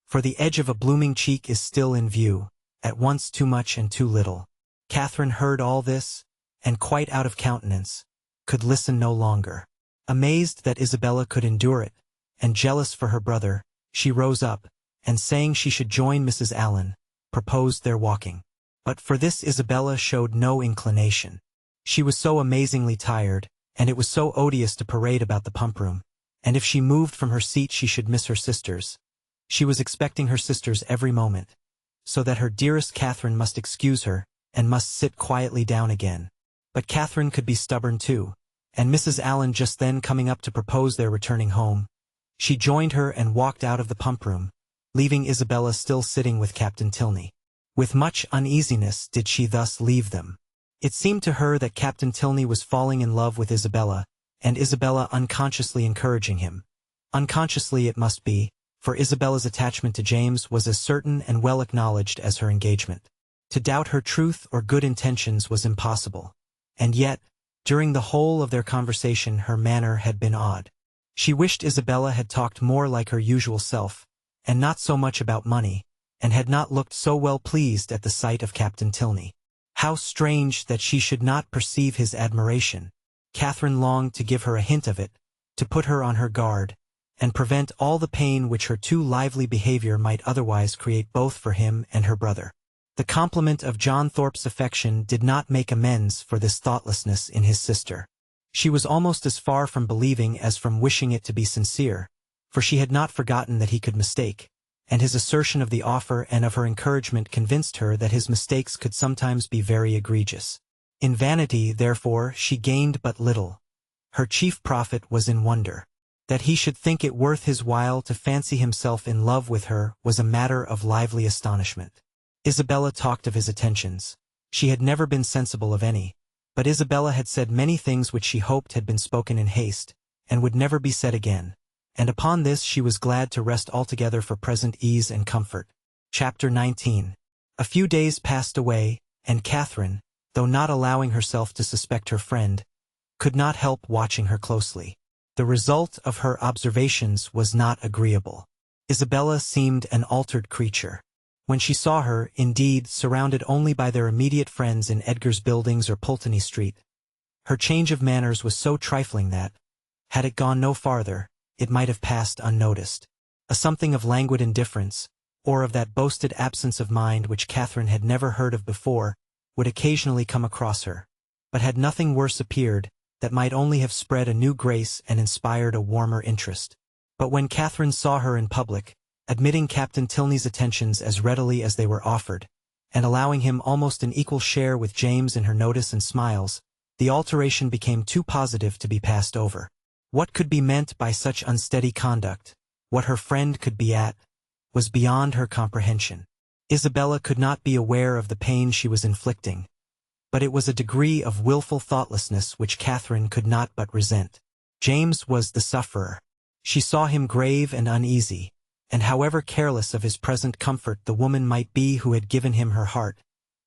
For the edge of a blooming cheek is still in view, at once too much and too little. Catherine heard all this, and quite out of countenance, could listen no longer. Amazed that Isabella could endure it, and jealous for her brother, She rose up, and saying she should join Mrs. Allen, proposed their walking. But for this Isabella showed no inclination. She was so amazingly tired, and it was so odious to parade about the pump-room, and if she moved from her seat she should miss her sisters. She was expecting her sisters every moment, so that her dearest Catherine must excuse her, and must sit quietly down again. But Catherine could be stubborn too, and Mrs. Allen just then coming up to propose their returning home, she joined her and walked out of the pump-room, leaving Isabella still sitting with Captain Tilney. With much uneasiness did she thus leave them. It seemed to her that Captain Tilney was falling in love with Isabella, and Isabella unconsciously encouraging him. Unconsciously it must be, for Isabella's attachment to James was as certain and well acknowledged as her engagement. To doubt her truth or good intentions was impossible. And yet, during the whole of their conversation her manner had been odd. She wished Isabella had talked more like her usual self, and not so much about money, and had not looked so well pleased at the sight of Captain Tilney. How strange that she should not perceive his admiration. Catherine longed to give her a hint of it, to put her on her guard, and prevent all the pain which her too lively behavior might otherwise create both for him and her brother. The compliment of John Thorpe's affection did not make amends for this thoughtlessness in his sister. She was almost as far from believing as from wishing it to be sincere, for she had not forgotten that he could mistake, and his assertion of the offer and of her encouragement convinced her that his mistakes could sometimes be very egregious. In vanity, therefore, she gained but little. Her chief profit was in wonder. That he should think it worth his while to fancy himself in love with her was a matter of lively astonishment. Isabella talked of his attentions. She had never been sensible of any, but Isabella had said many things which she hoped had been spoken in haste, and would never be said again, and upon this she was glad to rest altogether for present ease and comfort. Chapter 19. A few days passed away, and Catherine, though not allowing herself to suspect her friend, could not help watching her closely. The result of her observations was not agreeable. Isabella seemed an altered creature. When she saw her, indeed, surrounded only by their immediate friends in Edgar's Buildings or Pulteney Street, her change of manners was so trifling that, had it gone no farther, it might have passed unnoticed. A something of languid indifference, or of that boasted absence of mind which Catherine had never heard of before, would occasionally come across her, but had nothing worse appeared, that might only have spread a new grace and inspired a warmer interest. But when Catherine saw her in public, admitting Captain Tilney's attentions as readily as they were offered, and allowing him almost an equal share with James in her notice and smiles, the alteration became too positive to be passed over. What could be meant by such unsteady conduct, what her friend could be at, was beyond her comprehension. Isabella could not be aware of the pain she was inflicting, but it was a degree of wilful thoughtlessness which Catherine could not but resent. James was the sufferer. She saw him grave and uneasy, and however careless of his present comfort the woman might be who had given him her heart,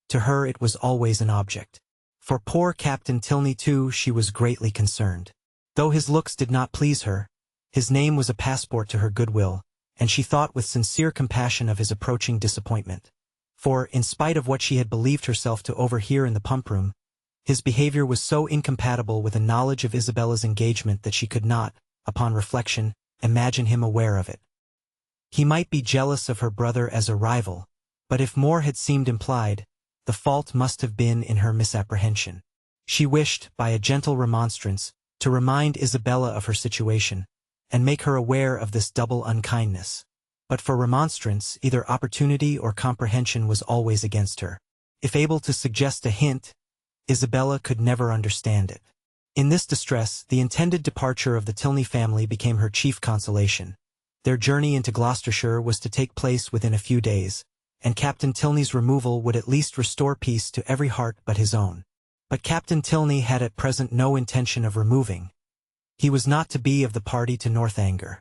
to her it was always an object. For poor Captain Tilney too she was greatly concerned. Though his looks did not please her, his name was a passport to her goodwill, and she thought with sincere compassion of his approaching disappointment. For, in spite of what she had believed herself to overhear in the pump-room, his behavior was so incompatible with a knowledge of Isabella's engagement that she could not, upon reflection, imagine him aware of it. He might be jealous of her brother as a rival, but if more had seemed implied, the fault must have been in her misapprehension. She wished, by a gentle remonstrance, to remind Isabella of her situation, and make her aware of this double unkindness. But for remonstrance, either opportunity or comprehension was always against her. If able to suggest a hint, Isabella could never understand it. In this distress, the intended departure of the Tilney family became her chief consolation. Their journey into Gloucestershire was to take place within a few days, and Captain Tilney's removal would at least restore peace to every heart but his own. But Captain Tilney had at present no intention of removing. He was not to be of the party to Northanger.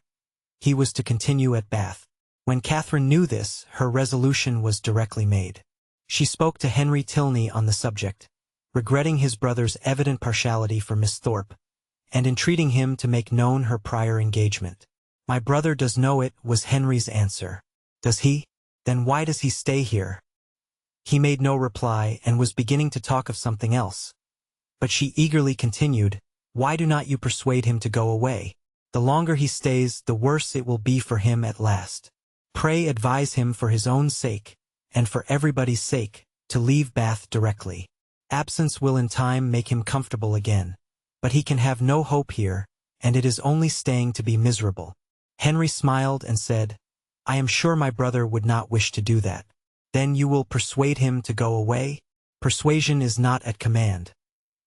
He was to continue at Bath. When Catherine knew this, her resolution was directly made. She spoke to Henry Tilney on the subject, regretting his brother's evident partiality for Miss Thorpe, and entreating him to make known her prior engagement. "My brother does know it," was Henry's answer. "Does he? Then why does he stay here?" He made no reply and was beginning to talk of something else. But she eagerly continued, "Why do not you persuade him to go away? The longer he stays, the worse it will be for him at last. Pray advise him for his own sake, and for everybody's sake, to leave Bath directly. Absence will in time make him comfortable again, but he can have no hope here, and it is only staying to be miserable." Henry smiled and said, "I am sure my brother would not wish to do that." "Then you will persuade him to go away?" "Persuasion is not at command.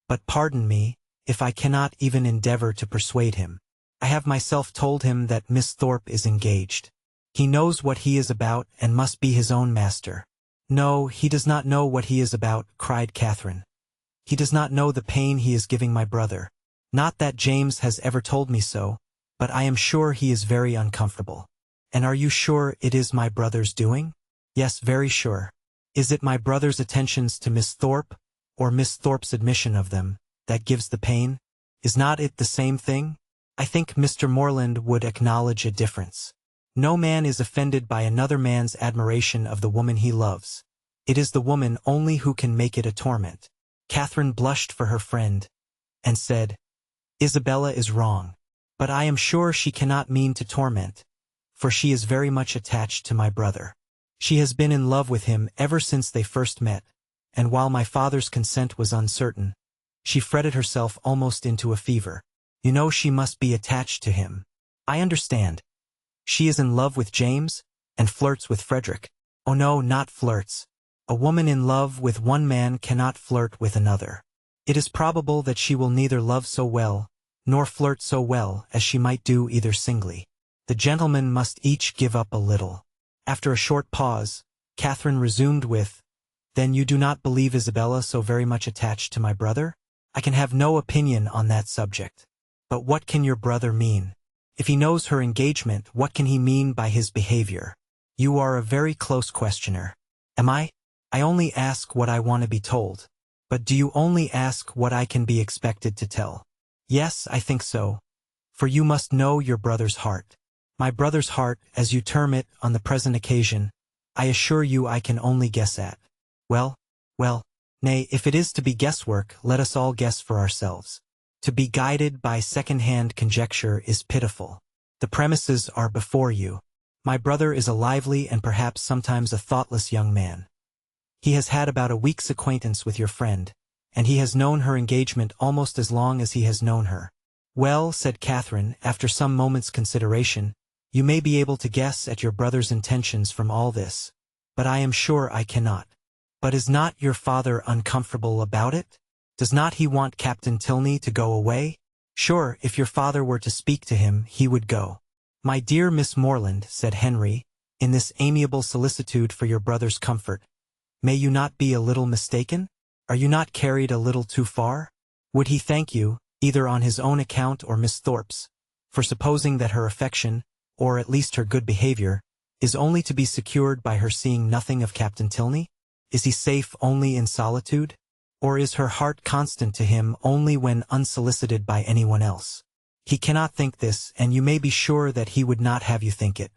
But pardon me, if I cannot even endeavor to persuade him. I have myself told him that Miss Thorpe is engaged. He knows what he is about and must be his own master." "No, he does not know what he is about," cried Catherine. "He does not know the pain he is giving my brother. Not that James has ever told me so, but I am sure he is very uncomfortable." "And are you sure it is my brother's doing?" "Yes, very sure." "Is it my brother's attentions to Miss Thorpe, or Miss Thorpe's admission of them, that gives the pain? Is not it the same thing? I think Mr. Morland would acknowledge a difference. No man is offended by another man's admiration of the woman he loves. It is the woman only who can make it a torment." Catherine blushed for her friend, and said, "Isabella is wrong. But I am sure she cannot mean to torment, for she is very much attached to my brother. She has been in love with him ever since they first met, and while my father's consent was uncertain, she fretted herself almost into a fever. You know she must be attached to him." "I understand. She is in love with James, and flirts with Frederick." "Oh no, not flirts. A woman in love with one man cannot flirt with another. It is probable that she will neither love so well, nor flirt so well as she might do either singly. The gentlemen must each give up a little." After a short pause, Catherine resumed with, "Then you do not believe Isabella so very much attached to my brother?" "I can have no opinion on that subject." "But what can your brother mean? If he knows her engagement, what can he mean by his behavior?" "You are a very close questioner." "Am I? I only ask what I want to be told." "But do you only ask what I can be expected to tell?" "Yes, I think so. For you must know your brother's heart." "My brother's heart, as you term it on the present occasion, I assure you I can only guess at." Well, nay, if it is to be guesswork, let us all guess for ourselves. To be guided by second-hand conjecture is pitiful. The premises are before you. My brother is a lively and perhaps sometimes a thoughtless young man. He has had about a week's acquaintance with your friend, and he has known her engagement almost as long as he has known her. "Well," said Catherine, after some moments' consideration, "you may be able to guess at your brother's intentions from all this, but I am sure I cannot." "But is not your father uncomfortable about it? Does not he want Captain Tilney to go away?" "Sure, if your father were to speak to him, he would go." "My dear Miss Morland," said Henry, in this amiable solicitude for your brother's comfort, "may you not be a little mistaken? Are you not carried a little too far? Would he thank you, either on his own account or Miss Thorpe's, for supposing that her affection, or at least her good behavior, is only to be secured by her seeing nothing of Captain Tilney? Is he safe only in solitude? Or is her heart constant to him only when unsolicited by anyone else? He cannot think this, and you may be sure that he would not have you think it.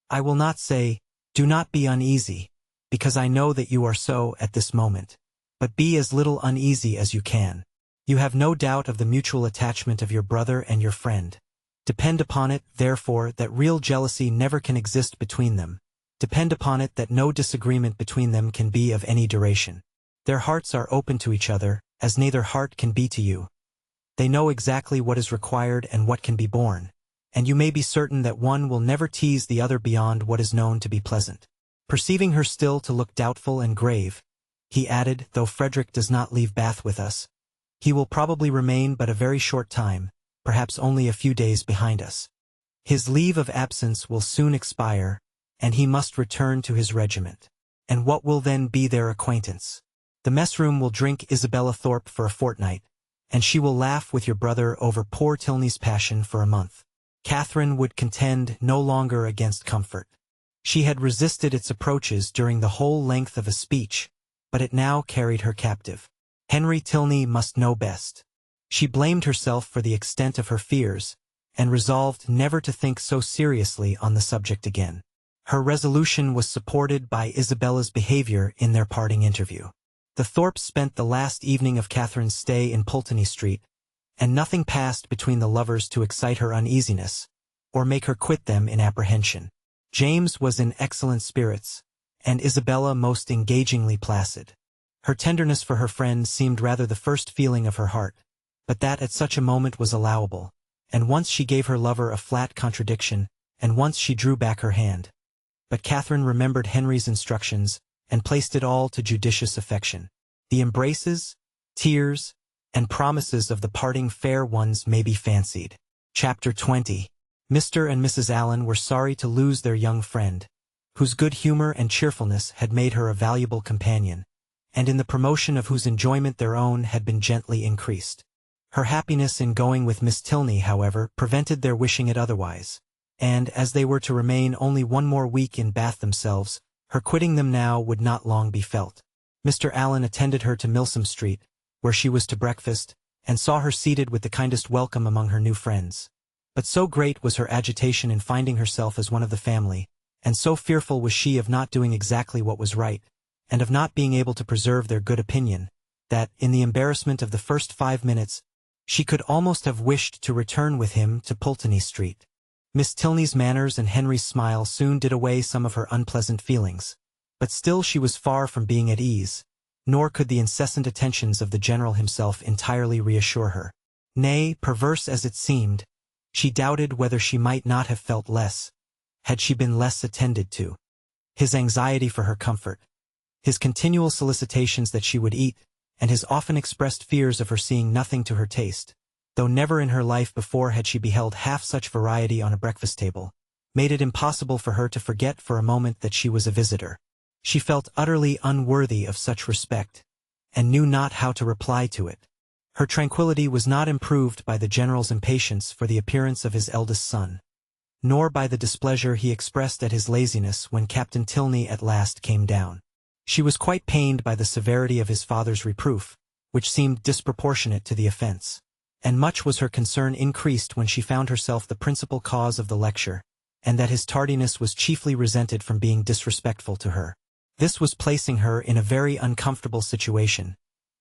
I will not say, do not be uneasy, because I know that you are so at this moment, but be as little uneasy as you can. You have no doubt of the mutual attachment of your brother and your friend. Depend upon it, therefore, that real jealousy never can exist between them. Depend upon it that no disagreement between them can be of any duration. Their hearts are open to each other, as neither heart can be to you. They know exactly what is required and what can be borne, and you may be certain that one will never tease the other beyond what is known to be pleasant." Perceiving her still to look doubtful and grave, he added, "Though Frederick does not leave Bath with us, he will probably remain but a very short time, perhaps only a few days behind us. His leave of absence will soon expire, and he must return to his regiment. And what will then be their acquaintance? The mess-room will drink Isabella Thorpe for a fortnight, and she will laugh with your brother over poor Tilney's passion for a month." Catherine would contend no longer against comfort. She had resisted its approaches during the whole length of a speech, but it now carried her captive. Henry Tilney must know best. She blamed herself for the extent of her fears, and resolved never to think so seriously on the subject again. Her resolution was supported by Isabella's behavior in their parting interview. The Thorpes spent the last evening of Catherine's stay in Pulteney Street, and nothing passed between the lovers to excite her uneasiness, or make her quit them in apprehension. James was in excellent spirits, and Isabella most engagingly placid. Her tenderness for her friend seemed rather the first feeling of her heart, but that at such a moment was allowable, and once she gave her lover a flat contradiction, and once she drew back her hand. But Catherine remembered Henry's instructions, and placed it all to judicious affection. The embraces, tears, and promises of the parting fair ones may be fancied. Chapter 20. Mr. and Mrs. Allen were sorry to lose their young friend, whose good humor and cheerfulness had made her a valuable companion, and in the promotion of whose enjoyment their own had been gently increased. Her happiness in going with Miss Tilney, however, prevented their wishing it otherwise, and as they were to remain only one more week in Bath themselves, her quitting them now would not long be felt. Mr. Allen attended her to Milsom Street, where she was to breakfast, and saw her seated with the kindest welcome among her new friends. But so great was her agitation in finding herself as one of the family, and so fearful was she of not doing exactly what was right, and of not being able to preserve their good opinion, that, in the embarrassment of the first 5 minutes, she could almost have wished to return with him to Pulteney Street. Miss Tilney's manners and Henry's smile soon did away some of her unpleasant feelings, but still she was far from being at ease, nor could the incessant attentions of the General himself entirely reassure her. Nay, perverse as it seemed, she doubted whether she might not have felt less, had she been less attended to. His anxiety for her comfort, his continual solicitations that she would eat, and his often expressed fears of her seeing nothing to her taste, though never in her life before had she beheld half such variety on a breakfast table, made it impossible for her to forget for a moment that she was a visitor. She felt utterly unworthy of such respect, and knew not how to reply to it. Her tranquillity was not improved by the General's impatience for the appearance of his eldest son, nor by the displeasure he expressed at his laziness when Captain Tilney at last came down. She was quite pained by the severity of his father's reproof, which seemed disproportionate to the offense, and much was her concern increased when she found herself the principal cause of the lecture, and that his tardiness was chiefly resented from being disrespectful to her. This was placing her in a very uncomfortable situation,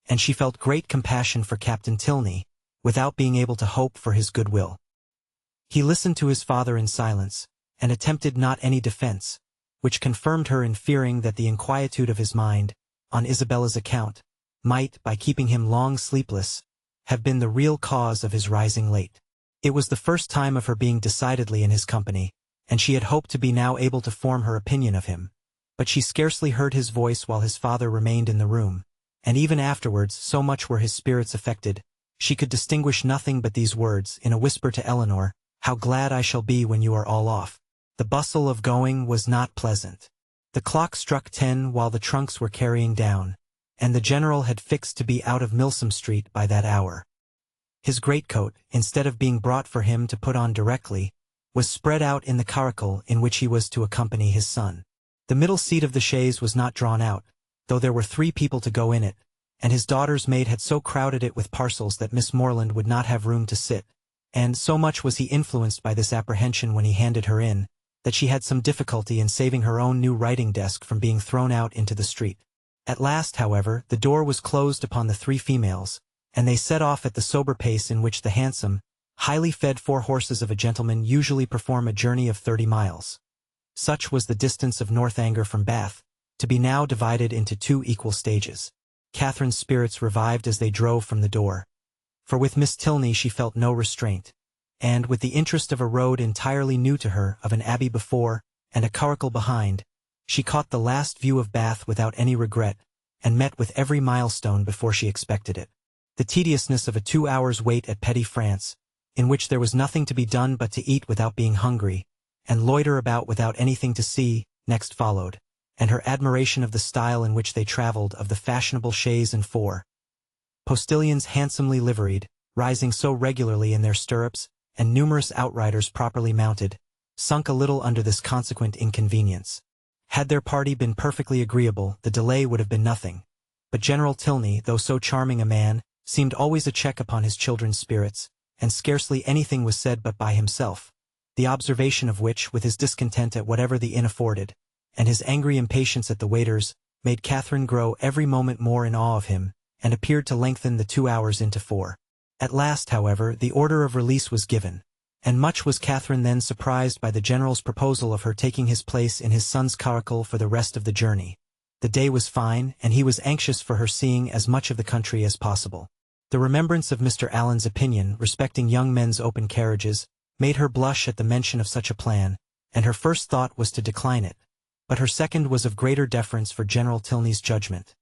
and she felt great compassion for Captain Tilney, without being able to hope for his goodwill. He listened to his father in silence, and attempted not any defense, which confirmed her in fearing that the inquietude of his mind, on Isabella's account, might, by keeping him long sleepless, have been the real cause of his rising late. It was the first time of her being decidedly in his company, and she had hoped to be now able to form her opinion of him, but she scarcely heard his voice while his father remained in the room, and even afterwards, so much were his spirits affected, she could distinguish nothing but these words, in a whisper to Eleanor, "How glad I shall be when you are all off." The bustle of going was not pleasant. The clock struck 10 while the trunks were carrying down, and the General had fixed to be out of Milsom Street by that hour. His greatcoat, instead of being brought for him to put on directly, was spread out in the caracal in which he was to accompany his son. The middle seat of the chaise was not drawn out, though there were 3 people to go in it, and his daughter's maid had so crowded it with parcels that Miss Morland would not have room to sit, and so much was he influenced by this apprehension when he handed her in, that she had some difficulty in saving her own new writing desk from being thrown out into the street. At last, however, the door was closed upon the 3 females, and they set off at the sober pace in which the handsome, highly fed 4 horses of a gentleman usually perform a journey of 30 miles. Such was the distance of Northanger from Bath, to be now divided into 2 equal stages. Catherine's spirits revived as they drove from the door, for with Miss Tilney she felt no restraint, and with the interest of a road entirely new to her, of an abbey before, and a caracal behind, she caught the last view of Bath without any regret, and met with every milestone before she expected it. The tediousness of a 2 hours' wait at Petty France, in which there was nothing to be done but to eat without being hungry, and loiter about without anything to see, next followed, and her admiration of the style in which they travelled, of the fashionable chaise and 4 postilions handsomely liveried, rising so regularly in their stirrups, and numerous outriders properly mounted, sunk a little under this consequent inconvenience. Had their party been perfectly agreeable, the delay would have been nothing, but General Tilney, though so charming a man, seemed always a check upon his children's spirits, and scarcely anything was said but by himself, the observation of which, with his discontent at whatever the inn afforded, and his angry impatience at the waiters, made Catherine grow every moment more in awe of him, and appeared to lengthen the 2 hours into 4. At last, however, the order of release was given, and much was Catherine then surprised by the general's proposal of her taking his place in his son's caracal for the rest of the journey. The day was fine, and he was anxious for her seeing as much of the country as possible. The remembrance of Mr. Allen's opinion respecting young men's open carriages made her blush at the mention of such a plan, and her first thought was to decline it, but her second was of greater deference for General Tilney's judgment.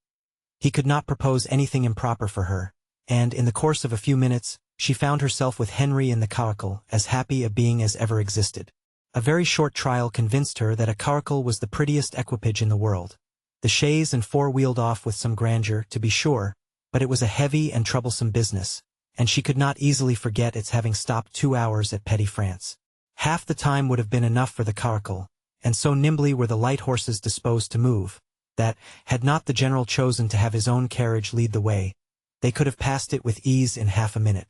He could not propose anything improper for her, and in the course of a few minutes she found herself with Henry in the caracal, as happy a being as ever existed. A very short trial convinced her that a caracal was the prettiest equipage in the world. The chaise and four wheeled off with some grandeur, to be sure, but it was a heavy and troublesome business, and she could not easily forget its having stopped 2 hours at Petty France. Half the time would have been enough for the caracal, and so nimbly were the light horses disposed to move, that, had not the general chosen to have his own carriage lead the way, they could have passed it with ease in half a minute.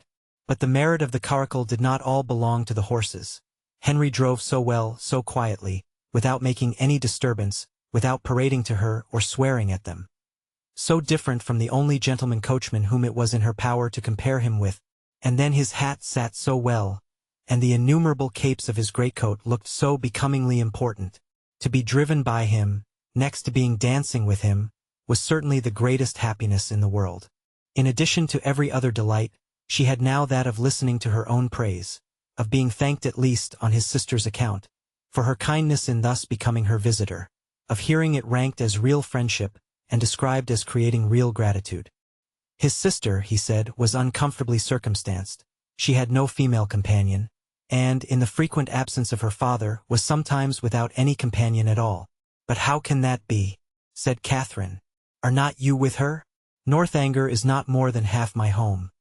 But the merit of the caracal did not all belong to the horses. Henry drove so well, so quietly, without making any disturbance, without parading to her or swearing at them. So different from the only gentleman coachman whom it was in her power to compare him with, and then his hat sat so well, and the innumerable capes of his greatcoat looked so becomingly important. To be driven by him, next to being dancing with him, was certainly the greatest happiness in the world. In addition to every other delight, she had now that of listening to her own praise, of being thanked at least on his sister's account, for her kindness in thus becoming her visitor, of hearing it ranked as real friendship, and described as creating real gratitude. His sister, he said, was uncomfortably circumstanced. She had no female companion, and, in the frequent absence of her father, was sometimes without any companion at all. "But how can that be?" said Catherine. "Are not you with her? Northanger is not more than half my home.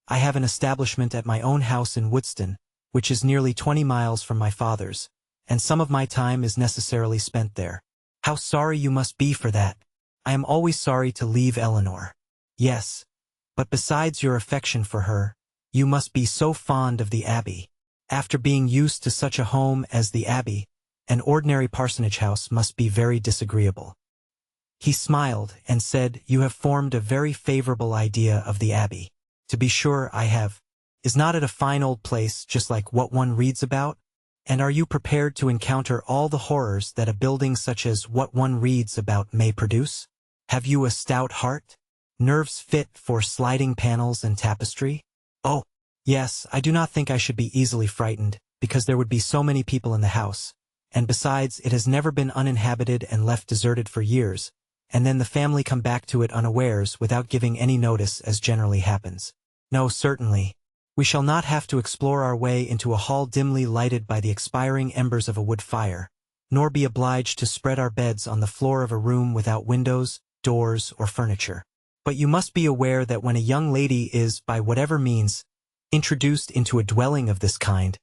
I have an establishment at my own house in Woodston, which is nearly 20 miles from my father's, and some of my time is necessarily spent there. How sorry you must be for that. I am always sorry to leave Eleanor." "Yes, but besides your affection for her, you must be so fond of the Abbey. After being used to such a home as the Abbey, an ordinary parsonage house must be very disagreeable." He smiled and said, "You have formed a very favorable idea of the Abbey." "To be sure I have. Is not it a fine old place, just like what one reads about? And are you prepared to encounter all the horrors that a building such as what one reads about may produce? Have you a stout heart? Nerves fit for sliding panels and tapestry?" "Oh, yes, I do not think I should be easily frightened, because there would be so many people in the house, and besides it has never been uninhabited and left deserted for years, and then the family come back to it unawares without giving any notice, as generally happens. No, certainly. We shall not have to explore our way into a hall dimly lighted by the expiring embers of a wood fire, nor be obliged to spread our beds on the floor of a room without windows, doors, or furniture. But you must be aware that when a young lady is, by whatever means, introduced into a dwelling of this kind,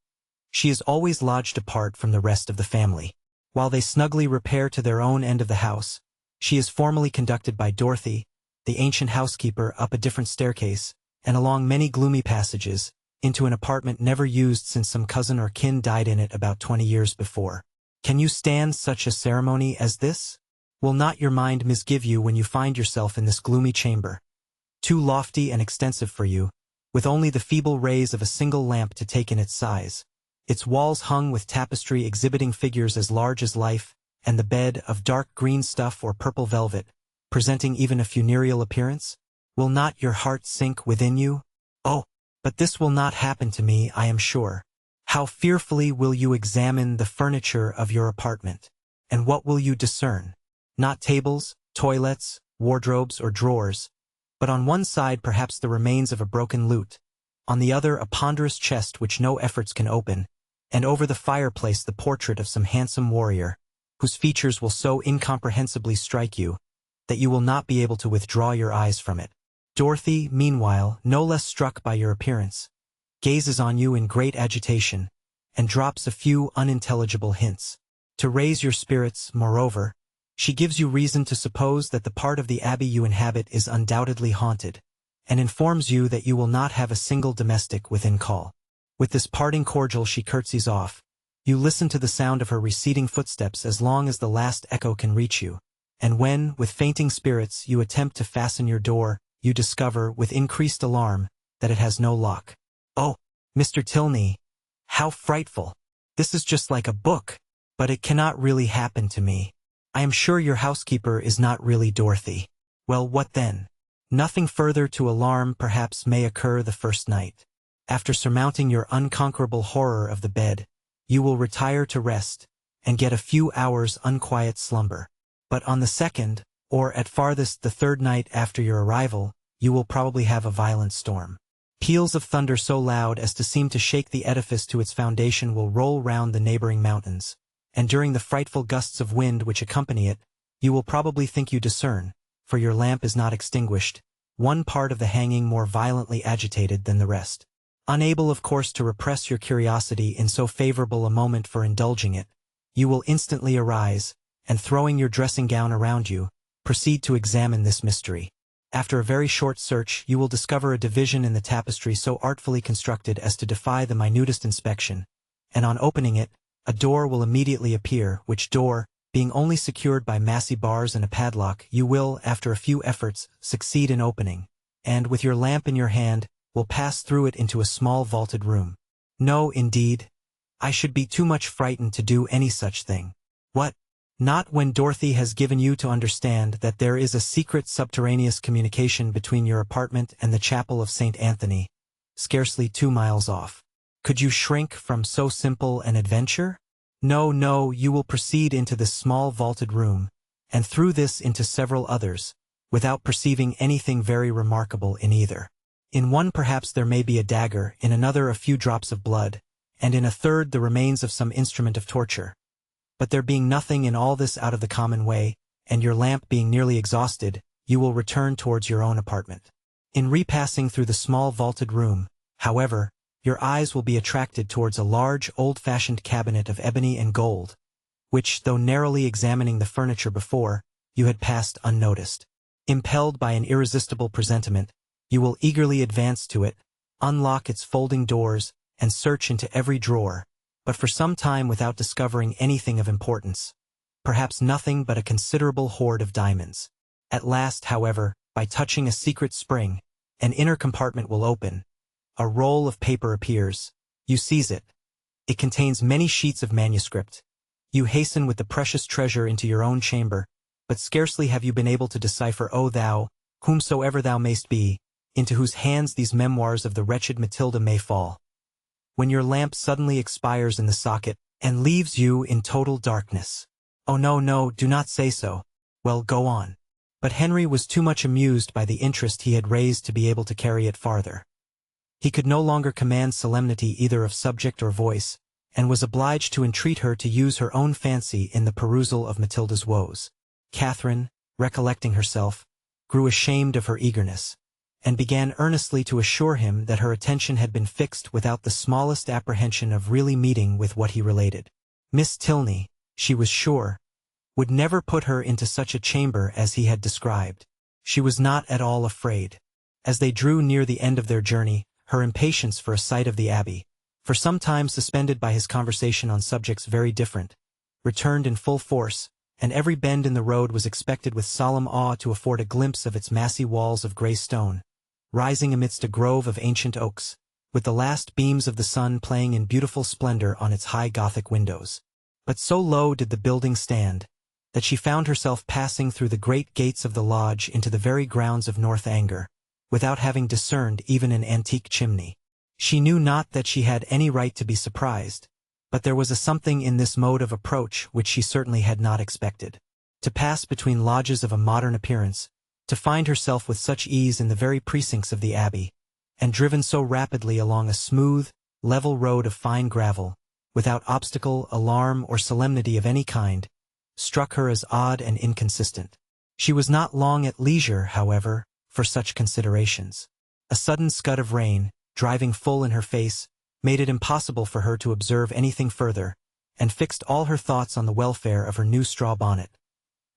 she is always lodged apart from the rest of the family. While they snugly repair to their own end of the house, she is formally conducted by Dorothy, the ancient housekeeper, up a different staircase, and along many gloomy passages, into an apartment never used since some cousin or kin died in it about 20 years before. Can you stand such a ceremony as this? Will not your mind misgive you when you find yourself in this gloomy chamber, too lofty and extensive for you, with only the feeble rays of a single lamp to take in its size, its walls hung with tapestry exhibiting figures as large as life, and the bed of dark green stuff or purple velvet, presenting even a funereal appearance? Will not your heart sink within you? Oh, but this will not happen to me, I am sure. How fearfully will you examine the furniture of your apartment, and what will you discern? Not tables, toilets, wardrobes, or drawers, but on one side perhaps the remains of a broken lute, on the other a ponderous chest which no efforts can open, and over the fireplace the portrait of some handsome warrior, whose features will so incomprehensibly strike you, that you will not be able to withdraw your eyes from it. Dorothy, meanwhile, no less struck by your appearance, gazes on you in great agitation, and drops a few unintelligible hints. To raise your spirits, moreover, she gives you reason to suppose that the part of the Abbey you inhabit is undoubtedly haunted, and informs you that you will not have a single domestic within call. With this parting cordial she curtsies off. You listen to the sound of her receding footsteps as long as the last echo can reach you, and when, with fainting spirits, you attempt to fasten your door, you discover, with increased alarm, that it has no lock. "Oh, Mr. Tilney, how frightful. This is just like a book, but it cannot really happen to me. I am sure your housekeeper is not really Dorothy." "Well, what then?" "Nothing further to alarm perhaps may occur the first night. After surmounting your unconquerable horror of the bed, you will retire to rest, and get a few hours' unquiet slumber. But on the second, or at farthest the third night after your arrival, you will probably have a violent storm. Peals of thunder so loud as to seem to shake the edifice to its foundation will roll round the neighboring mountains, and during the frightful gusts of wind which accompany it, you will probably think you discern, for your lamp is not extinguished, one part of the hanging more violently agitated than the rest. Unable of course to repress your curiosity in so favorable a moment for indulging it, you will instantly arise, and throwing your dressing gown around you, proceed to examine this mystery. After a very short search you will discover a division in the tapestry so artfully constructed as to defy the minutest inspection, and on opening it, a door will immediately appear, which door, being only secured by massy bars and a padlock, you will, after a few efforts, succeed in opening, and, with your lamp in your hand, will pass through it into a small vaulted room. No, indeed, I should be too much frightened to do any such thing. What? Not when Dorothy has given you to understand that there is a secret subterraneous communication between your apartment and the chapel of St. Anthony, scarcely 2 miles off. Could you shrink from so simple an adventure? No, no, you will proceed into this small vaulted room, and through this into several others, without perceiving anything very remarkable in either. In one perhaps there may be a dagger, in another a few drops of blood, and in a third the remains of some instrument of torture. But there being nothing in all this out of the common way, and your lamp being nearly exhausted, you will return towards your own apartment. In repassing through the small vaulted room, however, your eyes will be attracted towards a large, old-fashioned cabinet of ebony and gold, which, though narrowly examining the furniture before, you had passed unnoticed. Impelled by an irresistible presentiment, you will eagerly advance to it, unlock its folding doors, and search into every drawer, but for some time without discovering anything of importance, perhaps nothing but a considerable hoard of diamonds. At last, however, by touching a secret spring, an inner compartment will open. A roll of paper appears. You seize it. It contains many sheets of manuscript. You hasten with the precious treasure into your own chamber, but scarcely have you been able to decipher, O thou, whomsoever thou mayst be, into whose hands these memoirs of the wretched Matilda may fall, when your lamp suddenly expires in the socket, and leaves you in total darkness. Oh no, no, do not say so. Well, go on. But Henry was too much amused by the interest he had raised to be able to carry it farther. He could no longer command solemnity either of subject or voice, and was obliged to entreat her to use her own fancy in the perusal of Matilda's woes. Catherine, recollecting herself, grew ashamed of her eagerness, and began earnestly to assure him that her attention had been fixed without the smallest apprehension of really meeting with what he related. Miss Tilney, she was sure, would never put her into such a chamber as he had described. She was not at all afraid. As they drew near the end of their journey, her impatience for a sight of the Abbey, for some time suspended by his conversation on subjects very different, returned in full force, and every bend in the road was expected with solemn awe to afford a glimpse of its massy walls of grey stone, rising amidst a grove of ancient oaks, with the last beams of the sun playing in beautiful splendor on its high Gothic windows. But so low did the building stand, that she found herself passing through the great gates of the lodge into the very grounds of Northanger, without having discerned even an antique chimney. She knew not that she had any right to be surprised, but there was a something in this mode of approach which she certainly had not expected. To pass between lodges of a modern appearance, to find herself with such ease in the very precincts of the Abbey, and driven so rapidly along a smooth, level road of fine gravel, without obstacle, alarm, or solemnity of any kind, struck her as odd and inconsistent. She was not long at leisure, however, for such considerations. A sudden scud of rain, driving full in her face, made it impossible for her to observe anything further, and fixed all her thoughts on the welfare of her new straw bonnet.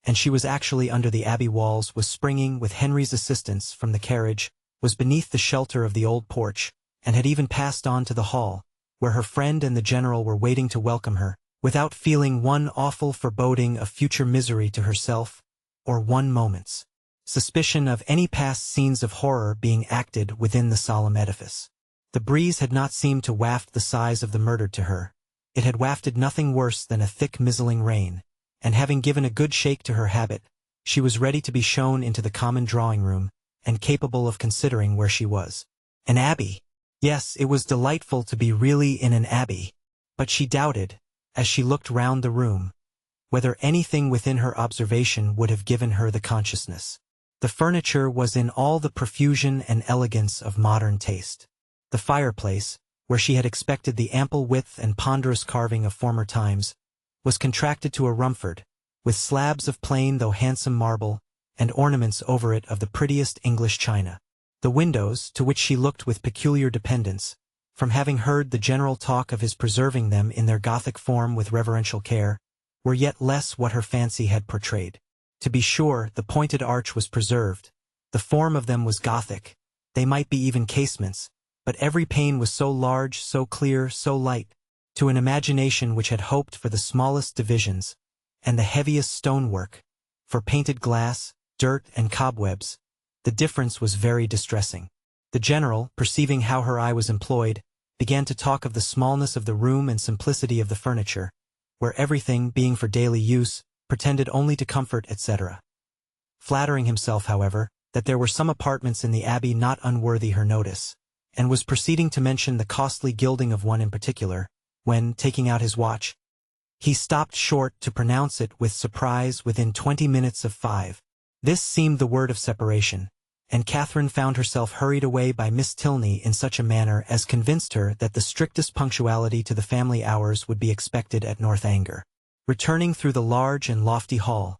And she was actually under the Abbey walls, was springing, with Henry's assistance, from the carriage, was beneath the shelter of the old porch, and had even passed on to the hall, where her friend and the general were waiting to welcome her, without feeling one awful foreboding of future misery to herself, or one moment's suspicion of any past scenes of horror being acted within the solemn edifice. The breeze had not seemed to waft the sighs of the murdered to her. It had wafted nothing worse than a thick mizzling rain, and having given a good shake to her habit, she was ready to be shown into the common drawing-room, and capable of considering where she was. An abbey! Yes, it was delightful to be really in an abbey, but she doubted, as she looked round the room, whether anything within her observation would have given her the consciousness. The furniture was in all the profusion and elegance of modern taste. The fireplace, where she had expected the ample width and ponderous carving of former times, was contracted to a Rumford, with slabs of plain though handsome marble, and ornaments over it of the prettiest English china. The windows, to which she looked with peculiar dependence, from having heard the general talk of his preserving them in their Gothic form with reverential care, were yet less what her fancy had portrayed. To be sure, the pointed arch was preserved, the form of them was Gothic, they might be even casements, but every pane was so large, so clear, so light, to an imagination which had hoped for the smallest divisions, and the heaviest stonework, for painted glass, dirt, and cobwebs, the difference was very distressing. The general, perceiving how her eye was employed, began to talk of the smallness of the room and simplicity of the furniture, where everything, being for daily use, pretended only to comfort, etc. Flattering himself, however, that there were some apartments in the abbey not unworthy her notice, and was proceeding to mention the costly gilding of one in particular, when, taking out his watch, he stopped short to pronounce it with surprise within 20 minutes of 5. This seemed the word of separation, and Catherine found herself hurried away by Miss Tilney in such a manner as convinced her that the strictest punctuality to the family hours would be expected at Northanger. Returning through the large and lofty hall,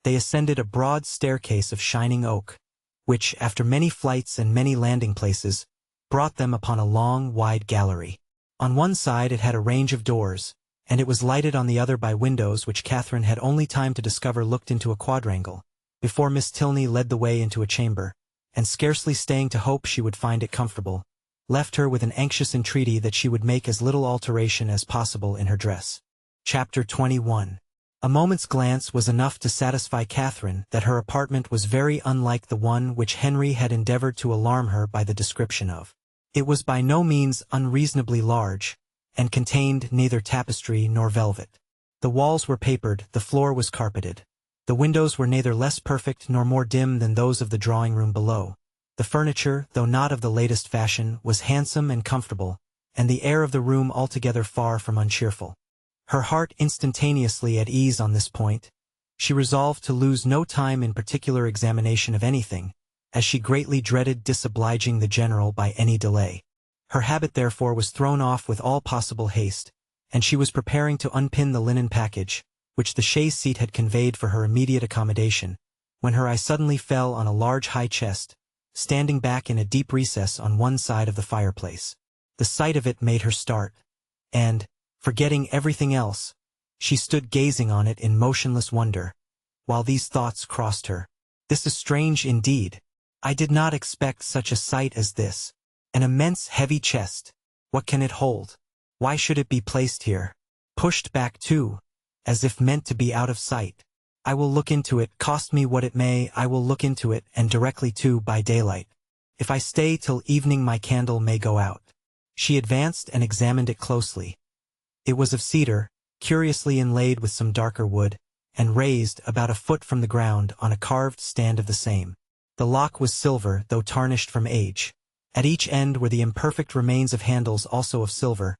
they ascended a broad staircase of shining oak, which, after many flights and many landing places, brought them upon a long, wide gallery. On one side it had a range of doors, and it was lighted on the other by windows which Catherine had only time to discover looked into a quadrangle, before Miss Tilney led the way into a chamber, and scarcely staying to hope she would find it comfortable, left her with an anxious entreaty that she would make as little alteration as possible in her dress. Chapter 21. A moment's glance was enough to satisfy Catherine that her apartment was very unlike the one which Henry had endeavored to alarm her by the description of. It was by no means unreasonably large, and contained neither tapestry nor velvet. The walls were papered, the floor was carpeted. The windows were neither less perfect nor more dim than those of the drawing-room below. The furniture, though not of the latest fashion, was handsome and comfortable, and the air of the room altogether far from uncheerful. Her heart instantaneously at ease on this point, she resolved to lose no time in particular examination of anything, as she greatly dreaded disobliging the general by any delay. Her habit therefore was thrown off with all possible haste, and she was preparing to unpin the linen package, which the chaise seat had conveyed for her immediate accommodation, when her eye suddenly fell on a large high chest, standing back in a deep recess on one side of the fireplace. The sight of it made her start, and, forgetting everything else, she stood gazing on it in motionless wonder, while these thoughts crossed her. This is strange indeed. I did not expect such a sight as this. An immense heavy chest. What can it hold? Why should it be placed here? Pushed back too, as if meant to be out of sight. I will look into it, cost me what it may, I will look into it, and directly too by daylight. If I stay till evening my candle may go out. She advanced and examined it closely. It was of cedar, curiously inlaid with some darker wood, and raised about a foot from the ground on a carved stand of the same. The lock was silver, though tarnished from age. At each end were the imperfect remains of handles also of silver,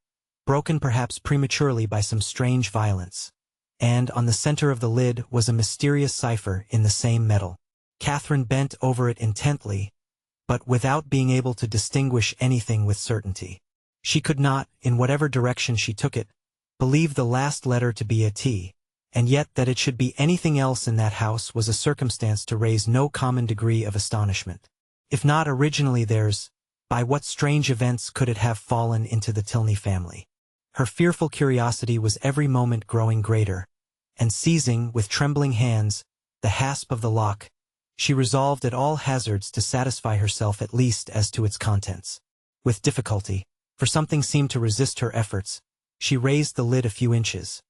broken perhaps prematurely by some strange violence. And on the center of the lid was a mysterious cipher in the same metal. Catherine bent over it intently, but without being able to distinguish anything with certainty. She could not, in whatever direction she took it, believe the last letter to be a T, and yet that it should be anything else in that house was a circumstance to raise no common degree of astonishment. If not originally theirs, by what strange events could it have fallen into the Tilney family? Her fearful curiosity was every moment growing greater, and seizing, with trembling hands, the hasp of the lock, she resolved at all hazards to satisfy herself at least as to its contents. With difficulty, for something seemed to resist her efforts, she raised the lid a few inches.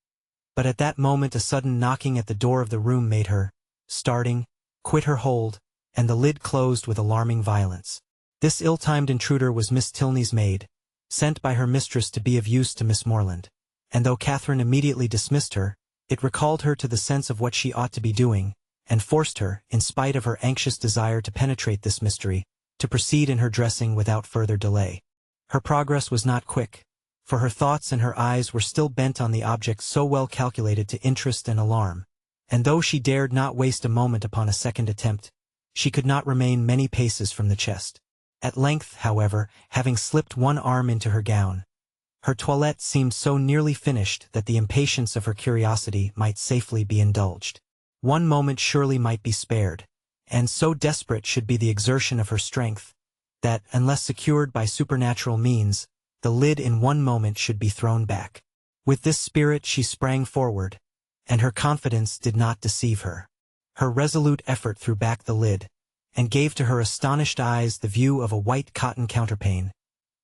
But at that moment a sudden knocking at the door of the room made her, starting, quit her hold, and the lid closed with alarming violence. This ill-timed intruder was Miss Tilney's maid, sent by her mistress to be of use to Miss Morland, and though Catherine immediately dismissed her, it recalled her to the sense of what she ought to be doing, and forced her, in spite of her anxious desire to penetrate this mystery, to proceed in her dressing without further delay. Her progress was not quick, for her thoughts and her eyes were still bent on the object so well calculated to interest and alarm, and though she dared not waste a moment upon a second attempt, she could not remain many paces from the chest. At length, however, having slipped one arm into her gown, her toilette seemed so nearly finished that the impatience of her curiosity might safely be indulged. One moment surely might be spared, and so desperate should be the exertion of her strength, that, unless secured by supernatural means, the lid in one moment should be thrown back. With this spirit she sprang forward, and her confidence did not deceive her. Her resolute effort threw back the lid, and gave to her astonished eyes the view of a white cotton counterpane,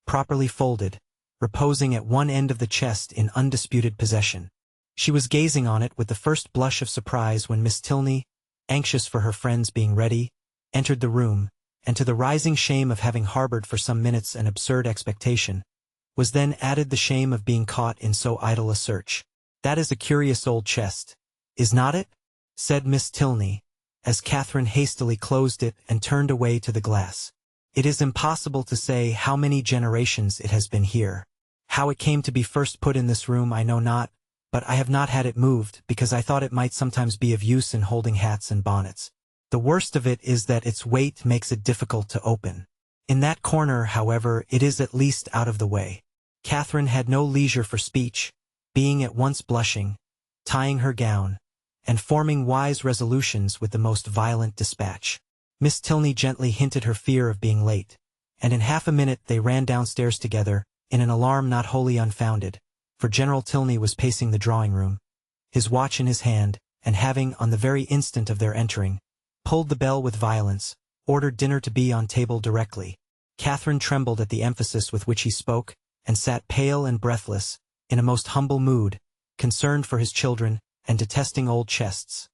properly folded, reposing at one end of the chest in undisputed possession. She was gazing on it with the first blush of surprise when Miss Tilney, anxious for her friends being ready, entered the room, and to the rising shame of having harbored for some minutes an absurd expectation, was then added the shame of being caught in so idle a search. "That is a curious old chest, is not it?" said Miss Tilney, as Catherine hastily closed it and turned away to the glass. "It is impossible to say how many generations it has been here. How it came to be first put in this room I know not, but I have not had it moved because I thought it might sometimes be of use in holding hats and bonnets. The worst of it is that its weight makes it difficult to open. In that corner, however, it is at least out of the way." Catherine had no leisure for speech, being at once blushing, tying her gown, and forming wise resolutions with the most violent dispatch. Miss Tilney gently hinted her fear of being late, and in half a minute they ran downstairs together, in an alarm not wholly unfounded, for General Tilney was pacing the drawing-room, his watch in his hand, and having, on the very instant of their entering, pulled the bell with violence, ordered dinner to be on table directly. Catherine trembled at the emphasis with which he spoke, and sat pale and breathless, in a most humble mood, concerned for his children, and detesting old chests.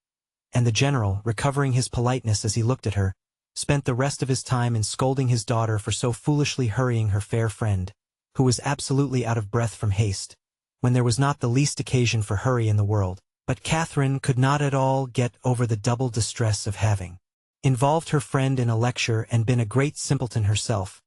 And the general, recovering his politeness as he looked at her, spent the rest of his time in scolding his daughter for so foolishly hurrying her fair friend, who was absolutely out of breath from haste, when there was not the least occasion for hurry in the world. But Catherine could not at all get over the double distress of having involved her friend in a lecture and been a great simpleton herself,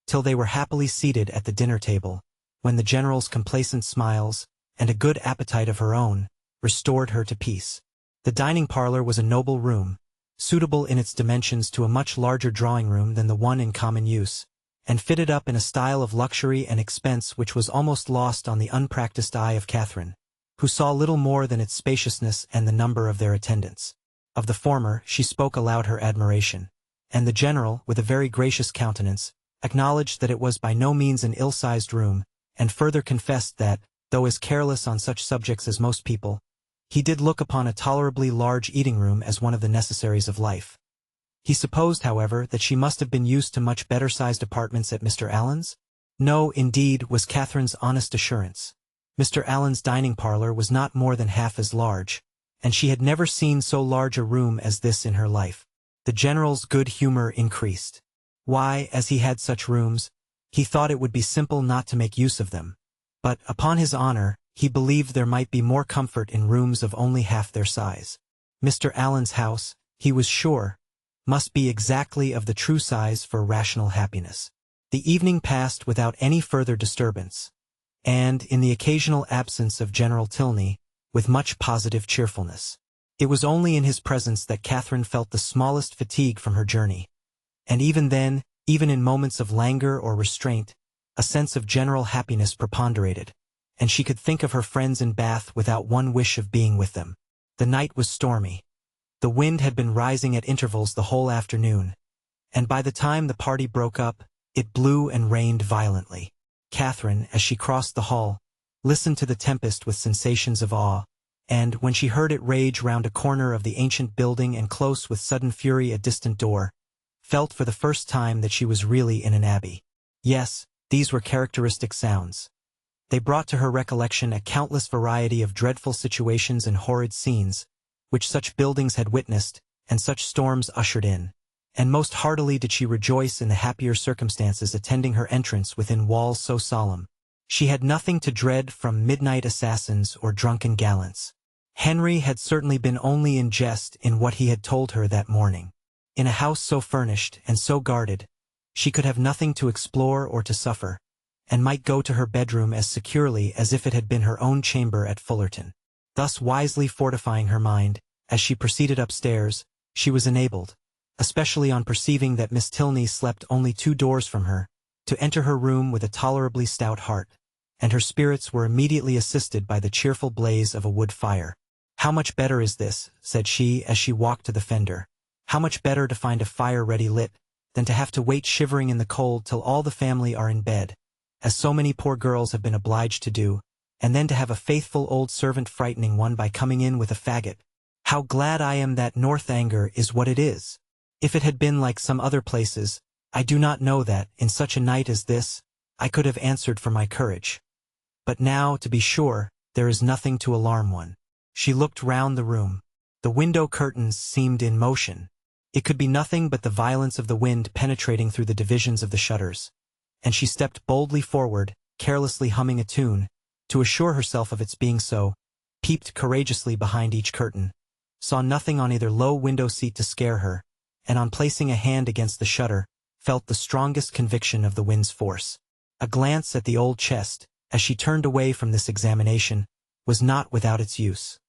till they were happily seated at the dinner table, when the general's complacent smiles, and a good appetite of her own, restored her to peace. The dining parlor was a noble room, suitable in its dimensions to a much larger drawing-room than the one in common use, and fitted up in a style of luxury and expense which was almost lost on the unpracticed eye of Catherine, who saw little more than its spaciousness and the number of their attendants. Of the former she spoke aloud her admiration, and the general, with a very gracious countenance, acknowledged that it was by no means an ill-sized room, and further confessed that, though as careless on such subjects as most people, he did look upon a tolerably large eating-room as one of the necessaries of life. He supposed, however, that she must have been used to much better-sized apartments at Mr. Allen's? No, indeed, was Catherine's honest assurance. Mr. Allen's dining parlor was not more than half as large, and she had never seen so large a room as this in her life. The general's good humor increased. Why, as he had such rooms, he thought it would be simple not to make use of them. But, upon his honor, he believed there might be more comfort in rooms of only half their size. Mr. Allen's house, he was sure, must be exactly of the true size for rational happiness. The evening passed without any further disturbance, and, in the occasional absence of General Tilney, with much positive cheerfulness. It was only in his presence that Catherine felt the smallest fatigue from her journey, and even then, even in moments of languor or restraint, a sense of general happiness preponderated, and she could think of her friends in Bath without one wish of being with them. The night was stormy. The wind had been rising at intervals the whole afternoon, and by the time the party broke up, it blew and rained violently. Catherine, as she crossed the hall, listened to the tempest with sensations of awe, and, when she heard it rage round a corner of the ancient building and close with sudden fury a distant door, felt for the first time that she was really in an abbey. Yes, these were characteristic sounds. They brought to her recollection a countless variety of dreadful situations and horrid scenes, which such buildings had witnessed, and such storms ushered in, and most heartily did she rejoice in the happier circumstances attending her entrance within walls so solemn. She had nothing to dread from midnight assassins or drunken gallants. Henry had certainly been only in jest in what he had told her that morning. In a house so furnished and so guarded, she could have nothing to explore or to suffer, and might go to her bedroom as securely as if it had been her own chamber at Fullerton. Thus wisely fortifying her mind, as she proceeded upstairs, she was enabled, especially on perceiving that Miss Tilney slept only 2 doors from her, to enter her room with a tolerably stout heart, and her spirits were immediately assisted by the cheerful blaze of a wood fire. "How much better is this," said she as she walked to the fender, "how much better to find a fire ready lit, than to have to wait shivering in the cold till all the family are in bed, as so many poor girls have been obliged to do, and then to have a faithful old servant frightening one by coming in with a faggot. How glad I am that Northanger is what it is. If it had been like some other places, I do not know that, in such a night as this, I could have answered for my courage. But now, to be sure, there is nothing to alarm one." She looked round the room. The window curtains seemed in motion. It could be nothing but the violence of the wind penetrating through the divisions of the shutters, and she stepped boldly forward, carelessly humming a tune, to assure herself of its being so, peeped courageously behind each curtain, saw nothing on either low window seat to scare her, and on placing a hand against the shutter, felt the strongest conviction of the wind's force. A glance at the old chest, as she turned away from this examination, was not without its use.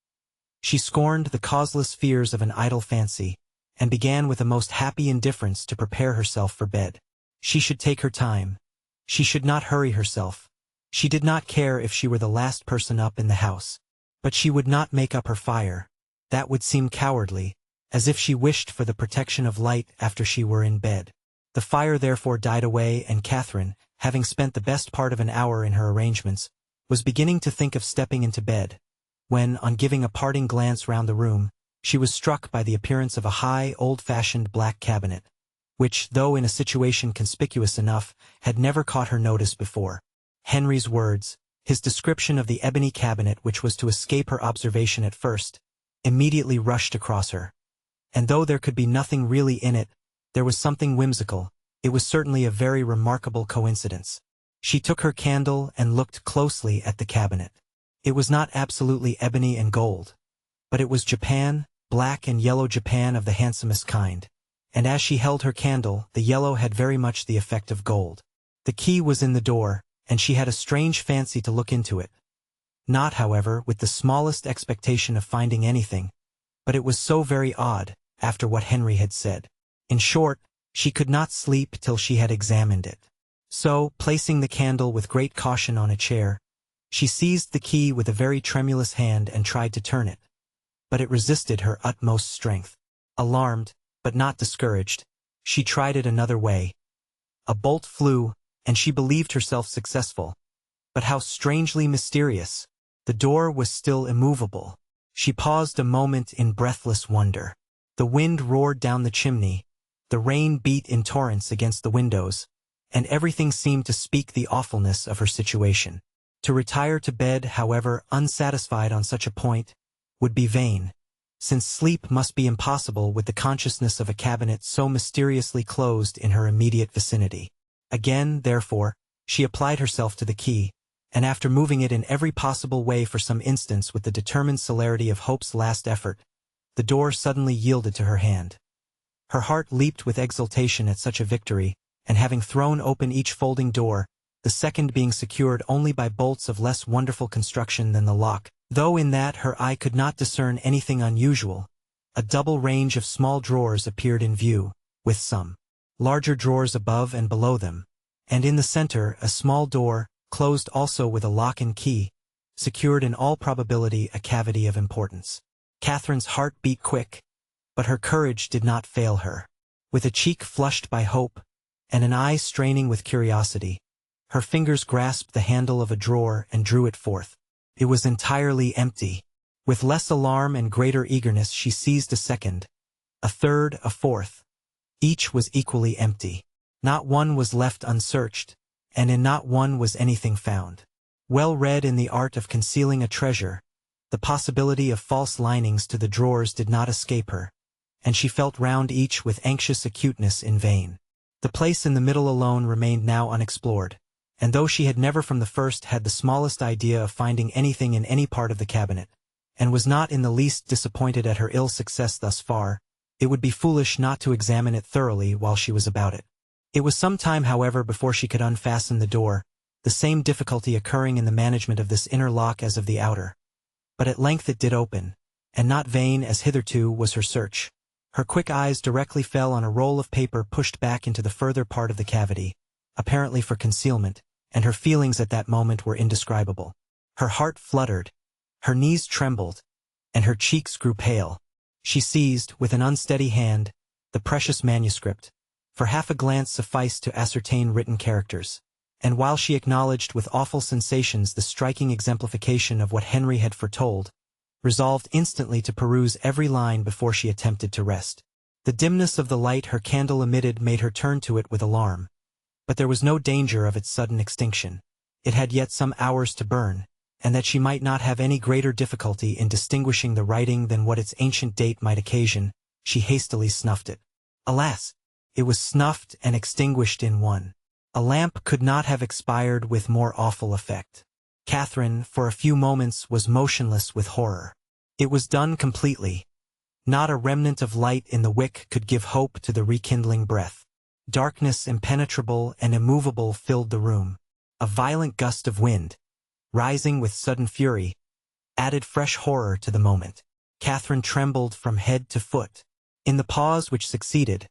She scorned the causeless fears of an idle fancy, and began with a most happy indifference to prepare herself for bed. She should take her time. She should not hurry herself. She did not care if she were the last person up in the house. But she would not make up her fire. That would seem cowardly, as if she wished for the protection of light after she were in bed. The fire therefore died away, and Catherine, having spent the best part of an hour in her arrangements, was beginning to think of stepping into bed, when, on giving a parting glance round the room, she was struck by the appearance of a high, old-fashioned black cabinet, which, though in a situation conspicuous enough, had never caught her notice before. Henry's words, his description of the ebony cabinet which was to escape her observation at first, immediately rushed across her. And though there could be nothing really in it, there was something whimsical. It was certainly a very remarkable coincidence. She took her candle and looked closely at the cabinet. It was not absolutely ebony and gold, but it was Japan, black and yellow Japan of the handsomest kind, and as she held her candle, the yellow had very much the effect of gold. The key was in the door, and she had a strange fancy to look into it. Not, however, with the smallest expectation of finding anything, but it was so very odd, after what Henry had said. In short, she could not sleep till she had examined it. So, placing the candle with great caution on a chair, she seized the key with a very tremulous hand and tried to turn it. But it resisted her utmost strength. Alarmed, but not discouraged, she tried it another way. A bolt flew, and she believed herself successful. But how strangely mysterious! The door was still immovable. She paused a moment in breathless wonder. The wind roared down the chimney, the rain beat in torrents against the windows, and everything seemed to speak the awfulness of her situation. To retire to bed, however, unsatisfied on such a point, would be vain, since sleep must be impossible with the consciousness of a cabinet so mysteriously closed in her immediate vicinity. Again, therefore, she applied herself to the key, and after moving it in every possible way for some instants with the determined celerity of hope's last effort, the door suddenly yielded to her hand. Her heart leaped with exultation at such a victory, and having thrown open each folding door, the second being secured only by bolts of less wonderful construction than the lock, though in that her eye could not discern anything unusual, a double range of small drawers appeared in view, with some larger drawers above and below them, and in the center a small door, closed also with a lock and key, secured in all probability a cavity of importance. Catherine's heart beat quick, but her courage did not fail her. With a cheek flushed by hope, and an eye straining with curiosity, her fingers grasped the handle of a drawer and drew it forth. It was entirely empty. With less alarm and greater eagerness she seized a second, a third, a fourth. Each was equally empty. Not one was left unsearched, and in not one was anything found. Well read in the art of concealing a treasure, the possibility of false linings to the drawers did not escape her, and she felt round each with anxious acuteness in vain. The place in the middle alone remained now unexplored, and though she had never from the first had the smallest idea of finding anything in any part of the cabinet, and was not in the least disappointed at her ill success thus far, it would be foolish not to examine it thoroughly while she was about it. It was some time, however, before she could unfasten the door, the same difficulty occurring in the management of this inner lock as of the outer. But at length it did open, and not vain as hitherto was her search. Her quick eyes directly fell on a roll of paper pushed back into the further part of the cavity, apparently for concealment, and her feelings at that moment were indescribable. Her heart fluttered, her knees trembled, and her cheeks grew pale. She seized, with an unsteady hand, the precious manuscript. For half a glance sufficed to ascertain written characters, and while she acknowledged with awful sensations the striking exemplification of what Henry had foretold, resolved instantly to peruse every line before she attempted to rest. The dimness of the light her candle emitted made her turn to it with alarm, but there was no danger of its sudden extinction. It had yet some hours to burn, and that she might not have any greater difficulty in distinguishing the writing than what its ancient date might occasion, she hastily snuffed it. Alas! It was snuffed and extinguished in one. A lamp could not have expired with more awful effect. Catherine, for a few moments, was motionless with horror. It was done completely. Not a remnant of light in the wick could give hope to the rekindling breath. Darkness impenetrable and immovable filled the room. A violent gust of wind, rising with sudden fury, added fresh horror to the moment. Catherine trembled from head to foot. In the pause which succeeded,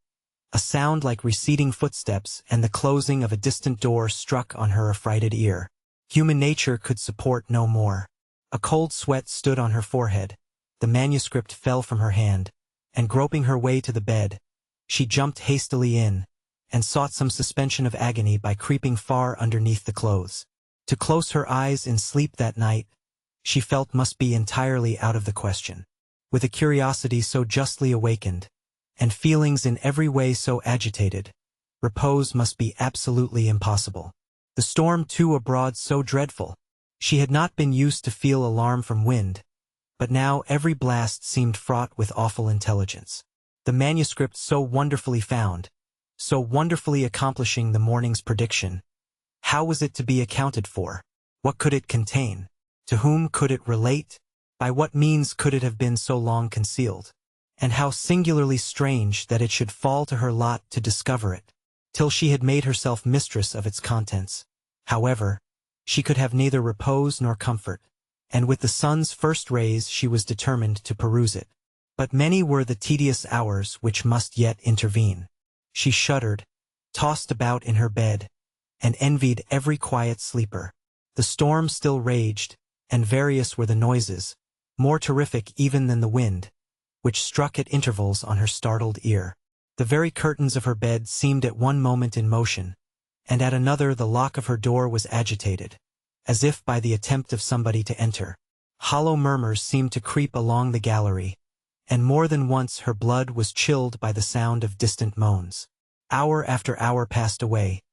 a sound like receding footsteps and the closing of a distant door struck on her affrighted ear. Human nature could support no more. A cold sweat stood on her forehead, the manuscript fell from her hand, and groping her way to the bed, she jumped hastily in, and sought some suspension of agony by creeping far underneath the clothes. To close her eyes in sleep that night, she felt must be entirely out of the question. With a curiosity so justly awakened, and feelings in every way so agitated, repose must be absolutely impossible. The storm too abroad so dreadful. She had not been used to feel alarm from wind, but now every blast seemed fraught with awful intelligence. The manuscript so wonderfully found, so wonderfully accomplishing the morning's prediction. How was it to be accounted for? What could it contain? To whom could it relate? By what means could it have been so long concealed? And how singularly strange that it should fall to her lot to discover it. Till she had made herself mistress of its contents, however, she could have neither repose nor comfort, and with the sun's first rays she was determined to peruse it. But many were the tedious hours which must yet intervene. She shuddered, tossed about in her bed, and envied every quiet sleeper. The storm still raged, and various were the noises, more terrific even than the wind, which struck at intervals on her startled ear. The very curtains of her bed seemed at one moment in motion, and at another the lock of her door was agitated, as if by the attempt of somebody to enter. Hollow murmurs seemed to creep along the gallery, and more than once her blood was chilled by the sound of distant moans. Hour after hour passed away,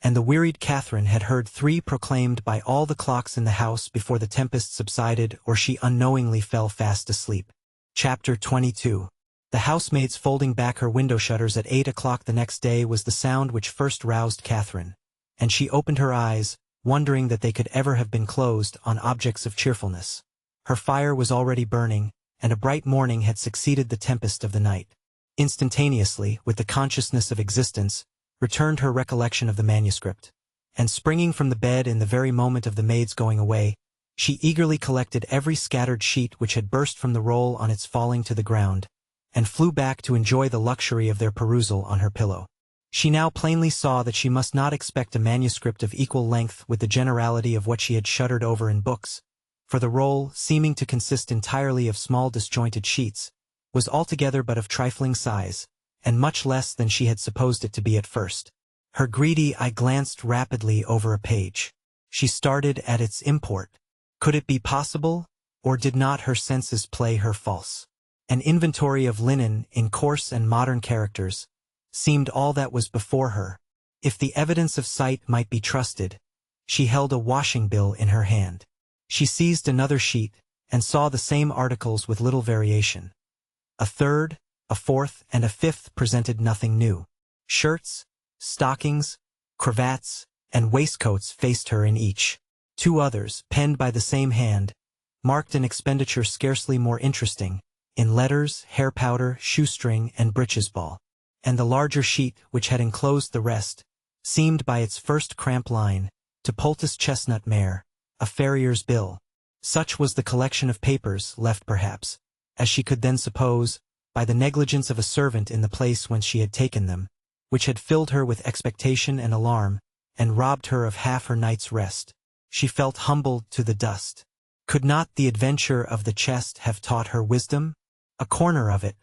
and the wearied Catherine had heard 3 proclaimed by all the clocks in the house before the tempest subsided or she unknowingly fell fast asleep. Chapter 22. The housemaids folding back her window shutters at 8 o'clock the next day was the sound which first roused Catherine, and she opened her eyes, wondering that they could ever have been closed on objects of cheerfulness. Her fire was already burning, and a bright morning had succeeded the tempest of the night. Instantaneously, with the consciousness of existence, returned her recollection of the manuscript, and springing from the bed in the very moment of the maid's going away, she eagerly collected every scattered sheet which had burst from the roll on its falling to the ground, and flew back to enjoy the luxury of their perusal on her pillow. She now plainly saw that she must not expect a manuscript of equal length with the generality of what she had shuddered over in books, for the roll, seeming to consist entirely of small disjointed sheets, was altogether but of trifling size, and much less than she had supposed it to be at first. Her greedy eye glanced rapidly over a page. She started at its import. Could it be possible, or did not her senses play her false? An inventory of linen in coarse and modern characters seemed all that was before her. If the evidence of sight might be trusted, she held a washing bill in her hand. She seized another sheet, and saw the same articles with little variation. A third, A fourth and a fifth presented nothing new. Shirts, stockings, cravats, and waistcoats faced her in each. Two others, penned by the same hand, marked an expenditure scarcely more interesting, in letters, hair powder, shoestring, and breeches ball. And the larger sheet, which had enclosed the rest, seemed by its first cramp line, to poultice chestnut mare, a farrier's bill. Such was the collection of papers, left perhaps, as she could then suppose, by the negligence of a servant in the place whence she had taken them, which had filled her with expectation and alarm, and robbed her of half her night's rest. She felt humbled to the dust. Could not the adventure of the chest have taught her wisdom? A corner of it,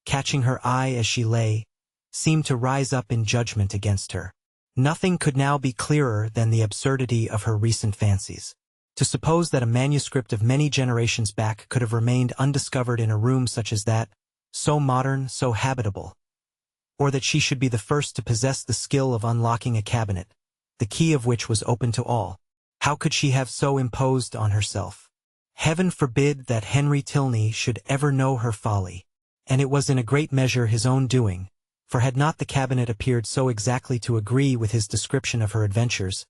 catching her eye as she lay, seemed to rise up in judgment against her. Nothing could now be clearer than the absurdity of her recent fancies. To suppose that a manuscript of many generations back could have remained undiscovered in a room such as that, so modern, so habitable, or that she should be the first to possess the skill of unlocking a cabinet, the key of which was open to all. How could she have so imposed on herself? Heaven forbid that Henry Tilney should ever know her folly. And it was in a great measure his own doing, for had not the cabinet appeared so exactly to agree with his description of her adventures,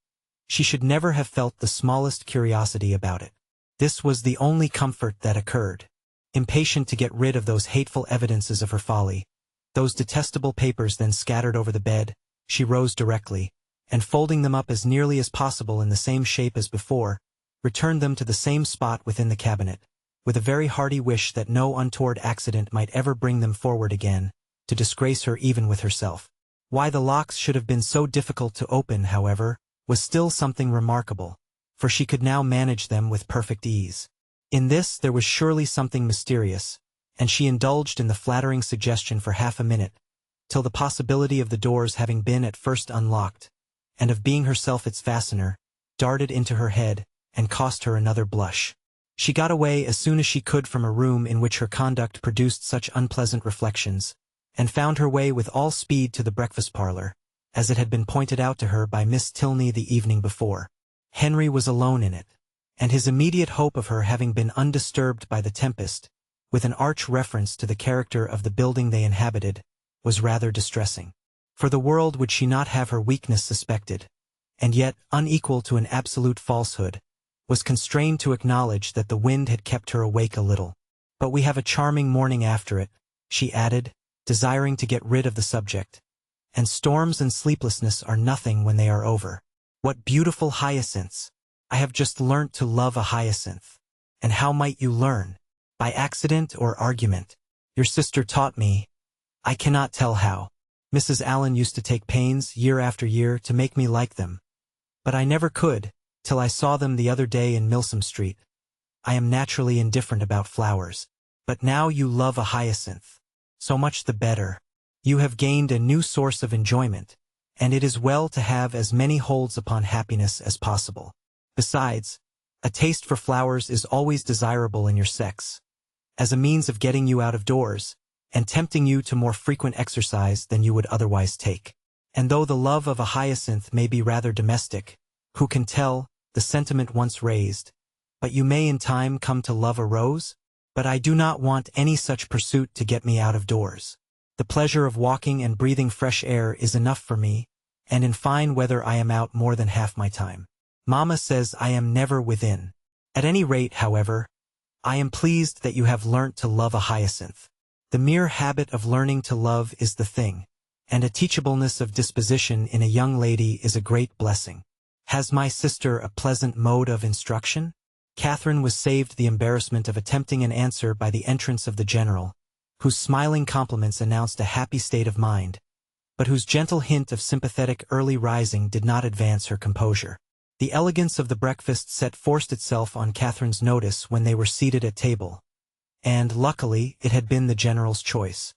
she should never have felt the smallest curiosity about it. This was the only comfort that occurred. Impatient to get rid of those hateful evidences of her folly, those detestable papers then scattered over the bed, she rose directly, and folding them up as nearly as possible in the same shape as before, returned them to the same spot within the cabinet, with a very hearty wish that no untoward accident might ever bring them forward again, to disgrace her even with herself. Why the locks should have been so difficult to open, however, was still something remarkable, for she could now manage them with perfect ease. In this there was surely something mysterious, and she indulged in the flattering suggestion for half a minute, till the possibility of the doors having been at first unlocked, and of being herself its fastener, darted into her head, and cost her another blush. She got away as soon as she could from a room in which her conduct produced such unpleasant reflections, and found her way with all speed to the breakfast parlor, as it had been pointed out to her by Miss Tilney the evening before. Henry was alone in it, and his immediate hope of her having been undisturbed by the tempest, with an arch reference to the character of the building they inhabited, was rather distressing. For the world would she not have her weakness suspected, and yet, unequal to an absolute falsehood, was constrained to acknowledge that the wind had kept her awake a little. But we have a charming morning after it, she added, desiring to get rid of the subject, and storms and sleeplessness are nothing when they are over. What beautiful hyacinths! I have just learnt to love a hyacinth. And how might you learn? By accident or argument? Your sister taught me. I cannot tell how. Mrs. Allen used to take pains, year after year, to make me like them. But I never could, till I saw them the other day in Milsom Street. I am naturally indifferent about flowers. But now you love a hyacinth. So much the better. You have gained a new source of enjoyment, and it is well to have as many holds upon happiness as possible. Besides, a taste for flowers is always desirable in your sex, as a means of getting you out of doors, and tempting you to more frequent exercise than you would otherwise take. And though the love of a hyacinth may be rather domestic, who can tell, the sentiment once raised, but you may in time come to love a rose? But I do not want any such pursuit to get me out of doors. The pleasure of walking and breathing fresh air is enough for me, and in fine weather I am out more than half my time. Mamma says I am never within. At any rate, however, I am pleased that you have learnt to love a hyacinth. The mere habit of learning to love is the thing, and a teachableness of disposition in a young lady is a great blessing. Has my sister a pleasant mode of instruction? Catherine was saved the embarrassment of attempting an answer by the entrance of the general, whose smiling compliments announced a happy state of mind, but whose gentle hint of sympathetic early rising did not advance her composure. The elegance of the breakfast set forced itself on Catherine's notice when they were seated at table, and, luckily, it had been the general's choice.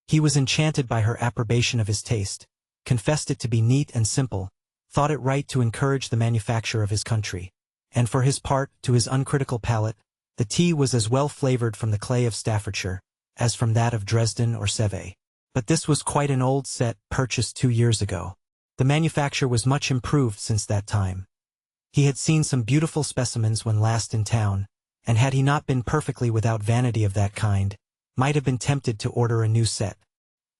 He was enchanted by her approbation of his taste, confessed it to be neat and simple, thought it right to encourage the manufacture of his country, and for his part, to his uncritical palate, the tea was as well flavored from the clay of Staffordshire as from that of Dresden or Sevres. But this was quite an old set purchased 2 years ago. The manufacture was much improved since that time. He had seen some beautiful specimens when last in town, and had he not been perfectly without vanity of that kind, might have been tempted to order a new set.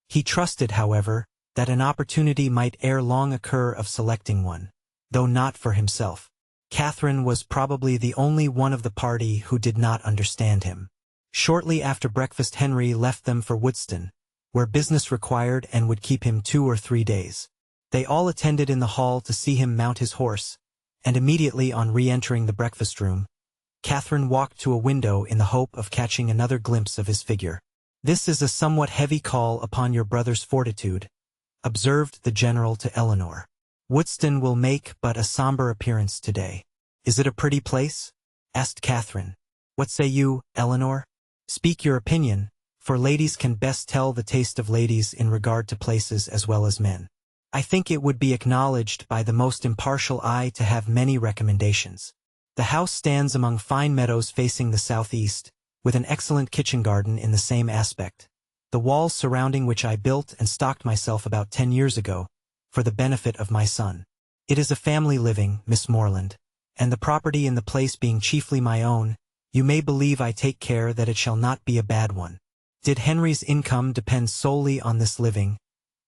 He trusted, however, that an opportunity might ere long occur of selecting one, though not for himself. Catherine was probably the only one of the party who did not understand him. Shortly after breakfast Henry left them for Woodston, where business required and would keep him 2 or 3 days. They all attended in the hall to see him mount his horse, and immediately on re-entering the breakfast room, Catherine walked to a window in the hope of catching another glimpse of his figure. "This is a somewhat heavy call upon your brother's fortitude," observed the general to Eleanor. "Woodston will make but a somber appearance today." "Is it a pretty place?" asked Catherine. "What say you, Eleanor? Speak your opinion, for ladies can best tell the taste of ladies in regard to places as well as men. I think it would be acknowledged by the most impartial eye to have many recommendations. The house stands among fine meadows facing the southeast, with an excellent kitchen garden in the same aspect, the walls surrounding which I built and stocked myself about 10 years ago, for the benefit of my son. It is a family living, Miss Morland, and the property in the place being chiefly my own, you may believe I take care that it shall not be a bad one. Did Henry's income depend solely on this living,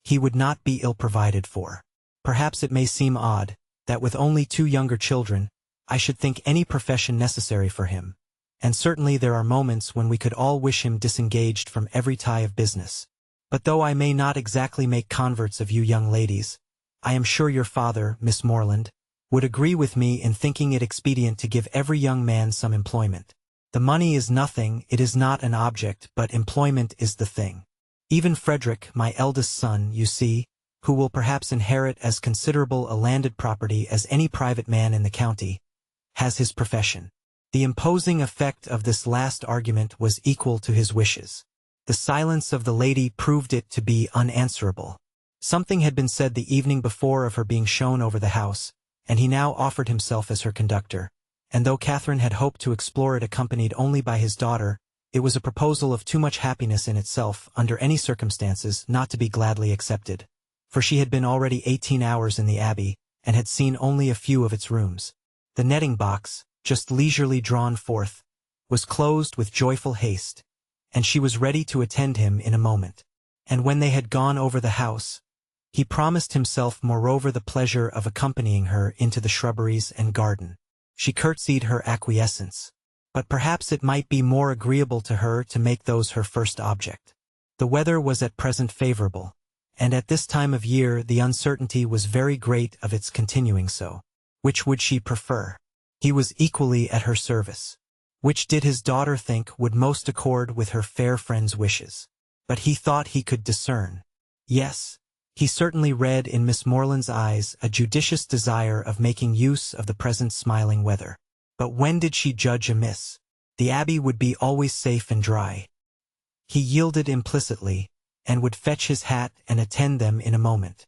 he would not be ill provided for. Perhaps it may seem odd, that with only 2 younger children, I should think any profession necessary for him, and certainly there are moments when we could all wish him disengaged from every tie of business. But though I may not exactly make converts of you young ladies, I am sure your father, Miss Morland, would agree with me in thinking it expedient to give every young man some employment. The money is nothing, it is not an object, but employment is the thing. Even Frederick, my eldest son, you see, who will perhaps inherit as considerable a landed property as any private man in the county, has his profession." The imposing effect of this last argument was equal to his wishes. The silence of the lady proved it to be unanswerable. Something had been said the evening before of her being shown over the house, and he now offered himself as her conductor, and though Catherine had hoped to explore it accompanied only by his daughter, it was a proposal of too much happiness in itself, under any circumstances, not to be gladly accepted, for she had been already 18 hours in the Abbey, and had seen only a few of its rooms. The netting box, just leisurely drawn forth, was closed with joyful haste, and she was ready to attend him in a moment. And when they had gone over the house, he promised himself moreover the pleasure of accompanying her into the shrubberies and garden. She curtsied her acquiescence, but perhaps it might be more agreeable to her to make those her first object. The weather was at present favorable, and at this time of year the uncertainty was very great of its continuing so. Which would she prefer? He was equally at her service. Which did his daughter think would most accord with her fair friend's wishes? But he thought he could discern. Yes, he certainly read in Miss Morland's eyes a judicious desire of making use of the present smiling weather. But when did she judge amiss? The Abbey would be always safe and dry. He yielded implicitly, and would fetch his hat and attend them in a moment.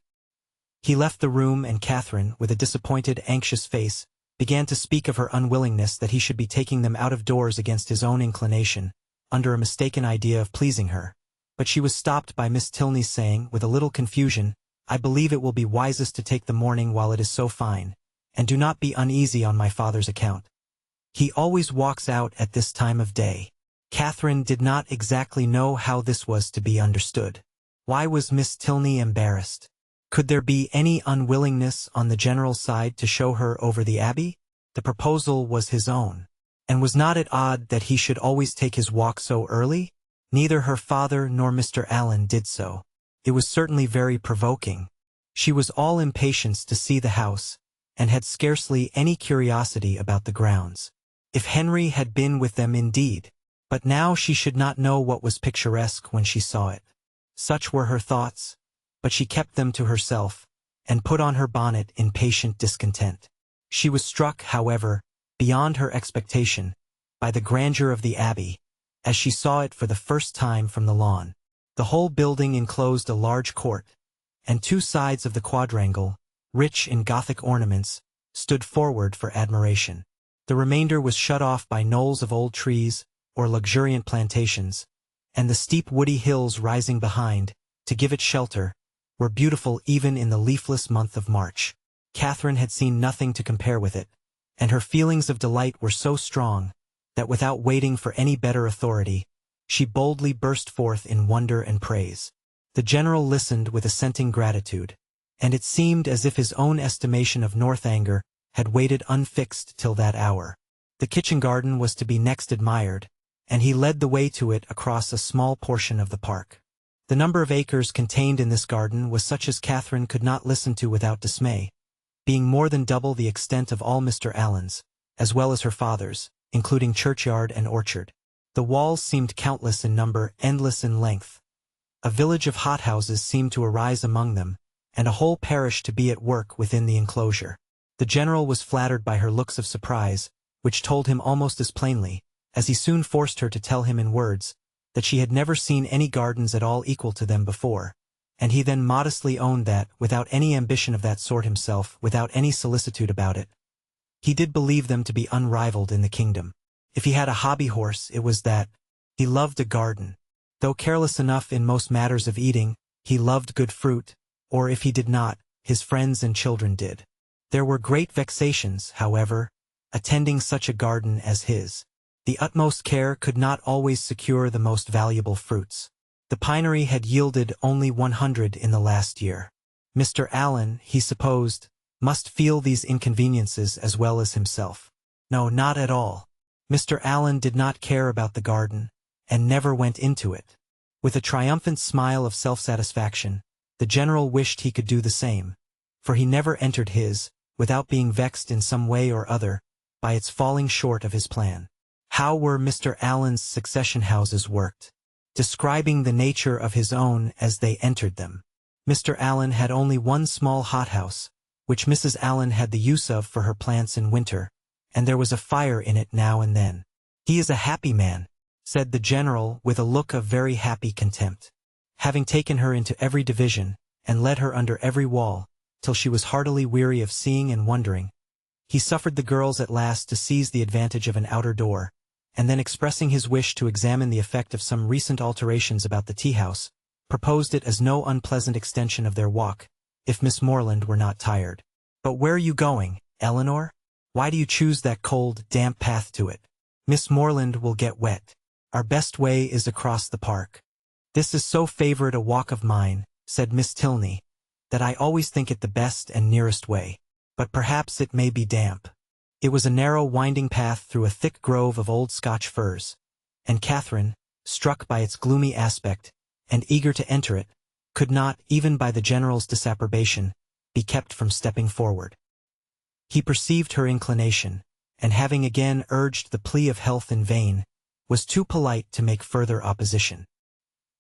He left the room, and Catherine, with a disappointed, anxious face, began to speak of her unwillingness that he should be taking them out of doors against his own inclination, under a mistaken idea of pleasing her. But she was stopped by Miss Tilney's saying, with a little confusion, "I believe it will be wisest to take the morning while it is so fine, and do not be uneasy on my father's account. He always walks out at this time of day." Catherine did not exactly know how this was to be understood. Why was Miss Tilney embarrassed? Could there be any unwillingness on the general side to show her over the Abbey? The proposal was his own. And was not it odd that he should always take his walk so early? Neither her father nor Mr. Allen did so. It was certainly very provoking. She was all impatience to see the house, and had scarcely any curiosity about the grounds. If Henry had been with them indeed. But now she should not know what was picturesque when she saw it. Such were her thoughts, but she kept them to herself, and put on her bonnet in patient discontent. She was struck, however, beyond her expectation, by the grandeur of the Abbey, as she saw it for the first time from the lawn. The whole building enclosed a large court, and 2 sides of the quadrangle, rich in Gothic ornaments, stood forward for admiration. The remainder was shut off by knolls of old trees, or luxuriant plantations, and the steep woody hills rising behind, to give it shelter, were beautiful even in the leafless month of March. Catherine had seen nothing to compare with it, and her feelings of delight were so strong, that without waiting for any better authority, She boldly burst forth in wonder and praise. The general listened with assenting gratitude, and it seemed as if his own estimation of Northanger had waited unfixed till that hour. The kitchen garden was to be next admired, and he led the way to it across a small portion of the park. The number of acres contained in this garden was such as Catherine could not listen to without dismay, being more than double the extent of all Mr. Allen's, as well as her father's, including churchyard and orchard. The walls seemed countless in number, endless in length. A village of hothouses seemed to arise among them, and a whole parish to be at work within the enclosure. The general was flattered by her looks of surprise, which told him almost as plainly, as he soon forced her to tell him in words, that she had never seen any gardens at all equal to them before, and he then modestly owned that, without any ambition of that sort himself, without any solicitude about it, he did believe them to be unrivaled in the kingdom. If he had a hobby horse, it was that he loved a garden. Though careless enough in most matters of eating, he loved good fruit, or if he did not, his friends and children did. There were great vexations, however, attending such a garden as his. The utmost care could not always secure the most valuable fruits. The pinery had yielded only 100 in the last year. Mr. Allen, he supposed, must feel these inconveniences as well as himself. No, not at all. Mr. Allen did not care about the garden, and never went into it. With a triumphant smile of self-satisfaction, the general wished he could do the same, for he never entered his, without being vexed in some way or other, by its falling short of his plan. How were Mr. Allen's succession houses worked? Describing the nature of his own as they entered them. Mr. Allen had only one small hothouse, which Mrs. Allen had the use of for her plants in winter, and there was a fire in it now and then. "He is a happy man," said the general with a look of very happy contempt. Having taken her into every division, and led her under every wall, till she was heartily weary of seeing and wondering, he suffered the girls at last to seize the advantage of an outer door, and then expressing his wish to examine the effect of some recent alterations about the tea-house, proposed it as no unpleasant extension of their walk, if Miss Morland were not tired. "But where are you going, Eleanor? Why do you choose that cold, damp path to it? Miss Morland will get wet. Our best way is across the park." "This is so favorite a walk of mine," said Miss Tilney, "that I always think it the best and nearest way. But perhaps it may be damp." It was a narrow winding path through a thick grove of old Scotch firs, and Catherine, struck by its gloomy aspect, and eager to enter it, could not, even by the general's disapprobation, be kept from stepping forward. He perceived her inclination, and having again urged the plea of health in vain, was too polite to make further opposition.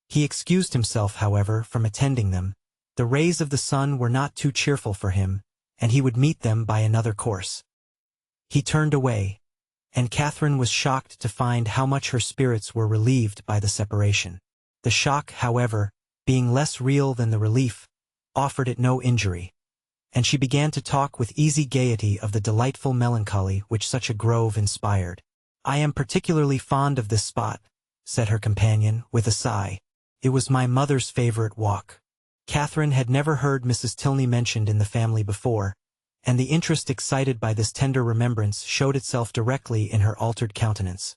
He excused himself, however, from attending them. The rays of the sun were not too cheerful for him, and he would meet them by another course. He turned away, and Catherine was shocked to find how much her spirits were relieved by the separation. The shock, however, being less real than the relief, offered it no injury, and she began to talk with easy gaiety of the delightful melancholy which such a grove inspired. "I am particularly fond of this spot," said her companion, with a sigh. "It was my mother's favorite walk." Catherine had never heard Mrs. Tilney mentioned in the family before, and the interest excited by this tender remembrance showed itself directly in her altered countenance,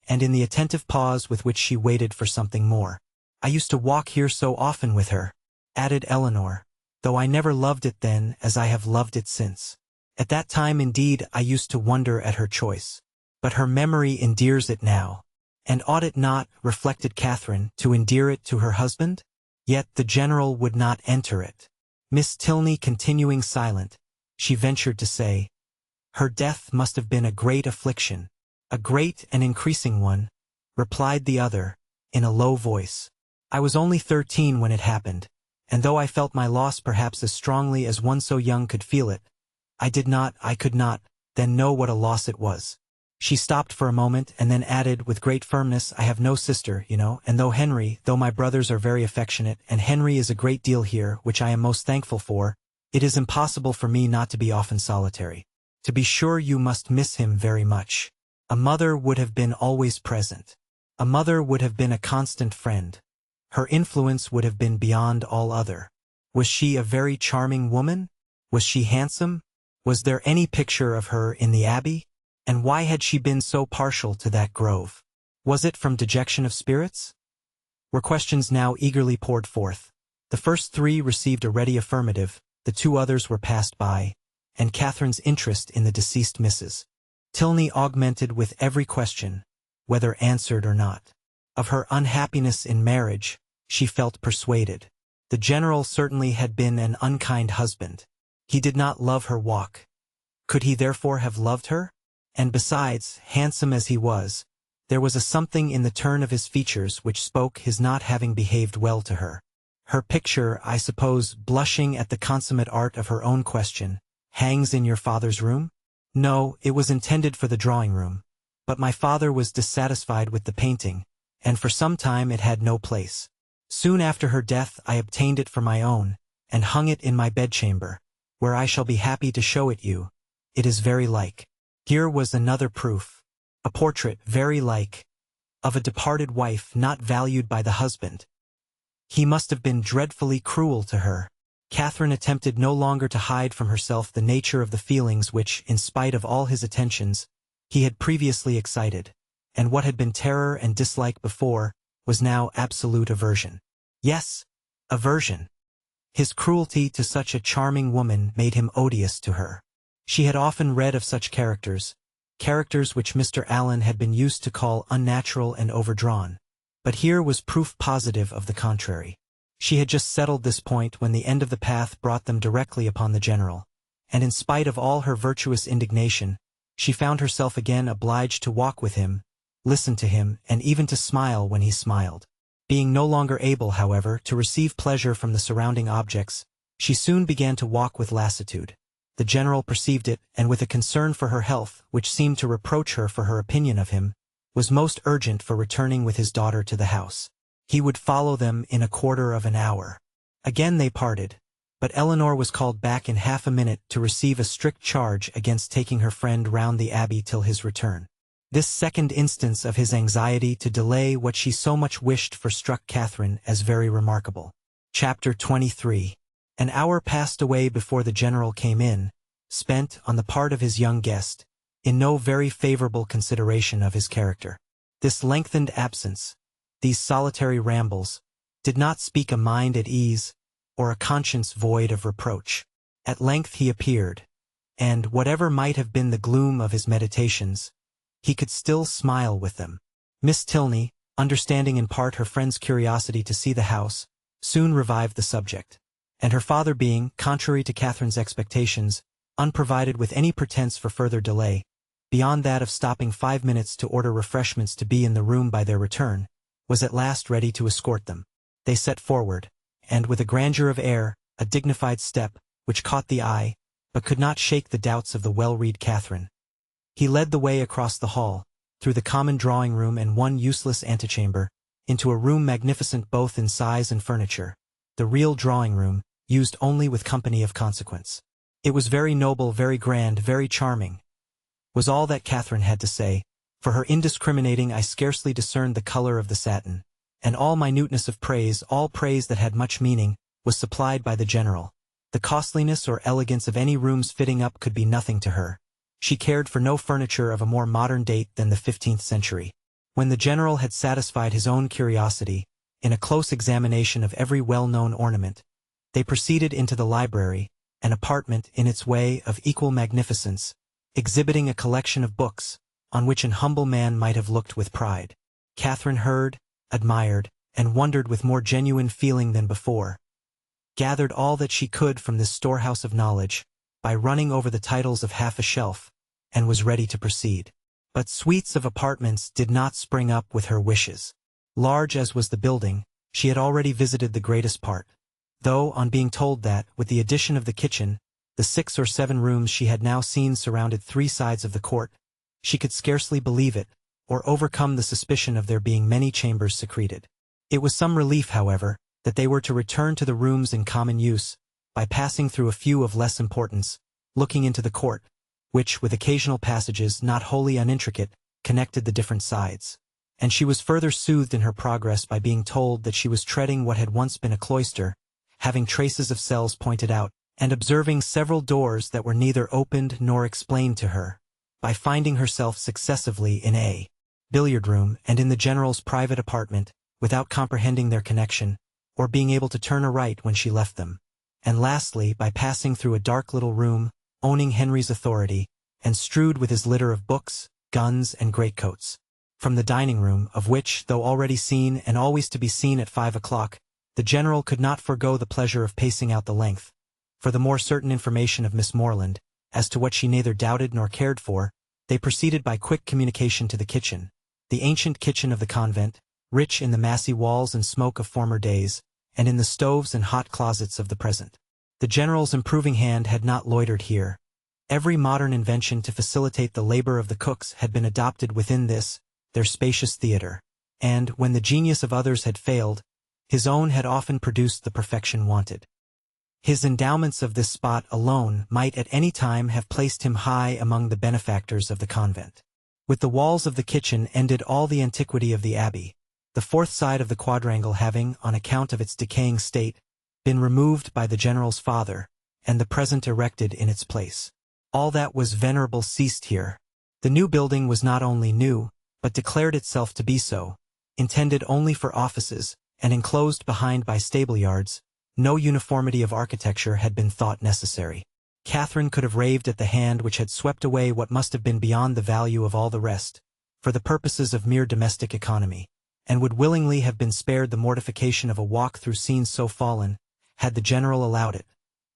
and in the attentive pause with which she waited for something more. "I used to walk here so often with her," added Eleanor, "though I never loved it then as I have loved it since. At that time indeed I used to wonder at her choice. But her memory endears it now. And ought it not, reflected Catherine, to endear it to her husband? Yet the general would not enter it. Miss Tilney continuing silent, she ventured to say, "Her death must have been a great affliction." "A great and increasing one," replied the other, in a low voice. "I was only 13 when it happened, and though I felt my loss perhaps as strongly as one so young could feel it, I could not, then know what a loss it was." She stopped for a moment and then added with great firmness, "I have no sister, you know, and though my brothers are very affectionate, and Henry is a great deal here, which I am most thankful for, it is impossible for me not to be often solitary. To be sure you must miss him very much. A mother would have been always present. A mother would have been a constant friend. Her influence would have been beyond all other. Was she a very charming woman? Was she handsome? Was there any picture of her in the Abbey? And why had she been so partial to that grove? Was it from dejection of spirits? Were questions now eagerly poured forth. The first 3 received a ready affirmative, the 2 others were passed by, and Catherine's interest in the deceased Mrs. Tilney augmented with every question, whether answered or not. Of her unhappiness in marriage, she felt persuaded. The general certainly had been an unkind husband. He did not love her walk. Could he therefore have loved her? And besides, handsome as he was, there was a something in the turn of his features which spoke his not having behaved well to her. Her picture, I suppose, blushing at the consummate art of her own question, hangs in your father's room? No, it was intended for the drawing-room. But my father was dissatisfied with the painting, and for some time it had no place. Soon after her death I obtained it for my own, and hung it in my bedchamber, where I shall be happy to show it you. It is very like. Here was another proof. A portrait very like, of a departed wife not valued by the husband. He must have been dreadfully cruel to her. Catherine attempted no longer to hide from herself the nature of the feelings which, in spite of all his attentions, he had previously excited, and what had been terror and dislike before, was now absolute aversion. Yes, aversion. His cruelty to such a charming woman made him odious to her. She had often read of such characters which Mr. Allen had been used to call unnatural and overdrawn. But here was proof positive of the contrary. She had just settled this point when the end of the path brought them directly upon the general, and in spite of all her virtuous indignation, she found herself again obliged to walk with him, listen to him, and even to smile when he smiled. Being no longer able, however, to receive pleasure from the surrounding objects, she soon began to walk with lassitude. The general perceived it, and with a concern for her health, which seemed to reproach her for her opinion of him, was most urgent for returning with his daughter to the house. He would follow them in a quarter of an hour. Again they parted, but Eleanor was called back in half a minute to receive a strict charge against taking her friend round the abbey till his return. This second instance of his anxiety to delay what she so much wished for struck Catherine as very remarkable. Chapter 23. An hour passed away before the general came in, spent, on the part of his young guest, in no very favorable consideration of his character. This lengthened absence, these solitary rambles, did not speak a mind at ease, or a conscience void of reproach. At length he appeared, and, whatever might have been the gloom of his meditations, he could still smile with them. Miss Tilney, understanding in part her friend's curiosity to see the house, soon revived the subject, and her father being, contrary to Catherine's expectations, unprovided with any pretense for further delay, beyond that of stopping 5 minutes to order refreshments to be in the room by their return, was at last ready to escort them. They set forward, and with a grandeur of air, a dignified step, which caught the eye, but could not shake the doubts of the well-read Catherine. He led the way across the hall, through the common drawing-room and one useless antechamber, into a room magnificent both in size and furniture, the real drawing-room, used only with company of consequence. It was very noble, very grand, very charming, was all that Catherine had to say. For her indiscriminating I scarcely discerned the color of the satin, and all minuteness of praise, all praise that had much meaning, was supplied by the general. The costliness or elegance of any room's fitting up could be nothing to her. She cared for no furniture of a more modern date than the 15th century. When the general had satisfied his own curiosity, in a close examination of every well-known ornament, they proceeded into the library, an apartment in its way of equal magnificence, exhibiting a collection of books, on which an humble man might have looked with pride. Catherine heard, admired, and wondered with more genuine feeling than before, gathered all that she could from this storehouse of knowledge, by running over the titles of half a shelf, and was ready to proceed. But suites of apartments did not spring up with her wishes. Large as was the building, she had already visited the greatest part, though, on being told that, with the addition of the kitchen, the 6 or 7 rooms she had now seen surrounded 3 sides of the court, she could scarcely believe it, or overcome the suspicion of there being many chambers secreted. It was some relief, however, that they were to return to the rooms in common use, by passing through a few of less importance, looking into the court, which, with occasional passages not wholly unintricate, connected the different sides. And she was further soothed in her progress by being told that she was treading what had once been a cloister, having traces of cells pointed out, and observing several doors that were neither opened nor explained to her, by finding herself successively in A, billiard room, and in the general's private apartment, without comprehending their connection, or being able to turn a right when she left them. And lastly, by passing through a dark little room, owning Henry's authority, and strewed with his litter of books, guns, and greatcoats. From the dining room, of which, though already seen and always to be seen at 5 o'clock, the general could not forego the pleasure of pacing out the length, for the more certain information of Miss Morland, as to what she neither doubted nor cared for, they proceeded by quick communication to the kitchen, the ancient kitchen of the convent, rich in the massy walls and smoke of former days, and in the stoves and hot closets of the present. The general's improving hand had not loitered here. Every modern invention to facilitate the labor of the cooks had been adopted within this, their spacious theater, and, when the genius of others had failed, his own had often produced the perfection wanted. His endowments of this spot alone might at any time have placed him high among the benefactors of the convent. With the walls of the kitchen ended all the antiquity of the abbey, the fourth side of the quadrangle having, on account of its decaying state, been removed by the general's father, and the present erected in its place. All that was venerable ceased here. The new building was not only new, but declared itself to be so, intended only for offices, and enclosed behind by stable-yards. No uniformity of architecture had been thought necessary. Catherine could have raved at the hand which had swept away what must have been beyond the value of all the rest, for the purposes of mere domestic economy, and would willingly have been spared the mortification of a walk through scenes so fallen, had the general allowed it.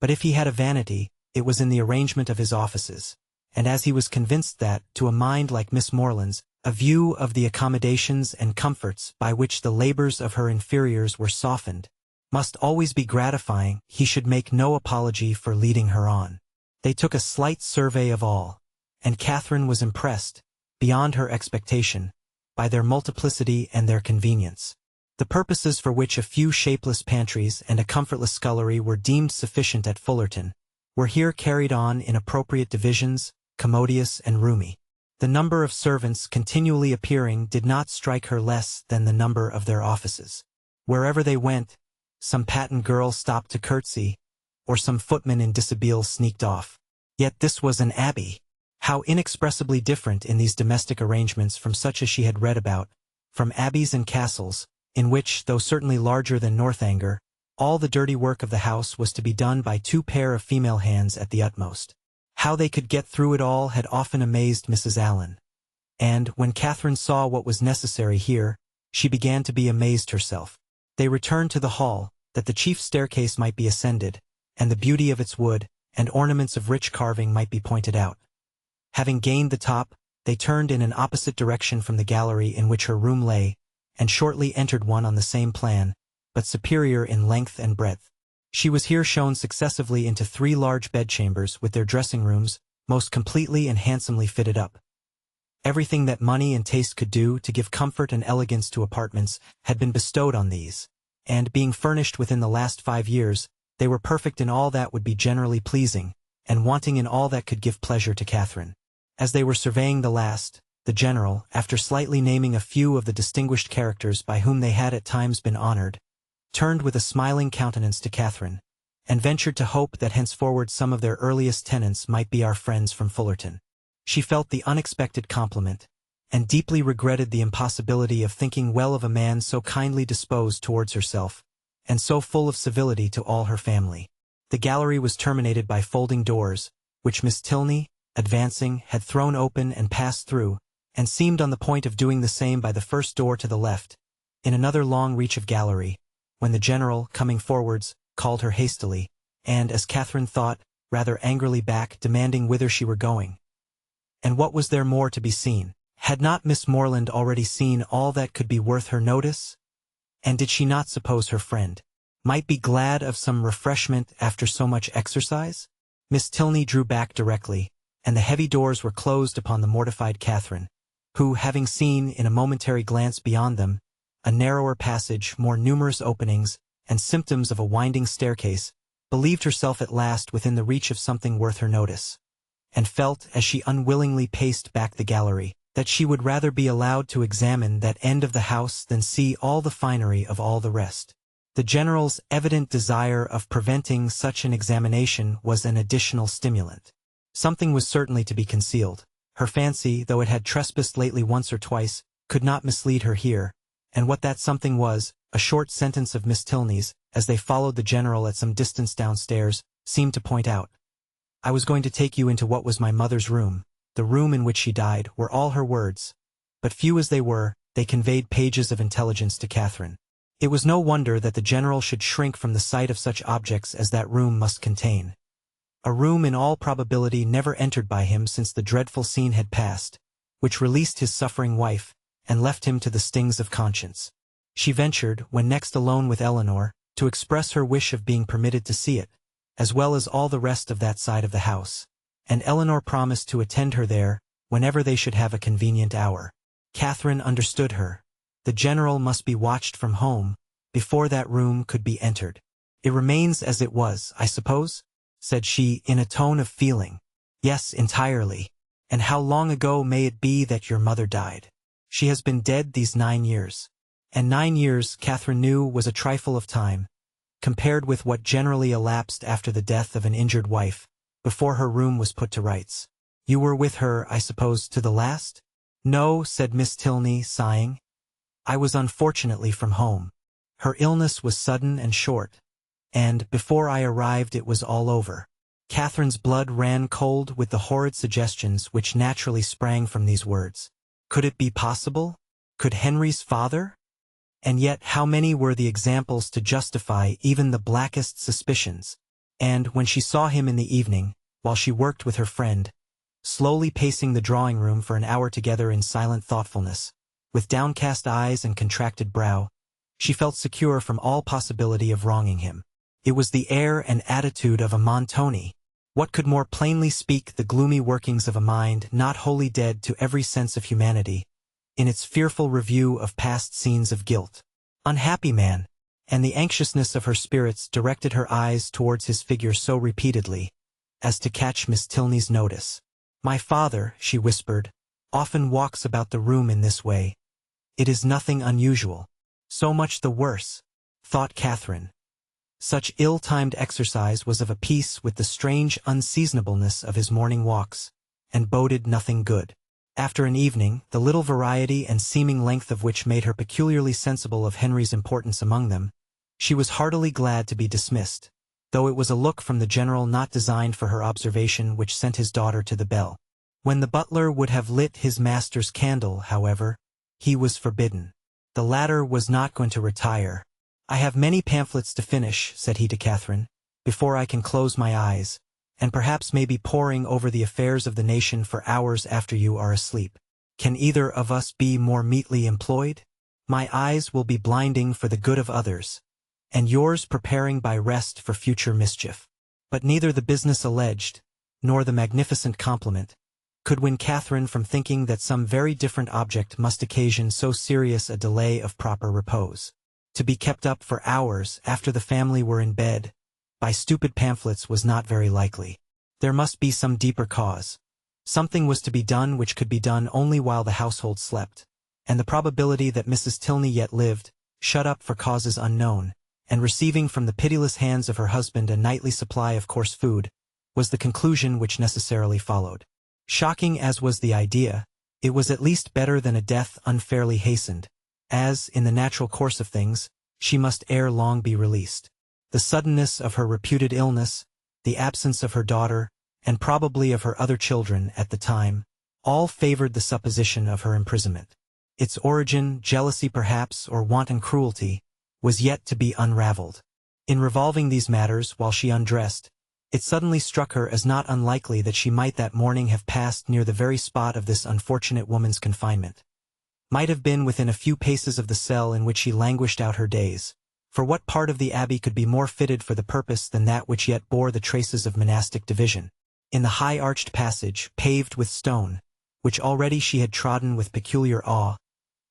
But if he had a vanity, it was in the arrangement of his offices, and as he was convinced that, to a mind like Miss Morland's, a view of the accommodations and comforts by which the labors of her inferiors were softened, must always be gratifying, he should make no apology for leading her on. They took a slight survey of all, and Catherine was impressed, beyond her expectation, by their multiplicity and their convenience. The purposes for which a few shapeless pantries and a comfortless scullery were deemed sufficient at Fullerton, were here carried on in appropriate divisions, commodious and roomy. The number of servants continually appearing did not strike her less than the number of their offices. Wherever they went, some patent girl stopped to curtsy, or some footman in dishabille sneaked off. Yet this was an abbey. How inexpressibly different in these domestic arrangements from such as she had read about, from abbeys and castles, in which, though certainly larger than Northanger, all the dirty work of the house was to be done by 2 pair of female hands at the utmost. How they could get through it all had often amazed Mrs. Allen, and, when Catherine saw what was necessary here, she began to be amazed herself. They returned to the hall, that the chief staircase might be ascended, and the beauty of its wood, and ornaments of rich carving might be pointed out. Having gained the top, they turned in an opposite direction from the gallery in which her room lay, and shortly entered one on the same plan, but superior in length and breadth. She was here shown successively into 3 large bedchambers with their dressing rooms, most completely and handsomely fitted up. Everything that money and taste could do to give comfort and elegance to apartments had been bestowed on these, and, being furnished within the last 5 years, they were perfect in all that would be generally pleasing, and wanting in all that could give pleasure to Catherine. As they were surveying the last, the general, after slightly naming a few of the distinguished characters by whom they had at times been honored, turned with a smiling countenance to Catherine, and ventured to hope that henceforward some of their earliest tenants might be our friends from Fullerton. She felt the unexpected compliment, and deeply regretted the impossibility of thinking well of a man so kindly disposed towards herself, and so full of civility to all her family. The gallery was terminated by folding doors, which Miss Tilney, advancing, had thrown open and passed through, and seemed on the point of doing the same by the first door to the left, in another long reach of gallery, when the general, coming forwards, called her hastily, and, as Catherine thought, rather angrily back, demanding whither she were going. And what was there more to be seen? Had not Miss Morland already seen all that could be worth her notice? And did she not suppose her friend might be glad of some refreshment after so much exercise? Miss Tilney drew back directly, and the heavy doors were closed upon the mortified Catherine, who, having seen, in a momentary glance beyond them, a narrower passage, more numerous openings, and symptoms of a winding staircase, believed herself at last within the reach of something worth her notice, and felt, as she unwillingly paced back the gallery, that she would rather be allowed to examine that end of the house than see all the finery of all the rest. The general's evident desire of preventing such an examination was an additional stimulant. Something was certainly to be concealed. Her fancy, though it had trespassed lately once or twice, could not mislead her here, and what that something was, a short sentence of Miss Tilney's, as they followed the general at some distance downstairs, seemed to point out. "I was going to take you into what was my mother's room, the room in which she died," were all her words. But few as they were, they conveyed pages of intelligence to Catherine. It was no wonder that the general should shrink from the sight of such objects as that room must contain. A room in all probability never entered by him since the dreadful scene had passed, which released his suffering wife, and left him to the stings of conscience. She ventured, when next alone with Eleanor, to express her wish of being permitted to see it, as well as all the rest of that side of the house, and Eleanor promised to attend her there, whenever they should have a convenient hour. Catherine understood her. The general must be watched from home, before that room could be entered. "It remains as it was, I suppose?" said she, in a tone of feeling. "Yes, entirely. And how long ago may it be that your mother died?" "She has been dead these 9 years. And 9 years, Catherine knew, was a trifle of time, compared with what generally elapsed after the death of an injured wife, before her room was put to rights. "You were with her, I suppose, to the last?" "No," said Miss Tilney, sighing. "I was unfortunately from home. Her illness was sudden and short, and, before I arrived, it was all over." Catherine's blood ran cold with the horrid suggestions which naturally sprang from these words. Could it be possible? Could Henry's father? And yet how many were the examples to justify even the blackest suspicions? And, when she saw him in the evening, while she worked with her friend, slowly pacing the drawing-room for an hour together in silent thoughtfulness, with downcast eyes and contracted brow, she felt secure from all possibility of wronging him. It was the air and attitude of a Montoni. What could more plainly speak the gloomy workings of a mind not wholly dead to every sense of humanity, in its fearful review of past scenes of guilt? Unhappy man! And the anxiousness of her spirits directed her eyes towards his figure so repeatedly, as to catch Miss Tilney's notice. "My father," she whispered, "often walks about the room in this way. It is nothing unusual." "So much the worse," thought Catherine. Such ill-timed exercise was of a piece with the strange unseasonableness of his morning walks, and boded nothing good. After an evening, the little variety and seeming length of which made her peculiarly sensible of Henry's importance among them, she was heartily glad to be dismissed, though it was a look from the general not designed for her observation which sent his daughter to the bell. When the butler would have lit his master's candle, however, he was forbidden. The latter was not going to retire. "I have many pamphlets to finish," said he to Catherine, "before I can close my eyes, and perhaps may be poring over the affairs of the nation for hours after you are asleep. Can either of us be more meetly employed? My eyes will be blinding for the good of others, and yours preparing by rest for future mischief." But neither the business alleged, nor the magnificent compliment, could win Catherine from thinking that some very different object must occasion so serious a delay of proper repose. To be kept up for hours after the family were in bed by stupid pamphlets was not very likely. There must be some deeper cause. Something was to be done which could be done only while the household slept, and the probability that Mrs. Tilney yet lived, shut up for causes unknown, and receiving from the pitiless hands of her husband a nightly supply of coarse food, was the conclusion which necessarily followed. Shocking as was the idea, it was at least better than a death unfairly hastened, as, in the natural course of things, she must ere long be released. The suddenness of her reputed illness, the absence of her daughter, and probably of her other children at the time, all favored the supposition of her imprisonment. Its origin, jealousy perhaps, or wanton cruelty, was yet to be unraveled. In revolving these matters while she undressed, it suddenly struck her as not unlikely that she might that morning have passed near the very spot of this unfortunate woman's confinement. Might have been within a few paces of the cell in which she languished out her days, for what part of the abbey could be more fitted for the purpose than that which yet bore the traces of monastic division? In the high arched passage, paved with stone, which already she had trodden with peculiar awe,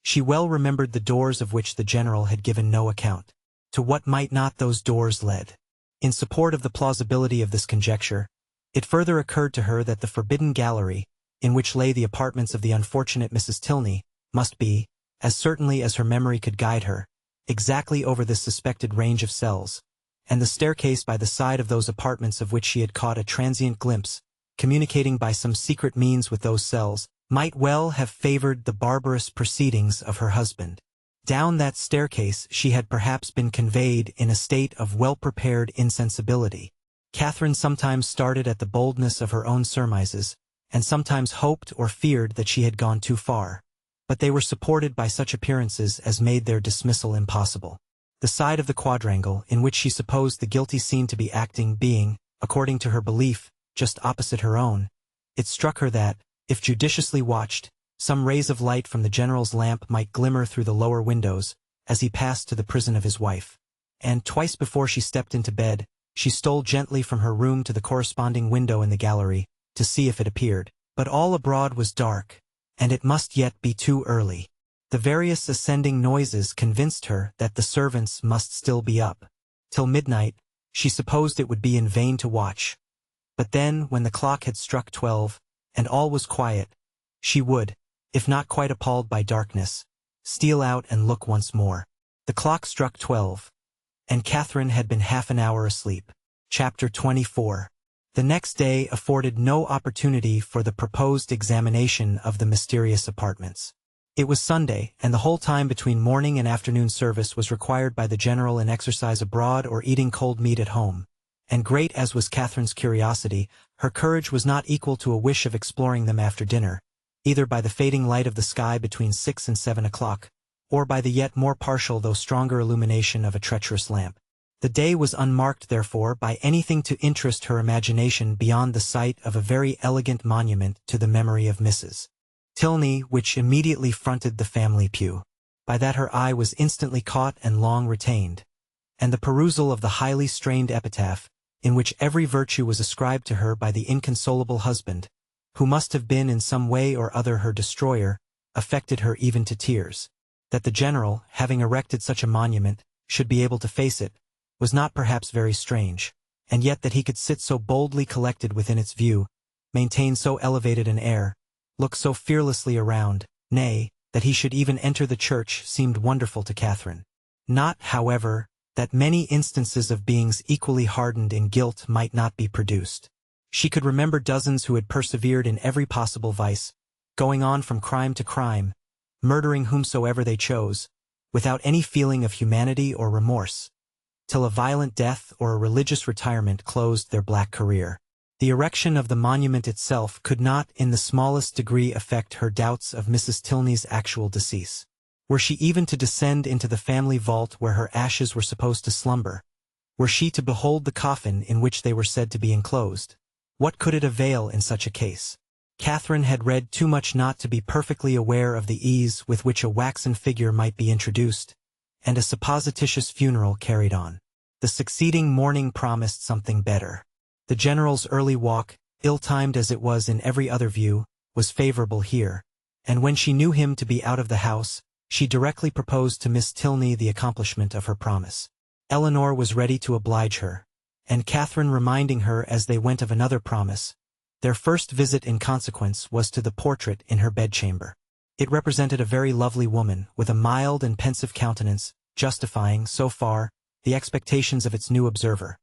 she well remembered the doors of which the general had given no account. To what might not those doors lead? In support of the plausibility of this conjecture, it further occurred to her that the forbidden gallery, in which lay the apartments of the unfortunate Mrs. Tilney, must be, as certainly as her memory could guide her, exactly over this suspected range of cells, and the staircase by the side of those apartments of which she had caught a transient glimpse, communicating by some secret means with those cells, might well have favored the barbarous proceedings of her husband. Down that staircase she had perhaps been conveyed in a state of well-prepared insensibility. Catherine sometimes started at the boldness of her own surmises, and sometimes hoped or feared that she had gone too far. But they were supported by such appearances as made their dismissal impossible. The side of the quadrangle in which she supposed the guilty scene to be acting being, according to her belief, just opposite her own, it struck her that, if judiciously watched, some rays of light from the general's lamp might glimmer through the lower windows, as he passed to the prison of his wife. And twice before she stepped into bed, she stole gently from her room to the corresponding window in the gallery, to see if it appeared. But all abroad was dark, and it must yet be too early. The various ascending noises convinced her that the servants must still be up. Till midnight, she supposed it would be in vain to watch. But then, when the clock had struck 12, and all was quiet, she would, if not quite appalled by darkness, steal out and look once more. The clock struck 12, and Catherine had been half an hour asleep. Chapter 24. The next day afforded no opportunity for the proposed examination of the mysterious apartments. It was Sunday, and the whole time between morning and afternoon service was required by the general in exercise abroad or eating cold meat at home. And great as was Catherine's curiosity, her courage was not equal to a wish of exploring them after dinner, either by the fading light of the sky between 6 and 7 o'clock, or by the yet more partial though stronger illumination of a treacherous lamp. The day was unmarked, therefore, by anything to interest her imagination beyond the sight of a very elegant monument to the memory of Mrs. Tilney, which immediately fronted the family pew. By that her eye was instantly caught and long retained, and the perusal of the highly strained epitaph, in which every virtue was ascribed to her by the inconsolable husband, who must have been in some way or other her destroyer, affected her even to tears. That the general, having erected such a monument, should be able to face it, was not perhaps very strange, and yet that he could sit so boldly collected within its view, maintain so elevated an air, look so fearlessly around, nay, that he should even enter the church, seemed wonderful to Catherine. Not, however, that many instances of beings equally hardened in guilt might not be produced. She could remember dozens who had persevered in every possible vice, going on from crime to crime, murdering whomsoever they chose, without any feeling of humanity or remorse, till a violent death or a religious retirement closed their black career. The erection of the monument itself could not in the smallest degree affect her doubts of Mrs. Tilney's actual decease. Were she even to descend into the family vault where her ashes were supposed to slumber? Were she to behold the coffin in which they were said to be enclosed? What could it avail in such a case? Catherine had read too much not to be perfectly aware of the ease with which a waxen figure might be introduced, and a supposititious funeral carried on. The succeeding morning promised something better. The general's early walk, ill-timed as it was in every other view, was favorable here, and when she knew him to be out of the house, she directly proposed to Miss Tilney the accomplishment of her promise. Eleanor was ready to oblige her, and Catherine reminding her as they went of another promise. Their first visit in consequence was to the portrait in her bedchamber. It represented a very lovely woman, with a mild and pensive countenance, justifying, so far, the expectations of its new observer.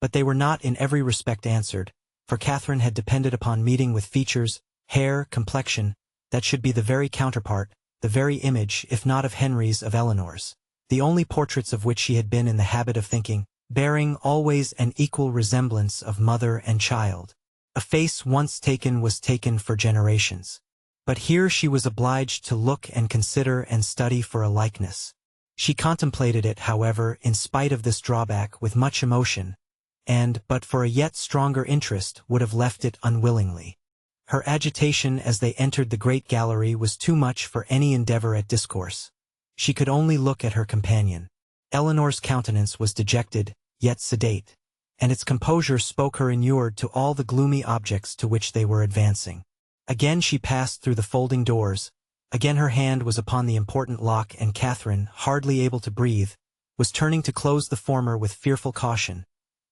But they were not in every respect answered, for Catherine had depended upon meeting with features, hair, complexion, that should be the very counterpart, the very image, if not of Henry's, of Eleanor's, the only portraits of which she had been in the habit of thinking, bearing always an equal resemblance of mother and child. A face once taken was taken for generations. But here she was obliged to look and consider and study for a likeness. She contemplated it, however, in spite of this drawback, with much emotion, and, but for a yet stronger interest, would have left it unwillingly. Her agitation as they entered the great gallery was too much for any endeavor at discourse. She could only look at her companion. Eleanor's countenance was dejected, yet sedate, and its composure spoke her inured to all the gloomy objects to which they were advancing. Again she passed through the folding doors, again her hand was upon the important lock, and Catherine, hardly able to breathe, was turning to close the former with fearful caution,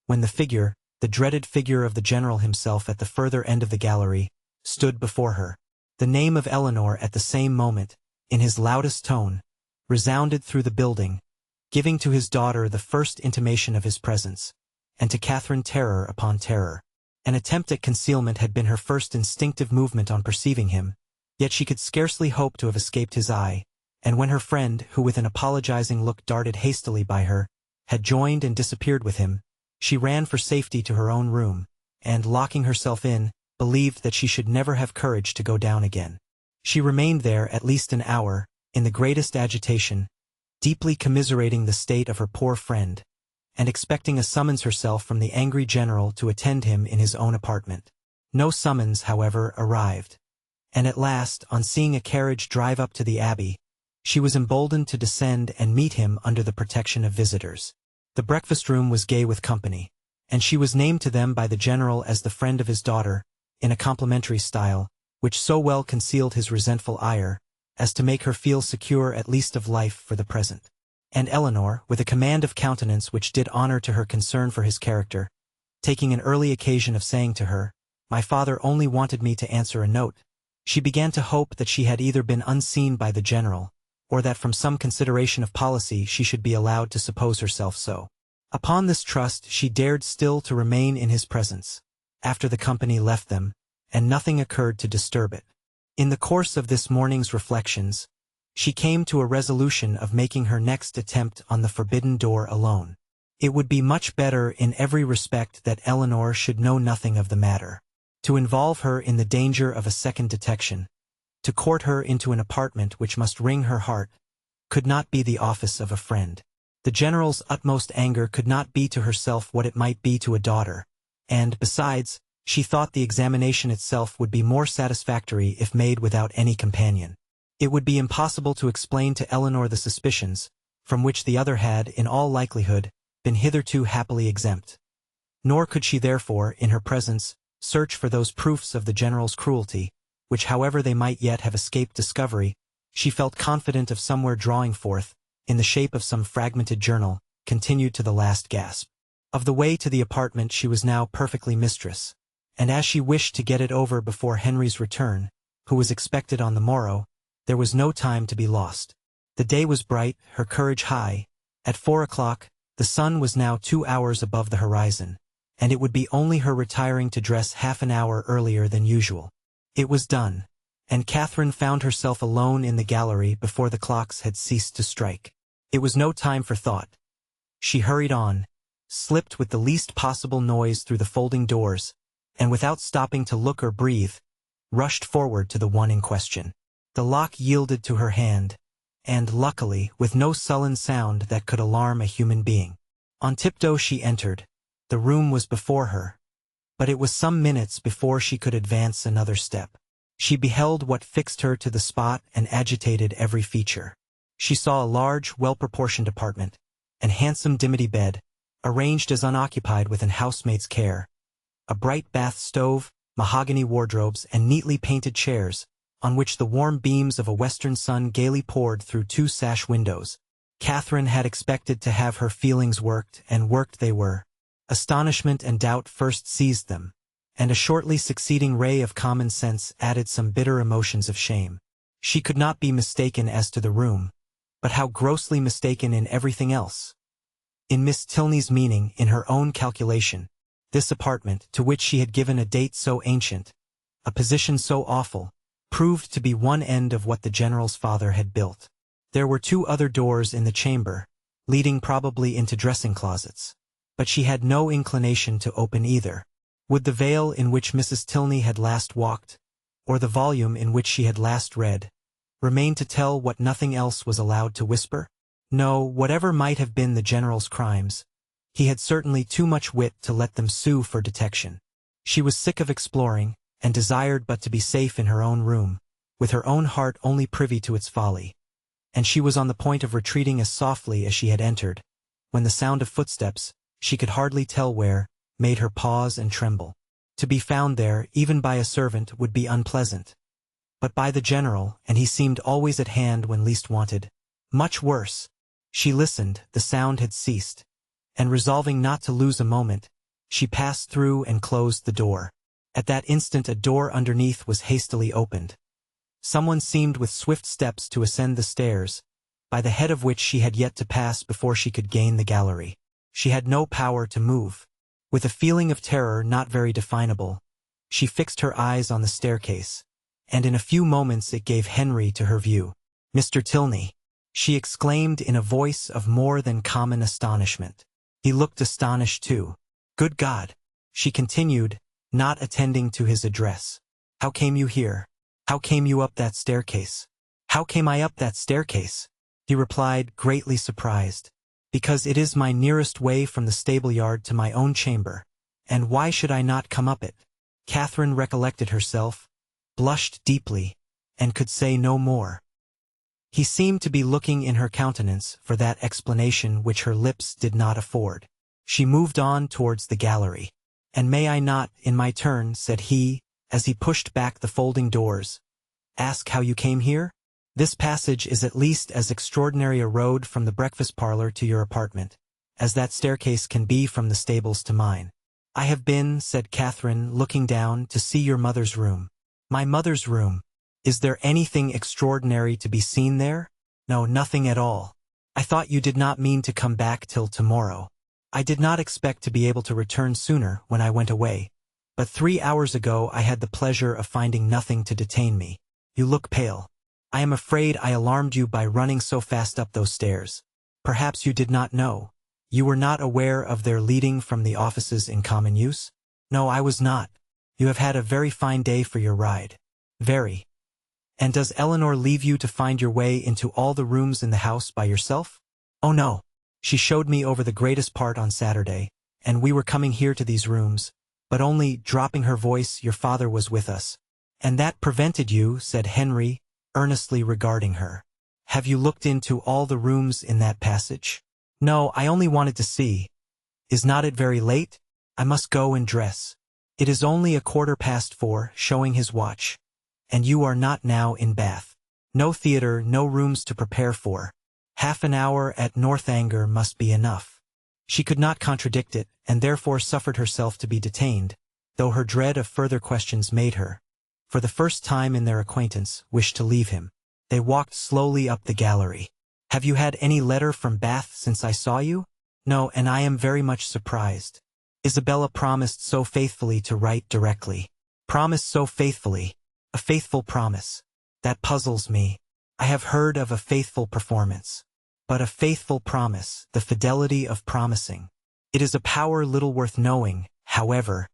when the figure, the dreaded figure of the general himself at the further end of the gallery, stood before her. The name of Eleanor at the same moment, in his loudest tone, resounded through the building, giving to his daughter the first intimation of his presence, and to Catherine terror upon terror. An attempt at concealment had been her first instinctive movement on perceiving him, Yet she could scarcely hope to have escaped his eye, and when her friend, who with an apologizing look darted hastily by her, had joined and disappeared with him, she ran for safety to her own room, and, locking herself in, believed that she should never have courage to go down again. She remained there at least an hour, in the greatest agitation, deeply commiserating the state of her poor friend, and expecting a summons herself from the angry general to attend him in his own apartment. No summons, however, arrived, and at last, on seeing a carriage drive up to the abbey, she was emboldened to descend and meet him under the protection of visitors. The breakfast-room was gay with company, and she was named to them by the general as the friend of his daughter, in a complimentary style, which so well concealed his resentful ire, as to make her feel secure at least of life for the present. And Eleanor, with a command of countenance which did honor to her concern for his character, taking an early occasion of saying to her, "My father only wanted me to answer a note," she began to hope that she had either been unseen by the general, or that from some consideration of policy she should be allowed to suppose herself so. Upon this trust she dared still to remain in his presence, after the company left them, and nothing occurred to disturb it. In the course of this morning's reflections, she came to a resolution of making her next attempt on the forbidden door alone. It would be much better in every respect that Eleanor should know nothing of the matter. To involve her in the danger of a second detection, to court her into an apartment which must wring her heart, could not be the office of a friend. The general's utmost anger could not be to herself what it might be to a daughter, and, besides, she thought the examination itself would be more satisfactory if made without any companion. It would be impossible to explain to Eleanor the suspicions, from which the other had, in all likelihood, been hitherto happily exempt. Nor could she therefore, in her presence, search for those proofs of the general's cruelty, which however they might yet have escaped discovery, she felt confident of somewhere drawing forth, in the shape of some fragmented journal, continued to the last gasp. Of the way to the apartment she was now perfectly mistress, and as she wished to get it over before Henry's return, who was expected on the morrow, there was no time to be lost. The day was bright, her courage high. At 4 o'clock, the sun was now 2 hours above the horizon, and it would be only her retiring to dress half an hour earlier than usual. It was done, and Catherine found herself alone in the gallery before the clocks had ceased to strike. It was no time for thought. She hurried on, slipped with the least possible noise through the folding doors, and without stopping to look or breathe, rushed forward to the one in question. The lock yielded to her hand, and, luckily, with no sullen sound that could alarm a human being. On tiptoe she entered. The room was before her, but it was some minutes before she could advance another step. She beheld what fixed her to the spot and agitated every feature. She saw a large, well-proportioned apartment, an handsome dimity bed, arranged as unoccupied with an housemaid's care, a bright bath stove, mahogany wardrobes, and neatly painted chairs, on which the warm beams of a western sun gaily poured through 2 sash windows. Catherine had expected to have her feelings worked, and worked they were. Astonishment and doubt first seized them, and a shortly succeeding ray of common sense added some bitter emotions of shame. She could not be mistaken as to the room, but how grossly mistaken in everything else. In Miss Tilney's meaning, in her own calculation, this apartment, to which she had given a date so ancient, a position so awful, proved to be one end of what the general's father had built. There were 2 other doors in the chamber, leading probably into dressing closets, but she had no inclination to open either. Would the veil in which Mrs. Tilney had last walked, or the volume in which she had last read, remain to tell what nothing else was allowed to whisper? No, whatever might have been the general's crimes, he had certainly too much wit to let them sue for detection. She was sick of exploring, and desired but to be safe in her own room, with her own heart only privy to its folly. And she was on the point of retreating as softly as she had entered, when the sound of footsteps, she could hardly tell where, made her pause and tremble. To be found there, even by a servant, would be unpleasant. But by the general, and he seemed always at hand when least wanted, much worse. She listened, the sound had ceased, and resolving not to lose a moment, she passed through and closed the door. At that instant a door underneath was hastily opened. Someone seemed with swift steps to ascend the stairs, by the head of which she had yet to pass before she could gain the gallery. She had no power to move. With a feeling of terror not very definable, she fixed her eyes on the staircase, and in a few moments it gave Henry to her view. "Mr. Tilney," she exclaimed in a voice of more than common astonishment. He looked astonished too. "Good God," she continued, not attending to his address. "How came you here? How came you up that staircase?" "How came I up that staircase?" he replied, greatly surprised. "Because it is my nearest way from the stable-yard to my own chamber, and why should I not come up it?" Catherine recollected herself, blushed deeply, and could say no more. He seemed to be looking in her countenance for that explanation which her lips did not afford. She moved on towards the gallery. "And may I not, in my turn," said he, as he pushed back the folding doors, "ask how you came here? This passage is at least as extraordinary a road from the breakfast parlor to your apartment, as that staircase can be from the stables to mine." "I have been," said Catherine, looking down, "to see your mother's room." "My mother's room? Is there anything extraordinary to be seen there?" "No, nothing at all. I thought you did not mean to come back till tomorrow. I did not expect to be able to return sooner when I went away, but 3 hours ago I had the pleasure of finding nothing to detain me. You look pale. I am afraid I alarmed you by running so fast up those stairs. Perhaps you did not know. You were not aware of their leading from the offices in common use?" "No, I was not. You have had a very fine day for your ride." "Very. And does Eleanor leave you to find your way into all the rooms in the house by yourself?" "Oh no. She showed me over the greatest part on Saturday, and we were coming here to these rooms, but only," dropping her voice, "your father was with us." "And that prevented you," said Henry, earnestly regarding her. "Have you looked into all the rooms in that passage?" "No, I only wanted to see. Is not it very late? I must go and dress." "It is only 4:15, showing his watch. And you are not now in Bath. No theatre, no rooms to prepare for. Half an hour at Northanger must be enough." She could not contradict it, and therefore suffered herself to be detained, though her dread of further questions made her, for the first time in their acquaintance, wish to leave him. They walked slowly up the gallery. "Have you had any letter from Bath since I saw you?" "No, and I am very much surprised. Isabella promised so faithfully to write directly." "Promised so faithfully? A faithful promise? That puzzles me. I have heard of a faithful performance. But a faithful promise, the fidelity of promising. It is a power little worth knowing, however,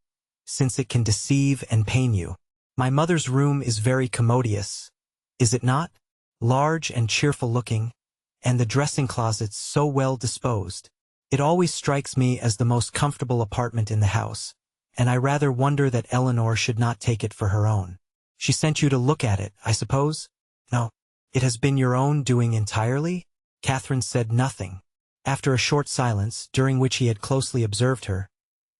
since it can deceive and pain you. My mother's room is very commodious, is it not? Large and cheerful looking, and the dressing closets so well disposed. It always strikes me as the most comfortable apartment in the house, and I rather wonder that Eleanor should not take it for her own." "She sent you to look at it, I suppose?" "No. It has been your own doing entirely?" Catherine said nothing. After a short silence, during which he had closely observed her,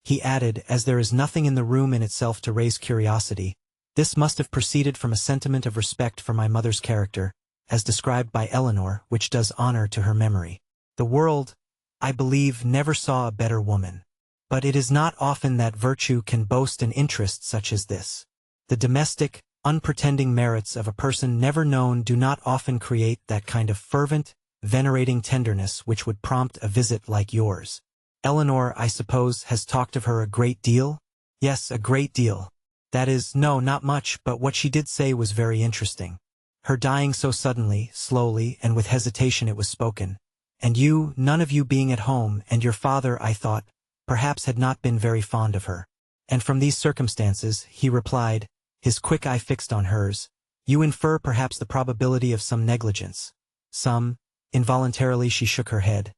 he added, "As there is nothing in the room in itself to raise curiosity, this must have proceeded from a sentiment of respect for my mother's character, as described by Eleanor, which does honor to her memory. The world, I believe, never saw a better woman. But it is not often that virtue can boast an interest such as this. The domestic, unpretending merits of a person never known do not often create that kind of fervent, venerating tenderness which would prompt a visit like yours. Eleanor, I suppose, has talked of her a great deal?" "Yes, a great deal. That is, no, not much, but what she did say was very interesting. Her dying so suddenly, slowly, and with hesitation it was spoken. And you, none of you being at home, and your father, I thought, perhaps had not been very fond of her. And from these circumstances," he replied, his quick eye fixed on hers, "you infer perhaps the probability of some negligence. Some," involuntarily she shook her head,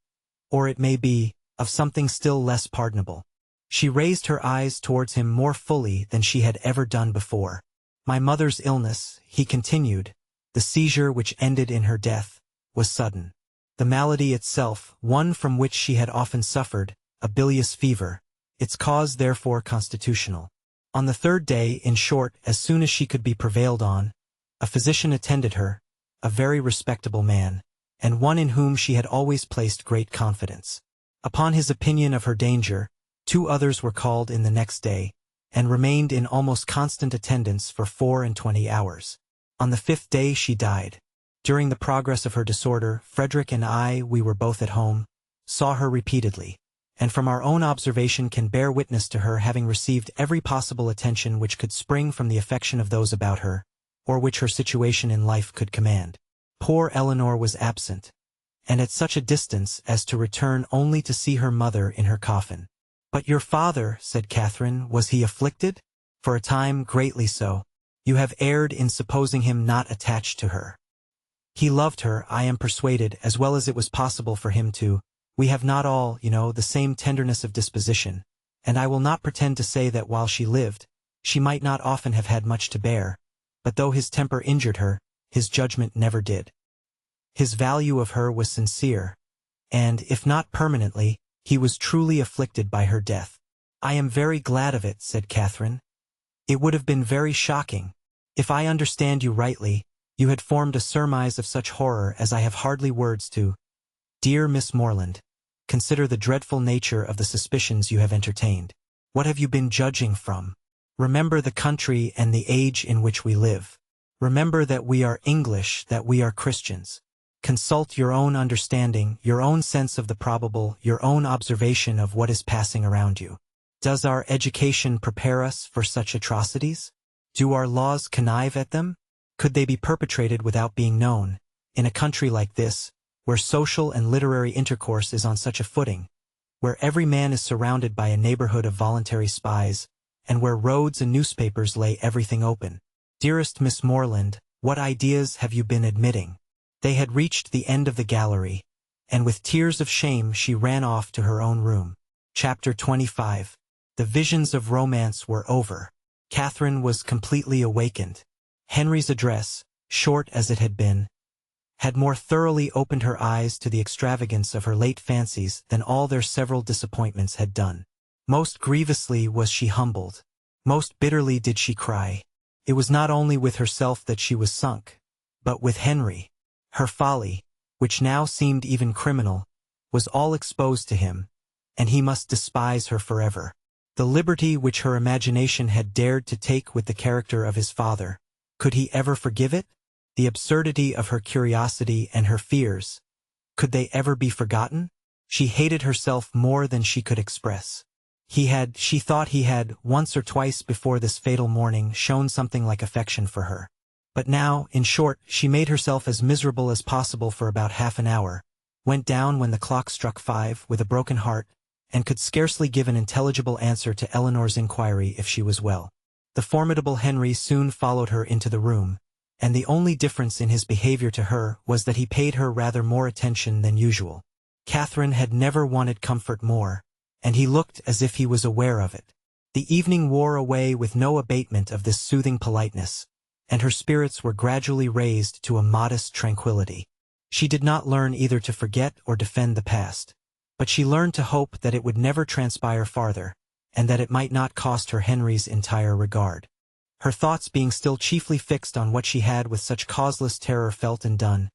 "or it may be, of something still less pardonable." She raised her eyes towards him more fully than she had ever done before. "My mother's illness," he continued, "the seizure which ended in her death, was sudden. The malady itself, one from which she had often suffered, a bilious fever, its cause therefore constitutional. On the 3rd day, in short, as soon as she could be prevailed on, a physician attended her, a very respectable man, and one in whom she had always placed great confidence. Upon his opinion of her danger, 2 others were called in the next day, and remained in almost constant attendance for 24 hours. On the 5th day she died. During the progress of her disorder, Frederick and I, we were both at home, saw her repeatedly, and from our own observation can bear witness to her having received every possible attention which could spring from the affection of those about her, or which her situation in life could command. Poor Eleanor was absent, and at such a distance as to return only to see her mother in her coffin. "But your father," said Catherine, "was he afflicted?" "For a time, greatly so. You have erred in supposing him not attached to her. He loved her, I am persuaded, as well as it was possible for him to. We have not all, the same tenderness of disposition, and I will not pretend to say that while she lived, she might not often have had much to bear, but though his temper injured her, his judgment never did. His value of her was sincere, and, if not permanently, he was truly afflicted by her death." "I am very glad of it," said Catherine. "It would have been very shocking. If I understand you rightly, you had formed a surmise of such horror as I have hardly words to. Dear Miss Morland, consider the dreadful nature of the suspicions you have entertained. What have you been judging from? Remember the country and the age in which we live. Remember that we are English, that we are Christians. Consult your own understanding, your own sense of the probable, your own observation of what is passing around you. Does our education prepare us for such atrocities? Do our laws connive at them? Could they be perpetrated without being known, in a country like this, where social and literary intercourse is on such a footing, where every man is surrounded by a neighborhood of voluntary spies, and where roads and newspapers lay everything open? Dearest Miss Morland, what ideas have you been admitting?" They had reached the end of the gallery, and with tears of shame she ran off to her own room. Chapter 25. The visions of romance were over. Catherine was completely awakened. Henry's address, short as it had been, had more thoroughly opened her eyes to the extravagance of her late fancies than all their several disappointments had done. Most grievously was she humbled. Most bitterly did she cry. It was not only with herself that she was sunk, but with Henry. Her folly, which now seemed even criminal, was all exposed to him, and he must despise her forever. The liberty which her imagination had dared to take with the character of his father, could he ever forgive it? The absurdity of her curiosity and her fears, could they ever be forgotten? She hated herself more than she could express. She thought he had, once or twice before this fatal morning, shown something like affection for her. But now, in short, she made herself as miserable as possible for about half an hour, went down when the clock struck 5 with a broken heart, and could scarcely give an intelligible answer to Eleanor's inquiry if she was well. The formidable Henry soon followed her into the room, and the only difference in his behavior to her was that he paid her rather more attention than usual. Catherine had never wanted comfort more, and he looked as if he was aware of it. The evening wore away with no abatement of this soothing politeness, and her spirits were gradually raised to a modest tranquility. She did not learn either to forget or defend the past, but she learned to hope that it would never transpire farther, and that it might not cost her Henry's entire regard. Her thoughts being still chiefly fixed on what she had with such causeless terror felt and done,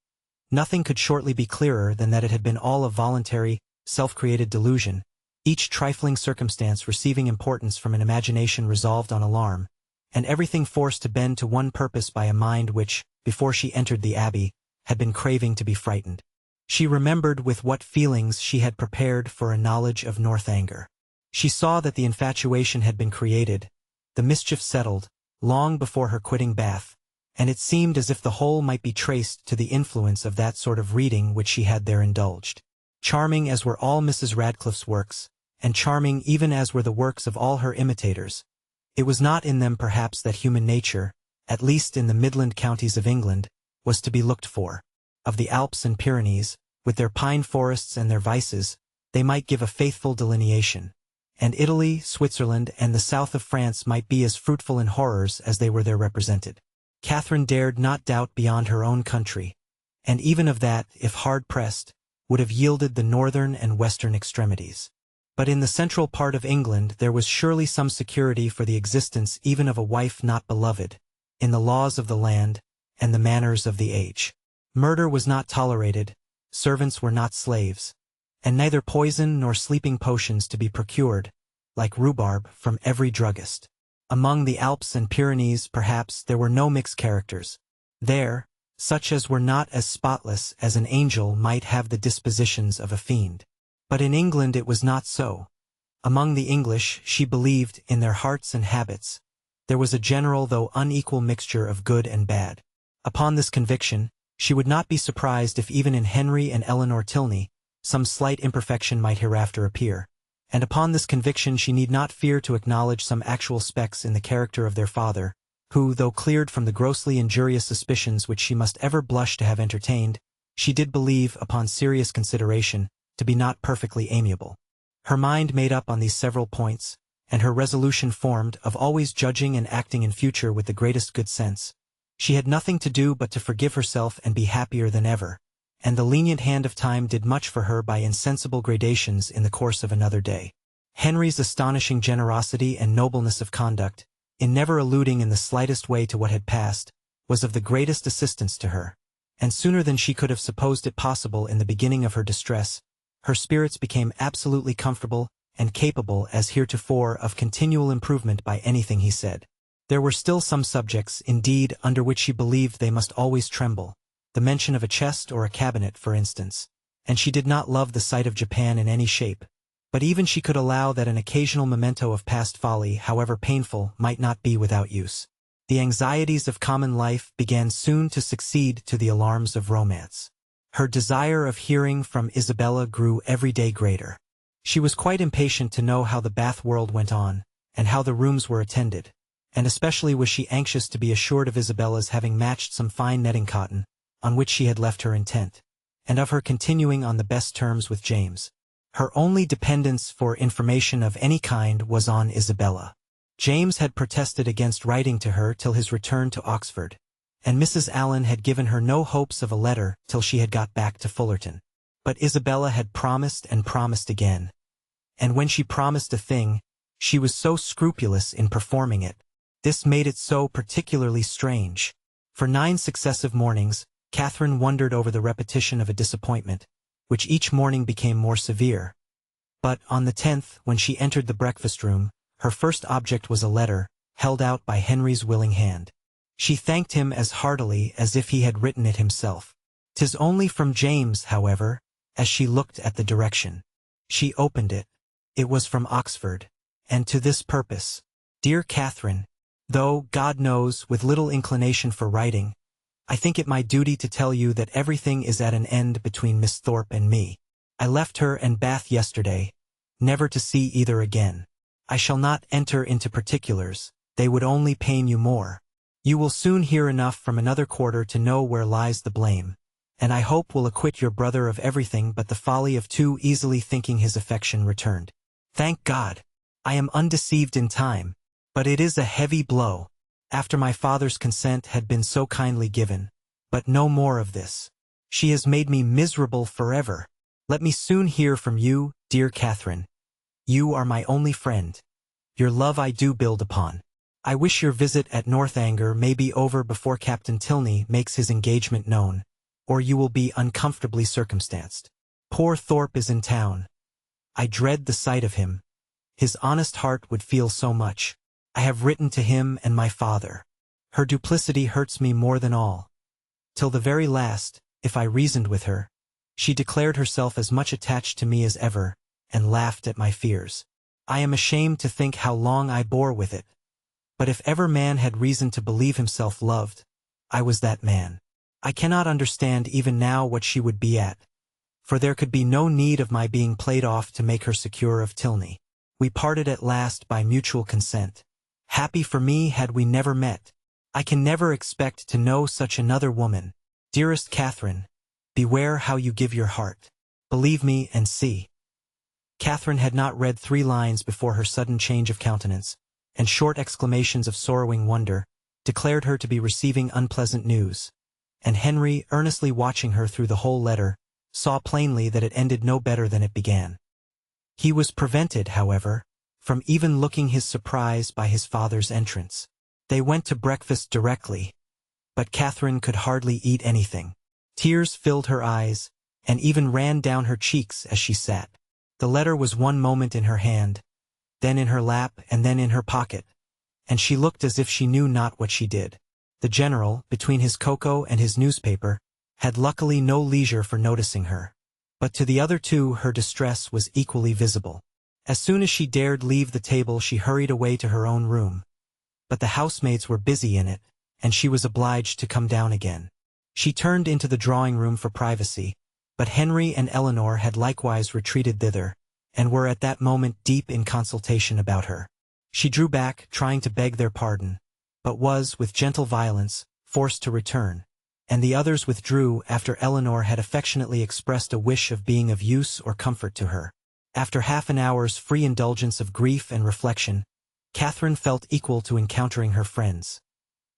nothing could shortly be clearer than that it had been all a voluntary, self-created delusion, each trifling circumstance receiving importance from an imagination resolved on alarm, and everything forced to bend to one purpose by a mind which, before she entered the Abbey, had been craving to be frightened. She remembered with what feelings she had prepared for a knowledge of Northanger. She saw that the infatuation had been created, the mischief settled, long before her quitting Bath, and it seemed as if the whole might be traced to the influence of that sort of reading which she had there indulged. Charming as were all Mrs. Radcliffe's works, and charming even as were the works of all her imitators, it was not in them perhaps that human nature, at least in the Midland counties of England, was to be looked for. Of the Alps and Pyrenees, with their pine forests and their vices, they might give a faithful delineation, and Italy, Switzerland, and the south of France might be as fruitful in horrors as they were there represented. Catherine dared not doubt beyond her own country, and even of that, if hard pressed, would have yielded the northern and western extremities. But in the central part of England there was surely some security for the existence even of a wife not beloved, in the laws of the land, and the manners of the age. Murder was not tolerated, servants were not slaves, and neither poison nor sleeping potions to be procured, like rhubarb, from every druggist. Among the Alps and Pyrenees, perhaps, there were no mixed characters. There, such as were not as spotless as an angel might have the dispositions of a fiend. But in England it was not so. Among the English, she believed, in their hearts and habits, There was a general though unequal mixture of good and bad. Upon this conviction, she would not be surprised if even in Henry and Eleanor Tilney, some slight imperfection might hereafter appear, and upon this conviction she need not fear to acknowledge some actual specks in the character of their father, who, though cleared from the grossly injurious suspicions which she must ever blush to have entertained, she did believe, upon serious consideration, to be not perfectly amiable. Her mind made up on these several points, and her resolution formed, of always judging and acting in future with the greatest good sense. She had nothing to do but to forgive herself and be happier than ever, and the lenient hand of time did much for her by insensible gradations in the course of another day. Henry's astonishing generosity and nobleness of conduct, in never alluding in the slightest way to what had passed, was of the greatest assistance to her, and sooner than she could have supposed it possible in the beginning of her distress, her spirits became absolutely comfortable and capable as heretofore of continual improvement by anything he said. There were still some subjects, indeed, under which she believed they must always tremble, the mention of a chest or a cabinet, for instance, and she did not love the sight of Japan in any shape, but even she could allow that an occasional memento of past folly, however painful, might not be without use. The anxieties of common life began soon to succeed to the alarms of romance. Her desire of hearing from Isabella grew every day greater. She was quite impatient to know how the Bath world went on, and how the rooms were attended, and especially was she anxious to be assured of Isabella's having matched some fine netting cotton, on which she had left her intent, and of her continuing on the best terms with James. Her only dependence for information of any kind was on Isabella. James had protested against writing to her till his return to Oxford, and Mrs. Allen had given her no hopes of a letter till she had got back to Fullerton. But Isabella had promised and promised again, and when she promised a thing, she was so scrupulous in performing it. This made it so particularly strange. For 9 successive mornings, Catherine wondered over the repetition of a disappointment, which each morning became more severe. But on the 10th, when she entered the breakfast-room, her first object was a letter, held out by Henry's willing hand. She thanked him as heartily as if he had written it himself. "'Tis only from James, however," as she looked at the direction. She opened it. It was from Oxford, and to this purpose: "Dear Catherine, though, God knows, with little inclination for writing, I think it my duty to tell you that everything is at an end between Miss Thorpe and me. I left her and Bath yesterday, never to see either again. I shall not enter into particulars, they would only pain you more. You will soon hear enough from another quarter to know where lies the blame, and I hope will acquit your brother of everything but the folly of too easily thinking his affection returned. Thank God, I am undeceived in time. But it is a heavy blow, after my father's consent had been so kindly given. But no more of this. She has made me miserable forever. Let me soon hear from you, dear Catherine. You are my only friend. Your love I do build upon. I wish your visit at Northanger may be over before Captain Tilney makes his engagement known, or you will be uncomfortably circumstanced. Poor Thorpe is in town. I dread the sight of him. His honest heart would feel so much. I have written to him and my father. Her duplicity hurts me more than all. Till the very last, if I reasoned with her, she declared herself as much attached to me as ever, and laughed at my fears. I am ashamed to think how long I bore with it. But if ever man had reason to believe himself loved, I was that man. I cannot understand even now what she would be at, for there could be no need of my being played off to make her secure of Tilney. We parted at last by mutual consent. Happy for me had we never met. I can never expect to know such another woman. Dearest Catherine, beware how you give your heart. Believe me and see." Catherine had not read 3 lines before her sudden change of countenance, and short exclamations of sorrowing wonder, declared her to be receiving unpleasant news, and Henry, earnestly watching her through the whole letter, saw plainly that it ended no better than it began. He was prevented, however, from even looking his surprise by his father's entrance. They went to breakfast directly, but Catherine could hardly eat anything. Tears filled her eyes, and even ran down her cheeks as she sat. The letter was one moment in her hand, then in her lap, and then in her pocket, and she looked as if she knew not what she did. The general, between his cocoa and his newspaper, had luckily no leisure for noticing her, but to the other 2 her distress was equally visible. As soon as she dared leave the table she hurried away to her own room, but the housemaids were busy in it, and she was obliged to come down again. She turned into the drawing-room for privacy, but Henry and Eleanor had likewise retreated thither, and were at that moment deep in consultation about her. She drew back, trying to beg their pardon, but was, with gentle violence, forced to return, and the others withdrew after Eleanor had affectionately expressed a wish of being of use or comfort to her. After half an hour's free indulgence of grief and reflection, Catherine felt equal to encountering her friends.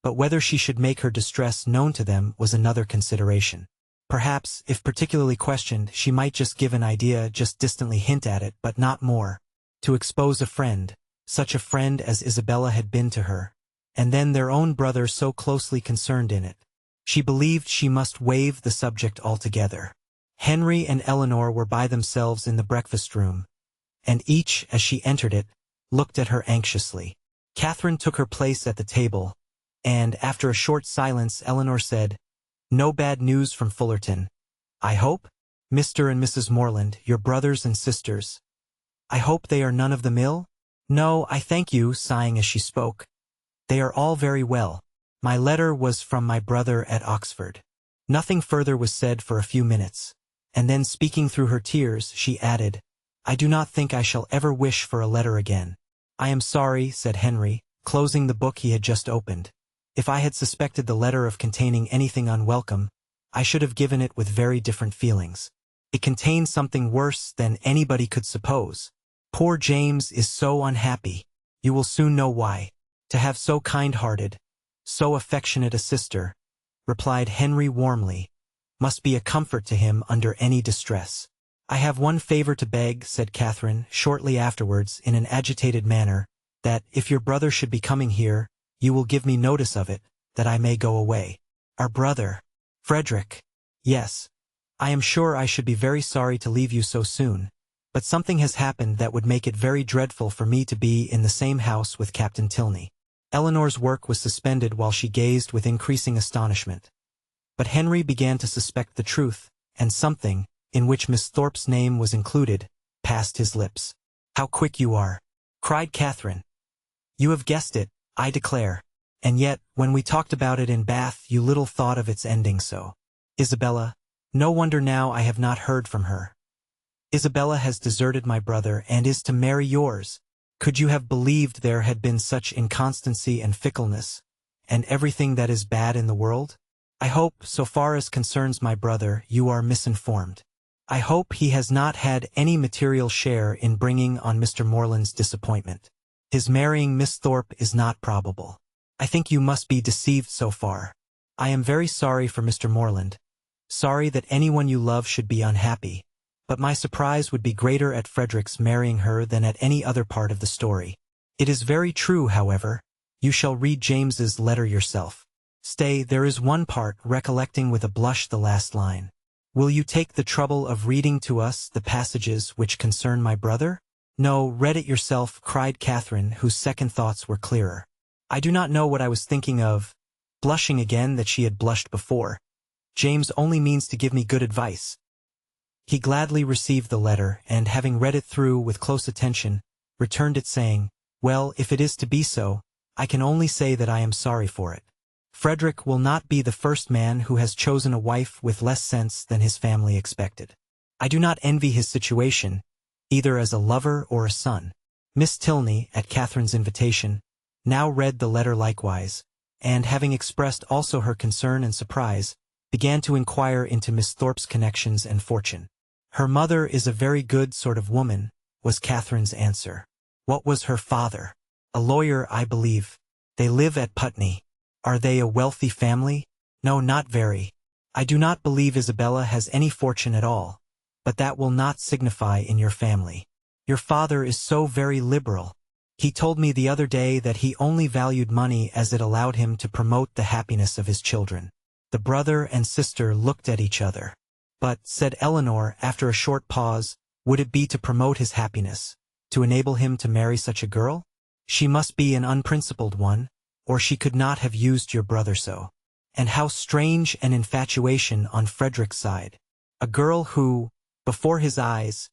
But whether she should make her distress known to them was another consideration. Perhaps, if particularly questioned, she might just give an idea, just distantly hint at it, but not more. To expose a friend, such a friend as Isabella had been to her, and then their own brother so closely concerned in it. She believed she must waive the subject altogether. Henry and Eleanor were by themselves in the breakfast-room, and each, as she entered it, looked at her anxiously. Catherine took her place at the table, and, after a short silence, Eleanor said, "No bad news from Fullerton, I hope? Mr. and Mrs. Morland, your brothers and sisters. I hope they are none of them ill?" "No, I thank you," sighing as she spoke. "They are all very well. My letter was from my brother at Oxford." Nothing further was said for a few minutes, and then, speaking through her tears, she added, "I do not think I shall ever wish for a letter again." "I am sorry," said Henry, closing the book he had just opened. "If I had suspected the letter of containing anything unwelcome, I should have given it with very different feelings. It contains something worse than anybody could suppose. Poor James is so unhappy. You will soon know why. To have so kind-hearted, so affectionate a sister," replied Henry warmly, "must be a comfort to him under any distress." "I have one favor to beg," said Catherine, shortly afterwards, in an agitated manner, "that, if your brother should be coming here, you will give me notice of it, that I may go away." "Our brother? Frederick?" "Yes. I am sure I should be very sorry to leave you so soon, but something has happened that would make it very dreadful for me to be in the same house with Captain Tilney." Eleanor's work was suspended while she gazed with increasing astonishment. But Henry began to suspect the truth, and something, in which Miss Thorpe's name was included, passed his lips. "How quick you are!" cried Catherine. "You have guessed it, I declare. And yet, when we talked about it in Bath, you little thought of its ending so. Isabella, no wonder now I have not heard from her. Isabella has deserted my brother and is to marry yours. Could you have believed there had been such inconstancy and fickleness, and everything that is bad in the world? I hope, so far as concerns my brother, you are misinformed. I hope he has not had any material share in bringing on Mr. Morland's disappointment. His marrying Miss Thorpe is not probable. I think you must be deceived so far. I am very sorry for Mr. Morland, sorry that anyone you love should be unhappy, but my surprise would be greater at Frederick's marrying her than at any other part of the story. It is very true, however. You shall read James's letter yourself. Stay, there is one part, recollecting with a blush the last line. Will you take the trouble of reading to us the passages which concern my brother? No, read it yourself, cried Catherine, whose second thoughts were clearer. I do not know what I was thinking of. Blushing again that she had blushed before. James only means to give me good advice. He gladly received the letter, and having read it through with close attention, returned it saying, Well, if it is to be so, I can only say that I am sorry for it. Frederick will not be the first man who has chosen a wife with less sense than his family expected. I do not envy his situation, either as a lover or a son. Miss Tilney, at Catherine's invitation, now read the letter likewise, and having expressed also her concern and surprise, began to inquire into Miss Thorpe's connections and fortune. Her mother is a very good sort of woman, was Catherine's answer. What was her father? A lawyer, I believe. They live at Putney. Are they a wealthy family? No, not very. I do not believe Isabella has any fortune at all, but that will not signify in your family. Your father is so very liberal. He told me the other day that he only valued money as it allowed him to promote the happiness of his children. The brother and sister looked at each other. But, said Eleanor, after a short pause, would it be to promote his happiness, to enable him to marry such a girl? She must be an unprincipled one, or she could not have used your brother so. And how strange an infatuation on Frederick's side. A girl who, before his eyes,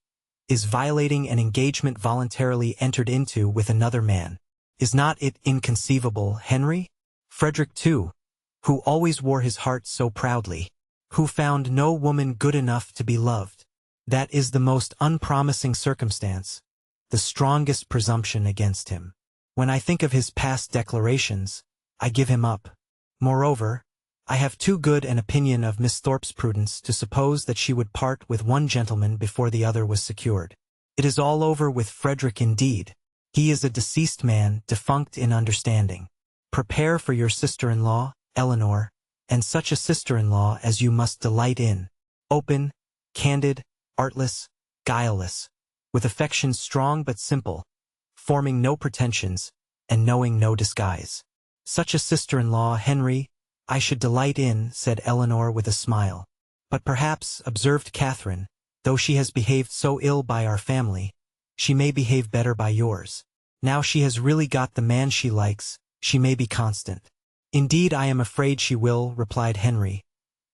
is violating an engagement voluntarily entered into with another man. Is not it inconceivable, Henry? Frederick too, who always wore his heart so proudly, who found no woman good enough to be loved. That is the most unpromising circumstance, the strongest presumption against him. When I think of his past declarations, I give him up. Moreover, I have too good an opinion of Miss Thorpe's prudence to suppose that she would part with one gentleman before the other was secured. It is all over with Frederick indeed. He is a deceased man, defunct in understanding. Prepare for your sister-in-law, Eleanor, and such a sister-in-law as you must delight in. Open, candid, artless, guileless, with affections strong but simple, forming no pretensions, and knowing no disguise. Such a sister-in-law, Henry, I should delight in, said Eleanor with a smile. But perhaps, observed Catherine, though she has behaved so ill by our family, she may behave better by yours. Now she has really got the man she likes, she may be constant. Indeed, I am afraid she will, replied Henry.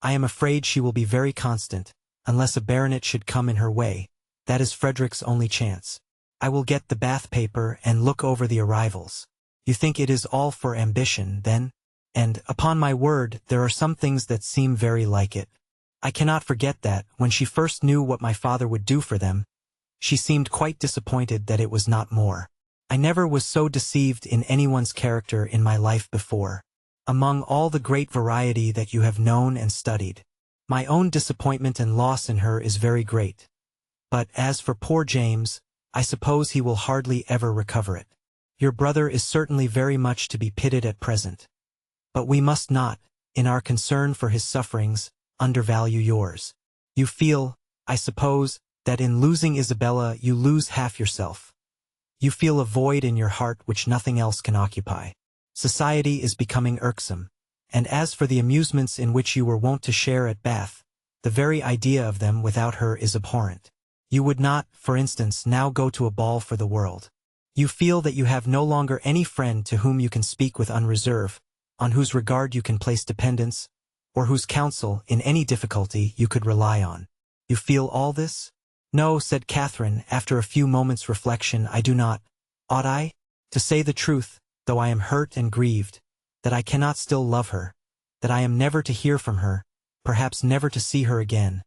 I am afraid she will be very constant, unless a baronet should come in her way. That is Frederick's only chance. I will get the bath paper and look over the arrivals. You think it is all for ambition, then? And, upon my word, there are some things that seem very like it. I cannot forget that, when she first knew what my father would do for them, she seemed quite disappointed that it was not more. I never was so deceived in anyone's character in my life before. Among all the great variety that you have known and studied, my own disappointment and loss in her is very great. But as for poor James, I suppose he will hardly ever recover it. Your brother is certainly very much to be pitied at present. But we must not, in our concern for his sufferings, undervalue yours. You feel, I suppose, that in losing Isabella you lose half yourself. You feel a void in your heart which nothing else can occupy. Society is becoming irksome, and as for the amusements in which you were wont to share at Bath, the very idea of them without her is abhorrent. You would not, for instance, now go to a ball for the world. You feel that you have no longer any friend to whom you can speak with unreserve, on whose regard you can place dependence, or whose counsel, in any difficulty, you could rely on. You feel all this? No, said Catherine, after a few moments' reflection, I do not. Ought I? To say the truth, though I am hurt and grieved, that I cannot still love her, that I am never to hear from her, perhaps never to see her again.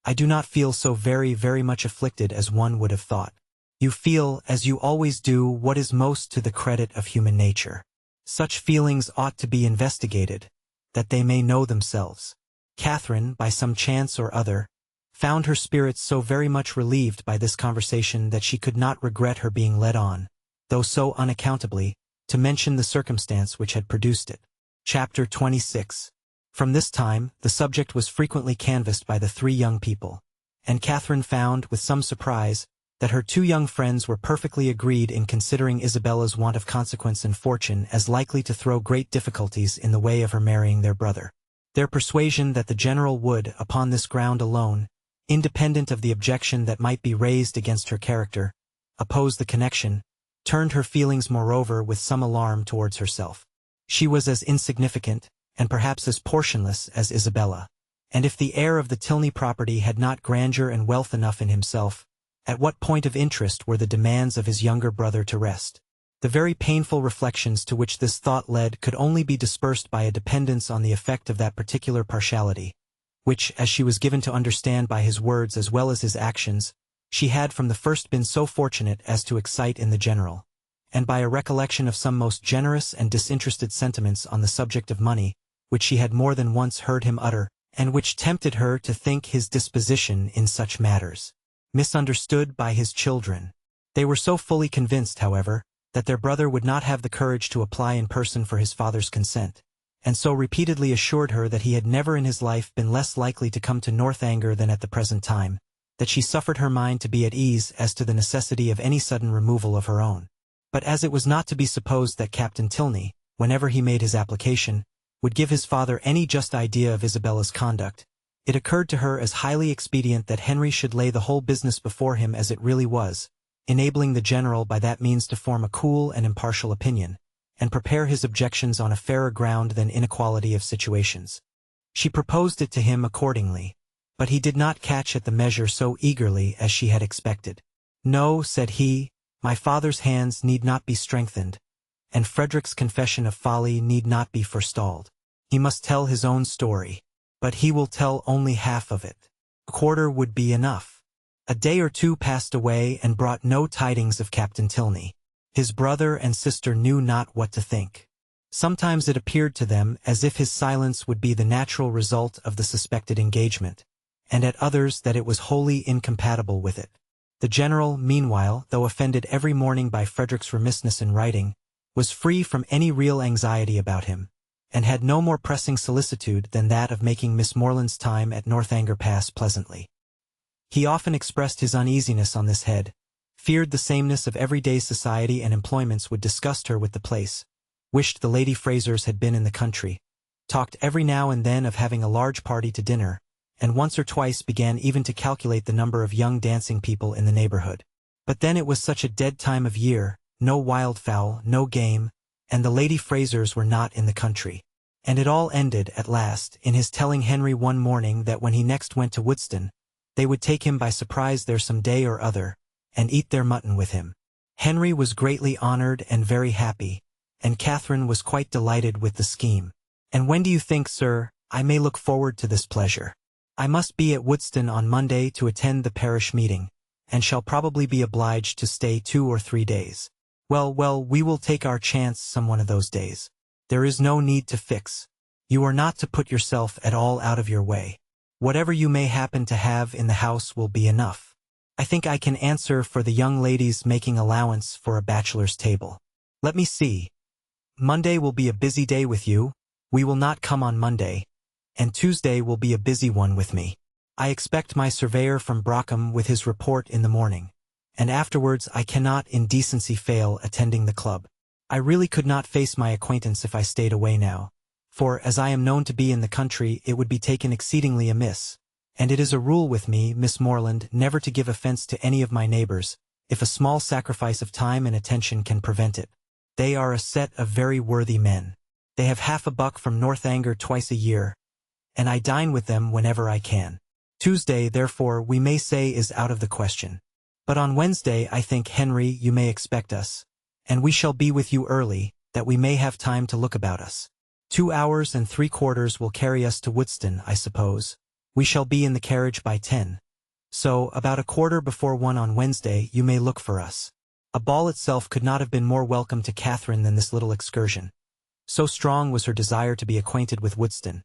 I do not feel so very, very much afflicted as one would have thought. You feel, as you always do, what is most to the credit of human nature. Such feelings ought to be investigated, that they may know themselves. Catherine, by some chance or other, found her spirits so very much relieved by this conversation that she could not regret her being led on, though so unaccountably, to mention the circumstance which had produced it. Chapter 26. From this time, the subject was frequently canvassed by the three young people, and Catherine found, with some surprise, that her two young friends were perfectly agreed in considering Isabella's want of consequence and fortune as likely to throw great difficulties in the way of her marrying their brother. Their persuasion that the general would, upon this ground alone, independent of the objection that might be raised against her character, oppose the connection, turned her feelings moreover with some alarm towards herself. She was as insignificant, and perhaps as portionless as Isabella, and if the heir of the Tilney property had not grandeur and wealth enough in himself, at what point of interest were the demands of his younger brother to rest? The very painful reflections to which this thought led could only be dispersed by a dependence on the effect of that particular partiality, which, as she was given to understand by his words as well as his actions, she had from the first been so fortunate as to excite in the general, and by a recollection of some most generous and disinterested sentiments on the subject of money, which she had more than once heard him utter, and which tempted her to think his disposition in such matters misunderstood by his children. They were so fully convinced, however, that their brother would not have the courage to apply in person for his father's consent, and so repeatedly assured her that he had never in his life been less likely to come to Northanger than at the present time, that she suffered her mind to be at ease as to the necessity of any sudden removal of her own. But as it was not to be supposed that Captain Tilney, whenever he made his application, would give his father any just idea of Isabella's conduct, it occurred to her as highly expedient that Henry should lay the whole business before him as it really was, enabling the general by that means to form a cool and impartial opinion, and prepare his objections on a fairer ground than inequality of situations. She proposed it to him accordingly, but he did not catch at the measure so eagerly as she had expected. No, said he, my father's hands need not be strengthened. and Frederick's confession of folly need not be forestalled. He must tell his own story. But he will tell only half of it. A quarter would be enough. A day or two passed away and brought no tidings of Captain Tilney. His brother and sister knew not what to think. Sometimes it appeared to them as if his silence would be the natural result of the suspected engagement, and at others that it was wholly incompatible with it. The general, meanwhile, though offended every morning by Frederick's remissness in writing, was free from any real anxiety about him, and had no more pressing solicitude than that of making Miss Morland's time at Northanger pass pleasantly. He often expressed his uneasiness on this head, feared the sameness of everyday's society and employments would disgust her with the place, wished the Lady Frasers had been in the country, talked every now and then of having a large party to dinner, and once or twice began even to calculate the number of young dancing people in the neighborhood. But then it was such a dead time of year, no wildfowl, no game, and the Lady Frasers were not in the country. And it all ended, at last, in his telling Henry one morning that when he next went to Woodston, they would take him by surprise there some day or other, and eat their mutton with him. Henry was greatly honored and very happy, and Catherine was quite delighted with the scheme. "And when do you think, sir, I may look forward to this pleasure?" "I must be at Woodston on Monday to attend the parish meeting, and shall probably be obliged to stay 2 or 3 days. Well, we will take our chance some one of those days. There is no need to fix. You are not to put yourself at all out of your way. Whatever you may happen to have in the house will be enough. I think I can answer for the young ladies making allowance for a bachelor's table. Let me see. Monday will be a busy day with you. We will not come on Monday, and Tuesday will be a busy one with me. I expect my surveyor from Brockham with his report in the morning, and afterwards I cannot in decency fail attending the club. I really could not face my acquaintance if I stayed away now, for as I am known to be in the country it would be taken exceedingly amiss, and it is a rule with me, Miss Morland, never to give offense to any of my neighbors, if a small sacrifice of time and attention can prevent it. They are a set of very worthy men. They have half a buck from Northanger twice a year, and I dine with them whenever I can. Tuesday, therefore, we may say is out of the question. But on Wednesday, I think, Henry, you may expect us, and we shall be with you early, that we may have time to look about us. 2 hours and 3/4 will carry us to Woodston, I suppose. We shall be in the carriage by 10. So, about 1:15 on Wednesday, you may look for us. A ball itself could not have been more welcome to Catherine than this little excursion. So strong was her desire to be acquainted with Woodston,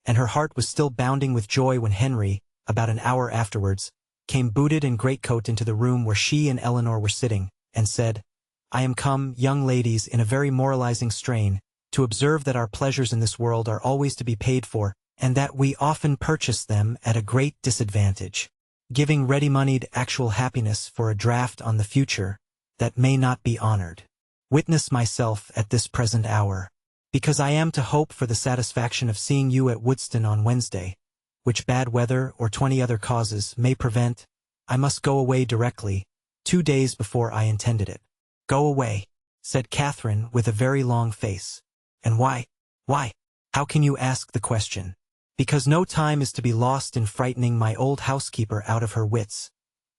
and her heart was still bounding with joy when Henry, about an hour afterwards, came booted and greatcoat into the room where she and Eleanor were sitting, and said, "I am come, young ladies, in a very moralizing strain, to observe that our pleasures in this world are always to be paid for, and that we often purchase them at a great disadvantage, giving ready-moneyed actual happiness for a draft on the future that may not be honored. Witness myself at this present hour, because I am to hope for the satisfaction of seeing you at Woodston on Wednesday, which bad weather or 20 other causes may prevent. I must go away directly, 2 days before I intended it." "Go away," said Catherine with a very long face. "And why? Why? How can you ask the question?" "Because no time is to be lost in frightening my old housekeeper out of her wits.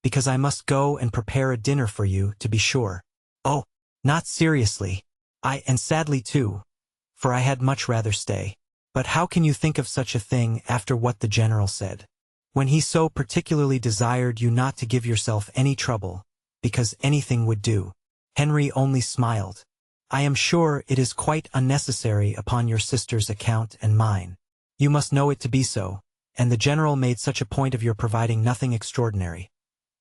Because I must go and prepare a dinner for you, to be sure." "Oh, not seriously." And sadly too, for I had much rather stay. "But how can you think of such a thing after what the General said? When he so particularly desired you not to give yourself any trouble, because anything would do." Henry only smiled. "I am sure it is quite unnecessary upon your sister's account and mine. You must know it to be so, and the General made such a point of your providing nothing extraordinary.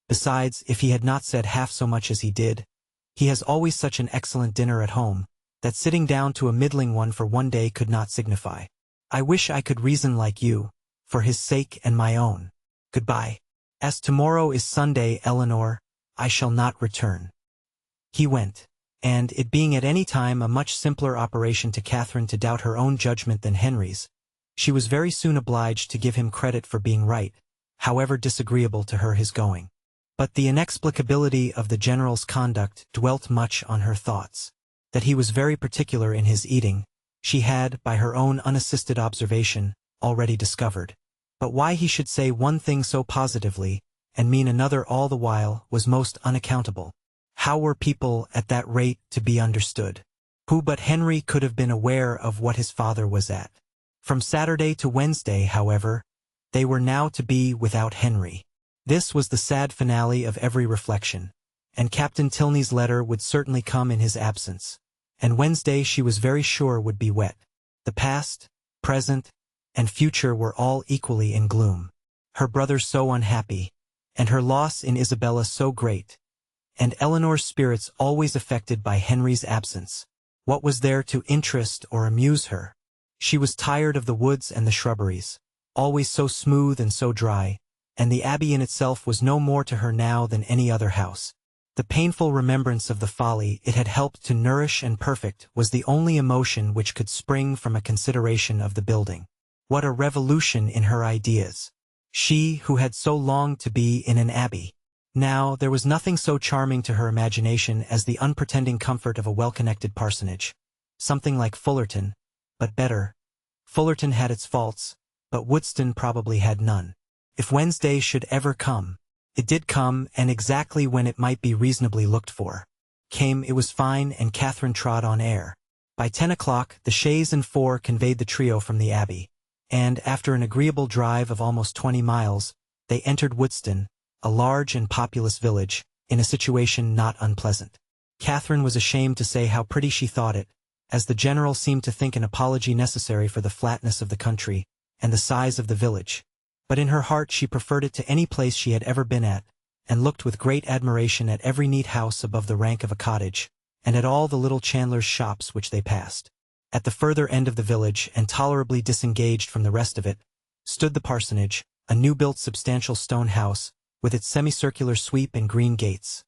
Besides, if he had not said half so much as he did, he has always such an excellent dinner at home, that sitting down to a middling one for 1 day could not signify. I wish I could reason like you, for his sake and my own. Goodbye. As tomorrow is Sunday, Eleanor, I shall not return." He went, and it being at any time a much simpler operation to Catherine to doubt her own judgment than Henry's, she was very soon obliged to give him credit for being right, however disagreeable to her his going. But the inexplicability of the General's conduct dwelt much on her thoughts. That he was very particular in his eating, she had, by her own unassisted observation, already discovered. But why he should say one thing so positively, and mean another all the while, was most unaccountable. How were people at that rate to be understood? Who but Henry could have been aware of what his father was at? From Saturday to Wednesday, however, they were now to be without Henry. This was the sad finale of every reflection, and Captain Tilney's letter would certainly come in his absence, and Wednesday she was very sure would be wet. The past, present, and future were all equally in gloom. Her brother so unhappy, and her loss in Isabella so great, and Eleanor's spirits always affected by Henry's absence. What was there to interest or amuse her? She was tired of the woods and the shrubberies, always so smooth and so dry, and the Abbey in itself was no more to her now than any other house. The painful remembrance of the folly it had helped to nourish and perfect was the only emotion which could spring from a consideration of the building. What a revolution in her ideas! She who had so longed to be in an abbey. Now there was nothing so charming to her imagination as the unpretending comfort of a well-connected parsonage. Something like Fullerton, but better. Fullerton had its faults, but Woodston probably had none. If Wednesday should ever come, it did come, and exactly when it might be reasonably looked for. Came, it was fine, and Catherine trod on air. By 10 o'clock, the chaise and four conveyed the trio from the Abbey, and, after an agreeable drive of almost 20 miles, they entered Woodston, a large and populous village, in a situation not unpleasant. Catherine was ashamed to say how pretty she thought it, as the general seemed to think an apology necessary for the flatness of the country, and the size of the village. But in her heart she preferred it to any place she had ever been at, and looked with great admiration at every neat house above the rank of a cottage, and at all the little chandlers' shops which they passed. At the further end of the village, and tolerably disengaged from the rest of it, stood the parsonage, a new-built substantial stone house, with its semicircular sweep and green gates.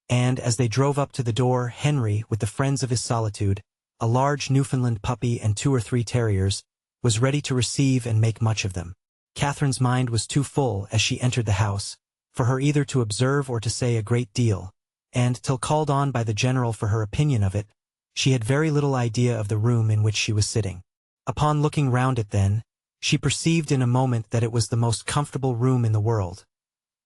And, as they drove up to the door, Henry, with the friends of his solitude, a large Newfoundland puppy and 2 or 3 terriers, was ready to receive and make much of them. Catherine's mind was too full, as she entered the house, for her either to observe or to say a great deal, and, till called on by the general for her opinion of it, she had very little idea of the room in which she was sitting. Upon looking round it then, she perceived in a moment that it was the most comfortable room in the world.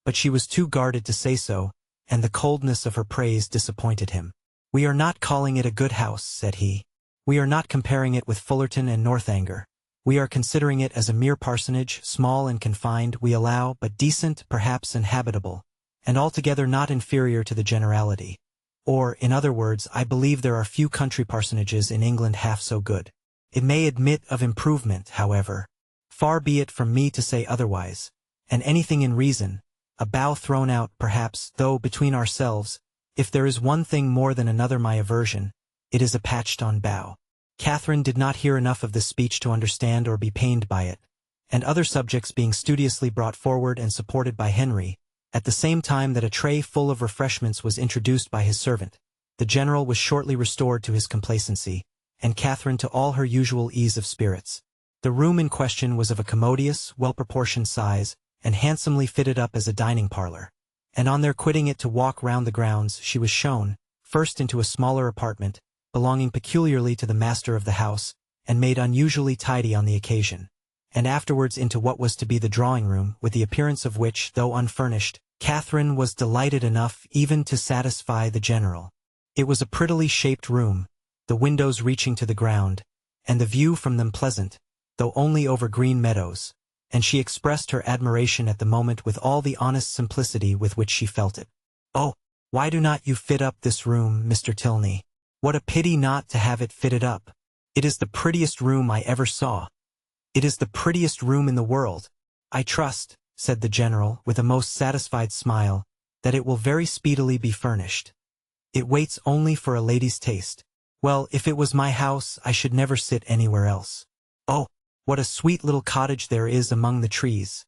But she was too guarded to say so, and the coldness of her praise disappointed him. "We are not calling it a good house," said he. "We are not comparing it with Fullerton and Northanger. We are considering it as a mere parsonage, small and confined, we allow, but decent, perhaps, and habitable, and altogether not inferior to the generality. Or, in other words, I believe there are few country parsonages in England half so good. It may admit of improvement, however. Far be it from me to say otherwise, and anything in reason, a bow thrown out, perhaps, though, between ourselves, if there is one thing more than another my aversion, it is a patched-on bow." Catherine did not hear enough of this speech to understand or be pained by it, and other subjects being studiously brought forward and supported by Henry, at the same time that a tray full of refreshments was introduced by his servant, the general was shortly restored to his complacency, and Catherine to all her usual ease of spirits. The room in question was of a commodious, well-proportioned size, and handsomely fitted up as a dining parlor, and on their quitting it to walk round the grounds, she was shown, first into a smaller apartment, belonging peculiarly to the master of the house, and made unusually tidy on the occasion, and afterwards into what was to be the drawing-room, with the appearance of which, though unfurnished, Catherine was delighted enough even to satisfy the general. It was a prettily shaped room, the windows reaching to the ground, and the view from them pleasant, though only over green meadows, and she expressed her admiration at the moment with all the honest simplicity with which she felt it. "Oh, why do not you fit up this room, Mr. Tilney? What a pity not to have it fitted up. It is the prettiest room I ever saw. It is the prettiest room in the world. I trust," said the general, with a most satisfied smile, "that it will very speedily be furnished. It waits only for a lady's taste. Well, if it was my house, I should never sit anywhere else. Oh, what a sweet little cottage there is among the trees.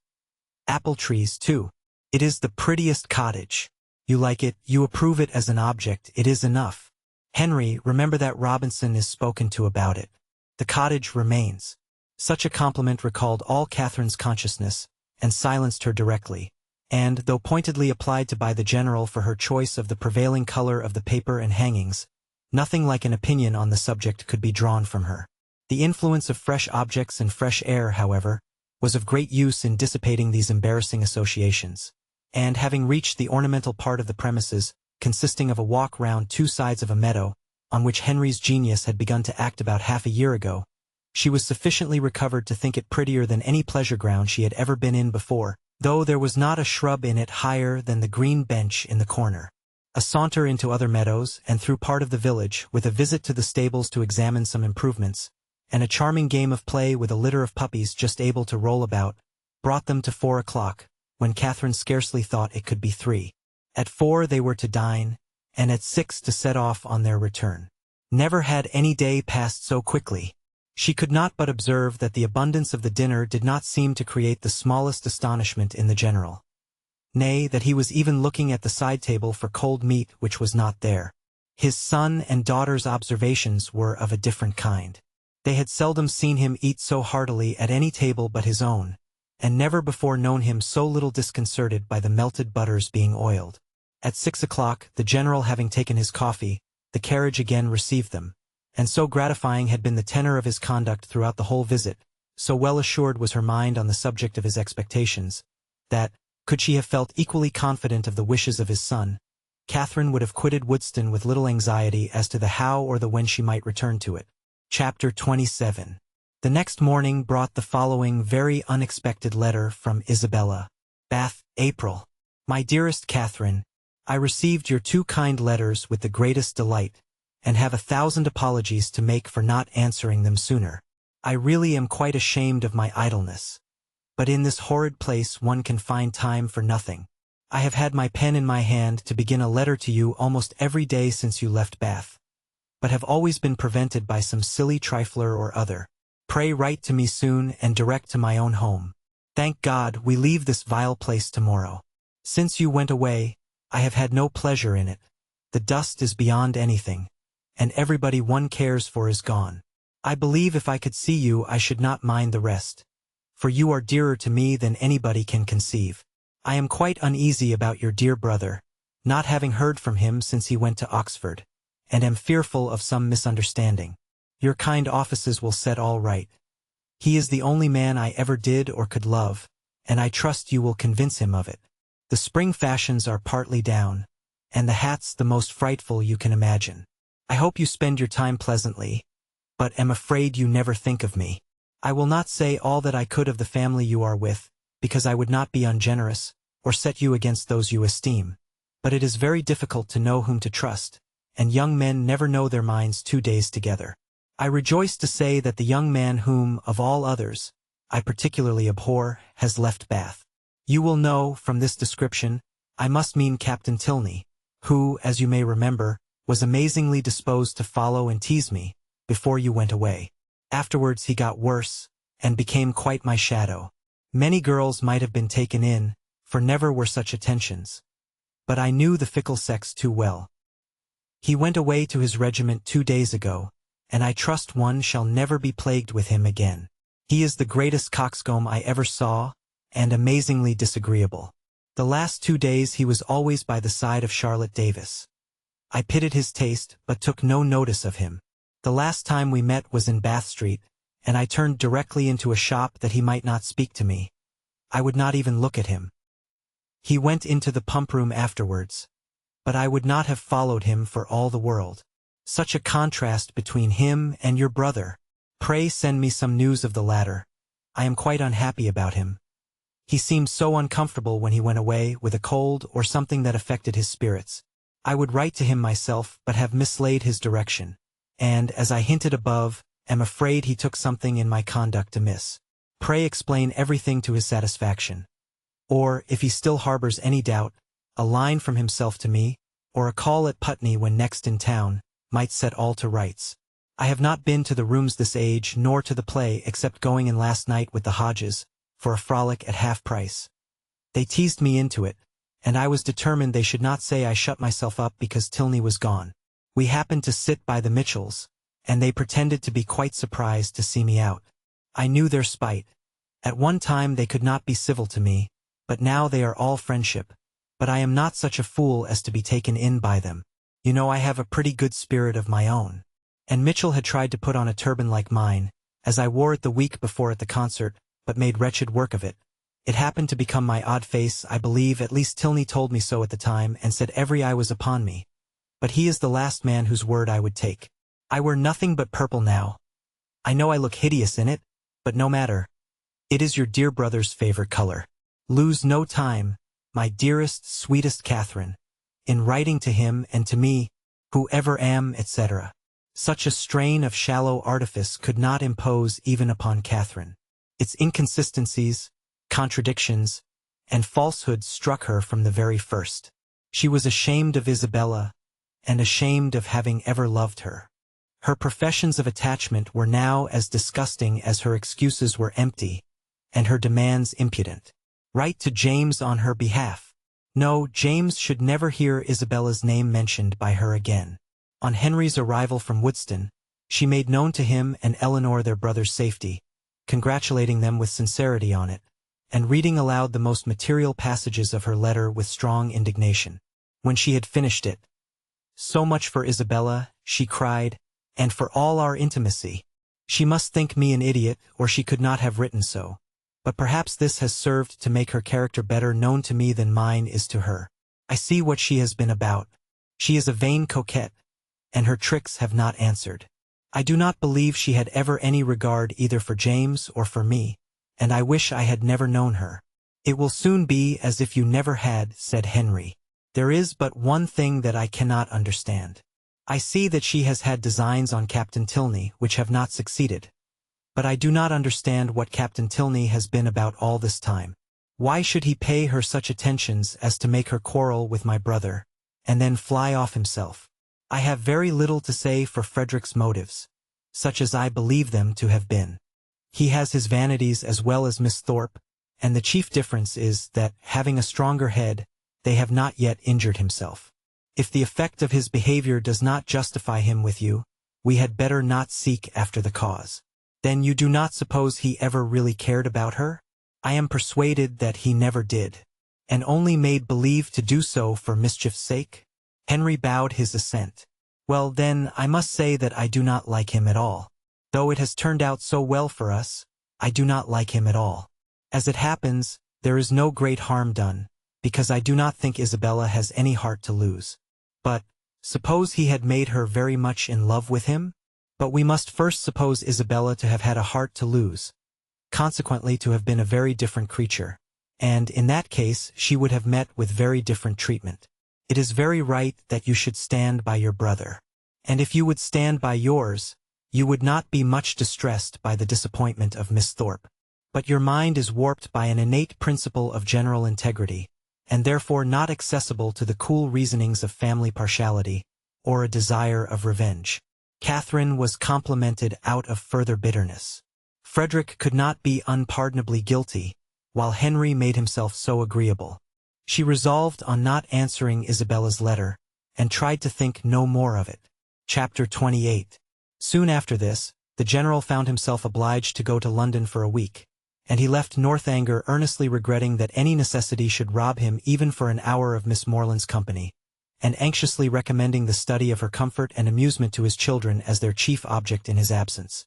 Apple trees, too. It is the prettiest cottage. You like it, you approve it as an object, it is enough. Henry, remember that Robinson is spoken to about it. The cottage remains." Such a compliment recalled all Catherine's consciousness, and silenced her directly, and, though pointedly applied to by the general for her choice of the prevailing color of the paper and hangings, nothing like an opinion on the subject could be drawn from her. The influence of fresh objects and fresh air, however, was of great use in dissipating these embarrassing associations, and, having reached the ornamental part of the premises, consisting of a walk round 2 sides of a meadow, on which Henry's genius had begun to act about half a year ago, she was sufficiently recovered to think it prettier than any pleasure ground she had ever been in before, though there was not a shrub in it higher than the green bench in the corner. A saunter into other meadows and through part of the village, with a visit to the stables to examine some improvements, and a charming game of play with a litter of puppies just able to roll about, brought them to 4 o'clock, when Catherine scarcely thought it could be 3. At 4 they were to dine, and at 6 to set off on their return. Never had any day passed so quickly. She could not but observe that the abundance of the dinner did not seem to create the smallest astonishment in the general. Nay, that he was even looking at the side table for cold meat which was not there. His son and daughter's observations were of a different kind. They had seldom seen him eat so heartily at any table but his own, and never before known him so little disconcerted by the melted butters being oiled. At 6 o'clock, the general having taken his coffee, the carriage again received them, and so gratifying had been the tenor of his conduct throughout the whole visit, so well assured was her mind on the subject of his expectations, that, could she have felt equally confident of the wishes of his son, Catherine would have quitted Woodston with little anxiety as to the how or the when she might return to it. Chapter 27. The next morning brought the following very unexpected letter from Isabella. Bath, April. My dearest Catherine, I received your 2 kind letters with the greatest delight, and have 1,000 apologies to make for not answering them sooner. I really am quite ashamed of my idleness. But in this horrid place one can find time for nothing. I have had my pen in my hand to begin a letter to you almost every day since you left Bath, but have always been prevented by some silly trifler or other. Pray write to me soon and direct to my own home. Thank God, we leave this vile place tomorrow. Since you went away, I have had no pleasure in it. The dust is beyond anything, and everybody one cares for is gone. I believe if I could see you I should not mind the rest, for you are dearer to me than anybody can conceive. I am quite uneasy about your dear brother, not having heard from him since he went to Oxford, and am fearful of some misunderstanding. Your kind offices will set all right. He is the only man I ever did or could love, and I trust you will convince him of it. The spring fashions are partly down, and the hats the most frightful you can imagine. I hope you spend your time pleasantly, but am afraid you never think of me. I will not say all that I could of the family you are with, because I would not be ungenerous, or set you against those you esteem. But it is very difficult to know whom to trust, and young men never know their minds 2 days together. I rejoice to say that the young man whom, of all others, I particularly abhor, has left Bath. You will know, from this description, I must mean Captain Tilney, who, as you may remember, was amazingly disposed to follow and tease me, before you went away. Afterwards he got worse, and became quite my shadow. Many girls might have been taken in, for never were such attentions. But I knew the fickle sex too well. He went away to his regiment 2 days ago, and I trust one shall never be plagued with him again. He is the greatest coxcomb I ever saw, and amazingly disagreeable. The last 2 days he was always by the side of Charlotte Davis. I pitied his taste, but took no notice of him. The last time we met was in Bath Street, and I turned directly into a shop that he might not speak to me. I would not even look at him. He went into the pump room afterwards, but I would not have followed him for all the world. Such a contrast between him and your brother. Pray send me some news of the latter. I am quite unhappy about him. He seemed so uncomfortable when he went away, with a cold or something that affected his spirits. I would write to him myself, but have mislaid his direction, and, as I hinted above, am afraid he took something in my conduct amiss. Pray explain everything to his satisfaction. Or, if he still harbors any doubt, a line from himself to me, or a call at Putney when next in town, might set all to rights. I have not been to the rooms this age, nor to the play, except going in last night with the Hodges, for a frolic at half price. They teased me into it, and I was determined they should not say I shut myself up because Tilney was gone. We happened to sit by the Mitchells, and they pretended to be quite surprised to see me out. I knew their spite. At one time they could not be civil to me, but now they are all friendship. But I am not such a fool as to be taken in by them. You know I have a pretty good spirit of my own. And Mitchell had tried to put on a turban like mine, as I wore it the week before at the concert, but made wretched work of it. It happened to become my odd face, I believe, at least Tilney told me so at the time, and said every eye was upon me. but he is the last man whose word I would take. I wear nothing but purple now. I know I look hideous in it, but no matter. It is your dear brother's favorite color. Lose no time, my dearest, sweetest Catherine, in writing to him and to me, who ever am, etc. Such a strain of shallow artifice could not impose even upon Catherine. Its inconsistencies, contradictions, and falsehoods struck her from the very first. She was ashamed of Isabella, and ashamed of having ever loved her. Her professions of attachment were now as disgusting as her excuses were empty, and her demands impudent. Write to James on her behalf. No, James should never hear Isabella's name mentioned by her again. On Henry's arrival from Woodston, she made known to him and Eleanor their brother's safety, congratulating them with sincerity on it, and reading aloud the most material passages of her letter with strong indignation. When she had finished it, "So much for Isabella," she cried, "and for all our intimacy. She must think me an idiot, or she could not have written so. But perhaps this has served to make her character better known to me than mine is to her. I see what she has been about. She is a vain coquette, and her tricks have not answered. I do not believe she had ever any regard either for James or for me, and I wish I had never known her." "It will soon be as if you never had," said Henry. "There is but one thing that I cannot understand. I see that she has had designs on Captain Tilney which have not succeeded. But I do not understand what Captain Tilney has been about all this time. Why should he pay her such attentions as to make her quarrel with my brother, and then fly off himself? I have very little to say for Frederick's motives, such as I believe them to have been. He has his vanities as well as Miss Thorpe, and the chief difference is that, having a stronger head, they have not yet injured himself. If the effect of his behavior does not justify him with you, we had better not seek after the cause." "Then you do not suppose he ever really cared about her?" "I am persuaded that he never did, and only made believe to do so for mischief's sake." Henry bowed his assent. "Well, then, I must say that I do not like him at all. Though it has turned out so well for us, I do not like him at all. As it happens, there is no great harm done, because I do not think Isabella has any heart to lose. But, suppose he had made her very much in love with him? But we must first suppose Isabella to have had a heart to lose, consequently to have been a very different creature, and in that case she would have met with very different treatment. It is very right that you should stand by your brother. And if you would stand by yours, you would not be much distressed by the disappointment of Miss Thorpe. But your mind is warped by an innate principle of general integrity, and therefore not accessible to the cool reasonings of family partiality, or a desire of revenge." Catherine was complimented out of further bitterness. Frederick could not be unpardonably guilty, while Henry made himself so agreeable. She resolved on not answering Isabella's letter, and tried to think no more of it. Chapter 28. Soon after this, the general found himself obliged to go to London for a week, and he left Northanger earnestly regretting that any necessity should rob him even for an hour of Miss Morland's company, and anxiously recommending the study of her comfort and amusement to his children as their chief object in his absence.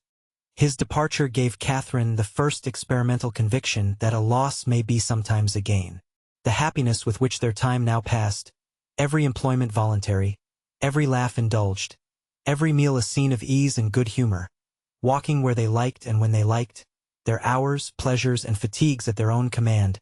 His departure gave Catherine the first experimental conviction that a loss may be sometimes a gain. The happiness with which their time now passed, every employment voluntary, every laugh indulged, every meal a scene of ease and good humor, walking where they liked and when they liked, their hours, pleasures, and fatigues at their own command,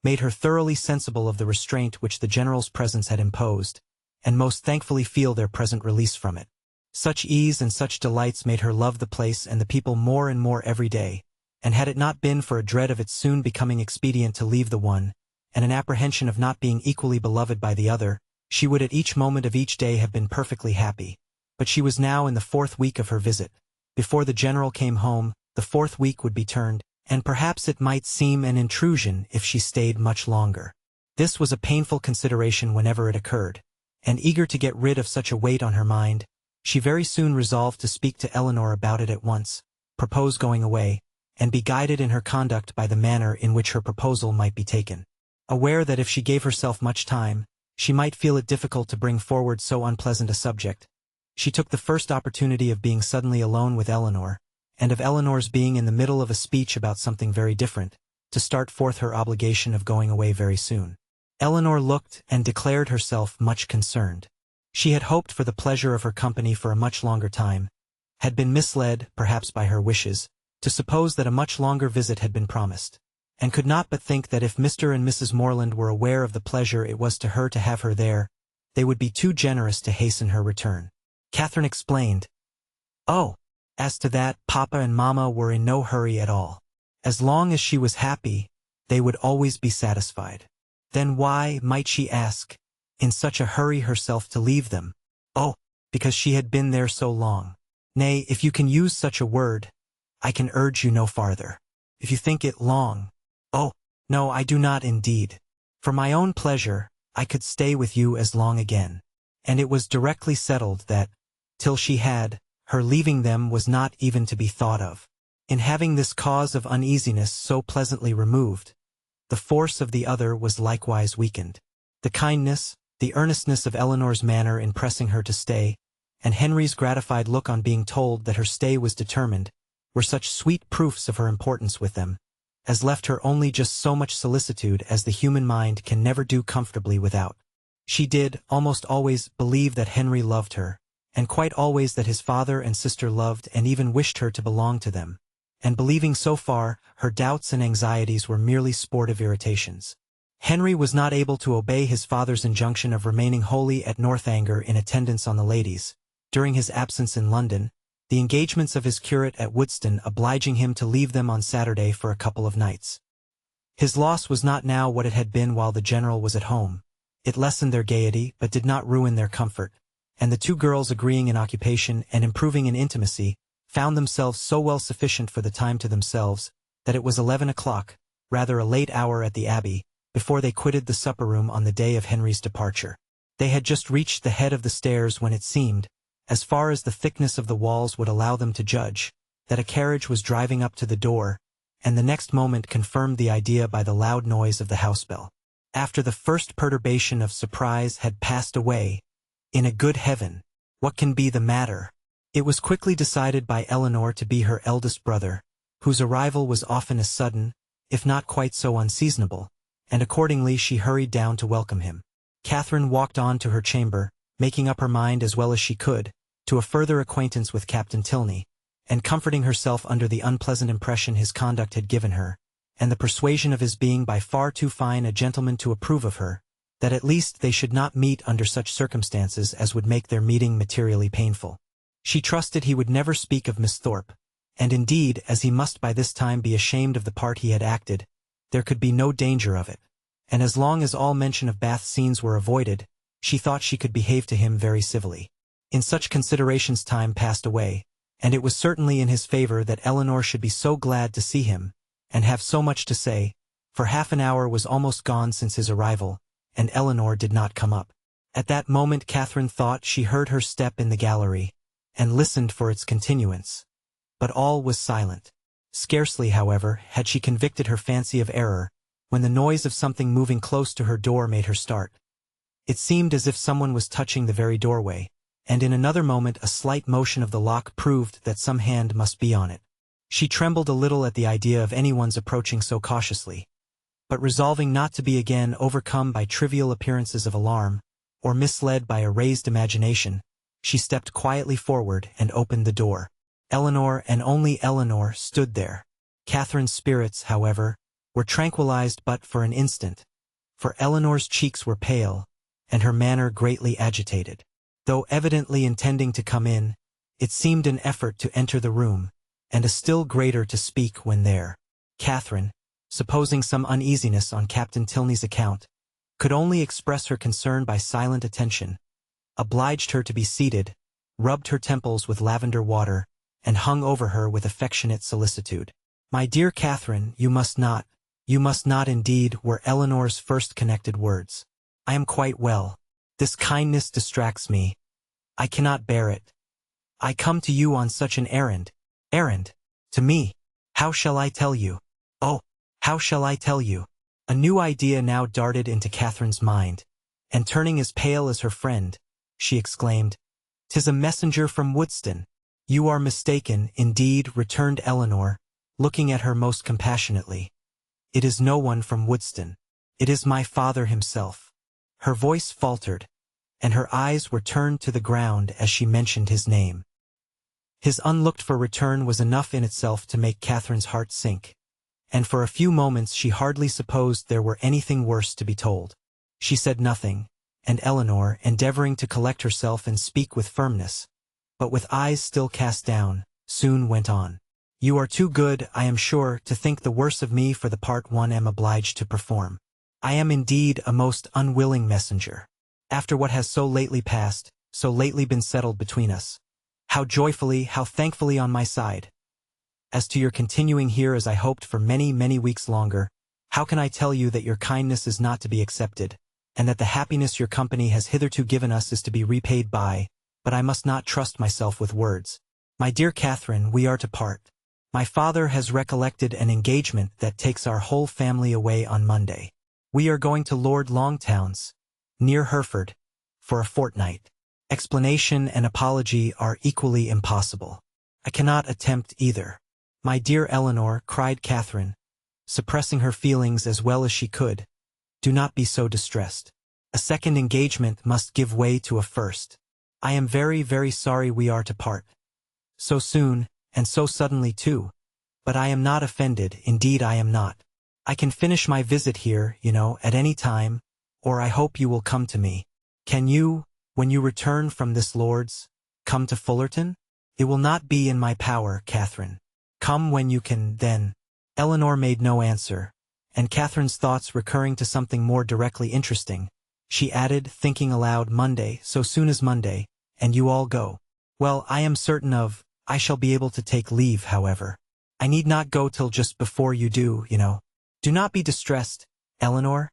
made her thoroughly sensible of the restraint which the general's presence had imposed, and most thankfully feel their present release from it. Such ease and such delights made her love the place and the people more and more every day, and had it not been for a dread of its soon becoming expedient to leave the one, and an apprehension of not being equally beloved by the other, she would at each moment of each day have been perfectly happy. But she was now in the 4th week of her visit. Before the general came home, the 4th week would be turned, and perhaps it might seem an intrusion if she stayed much longer. This was a painful consideration whenever it occurred, and eager to get rid of such a weight on her mind, she very soon resolved to speak to Eleanor about it at once, propose going away, and be guided in her conduct by the manner in which her proposal might be taken. Aware that if she gave herself much time, she might feel it difficult to bring forward so unpleasant a subject, she took the first opportunity of being suddenly alone with Eleanor, and of Eleanor's being in the middle of a speech about something very different, to start forth her obligation of going away very soon. Eleanor looked and declared herself much concerned. She had hoped for the pleasure of her company for a much longer time, had been misled, perhaps by her wishes, to suppose that a much longer visit had been promised, and could not but think that if Mr. and Mrs. Morland were aware of the pleasure it was to her to have her there, they would be too generous to hasten her return. Catherine explained, "Oh, as to that, Papa and Mamma were in no hurry at all. As long as she was happy, they would always be satisfied. Then why, might she ask, in such a hurry herself to leave them? Oh, because she had been there so long. Nay, if you can use such a word, I can urge you no farther. If you think it long. Oh, no, I do not indeed. For my own pleasure, I could stay with you as long again." And it was directly settled that, till she had, her leaving them was not even to be thought of. In having this cause of uneasiness so pleasantly removed, the force of the other was likewise weakened. The kindness, the earnestness of Eleanor's manner in pressing her to stay, and Henry's gratified look on being told that her stay was determined, were such sweet proofs of her importance with them, as left her only just so much solicitude as the human mind can never do comfortably without. She did, almost always, believe that Henry loved her, and quite always that his father and sister loved and even wished her to belong to them. And believing so far, her doubts and anxieties were merely sportive irritations. Henry was not able to obey his father's injunction of remaining wholly at Northanger in attendance on the ladies, during his absence in London, the engagements of his curate at Woodston obliging him to leave them on Saturday for a couple of nights. His loss was not now what it had been while the general was at home. It lessened their gaiety, but did not ruin their comfort, and the two girls, agreeing in occupation and improving in intimacy, found themselves so well sufficient for the time to themselves, that it was 11 o'clock, rather a late hour at the Abbey, before they quitted the supper-room on the day of Henry's departure. They had just reached the head of the stairs when it seemed, as far as the thickness of the walls would allow them to judge, that a carriage was driving up to the door, and the next moment confirmed the idea by the loud noise of the house bell. After the first perturbation of surprise had passed away, in a good heaven, what can be the matter? It was quickly decided by Eleanor to be her eldest brother, whose arrival was often as sudden, if not quite so unseasonable, and accordingly she hurried down to welcome him. Catherine walked on to her chamber, making up her mind as well as she could, to a further acquaintance with Captain Tilney, and comforting herself under the unpleasant impression his conduct had given her, and the persuasion of his being by far too fine a gentleman to approve of her, that at least they should not meet under such circumstances as would make their meeting materially painful. She trusted he would never speak of Miss Thorpe, and indeed, as he must by this time be ashamed of the part he had acted, there could be no danger of it, and as long as all mention of Bath scenes were avoided, she thought she could behave to him very civilly. In such considerations time passed away, and it was certainly in his favor that Eleanor should be so glad to see him, and have so much to say, for half an hour was almost gone since his arrival, and Eleanor did not come up. At that moment Catherine thought she heard her step in the gallery, and listened for its continuance. But all was silent. Scarcely, however, had she convicted her fancy of error, when the noise of something moving close to her door made her start. It seemed as if someone was touching the very doorway, and in another moment a slight motion of the lock proved that some hand must be on it. She trembled a little at the idea of anyone's approaching so cautiously, but resolving not to be again overcome by trivial appearances of alarm, or misled by a raised imagination, she stepped quietly forward and opened the door. Eleanor, and only Eleanor, stood there. Catherine's spirits, however, were tranquilized but for an instant, for Eleanor's cheeks were pale, and her manner greatly agitated. Though evidently intending to come in, it seemed an effort to enter the room, and a still greater to speak when there. Catherine, supposing some uneasiness on Captain Tilney's account, could only express her concern by silent attention, obliged her to be seated, rubbed her temples with lavender water, and hung over her with affectionate solicitude. "My dear Catherine, you must not indeed," were Eleanor's first connected words. "I am quite well. This kindness distracts me. I cannot bear it. I come to you on such an errand. Errand? To me? How shall I tell you? Oh, how shall I tell you?" A new idea now darted into Catherine's mind, and turning as pale as her friend, she exclaimed, "'Tis a messenger from Woodston." "You are mistaken, indeed," returned Eleanor, looking at her most compassionately. "It is no one from Woodston. It is my father himself." Her voice faltered, and her eyes were turned to the ground as she mentioned his name. His unlooked-for return was enough in itself to make Catherine's heart sink, and for a few moments she hardly supposed there were anything worse to be told. She said nothing, and Eleanor, endeavoring to collect herself and speak with firmness, but with eyes still cast down, soon went on. "You are too good, I am sure, to think the worse of me for the part one am obliged to perform. I am indeed a most unwilling messenger. After what has so lately passed, so lately been settled between us. How joyfully, how thankfully on my side. As to your continuing here as I hoped for many, many weeks longer, how can I tell you that your kindness is not to be accepted, and that the happiness your company has hitherto given us is to be repaid by, but I must not trust myself with words. My dear Catherine, we are to part. My father has recollected an engagement that takes our whole family away on Monday. We are going to Lord Longtown's, near Hereford, for a fortnight. Explanation and apology are equally impossible. I cannot attempt either. My dear Eleanor, cried Catherine, suppressing her feelings as well as she could, do not be so distressed. A second engagement must give way to a first. I am very, very sorry we are to part. So soon, and so suddenly too. But I am not offended, indeed I am not. I can finish my visit here, you know, at any time, or I hope you will come to me. Can you, when you return from this Lord's, come to Fullerton? It will not be in my power, Catherine. Come when you can, then. Eleanor made no answer, and Catherine's thoughts recurring to something more directly interesting, she added, thinking aloud, Monday, so soon as Monday, and you all go. Well, I am certain of, I shall be able to take leave, however. I need not go till just before you do, you know. Do not be distressed, Eleanor.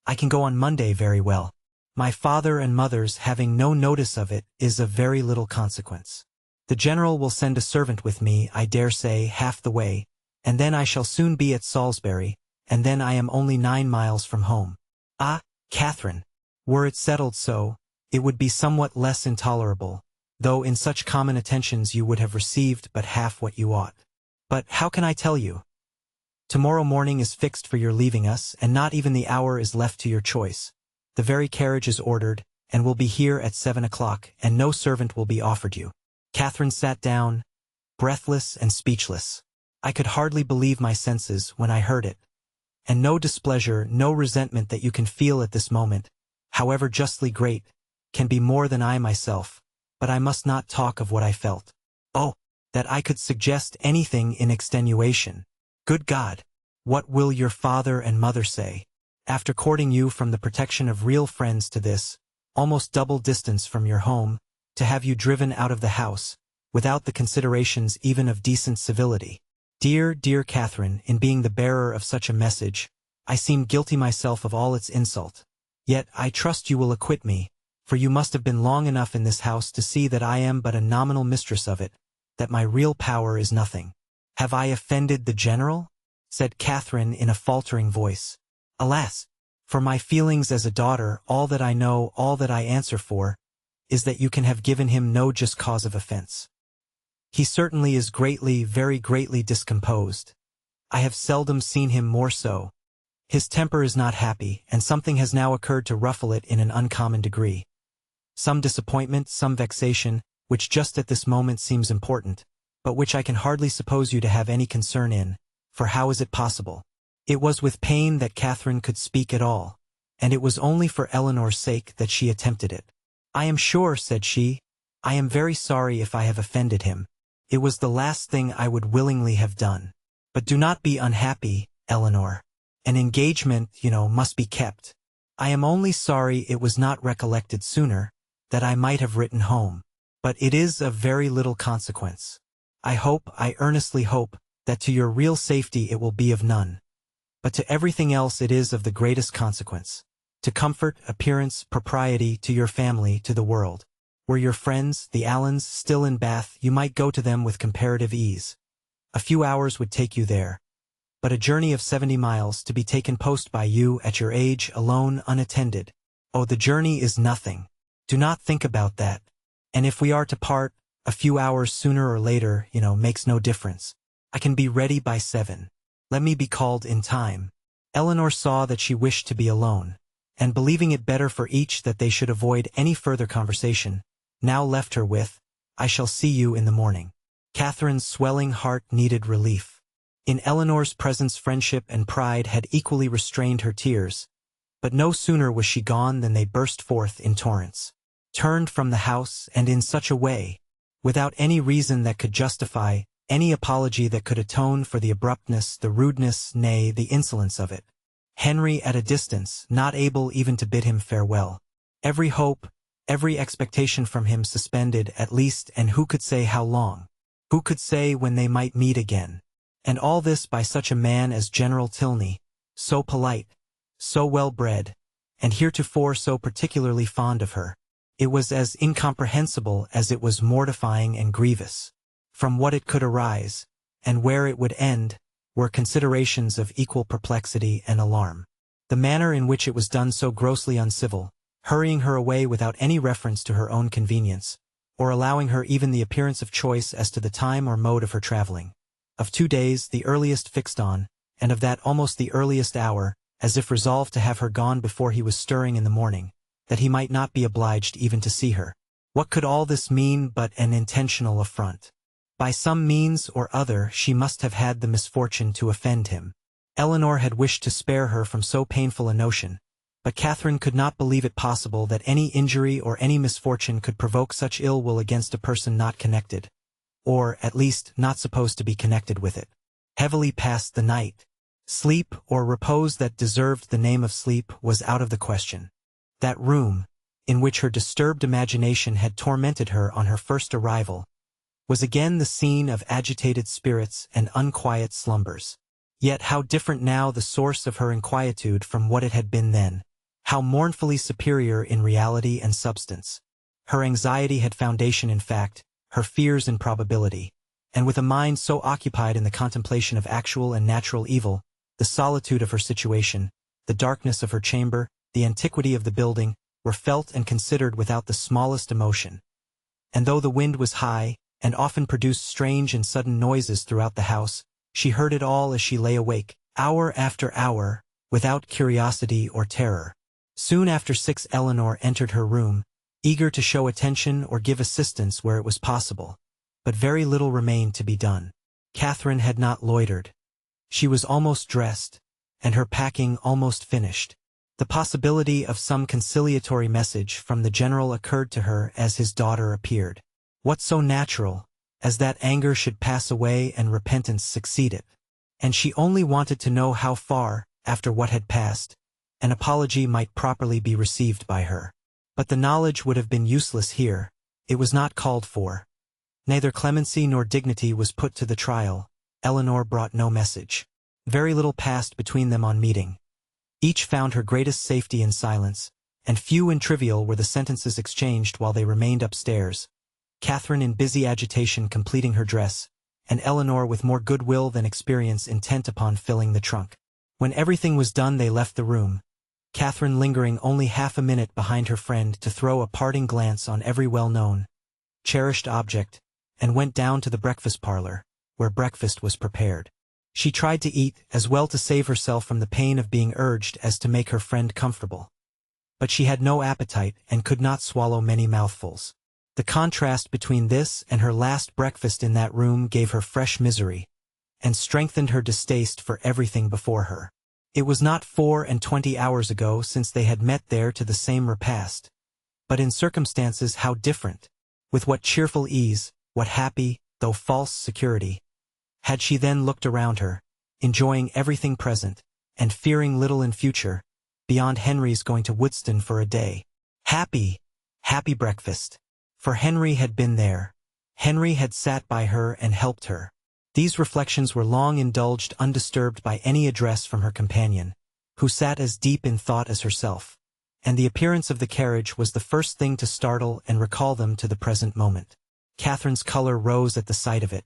I can go on Monday very well. My father and mother's having no notice of it is of very little consequence. The general will send a servant with me, I dare say, half the way, and then I shall soon be at Salisbury, and then I am only 9 miles from home. Ah, Catherine, were it settled so, it would be somewhat less intolerable, though in such common attentions you would have received but half what you ought. But how can I tell you? Tomorrow morning is fixed for your leaving us, and not even the hour is left to your choice. The very carriage is ordered, and will be here at 7 o'clock, and no servant will be offered you. Catherine sat down, breathless and speechless. I could hardly believe my senses when I heard it. And no displeasure, no resentment that you can feel at this moment, however justly great, can be more than I myself, but I must not talk of what I felt. Oh, that I could suggest anything in extenuation. Good God! What will your father and mother say? After courting you from the protection of real friends to this, almost double distance from your home, to have you driven out of the house, without the considerations even of decent civility. Dear, dear Catherine, in being the bearer of such a message, I seem guilty myself of all its insult. Yet I trust you will acquit me, for you must have been long enough in this house to see that I am but a nominal mistress of it, that my real power is nothing. Have I offended the general? Said Catherine in a faltering voice. Alas! For my feelings as a daughter, all that I know, all that I answer for, is that you can have given him no just cause of offense. He certainly is greatly, very greatly discomposed. I have seldom seen him more so. His temper is not happy, and something has now occurred to ruffle it in an uncommon degree. Some disappointment, some vexation, which just at this moment seems important, but which I can hardly suppose you to have any concern in, for how is it possible? It was with pain that Catherine could speak at all, and it was only for Eleanor's sake that she attempted it. I am sure, said she, I am very sorry if I have offended him. It was the last thing I would willingly have done. But do not be unhappy, Eleanor. An engagement, you know, must be kept. I am only sorry it was not recollected sooner, that I might have written home. But it is of very little consequence. I earnestly hope, that to your real safety it will be of none. But to everything else it is of the greatest consequence. To comfort, appearance, propriety, to your family, to the world. Were your friends, the Allens, still in Bath, you might go to them with comparative ease. A few hours would take you there. But a journey of 70 miles to be taken post by you at your age, alone, unattended. Oh, the journey is nothing. Do not think about that. And if we are to part, a few hours sooner or later, you know, makes no difference. I can be ready by 7. Let me be called in time. Eleanor saw that she wished to be alone, and believing it better for each that they should avoid any further conversation, now left her with, "I shall see you in the morning." Catherine's swelling heart needed relief. In Eleanor's presence friendship and pride had equally restrained her tears, but no sooner was she gone than they burst forth in torrents. Turned from the house, and in such a way, without any reason that could justify, any apology that could atone for the abruptness, the rudeness, nay, the insolence of it. Henry at a distance, not able even to bid him farewell. Every hope, every expectation from him suspended at least, and who could say how long? Who could say when they might meet again? And all this by such a man as General Tilney, so polite, so well-bred, and heretofore so particularly fond of her. It was as incomprehensible as it was mortifying and grievous. From what it could arise, and where it would end, were considerations of equal perplexity and alarm. The manner in which it was done so grossly uncivil, hurrying her away without any reference to her own convenience, or allowing her even the appearance of choice as to the time or mode of her traveling. Of 2 days, the earliest fixed on, and of that almost the earliest hour, as if resolved to have her gone before he was stirring in the morning, that he might not be obliged even to see her. What could all this mean but an intentional affront? By some means or other she must have had the misfortune to offend him. Eleanor had wished to spare her from so painful a notion, but Catherine could not believe it possible that any injury or any misfortune could provoke such ill will against a person not connected, or, at least, not supposed to be connected with it. Heavily passed the night. Sleep, or repose that deserved the name of sleep, was out of the question. That room, in which her disturbed imagination had tormented her on her first arrival, was again the scene of agitated spirits and unquiet slumbers. Yet how different now the source of her inquietude from what it had been then, how mournfully superior in reality and substance. Her anxiety had foundation in fact, her fears in probability, and with a mind so occupied in the contemplation of actual and natural evil, the solitude of her situation, the darkness of her chamber, the antiquity of the building, were felt and considered without the smallest emotion. And though the wind was high, and often produced strange and sudden noises throughout the house, she heard it all as she lay awake, hour after hour, without curiosity or terror. Soon after 6 Eleanor entered her room, eager to show attention or give assistance where it was possible, but very little remained to be done. Catherine had not loitered. She was almost dressed, and her packing almost finished. The possibility of some conciliatory message from the general occurred to her as his daughter appeared. What so natural, as that anger should pass away and repentance succeed it? And she only wanted to know how far, after what had passed, an apology might properly be received by her. But the knowledge would have been useless here. It was not called for. Neither clemency nor dignity was put to the trial. Eleanor brought no message. Very little passed between them on meeting. Each found her greatest safety in silence, and few and trivial were the sentences exchanged while they remained upstairs. Catherine in busy agitation completing her dress, and Eleanor with more goodwill than experience intent upon filling the trunk. When everything was done they left the room, Catherine lingering only half a minute behind her friend to throw a parting glance on every well-known, cherished object, and went down to the breakfast parlor, where breakfast was prepared. She tried to eat, as well to save herself from the pain of being urged as to make her friend comfortable. But she had no appetite and could not swallow many mouthfuls. The contrast between this and her last breakfast in that room gave her fresh misery, and strengthened her distaste for everything before her. It was not 24 hours ago since they had met there to the same repast, but in circumstances how different, with what cheerful ease, what happy, though false security, had she then looked around her, enjoying everything present, and fearing little in future, beyond Henry's going to Woodston for a day. Happy, happy breakfast. For Henry had been there. Henry had sat by her and helped her. These reflections were long indulged undisturbed by any address from her companion, who sat as deep in thought as herself, and the appearance of the carriage was the first thing to startle and recall them to the present moment. Catherine's color rose at the sight of it,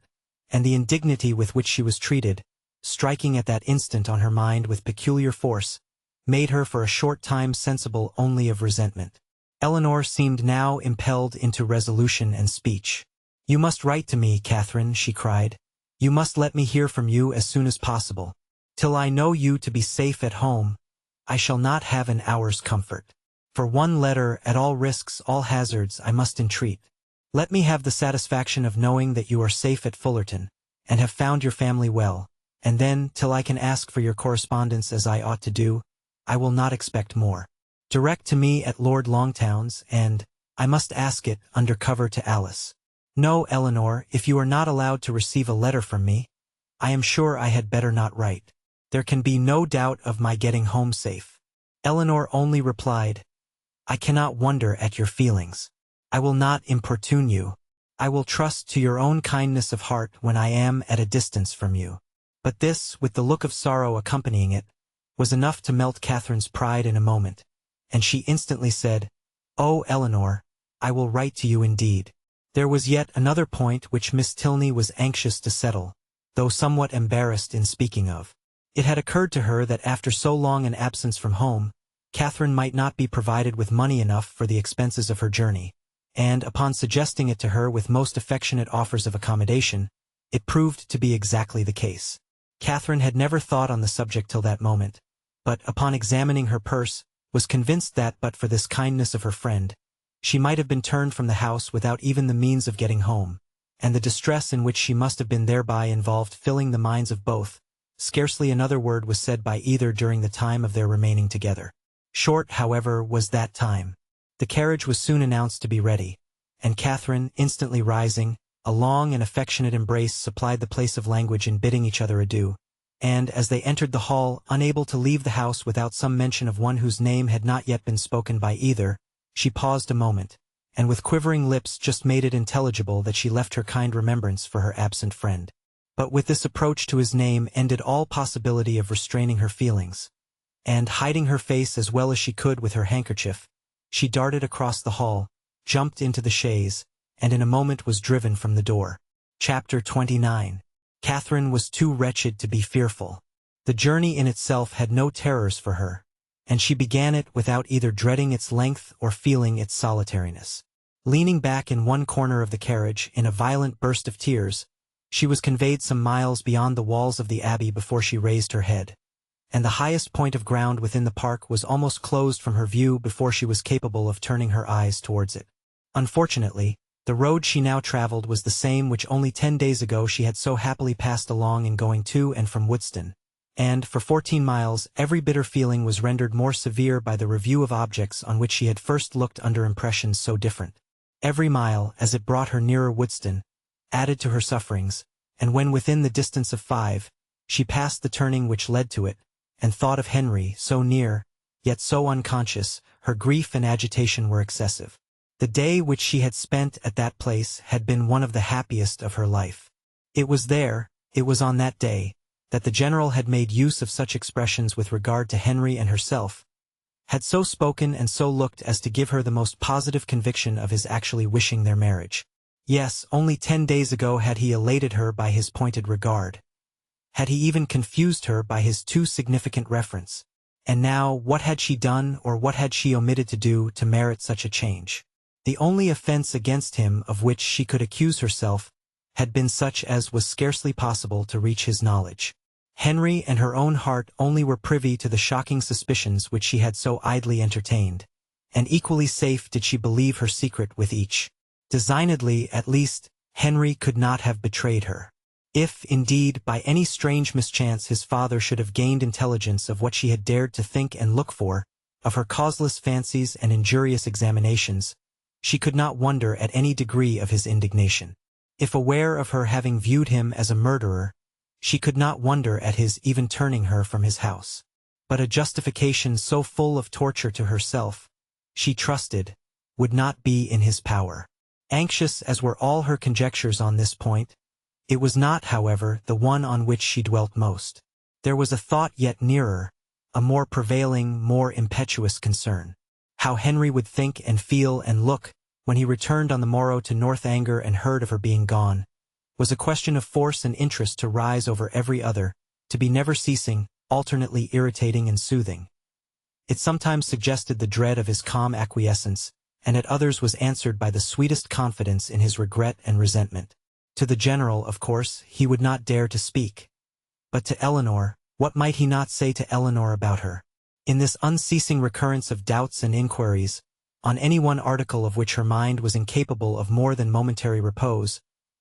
and the indignity with which she was treated, striking at that instant on her mind with peculiar force, made her for a short time sensible only of resentment. Eleanor seemed now impelled into resolution and speech. "You must write to me, Catherine," she cried. "You must let me hear from you as soon as possible. Till I know you to be safe at home, I shall not have an hour's comfort. For one letter, at all risks, all hazards, I must entreat. Let me have the satisfaction of knowing that you are safe at Fullerton, and have found your family well, and then, till I can ask for your correspondence as I ought to do, I will not expect more. Direct to me at Lord Longtown's, and, I must ask it, under cover to Alice. No, Eleanor, if you are not allowed to receive a letter from me, I am sure I had better not write. There can be no doubt of my getting home safe. Eleanor only replied, I cannot wonder at your feelings. I will not importune you. I will trust to your own kindness of heart when I am at a distance from you. But this, with the look of sorrow accompanying it, was enough to melt Catherine's pride in a moment, and she instantly said, Oh, Eleanor, I will write to you indeed. There was yet another point which Miss Tilney was anxious to settle, though somewhat embarrassed in speaking of. It had occurred to her that after so long an absence from home, Catherine might not be provided with money enough for the expenses of her journey, and, upon suggesting it to her with most affectionate offers of accommodation, it proved to be exactly the case. Catherine had never thought on the subject till that moment, but, upon examining her purse, was convinced that, but for this kindness of her friend, she might have been turned from the house without even the means of getting home, and the distress in which she must have been thereby involved filling the minds of both. Scarcely another word was said by either during the time of their remaining together. Short, however, was that time. The carriage was soon announced to be ready, and Catherine, instantly rising, a long and affectionate embrace supplied the place of language in bidding each other adieu, and, as they entered the hall, unable to leave the house without some mention of one whose name had not yet been spoken by either, she paused a moment, and with quivering lips just made it intelligible that she left her kind remembrance for her absent friend. But with this approach to his name ended all possibility of restraining her feelings, and, hiding her face as well as she could with her handkerchief, she darted across the hall, jumped into the chaise, and in a moment was driven from the door. Chapter 29. Catherine was too wretched to be fearful. The journey in itself had no terrors for her, and she began it without either dreading its length or feeling its solitariness. Leaning back in one corner of the carriage in a violent burst of tears, she was conveyed some miles beyond the walls of the Abbey before she raised her head, and the highest point of ground within the park was almost closed from her view before she was capable of turning her eyes towards it. Unfortunately, the road she now traveled was the same which only 10 days ago she had so happily passed along in going to and from Woodston, and, for 14 miles, every bitter feeling was rendered more severe by the review of objects on which she had first looked under impressions so different. Every mile, as it brought her nearer Woodston, added to her sufferings, and when within the distance of 5, she passed the turning which led to it, and thought of Henry, so near, yet so unconscious, her grief and agitation were excessive. The day which she had spent at that place had been one of the happiest of her life. It was on that day, that the General had made use of such expressions with regard to Henry and herself, had so spoken and so looked as to give her the most positive conviction of his actually wishing their marriage. Yes, only 10 days ago had he elated her by his pointed regard. Had he even confused her by his too significant reference? And now, what had she done or what had she omitted to do to merit such a change? The only offense against him of which she could accuse herself had been such as was scarcely possible to reach his knowledge. Henry and her own heart only were privy to the shocking suspicions which she had so idly entertained, and equally safe did she believe her secret with each. Designedly, at least, Henry could not have betrayed her. If, indeed, by any strange mischance his father should have gained intelligence of what she had dared to think and look for, of her causeless fancies and injurious examinations, she could not wonder at any degree of his indignation. If aware of her having viewed him as a murderer, she could not wonder at his even turning her from his house. But a justification so full of torture to herself, she trusted, would not be in his power. Anxious as were all her conjectures on this point, it was not, however, the one on which she dwelt most. There was a thought yet nearer, a more prevailing, more impetuous concern. How Henry would think and feel and look, when he returned on the morrow to Northanger and heard of her being gone, was a question of force and interest to rise over every other, to be never ceasing, alternately irritating and soothing. It sometimes suggested the dread of his calm acquiescence, and at others was answered by the sweetest confidence in his regret and resentment. To the General, of course, he would not dare to speak. But to Eleanor, what might he not say to Eleanor about her? In this unceasing recurrence of doubts and inquiries, on any one article of which her mind was incapable of more than momentary repose,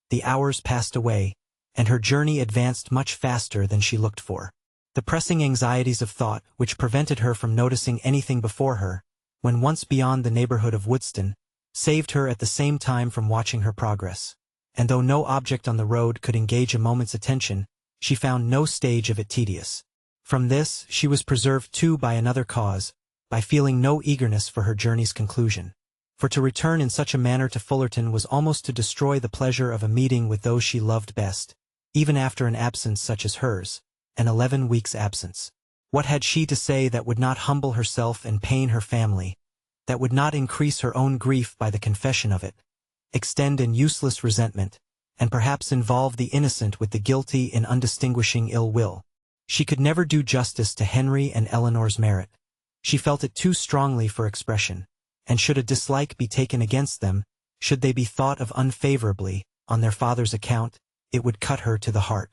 the hours passed away, and her journey advanced much faster than she looked for. The pressing anxieties of thought, which prevented her from noticing anything before her, when once beyond the neighborhood of Woodston, saved her at the same time from watching her progress. And though no object on the road could engage a moment's attention, she found no stage of it tedious. From this she was preserved too by another cause, by feeling no eagerness for her journey's conclusion. For to return in such a manner to Fullerton was almost to destroy the pleasure of a meeting with those she loved best, even after an absence such as hers, an 11 weeks' absence. What had she to say that would not humble herself and pain her family, that would not increase her own grief by the confession of it, extend an useless resentment, and perhaps involve the innocent with the guilty in undistinguishing ill will? She could never do justice to Henry and Eleanor's merit. She felt it too strongly for expression, and should a dislike be taken against them, should they be thought of unfavorably, on their father's account, it would cut her to the heart.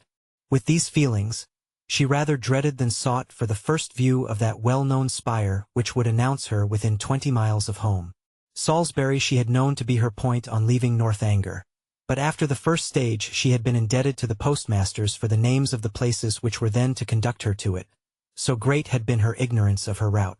With these feelings, she rather dreaded than sought for the first view of that well-known spire which would announce her within 20 miles of home. Salisbury she had known to be her point on leaving Northanger, but after the first stage she had been indebted to the postmasters for the names of the places which were then to conduct her to it. So great had been her ignorance of her route.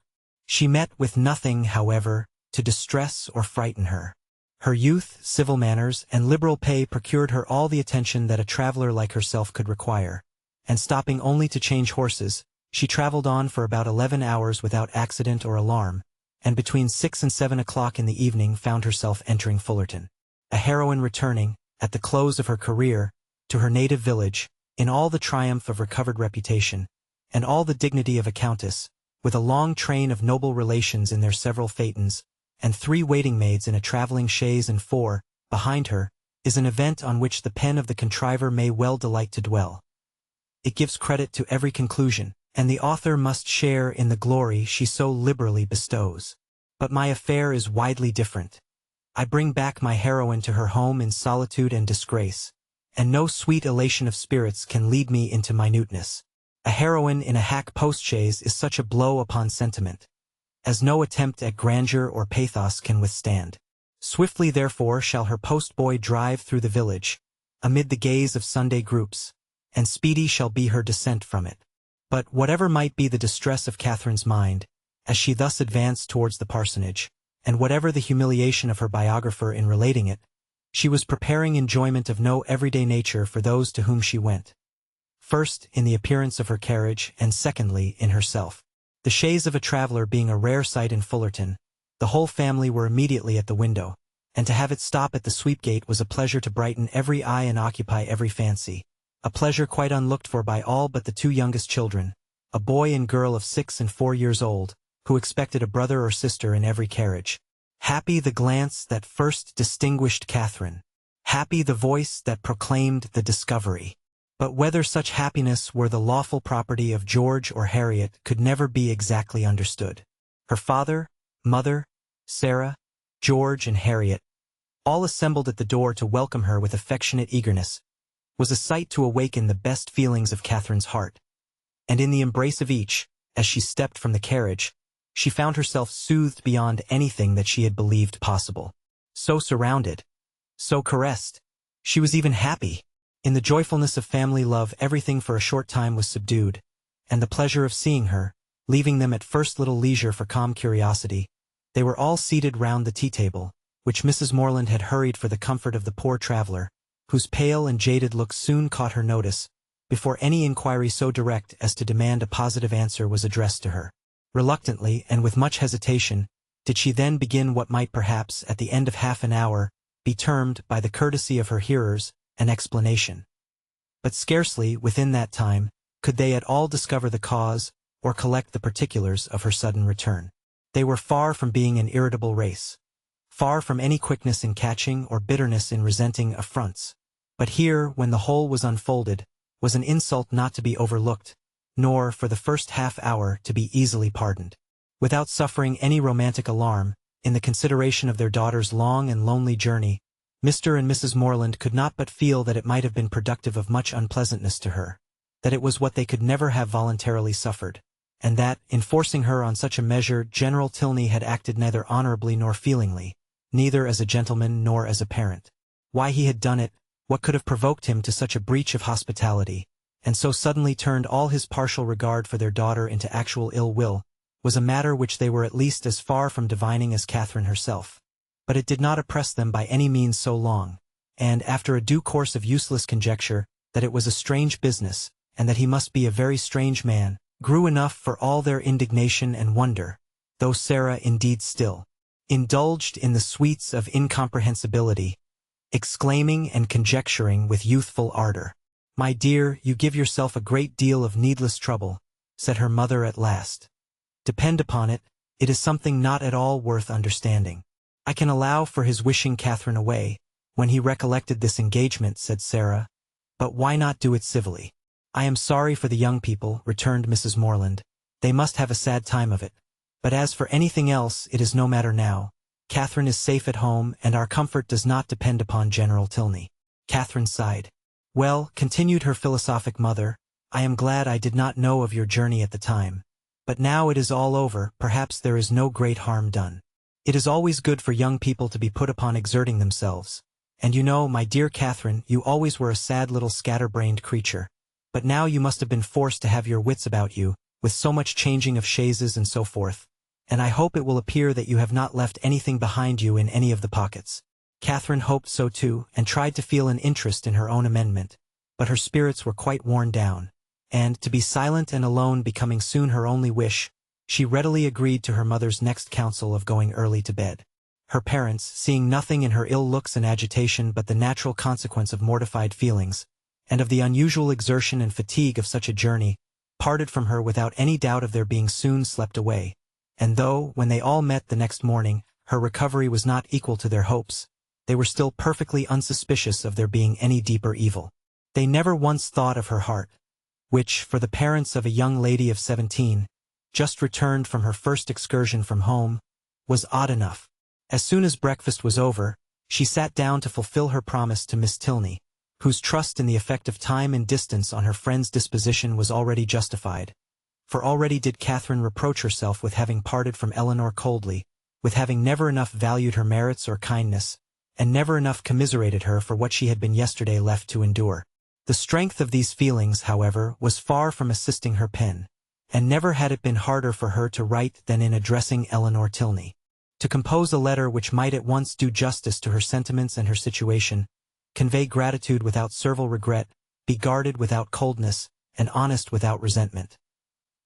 She met with nothing, however, to distress or frighten her. Her youth, civil manners, and liberal pay procured her all the attention that a traveler like herself could require, and stopping only to change horses, she traveled on for about 11 hours without accident or alarm, and between 6 and 7 o'clock in the evening found herself entering Fullerton. A heroine returning, at the close of her career, to her native village, in all the triumph of recovered reputation, and all the dignity of a countess, with a long train of noble relations in their several phaetons, and 3 waiting maids in a traveling chaise and 4, behind her, is an event on which the pen of the contriver may well delight to dwell. It gives credit to every conclusion, and the author must share in the glory she so liberally bestows. But my affair is widely different. I bring back my heroine to her home in solitude and disgrace, and no sweet elation of spirits can lead me into minuteness. A heroine in a hack postchaise is such a blow upon sentiment, as no attempt at grandeur or pathos can withstand. Swiftly therefore shall her postboy drive through the village, amid the gaze of Sunday groups, and speedy shall be her descent from it. But whatever might be the distress of Catherine's mind, as she thus advanced towards the parsonage, and whatever the humiliation of her biographer in relating it, she was preparing enjoyment of no everyday nature for those to whom she went. First, in the appearance of her carriage, and secondly, in herself. The chaise of a traveler being a rare sight in Fullerton, the whole family were immediately at the window, and to have it stop at the sweep-gate was a pleasure to brighten every eye and occupy every fancy, a pleasure quite unlooked for by all but the 2 youngest children, a boy and girl of 6 and 4 years old, who expected a brother or sister in every carriage. Happy the glance that first distinguished Catherine. Happy the voice that proclaimed the discovery. But whether such happiness were the lawful property of George or Harriet could never be exactly understood. Her father, mother, Sarah, George, and Harriet, all assembled at the door to welcome her with affectionate eagerness, was a sight to awaken the best feelings of Catherine's heart. And in the embrace of each, as she stepped from the carriage, she found herself soothed beyond anything that she had believed possible. So surrounded, so caressed, she was even happy. In the joyfulness of family love everything for a short time was subdued, and the pleasure of seeing her, leaving them at first little leisure for calm curiosity, they were all seated round the tea-table, which Mrs. Morland had hurried for the comfort of the poor traveler, whose pale and jaded look soon caught her notice, before any inquiry so direct as to demand a positive answer was addressed to her. Reluctantly, and with much hesitation, did she then begin what might perhaps, at the end of half an hour, be termed, by the courtesy of her hearers, an explanation. But scarcely, within that time, could they at all discover the cause, or collect the particulars of her sudden return. They were far from being an irritable race, far from any quickness in catching or bitterness in resenting affronts. But here, when the whole was unfolded, was an insult not to be overlooked, nor, for the first half-hour, to be easily pardoned. Without suffering any romantic alarm, in the consideration of their daughter's long and lonely journey, Mr. and Mrs. Morland could not but feel that it might have been productive of much unpleasantness to her, that it was what they could never have voluntarily suffered, and that, in forcing her on such a measure, General Tilney had acted neither honorably nor feelingly, neither as a gentleman nor as a parent. Why he had done it, what could have provoked him to such a breach of hospitality, and so suddenly turned all his partial regard for their daughter into actual ill will, was a matter which they were at least as far from divining as Catherine herself. But it did not oppress them by any means so long, and, after a due course of useless conjecture, that it was a strange business, and that he must be a very strange man, grew enough for all their indignation and wonder, though Sarah indeed still indulged in the sweets of incomprehensibility, exclaiming and conjecturing with youthful ardor. "My dear, you give yourself a great deal of needless trouble," said her mother at last. "Depend upon it, it is something not at all worth understanding." "I can allow for his wishing Catherine away, when he recollected this engagement," said Sarah, "but why not do it civilly?" "I am sorry for the young people," returned Mrs. Morland. "They must have a sad time of it. But as for anything else, it is no matter now. Catherine is safe at home, and our comfort does not depend upon General Tilney." Catherine sighed. "Well," continued her philosophic mother, "I am glad I did not know of your journey at the time. But now it is all over, perhaps there is no great harm done. It is always good for young people to be put upon exerting themselves. And you know, my dear Catherine, you always were a sad little scatter-brained creature. But now you must have been forced to have your wits about you, with so much changing of chaises and so forth. And I hope it will appear that you have not left anything behind you in any of the pockets." Catherine hoped so too, and tried to feel an interest in her own amendment, but her spirits were quite worn down, and, to be silent and alone becoming soon her only wish, she readily agreed to her mother's next counsel of going early to bed. Her parents, seeing nothing in her ill looks and agitation but the natural consequence of mortified feelings, and of the unusual exertion and fatigue of such a journey, parted from her without any doubt of their being soon slept away. And though, when they all met the next morning, her recovery was not equal to their hopes, they were still perfectly unsuspicious of there being any deeper evil. They never once thought of her heart, which, for the parents of a young lady of 17, just returned from her first excursion from home, was odd enough. As soon as breakfast was over, she sat down to fulfill her promise to Miss Tilney, whose trust in the effect of time and distance on her friend's disposition was already justified. For already did Catherine reproach herself with having parted from Eleanor coldly, with having never enough valued her merits or kindness, and never enough commiserated her for what she had been yesterday left to endure. The strength of these feelings, however, was far from assisting her pen, and never had it been harder for her to write than in addressing Eleanor Tilney. To compose a letter which might at once do justice to her sentiments and her situation, convey gratitude without servile regret, be guarded without coldness, and honest without resentment.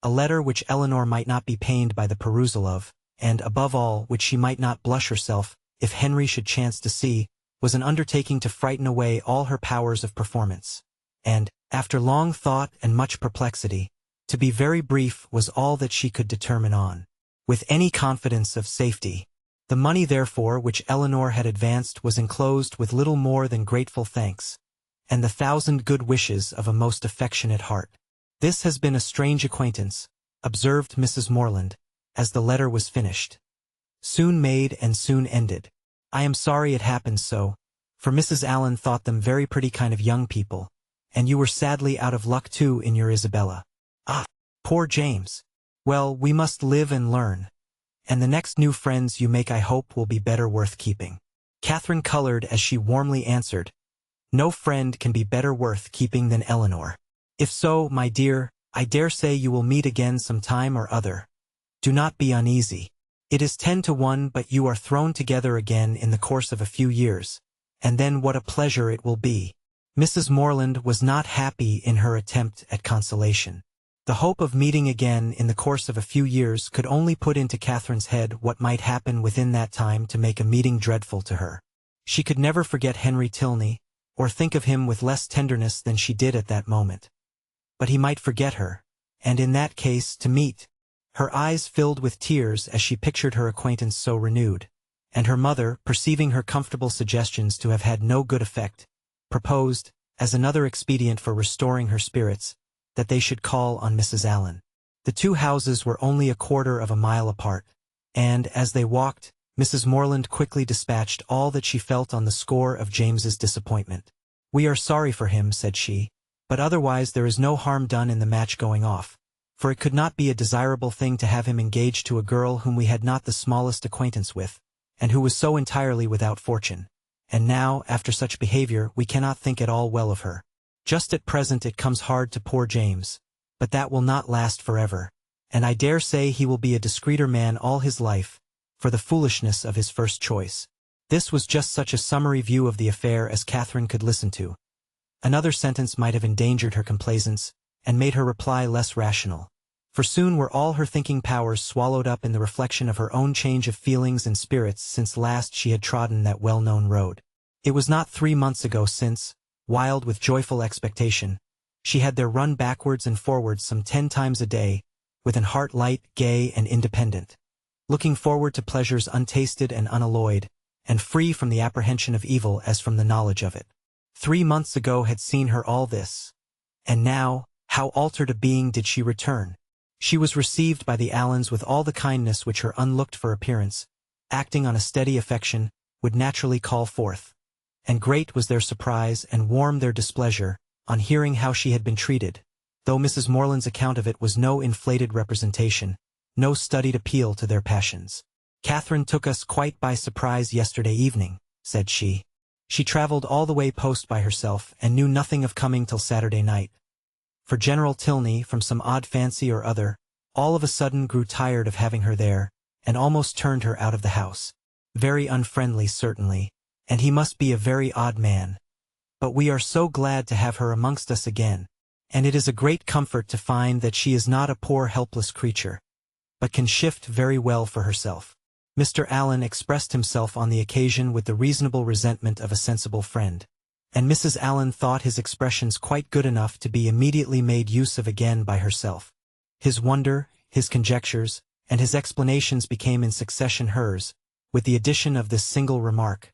A letter which Eleanor might not be pained by the perusal of, and, above all, which she might not blush herself, if Henry should chance to see, was an undertaking to frighten away all her powers of performance. And, after long thought and much perplexity, to be very brief was all that she could determine on, with any confidence of safety. The money, therefore, which Eleanor had advanced was enclosed with little more than grateful thanks, and the 1,000 good wishes of a most affectionate heart. "This has been a strange acquaintance," observed Mrs. Morland, as the letter was finished. "Soon made and soon ended. I am sorry it happened so, for Mrs. Allen thought them very pretty kind of young people, and you were sadly out of luck too in your Isabella. Ah, poor James! Well, we must live and learn, and the next new friends you make I hope will be better worth keeping." Catherine colored as she warmly answered, "No friend can be better worth keeping than Eleanor. If so, my dear, I dare say you will meet again some time or other. Do not be uneasy. It is 10 to 1, but you are thrown together again in the course of a few years, and then what a pleasure it will be." Mrs. Morland was not happy in her attempt at consolation. The hope of meeting again in the course of a few years could only put into Catherine's head what might happen within that time to make a meeting dreadful to her. She could never forget Henry Tilney, or think of him with less tenderness than she did at that moment. But he might forget her, and in that case to meet. Her eyes filled with tears as she pictured her acquaintance so renewed, and her mother, perceiving her comfortable suggestions to have had no good effect, proposed, as another expedient for restoring her spirits, that they should call on Mrs. Allen. The two houses were only a quarter of a mile apart, and, as they walked, Mrs. Morland quickly dispatched all that she felt on the score of James's disappointment. "We are sorry for him," said she, "but otherwise there is no harm done in the match going off, for it could not be a desirable thing to have him engaged to a girl whom we had not the smallest acquaintance with, and who was so entirely without fortune. And now, after such behavior, we cannot think at all well of her. Just at present it comes hard to poor James, but that will not last forever, and I dare say he will be a discreeter man all his life, for the foolishness of his first choice. This was just such a summary view of the affair as Catherine could listen to. Another sentence might have endangered her complaisance, and made her reply less rational. For soon were all her thinking powers swallowed up in the reflection of her own change of feelings and spirits since last she had trodden that well-known road. It was not 3 months ago since, wild with joyful expectation, she had there run backwards and forwards some 10 times a day, with an heart light, gay, and independent, looking forward to pleasures untasted and unalloyed, and free from the apprehension of evil as from the knowledge of it. 3 months ago had seen her all this. And now, how altered a being did she return! She was received by the Allens with all the kindness which her unlooked-for appearance, acting on a steady affection, would naturally call forth. And great was their surprise and warm their displeasure, on hearing how she had been treated, though Mrs. Morland's account of it was no inflated representation, no studied appeal to their passions. "Catherine took us quite by surprise yesterday evening," said she. "She traveled all the way post by herself and knew nothing of coming till Saturday night. For General Tilney, from some odd fancy or other, all of a sudden grew tired of having her there, and almost turned her out of the house. Very unfriendly, certainly, and he must be a very odd man. But we are so glad to have her amongst us again, and it is a great comfort to find that she is not a poor helpless creature, but can shift very well for herself." Mr. Allen expressed himself on the occasion with the reasonable resentment of a sensible friend, and Mrs. Allen thought his expressions quite good enough to be immediately made use of again by herself. His wonder, his conjectures, and his explanations became in succession hers, with the addition of this single remark: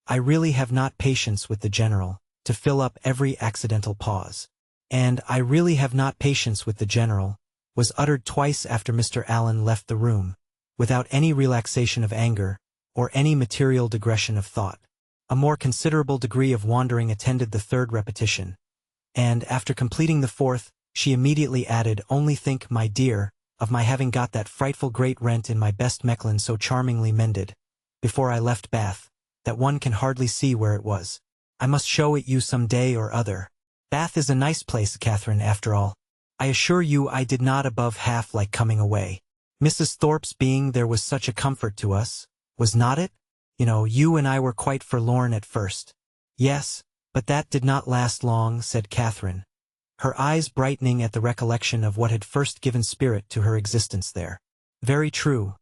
"I really have not patience with the General, to fill up every accidental pause." And "I really have not patience with the General," was uttered twice after Mr. Allen left the room, without any relaxation of anger, or any material digression of thought. A more considerable degree of wandering attended the third repetition, and, after completing the fourth, she immediately added, "Only think, my dear, of my having got that frightful great rent in my best Mechlin so charmingly mended, before I left Bath, that one can hardly see where it was. I must show it you some day or other. Bath is a nice place, Catherine, after all. I assure you I did not above half like coming away. Mrs. Thorpe's being there was such a comfort to us, was not it? You know, you and I were quite forlorn at first." "Yes, but that did not last long," said Catherine, her eyes brightening at the recollection of what had first given spirit to her existence there. "Very true.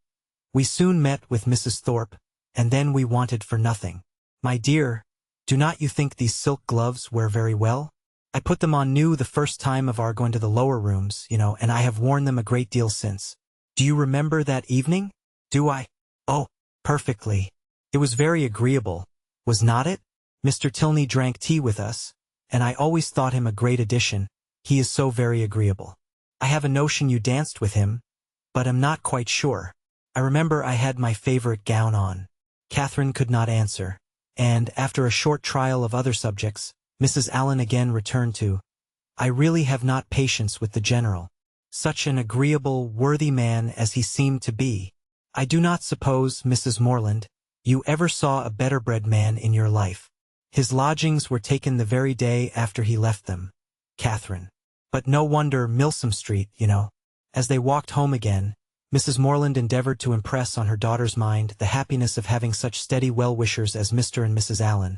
We soon met with Mrs. Thorpe, and then we wanted for nothing. My dear, do not you think these silk gloves wear very well? I put them on new the first time of our going to the lower rooms, you know, and I have worn them a great deal since. Do you remember that evening?" "Do I? Oh, perfectly. It was very agreeable, was not it? Mr. Tilney drank tea with us, and I always thought him a great addition, he is so very agreeable. I have a notion you danced with him, but am not quite sure. I remember I had my favorite gown on." Catherine could not answer, and, after a short trial of other subjects, Mrs. Allen again returned to, "I really have not patience with the General. Such an agreeable, worthy man as he seemed to be. I do not suppose, Mrs. Morland, you ever saw a better-bred man in your life. His lodgings were taken the very day after he left them, Catherine. But no wonder, Milsom Street, you know." As they walked home again, Mrs. Morland endeavored to impress on her daughter's mind the happiness of having such steady well-wishers as Mr. and Mrs. Allen,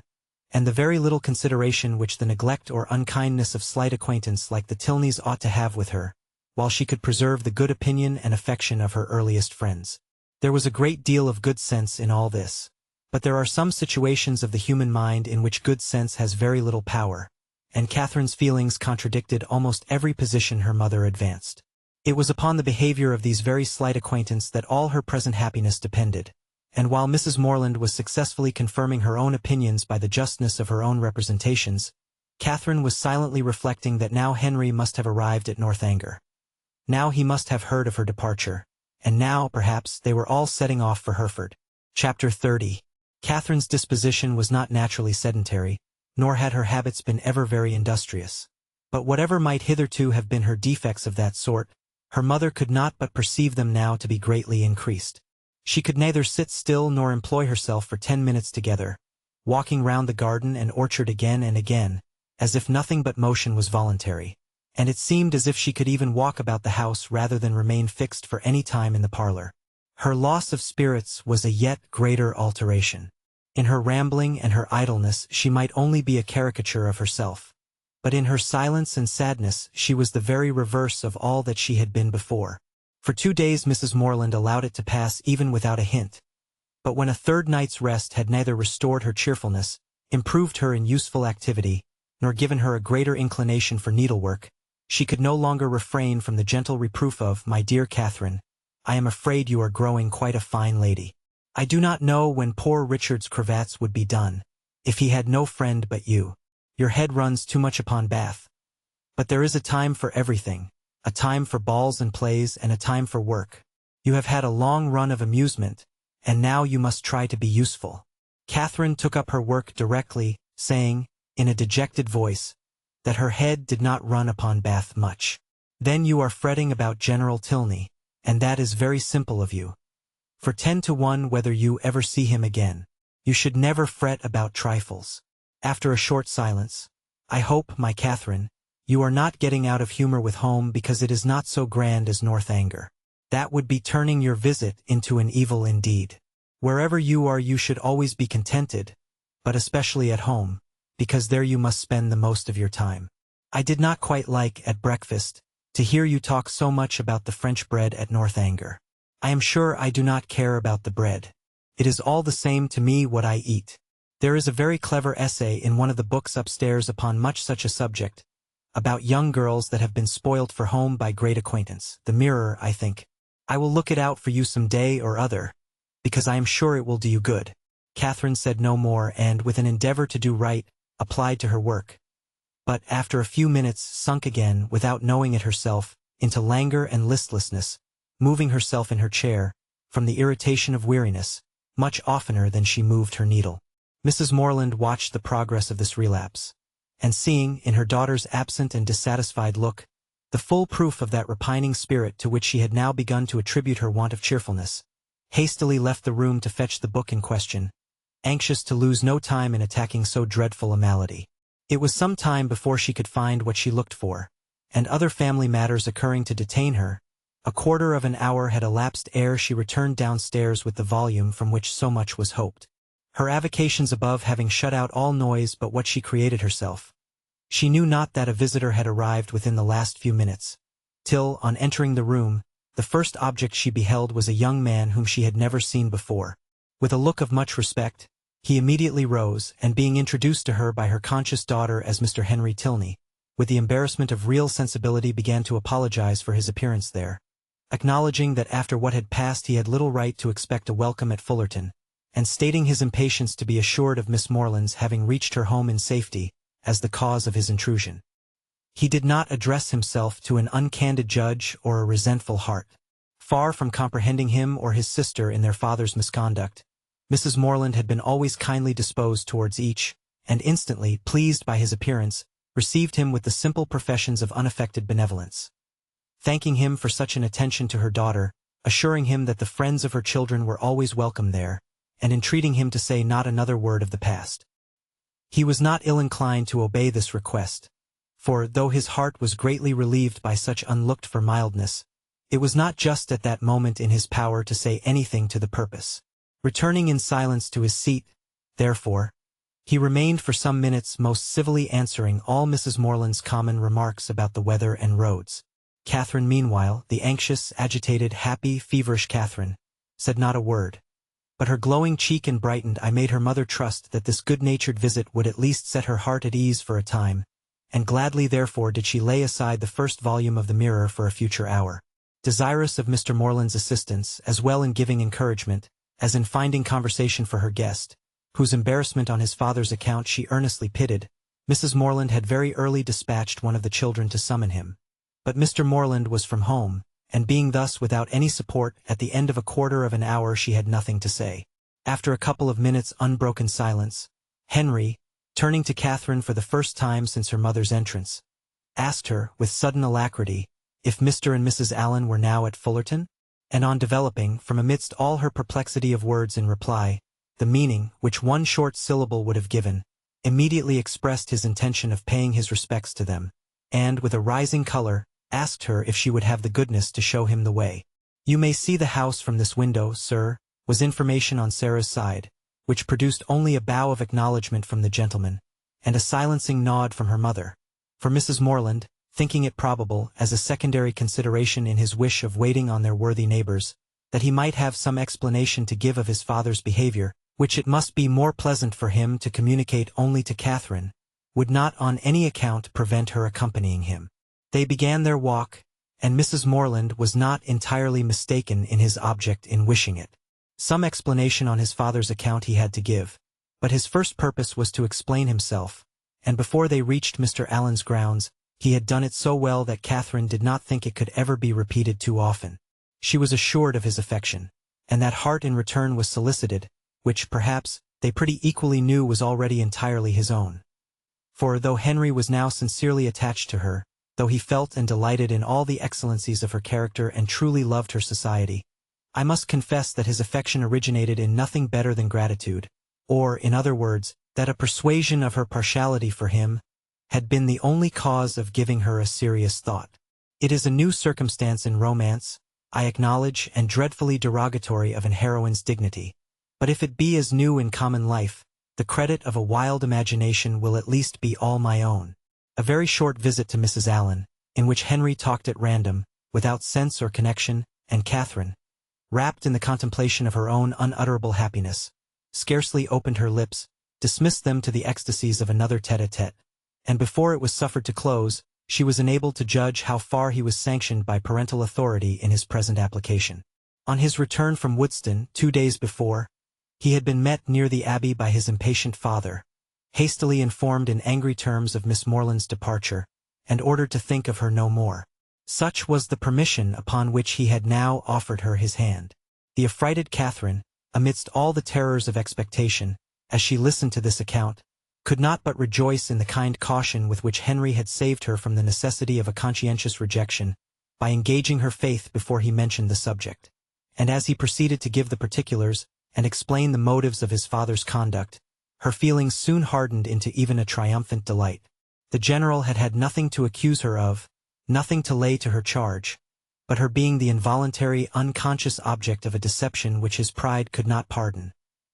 and the very little consideration which the neglect or unkindness of slight acquaintance like the Tilneys ought to have with her, while she could preserve the good opinion and affection of her earliest friends. There was a great deal of good sense in all this, but there are some situations of the human mind in which good sense has very little power, and Catherine's feelings contradicted almost every position her mother advanced. It was upon the behavior of these very slight acquaintance that all her present happiness depended, and while Mrs. Morland was successfully confirming her own opinions by the justness of her own representations, Catherine was silently reflecting that now Henry must have arrived at Northanger. Now he must have heard of her departure, and now, perhaps, they were all setting off for Hereford. Chapter 30. Catherine's disposition was not naturally sedentary, nor had her habits been ever very industrious. But whatever might hitherto have been her defects of that sort, Her mother could not but perceive them now to be greatly increased. She could neither sit still nor employ herself for 10 minutes together, walking round the garden and orchard again and again, as if nothing but motion was voluntary, and it seemed as if she could even walk about the house rather than remain fixed for any time in the parlor. Her loss of spirits was a yet greater alteration. In her rambling and her idleness she might only be a caricature of herself, but in her silence and sadness she was the very reverse of all that she had been before. For 2 days Mrs. Morland allowed it to pass even without a hint, but when a third night's rest had neither restored her cheerfulness, improved her in useful activity, nor given her a greater inclination for needlework, she could no longer refrain from the gentle reproof of, "My dear Catherine, I am afraid you are growing quite a fine lady. I do not know when poor Richard's cravats would be done, if he had no friend but you. Your head runs too much upon Bath. But there is a time for everything, a time for balls and plays and a time for work. You have had a long run of amusement, and now you must try to be useful." Catherine took up her work directly, saying, in a dejected voice, that her head did not run upon Bath much. "Then you are fretting about General Tilney, and that is very simple of you. For 10 to 1 whether you ever see him again. You should never fret about trifles." After a short silence, "I hope, my Catherine, you are not getting out of humor with home because it is not so grand as Northanger. That would be turning your visit into an evil indeed. Wherever you are you should always be contented, but especially at home, because there you must spend the most of your time. I did not quite like, at breakfast, to hear you talk so much about the French bread at Northanger. I am sure I do not care about the bread. It is all the same to me what I eat. There is a very clever essay in one of the books upstairs upon much such a subject, about young girls that have been spoilt for home by great acquaintance. The Mirror, I think. I will look it out for you some day or other, because I am sure it will do you good." Catherine said no more and, with an endeavor to do right, applied to her work, but after a few minutes sunk again, without knowing it herself, into languor and listlessness, moving herself in her chair, from the irritation of weariness, much oftener than she moved her needle. Mrs. Morland watched the progress of this relapse, and seeing, in her daughter's absent and dissatisfied look, the full proof of that repining spirit to which she had now begun to attribute her want of cheerfulness, hastily left the room to fetch the book in question, anxious to lose no time in attacking so dreadful a malady. It was some time before she could find what she looked for, and other family matters occurring to detain her, a quarter of an hour had elapsed ere she returned downstairs with the volume from which so much was hoped. Her avocations above having shut out all noise but what she created herself, she knew not that a visitor had arrived within the last few minutes, till, on entering the room, the first object she beheld was a young man whom she had never seen before. With a look of much respect, he immediately rose, and being introduced to her by her conscious daughter as Mr. Henry Tilney, with the embarrassment of real sensibility began to apologize for his appearance there, acknowledging that after what had passed he had little right to expect a welcome at Fullerton, and stating his impatience to be assured of Miss Morland's having reached her home in safety, as the cause of his intrusion. He did not address himself to an uncandid judge or a resentful heart. Far from comprehending him or his sister in their father's misconduct, Mrs. Morland had been always kindly disposed towards each, and instantly, pleased by his appearance, received him with the simple professions of unaffected benevolence. Thanking him for such an attention to her daughter, assuring him that the friends of her children were always welcome there, and entreating him to say not another word of the past. He was not ill-inclined to obey this request, for, though his heart was greatly relieved by such unlooked-for mildness, it was not just at that moment in his power to say anything to the purpose. Returning in silence to his seat, therefore, he remained for some minutes most civilly answering all Mrs. Morland's common remarks about the weather and roads. Catherine, meanwhile, the anxious, agitated, happy, feverish Catherine, said not a word, but her glowing cheek and brightened eye made her mother trust that this good-natured visit would at least set her heart at ease for a time, and gladly therefore did she lay aside the first volume of the Mirror for a future hour. Desirous of Mr. Morland's assistance, as well in giving encouragement, as in finding conversation for her guest, whose embarrassment on his father's account she earnestly pitied, Mrs. Morland had very early dispatched one of the children to summon him. But Mr. Morland was from home, and being thus without any support, at the end of a quarter of an hour she had nothing to say. After a couple of minutes' unbroken silence, Henry, turning to Catherine for the first time since her mother's entrance, asked her, with sudden alacrity, if Mr. and Mrs. Allen were now at Fullerton? And on developing, from amidst all her perplexity of words in reply, the meaning, which one short syllable would have given, immediately expressed his intention of paying his respects to them, and, with a rising color, asked her if she would have the goodness to show him the way. "You may see the house from this window, sir," was information on Sarah's side, which produced only a bow of acknowledgment from the gentleman, and a silencing nod from her mother. For Mrs. Morland, thinking it probable, as a secondary consideration in his wish of waiting on their worthy neighbors, that he might have some explanation to give of his father's behavior, which it must be more pleasant for him to communicate only to Catherine, would not on any account prevent her accompanying him. They began their walk, and Mrs. Morland was not entirely mistaken in his object in wishing it. Some explanation on his father's account he had to give, but his first purpose was to explain himself, and before they reached Mr. Allen's grounds, he had done it so well that Catherine did not think it could ever be repeated too often. She was assured of his affection, and that heart in return was solicited, which, perhaps, they pretty equally knew was already entirely his own. For, though Henry was now sincerely attached to her, though he felt and delighted in all the excellencies of her character and truly loved her society, I must confess that his affection originated in nothing better than gratitude, or, in other words, that a persuasion of her partiality for him had been the only cause of giving her a serious thought. It is a new circumstance in romance, I acknowledge, and dreadfully derogatory of an heroine's dignity, but if it be as new in common life, the credit of a wild imagination will at least be all my own. A very short visit to Mrs. Allen, in which Henry talked at random, without sense or connection, and Catherine, wrapped in the contemplation of her own unutterable happiness, scarcely opened her lips, dismissed them to the ecstasies of another tête-à-tête, and before it was suffered to close, she was enabled to judge how far he was sanctioned by parental authority in his present application. On his return from Woodstown 2 days before, he had been met near the Abbey by his impatient father, hastily informed in angry terms of Miss Morland's departure, and ordered to think of her no more. Such was the permission upon which he had now offered her his hand. The affrighted Catherine, amidst all the terrors of expectation, as she listened to this account, could not but rejoice in the kind caution with which Henry had saved her from the necessity of a conscientious rejection, by engaging her faith before he mentioned the subject. And as he proceeded to give the particulars, and explain the motives of his father's conduct, her feelings soon hardened into even a triumphant delight. The general had had nothing to accuse her of, nothing to lay to her charge, but her being the involuntary, unconscious object of a deception which his pride could not pardon,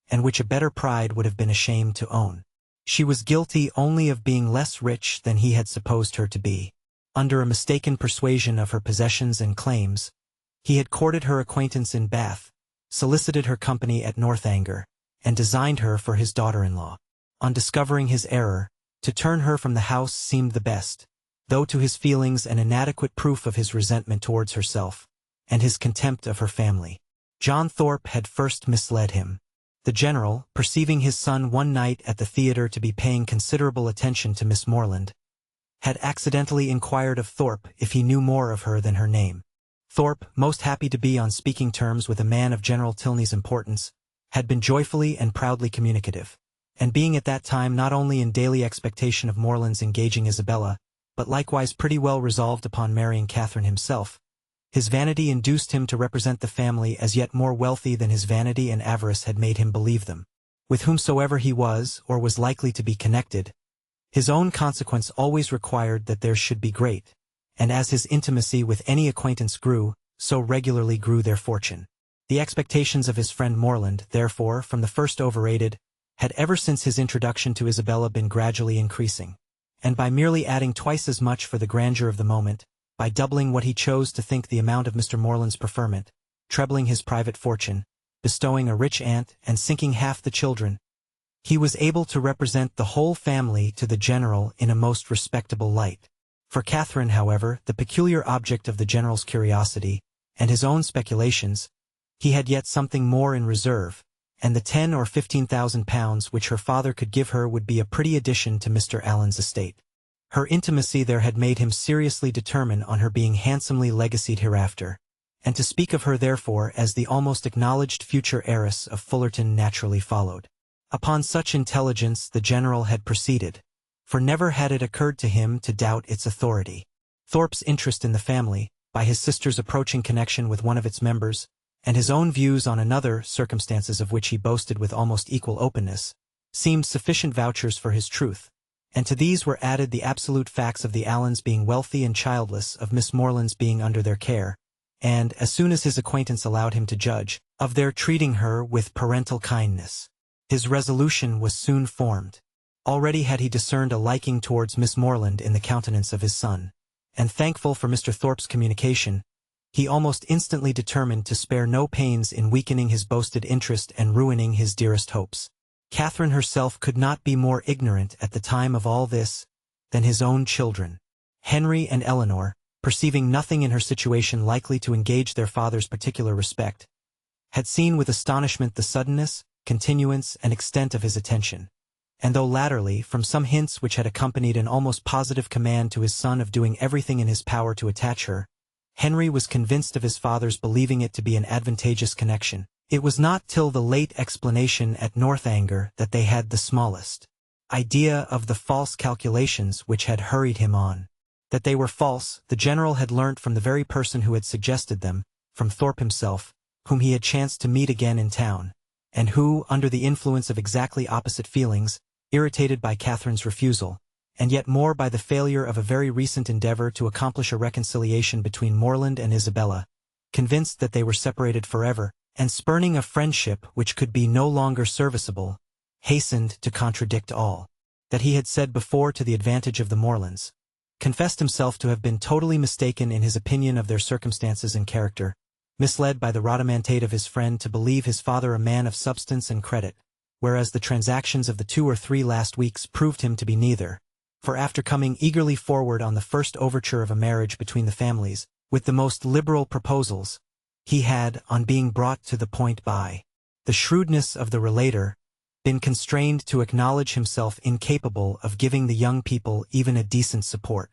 and which a better pride would have been ashamed to own. She was guilty only of being less rich than he had supposed her to be. Under a mistaken persuasion of her possessions and claims, he had courted her acquaintance in Bath, solicited her company at Northanger, and designed her for his daughter-in-law. On discovering his error, to turn her from the house seemed the best, though to his feelings an inadequate proof of his resentment towards herself, and his contempt of her family. John Thorpe had first misled him. The general, perceiving his son one night at the theatre to be paying considerable attention to Miss Morland, had accidentally inquired of Thorpe if he knew more of her than her name. Thorpe, most happy to be on speaking terms with a man of General Tilney's importance, had been joyfully and proudly communicative, and being at that time not only in daily expectation of Morland's engaging Isabella, but likewise pretty well resolved upon marrying Catherine himself, his vanity induced him to represent the family as yet more wealthy than his vanity and avarice had made him believe them. With whomsoever he was, or was likely to be connected, his own consequence always required that theirs should be great, and as his intimacy with any acquaintance grew, so regularly grew their fortune. The expectations of his friend Morland, therefore, from the first overrated, had ever since his introduction to Isabella been gradually increasing, and by merely adding twice as much for the grandeur of the moment, by doubling what he chose to think the amount of Mr. Morland's preferment, trebling his private fortune, bestowing a rich aunt, and sinking half the children, he was able to represent the whole family to the general in a most respectable light. For Catherine, however, the peculiar object of the general's curiosity, and his own speculations, he had yet something more in reserve, and the 10 or 15,000 pounds which her father could give her would be a pretty addition to Mr. Allen's estate. Her intimacy there had made him seriously determine on her being handsomely legacied hereafter, and to speak of her therefore as the almost acknowledged future heiress of Fullerton naturally followed. Upon such intelligence the general had proceeded, for never had it occurred to him to doubt its authority. Thorpe's interest in the family, by his sister's approaching connection with one of its members, and his own views on another, circumstances of which he boasted with almost equal openness, seemed sufficient vouchers for his truth, and to these were added the absolute facts of the Allens being wealthy and childless, of Miss Morland's being under their care, and, as soon as his acquaintance allowed him to judge, of their treating her with parental kindness. His resolution was soon formed. Already had he discerned a liking towards Miss Morland in the countenance of his son, and thankful for Mr. Thorpe's communication, he almost instantly determined to spare no pains in weakening his boasted interest and ruining his dearest hopes. Catherine herself could not be more ignorant at the time of all this than his own children. Henry and Eleanor, perceiving nothing in her situation likely to engage their father's particular respect, had seen with astonishment the suddenness, continuance, and extent of his attention, and though latterly, from some hints which had accompanied an almost positive command to his son of doing everything in his power to attach her, Henry was convinced of his father's believing it to be an advantageous connection. It was not till the late explanation at Northanger that they had the smallest idea of the false calculations which had hurried him on. That they were false, the general had learnt from the very person who had suggested them, from Thorpe himself, whom he had chanced to meet again in town, and who, under the influence of exactly opposite feelings, irritated by Catherine's refusal, and yet more by the failure of a very recent endeavor to accomplish a reconciliation between Morland and Isabella, convinced that they were separated forever, and spurning a friendship which could be no longer serviceable, hastened to contradict all that he had said before to the advantage of the Morlands, confessed himself to have been totally mistaken in his opinion of their circumstances and character, misled by the rhodomontade of his friend to believe his father a man of substance and credit, whereas the transactions of the 2 or 3 last weeks proved him to be neither, for after coming eagerly forward on the first overture of a marriage between the families, with the most liberal proposals, he had, on being brought to the point by the shrewdness of the relator, been constrained to acknowledge himself incapable of giving the young people even a decent support.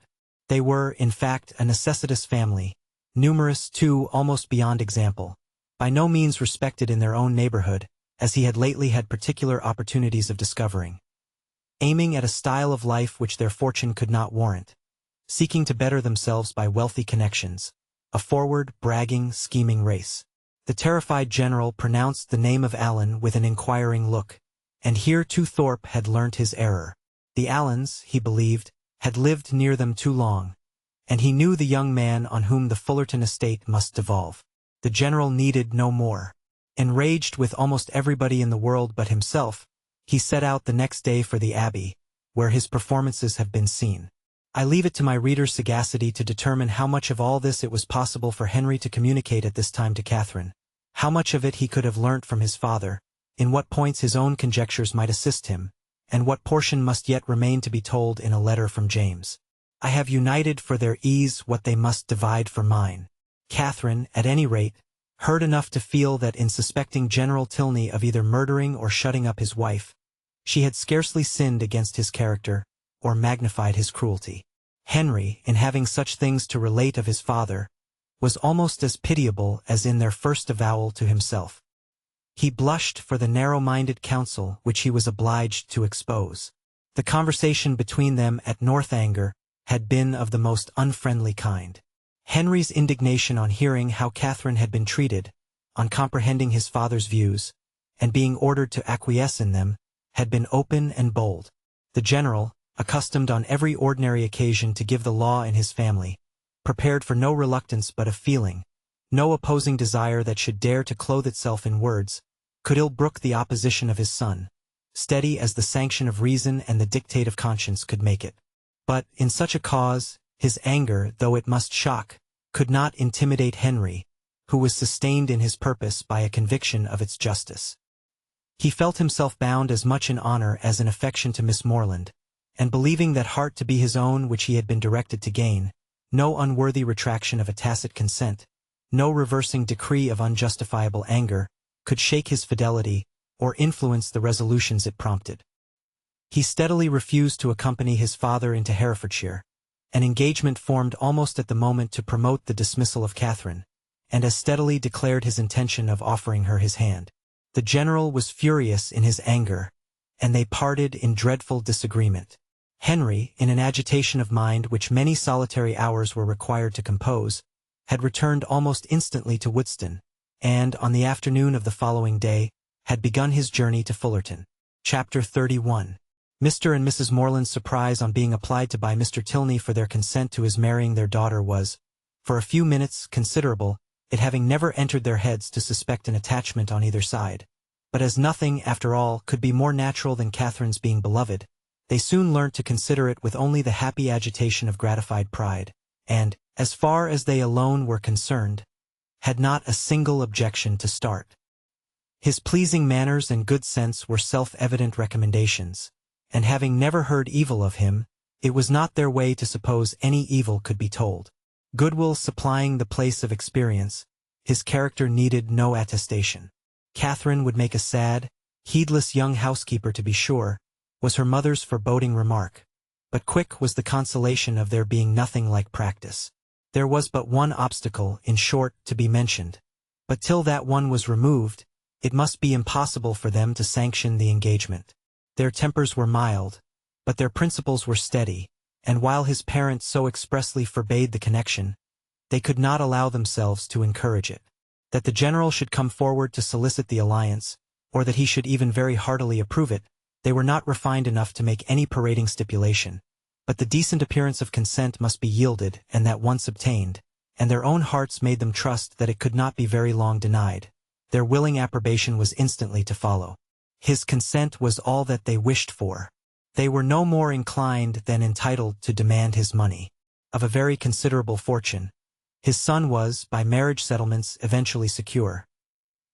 They were, in fact, a necessitous family, numerous too almost beyond example, by no means respected in their own neighborhood, as he had lately had particular opportunities of discovering, aiming at a style of life which their fortune could not warrant, seeking to better themselves by wealthy connections, a forward, bragging, scheming race. The terrified general pronounced the name of Allen with an inquiring look, and here too Thorpe had learnt his error. The Allens, he believed, had lived near them too long, and he knew the young man on whom the Fullerton estate must devolve. The general needed no more. Enraged with almost everybody in the world but himself, he set out the next day for the Abbey, where his performances have been seen. I leave it to my reader's sagacity to determine how much of all this it was possible for Henry to communicate at this time to Catherine, how much of it he could have learnt from his father, in what points his own conjectures might assist him, and what portion must yet remain to be told in a letter from James. I have united for their ease what they must divide for mine. Catherine, at any rate, heard enough to feel that in suspecting General Tilney of either murdering or shutting up his wife, she had scarcely sinned against his character, or magnified his cruelty. Henry, in having such things to relate of his father, was almost as pitiable as in their first avowal to himself. He blushed for the narrow-minded counsel which he was obliged to expose. The conversation between them at Northanger had been of the most unfriendly kind. Henry's indignation on hearing how Catherine had been treated, on comprehending his father's views, and being ordered to acquiesce in them, had been open and bold. The general, accustomed on every ordinary occasion to give the law in his family, prepared for no reluctance but of feeling, no opposing desire that should dare to clothe itself in words, could ill brook the opposition of his son, steady as the sanction of reason and the dictate of conscience could make it. But, in such a cause, his anger, though it must shock, could not intimidate Henry, who was sustained in his purpose by a conviction of its justice. He felt himself bound as much in honor as in affection to Miss Morland, and believing that heart to be his own which he had been directed to gain, no unworthy retraction of a tacit consent, no reversing decree of unjustifiable anger, could shake his fidelity, or influence the resolutions it prompted. He steadily refused to accompany his father into Herefordshire, an engagement formed almost at the moment to promote the dismissal of Catherine, and as steadily declared his intention of offering her his hand. The general was furious in his anger, and they parted in dreadful disagreement. Henry, in an agitation of mind which many solitary hours were required to compose, had returned almost instantly to Woodston, and, on the afternoon of the following day, had begun his journey to Fullerton. Chapter 31. Mr. and Mrs. Morland's surprise on being applied to by Mr. Tilney for their consent to his marrying their daughter was, for a few minutes, considerable, it having never entered their heads to suspect an attachment on either side. But as nothing, after all, could be more natural than Catherine's being beloved, they soon learnt to consider it with only the happy agitation of gratified pride, and, as far as they alone were concerned, had not a single objection to start. His pleasing manners and good sense were self-evident recommendations, and having never heard evil of him, it was not their way to suppose any evil could be told. Goodwill supplying the place of experience, his character needed no attestation. Catherine would make a sad, heedless young housekeeper to be sure, was her mother's foreboding remark, but quick was the consolation of there being nothing like practice. There was but one obstacle, in short, to be mentioned, but till that one was removed, it must be impossible for them to sanction the engagement. Their tempers were mild, but their principles were steady, and while his parents so expressly forbade the connection, they could not allow themselves to encourage it. That the general should come forward to solicit the alliance, or that he should even very heartily approve it, they were not refined enough to make any parading stipulation, but the decent appearance of consent must be yielded, and that once obtained, and their own hearts made them trust that it could not be very long denied, their willing approbation was instantly to follow. His consent was all that they wished for. They were no more inclined than entitled to demand his money. Of a very considerable fortune, his son was, by marriage settlements, eventually secure.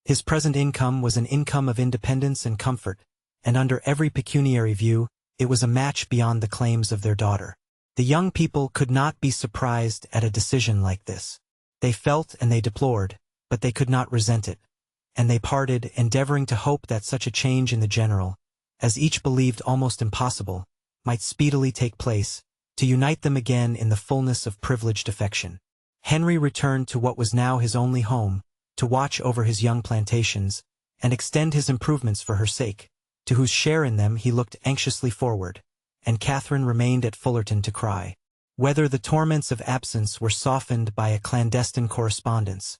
His present income was an income of independence and comfort, and under every pecuniary view, it was a match beyond the claims of their daughter. The young people could not be surprised at a decision like this. They felt and they deplored, but they could not resent it, and they parted, endeavoring to hope that such a change in the general, as each believed almost impossible, might speedily take place, to unite them again in the fullness of privileged affection. Henry returned to what was now his only home, to watch over his young plantations, and extend his improvements for her sake, to whose share in them he looked anxiously forward, and Catherine remained at Fullerton to cry. Whether the torments of absence were softened by a clandestine correspondence,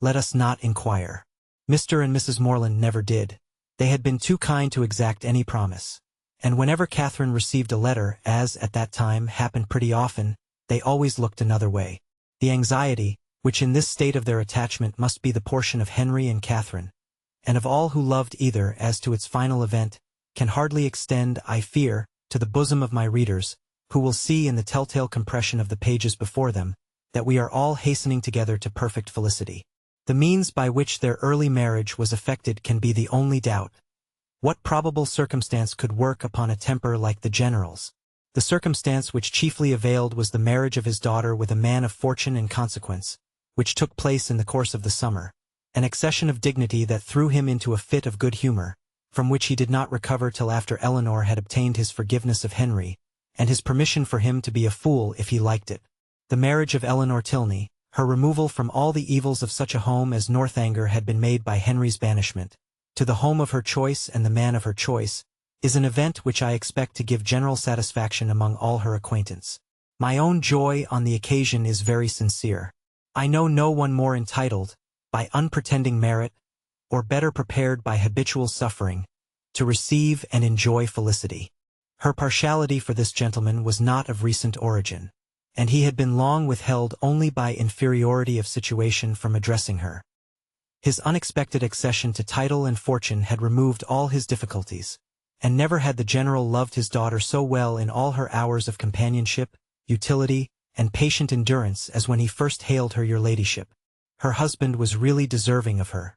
let us not inquire. Mr. and Mrs. Morland never did. They had been too kind to exact any promise, and whenever Catherine received a letter, as at that time happened pretty often, they always looked another way. The anxiety, which in this state of their attachment must be the portion of Henry and Catherine, and of all who loved either as to its final event, can hardly extend, I fear, to the bosom of my readers, who will see in the telltale compression of the pages before them, that we are all hastening together to perfect felicity. The means by which their early marriage was effected can be the only doubt. What probable circumstance could work upon a temper like the general's? The circumstance which chiefly availed was the marriage of his daughter with a man of fortune and consequence, which took place in the course of the summer, an accession of dignity that threw him into a fit of good humor, from which he did not recover till after Eleanor had obtained his forgiveness of Henry, and his permission for him to be a fool if he liked it. The marriage of Eleanor Tilney, her removal from all the evils of such a home as Northanger had been made by Henry's banishment, to the home of her choice and the man of her choice, is an event which I expect to give general satisfaction among all her acquaintance. My own joy on the occasion is very sincere. I know no one more entitled, by unpretending merit, or better prepared by habitual suffering, to receive and enjoy felicity. Her partiality for this gentleman was not of recent origin, and he had been long withheld only by inferiority of situation from addressing her. His unexpected accession to title and fortune had removed all his difficulties, and never had the general loved his daughter so well in all her hours of companionship, utility, and patient endurance as when he first hailed her your ladyship. Her husband was really deserving of her.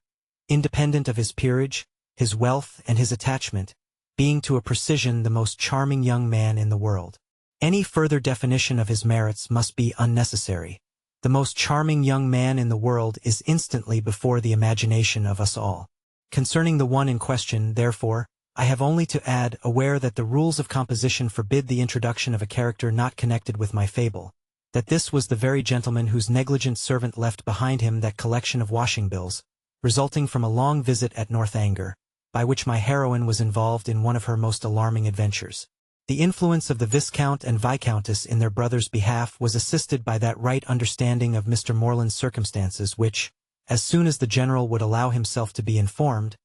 Independent of his peerage, his wealth, and his attachment, being to a precision the most charming young man in the world. Any further definition of his merits must be unnecessary. The most charming young man in the world is instantly before the imagination of us all. Concerning the one in question, therefore, I have only to add, aware that the rules of composition forbid the introduction of a character not connected with my fable, that this was the very gentleman whose negligent servant left behind him that collection of washing bills, resulting from a long visit at Northanger, by which my heroine was involved in one of her most alarming adventures. The influence of the Viscount and Viscountess in their brother's behalf was assisted by that right understanding of Mr. Morland's circumstances which, as soon as the general would allow himself to be informed,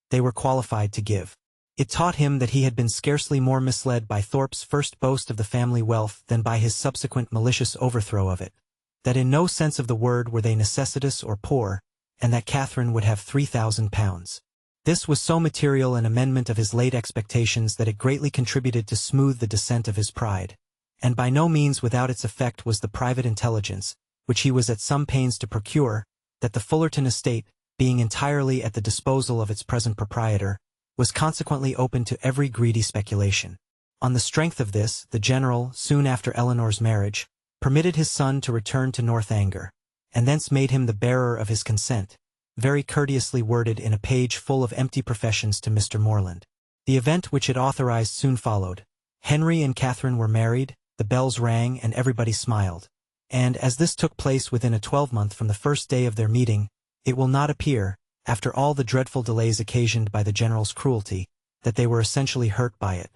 they were qualified to give. It taught him that he had been scarcely more misled by Thorpe's first boast of the family wealth than by his subsequent malicious overthrow of it, that in no sense of the word were they necessitous or poor, and that Catherine would have £3,000. This was so material an amendment of his late expectations that it greatly contributed to smooth the descent of his pride, and by no means without its effect was the private intelligence, which he was at some pains to procure, that the Fullerton estate, being entirely at the disposal of its present proprietor, was consequently open to every greedy speculation. On the strength of this, the general, soon after Eleanor's marriage, permitted his son to return to Northanger, and thence made him the bearer of his consent, very courteously worded in a page full of empty professions to Mr. Morland. The event which it authorized soon followed. Henry and Catherine were married, the bells rang, and everybody smiled. And as this took place within a 12-month from the first day of their meeting, it will not appear, after all the dreadful delays occasioned by the general's cruelty, that they were essentially hurt by it.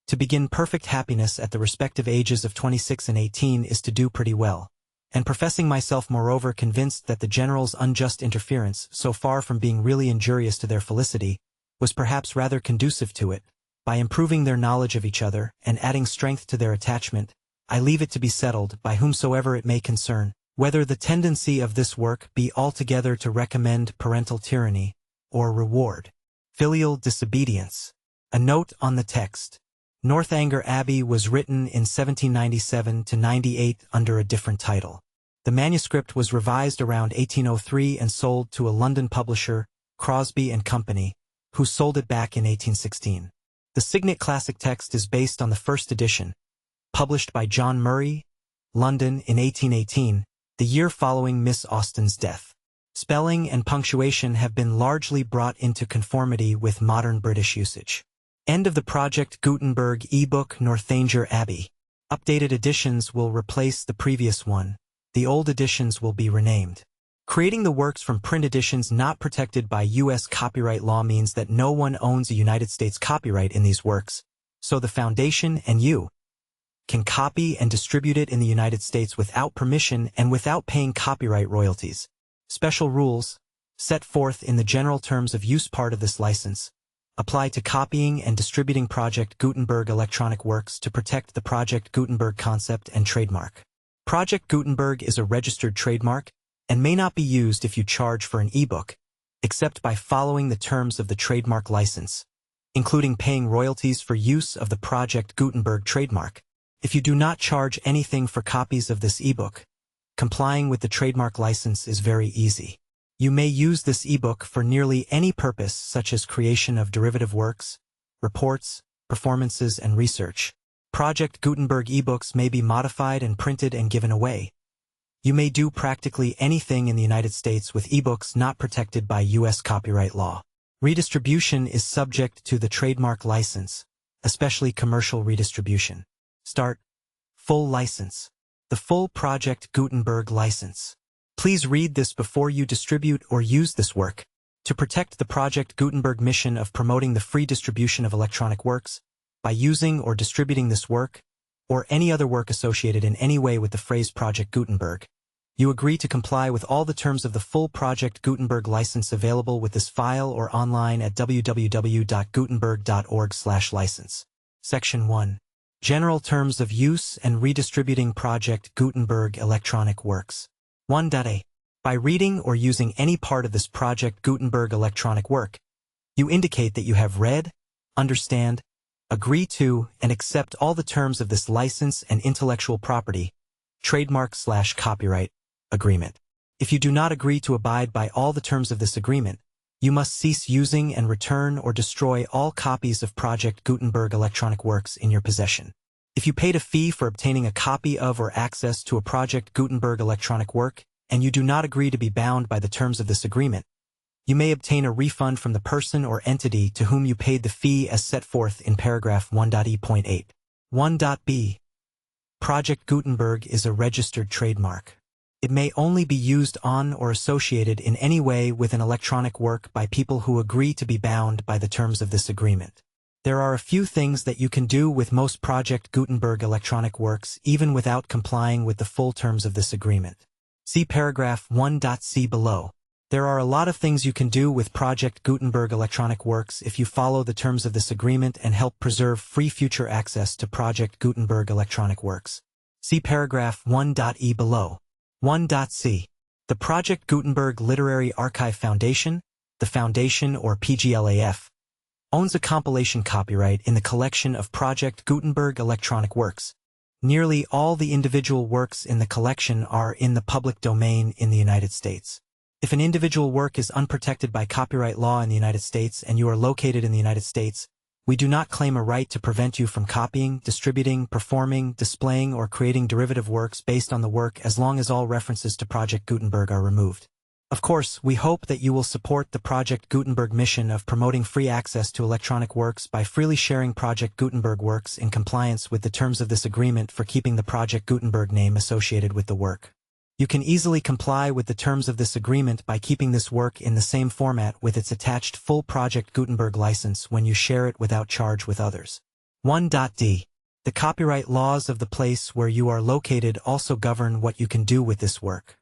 To begin perfect happiness at the respective ages of 26 and 18 is to do pretty well. And professing myself moreover convinced that the general's unjust interference, so far from being really injurious to their felicity, was perhaps rather conducive to it, by improving their knowledge of each other and adding strength to their attachment, I leave it to be settled, by whomsoever it may concern, whether the tendency of this work be altogether to recommend parental tyranny, or reward filial disobedience. A note on the text. Northanger Abbey was written in 1797–98 under a different title. The manuscript was revised around 1803 and sold to a London publisher, Crosby and Company, who sold it back in 1816. The signet classic text is based on the first edition, published by John Murray, London in 1818, the year following Miss Austen's death. Spelling and punctuation have been largely brought into conformity with modern British usage. End of the Project Gutenberg ebook Northanger Abbey. Updated editions will replace the previous one. The old editions will be renamed. Creating the works from print editions not protected by U.S. copyright law means that no one owns a United States copyright in these works, so the Foundation and you can copy and distribute it in the United States without permission and without paying copyright royalties. Special rules, set forth in the general terms of use part of this license, apply to copying and distributing Project Gutenberg electronic works to protect the Project Gutenberg concept and trademark. Project Gutenberg is a registered trademark and may not be used if you charge for an ebook, except by following the terms of the trademark license, including paying royalties for use of the Project Gutenberg trademark. If you do not charge anything for copies of this ebook, complying with the trademark license is very easy. You may use this ebook for nearly any purpose such as creation of derivative works, reports, performances, and research. Project Gutenberg ebooks may be modified and printed and given away. You may do practically anything in the United States with ebooks not protected by U.S. copyright law. Redistribution is subject to the trademark license, especially commercial redistribution. Start. Full license. The full Project Gutenberg license. Please read this before you distribute or use this work. To protect the Project Gutenberg mission of promoting the free distribution of electronic works, by using or distributing this work, or any other work associated in any way with the phrase Project Gutenberg, you agree to comply with all the terms of the full Project Gutenberg license available with this file or online at www.gutenberg.org/license. Section 1. General Terms of Use and Redistributing Project Gutenberg Electronic Works. 1.a. By reading or using any part of this Project Gutenberg electronic work, you indicate that you have read, understand, agree to, and accept all the terms of this license and intellectual property, trademark/copyright, agreement. If you do not agree to abide by all the terms of this agreement, you must cease using and return or destroy all copies of Project Gutenberg electronic works in your possession. If you paid a fee for obtaining a copy of or access to a Project Gutenberg electronic work, and you do not agree to be bound by the terms of this agreement, you may obtain a refund from the person or entity to whom you paid the fee as set forth in paragraph 1.e.8. 1.b. Project Gutenberg is a registered trademark. It may only be used on or associated in any way with an electronic work by people who agree to be bound by the terms of this agreement. There are a few things that you can do with most Project Gutenberg electronic works even without complying with the full terms of this agreement. See paragraph 1.c below. There are a lot of things you can do with Project Gutenberg electronic works if you follow the terms of this agreement and help preserve free future access to Project Gutenberg electronic works. See paragraph 1.e below. 1.c. The Project Gutenberg Literary Archive Foundation, the Foundation or PGLAF, owns a compilation copyright in the collection of Project Gutenberg electronic works. Nearly all the individual works in the collection are in the public domain in the United States. If an individual work is unprotected by copyright law in the United States and you are located in the United States, we do not claim a right to prevent you from copying, distributing, performing, displaying, or creating derivative works based on the work as long as all references to Project Gutenberg are removed. Of course, we hope that you will support the Project Gutenberg mission of promoting free access to electronic works by freely sharing Project Gutenberg works in compliance with the terms of this agreement for keeping the Project Gutenberg name associated with the work. You can easily comply with the terms of this agreement by keeping this work in the same format with its attached full Project Gutenberg license when you share it without charge with others. 1.d. The copyright laws of the place where you are located also govern what you can do with this work.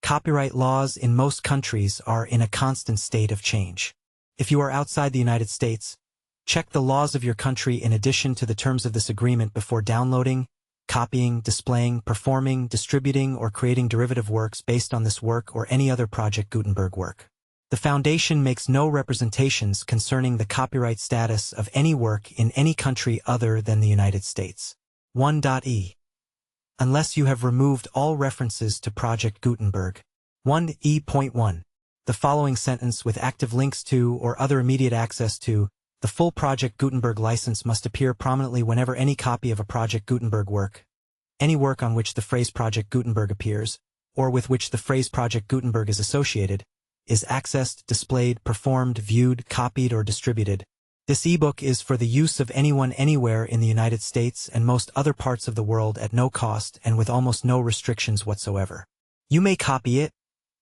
Copyright laws in most countries are in a constant state of change. If you are outside the United States, check the laws of your country in addition to the terms of this agreement before downloading, copying, displaying, performing, distributing, or creating derivative works based on this work or any other Project Gutenberg work. The Foundation makes no representations concerning the copyright status of any work in any country other than the United States. 1.e. Unless you have removed all references to Project Gutenberg. 1e.1. The following sentence with active links to or other immediate access to the full Project Gutenberg license must appear prominently whenever any copy of a Project Gutenberg work, any work on which the phrase Project Gutenberg appears, or with which the phrase Project Gutenberg is associated, is accessed, displayed, performed, viewed, copied, or distributed. This ebook is for the use of anyone anywhere in the United States and most other parts of the world at no cost and with almost no restrictions whatsoever. You may copy it,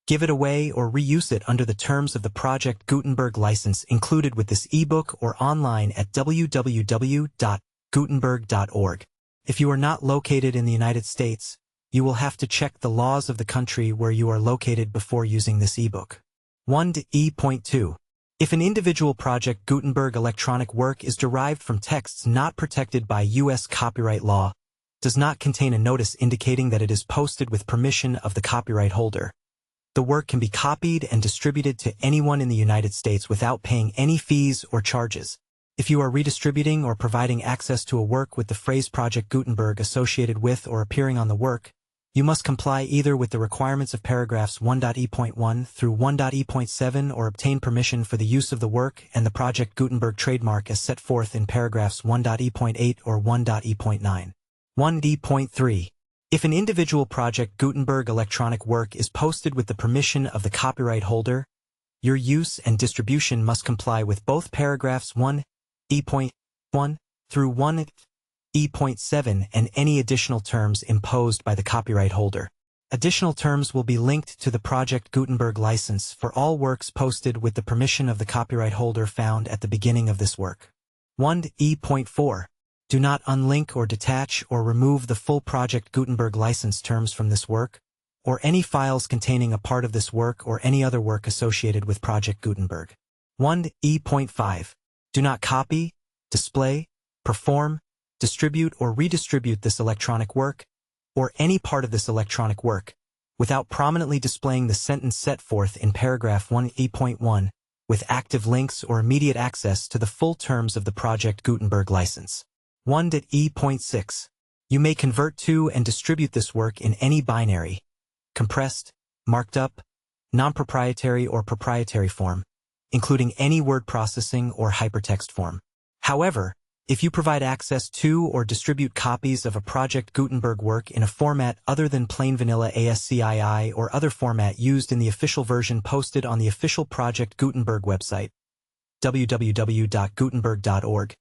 give it away, or reuse it under the terms of the Project Gutenberg license included with this ebook or online at www.gutenberg.org. If you are not located in the United States, you will have to check the laws of the country where you are located before using this ebook. 1e.2. If an individual Project Gutenberg electronic work is derived from texts not protected by U.S. copyright law, does not contain a notice indicating that it is posted with permission of the copyright holder, the work can be copied and distributed to anyone in the United States without paying any fees or charges. If you are redistributing or providing access to a work with the phrase Project Gutenberg associated with or appearing on the work, you must comply either with the requirements of paragraphs 1.e.1 through 1.e.7 or obtain permission for the use of the work and the Project Gutenberg trademark as set forth in paragraphs 1.e.8 or 1.e.9. 1d.3. If an individual Project Gutenberg electronic work is posted with the permission of the copyright holder, your use and distribution must comply with both paragraphs 1e.1 through 1e.7 and any additional terms imposed by the copyright holder. Additional terms will be linked to the Project Gutenberg license for all works posted with the permission of the copyright holder found at the beginning of this work. 1e.4. Do not unlink or detach or remove the full Project Gutenberg license terms from this work, or any files containing a part of this work or any other work associated with Project Gutenberg. 1e.5. Do not copy, display, perform, distribute or redistribute this electronic work, or any part of this electronic work, without prominently displaying the sentence set forth in paragraph 1e.1, with active links or immediate access to the full terms of the Project Gutenberg license. 1.e.6. You may convert to and distribute this work in any binary, compressed, marked up, non-proprietary or proprietary form, including any word processing or hypertext form. However, if you provide access to or distribute copies of a Project Gutenberg work in a format other than plain vanilla ASCII or other format used in the official version posted on the official Project Gutenberg website, www.gutenberg.org,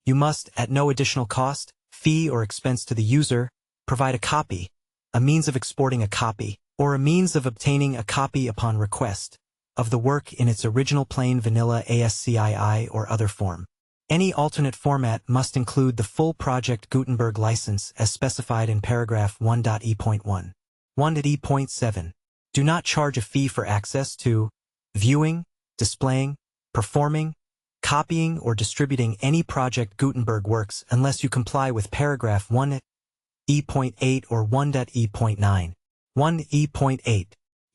you must, at no additional cost, fee, or expense to the user, provide a copy, a means of exporting a copy, or a means of obtaining a copy upon request, of the work in its original plain vanilla ASCII or other form. Any alternate format must include the full Project Gutenberg license as specified in paragraph 1.e.1. 1.e.7. Do not charge a fee for access to viewing, displaying, performing, copying, or distributing any Project Gutenberg works unless you comply with paragraph 1.e.8 or 1.e.9. 1.e.8.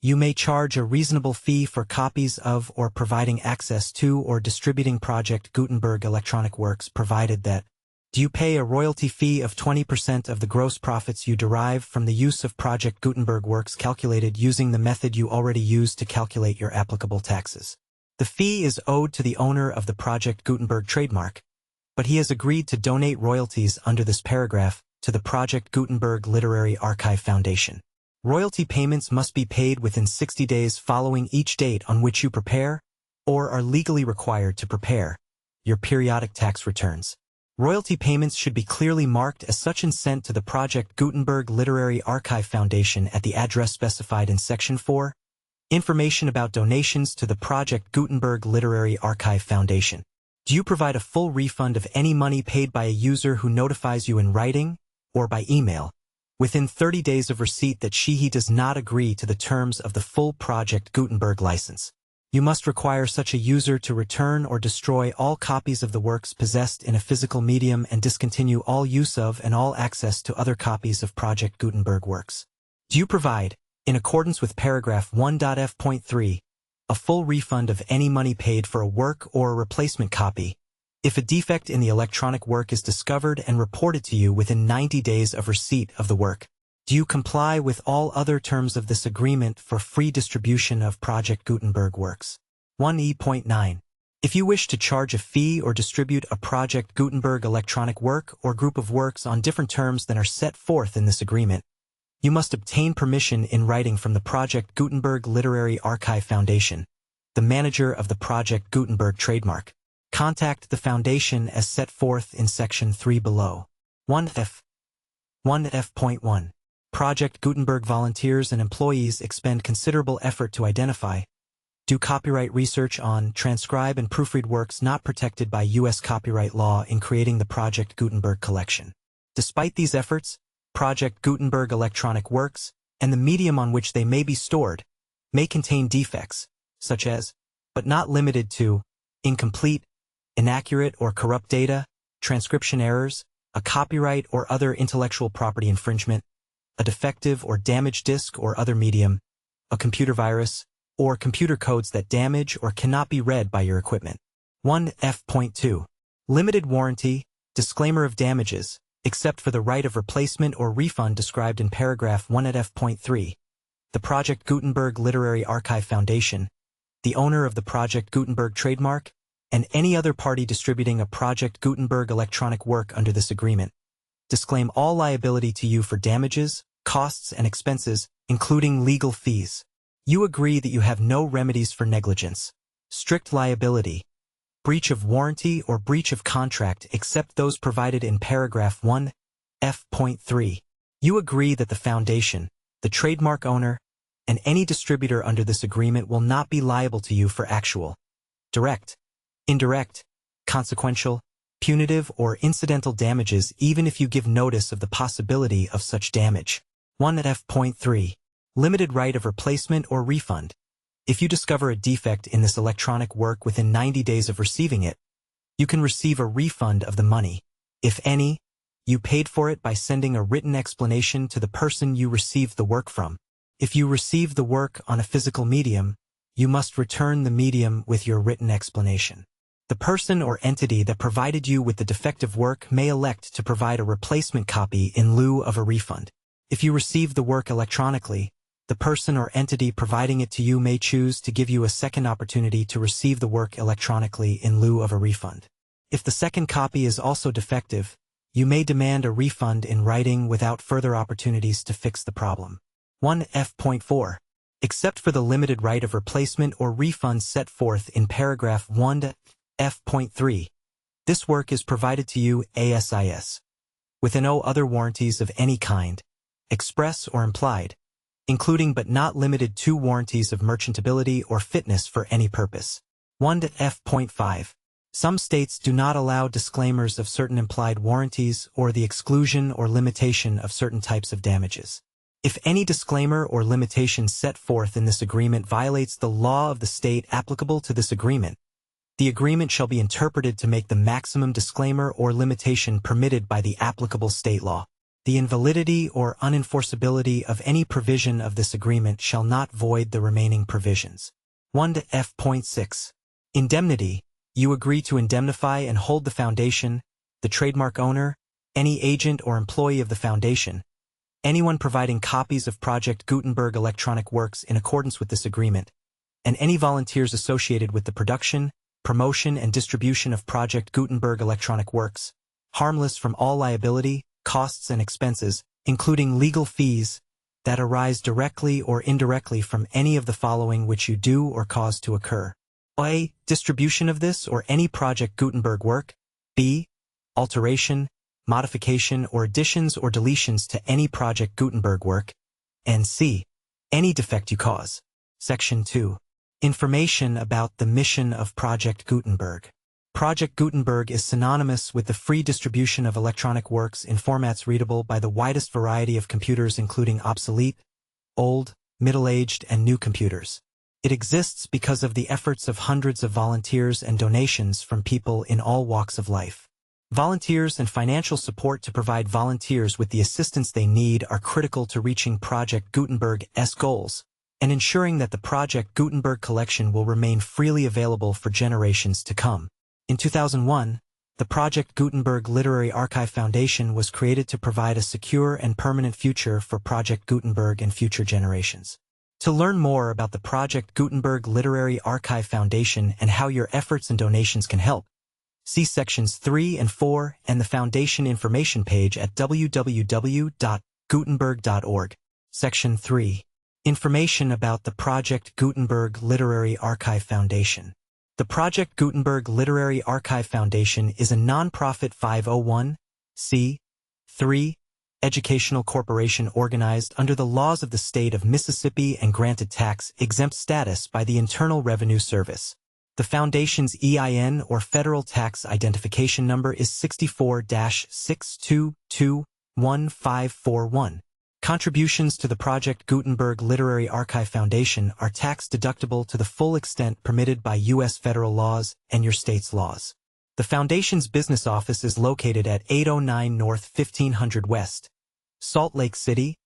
You may charge a reasonable fee for copies of or providing access to or distributing Project Gutenberg electronic works provided that do you pay a royalty fee of 20% of the gross profits you derive from the use of Project Gutenberg works calculated using the method you already use to calculate your applicable taxes. The fee is owed to the owner of the Project Gutenberg trademark, but he has agreed to donate royalties under this paragraph to the Project Gutenberg Literary Archive Foundation. Royalty payments must be paid within 60 days following each date on which you prepare, or are legally required to prepare, your periodic tax returns. Royalty payments should be clearly marked as such and sent to the Project Gutenberg Literary Archive Foundation at the address specified in Section 4. Information about donations to the Project Gutenberg Literary Archive Foundation. Do you provide a full refund of any money paid by a user who notifies you in writing, or by email, within 30 days of receipt that he does not agree to the terms of the full Project Gutenberg license? You must require such a user to return or destroy all copies of the works possessed in a physical medium and discontinue all use of and all access to other copies of Project Gutenberg works. Do you provide, in accordance with paragraph 1.f.3, a full refund of any money paid for a work or a replacement copy, if a defect in the electronic work is discovered and reported to you within 90 days of receipt of the work? Do you comply with all other terms of this agreement for free distribution of Project Gutenberg works? 1e.9. If you wish to charge a fee or distribute a Project Gutenberg electronic work or group of works on different terms than are set forth in this agreement, you must obtain permission in writing from the Project Gutenberg Literary Archive Foundation, the manager of the Project Gutenberg trademark. Contact the foundation as set forth in Section 3 below. 1f. 1f.1. Project Gutenberg volunteers and employees expend considerable effort to identify, do copyright research on, transcribe and proofread works not protected by U.S. copyright law in creating the Project Gutenberg collection. Despite these efforts, Project Gutenberg electronic works, and the medium on which they may be stored, may contain defects, such as, but not limited to, incomplete, inaccurate or corrupt data, transcription errors, a copyright or other intellectual property infringement, a defective or damaged disk or other medium, a computer virus, or computer codes that damage or cannot be read by your equipment. 1f.2. Limited warranty, disclaimer of damages, except for the right of replacement or refund described in paragraph 1.f.3. The Project Gutenberg Literary Archive Foundation, the owner of the Project Gutenberg trademark, and any other party distributing a Project Gutenberg electronic work under this agreement, disclaim all liability to you for damages, costs, and expenses, including legal fees. You agree that you have no remedies for negligence, strict liability, breach of warranty, or breach of contract except those provided in paragraph 1f.3. You agree that the foundation, the trademark owner, and any distributor under this agreement will not be liable to you for actual, direct, indirect, consequential, punitive, or incidental damages even if you give notice of the possibility of such damage. 1f.3. Limited right of replacement or refund. If you discover a defect in this electronic work within 90 days of receiving it, you can receive a refund of the money, if any, you paid for it by sending a written explanation to the person you received the work from. If you receive the work on a physical medium, you must return the medium with your written explanation. The person or entity that provided you with the defective work may elect to provide a replacement copy in lieu of a refund. If you receive the work electronically, the person or entity providing it to you may choose to give you a second opportunity to receive the work electronically in lieu of a refund. If the second copy is also defective, you may demand a refund in writing without further opportunities to fix the problem. 1f.4. Except for the limited right of replacement or refund set forth in paragraph 1f.3, this work is provided to you ASIS, with no other warranties of any kind, express or implied, including but not limited to warranties of merchantability or fitness for any purpose. 1f.5. Some states do not allow disclaimers of certain implied warranties or the exclusion or limitation of certain types of damages. If any disclaimer or limitation set forth in this agreement violates the law of the state applicable to this agreement, the agreement shall be interpreted to make the maximum disclaimer or limitation permitted by the applicable state law. The invalidity or unenforceability of any provision of this agreement shall not void the remaining provisions. 1 to F.6. Indemnity. You agree to indemnify and hold the foundation, the trademark owner, any agent or employee of the foundation, anyone providing copies of Project Gutenberg electronic works in accordance with this agreement, and any volunteers associated with the production, promotion, and distribution of Project Gutenberg electronic works, harmless from all liability, costs, and expenses, including legal fees, that arise directly or indirectly from any of the following which you do or cause to occur. A. Distribution of this or any Project Gutenberg work. B. Alteration, modification, or additions or deletions to any Project Gutenberg work. And C. Any defect you cause. Section 2. Information about the mission of Project Gutenberg. Project Gutenberg is synonymous with the free distribution of electronic works in formats readable by the widest variety of computers, including obsolete, old, middle-aged, and new computers. It exists because of the efforts of hundreds of volunteers and donations from people in all walks of life. Volunteers and financial support to provide volunteers with the assistance they need are critical to reaching Project Gutenberg's goals and ensuring that the Project Gutenberg collection will remain freely available for generations to come. In 2001, the Project Gutenberg Literary Archive Foundation was created to provide a secure and permanent future for Project Gutenberg and future generations. To learn more about the Project Gutenberg Literary Archive Foundation and how your efforts and donations can help, see Sections 3 and 4 and the Foundation information page at www.gutenberg.org. Section 3. Information about the Project Gutenberg Literary Archive Foundation. The Project Gutenberg Literary Archive Foundation is a non-profit 501(c)(3) educational corporation organized under the laws of the state of Mississippi and granted tax-exempt status by the Internal Revenue Service. The Foundation's EIN or Federal Tax Identification Number is 64-6221541. Contributions to the Project Gutenberg Literary Archive Foundation are tax-deductible to the full extent permitted by U.S. federal laws and your state's laws. The Foundation's business office is located at 809 North 1500 West, Salt Lake City,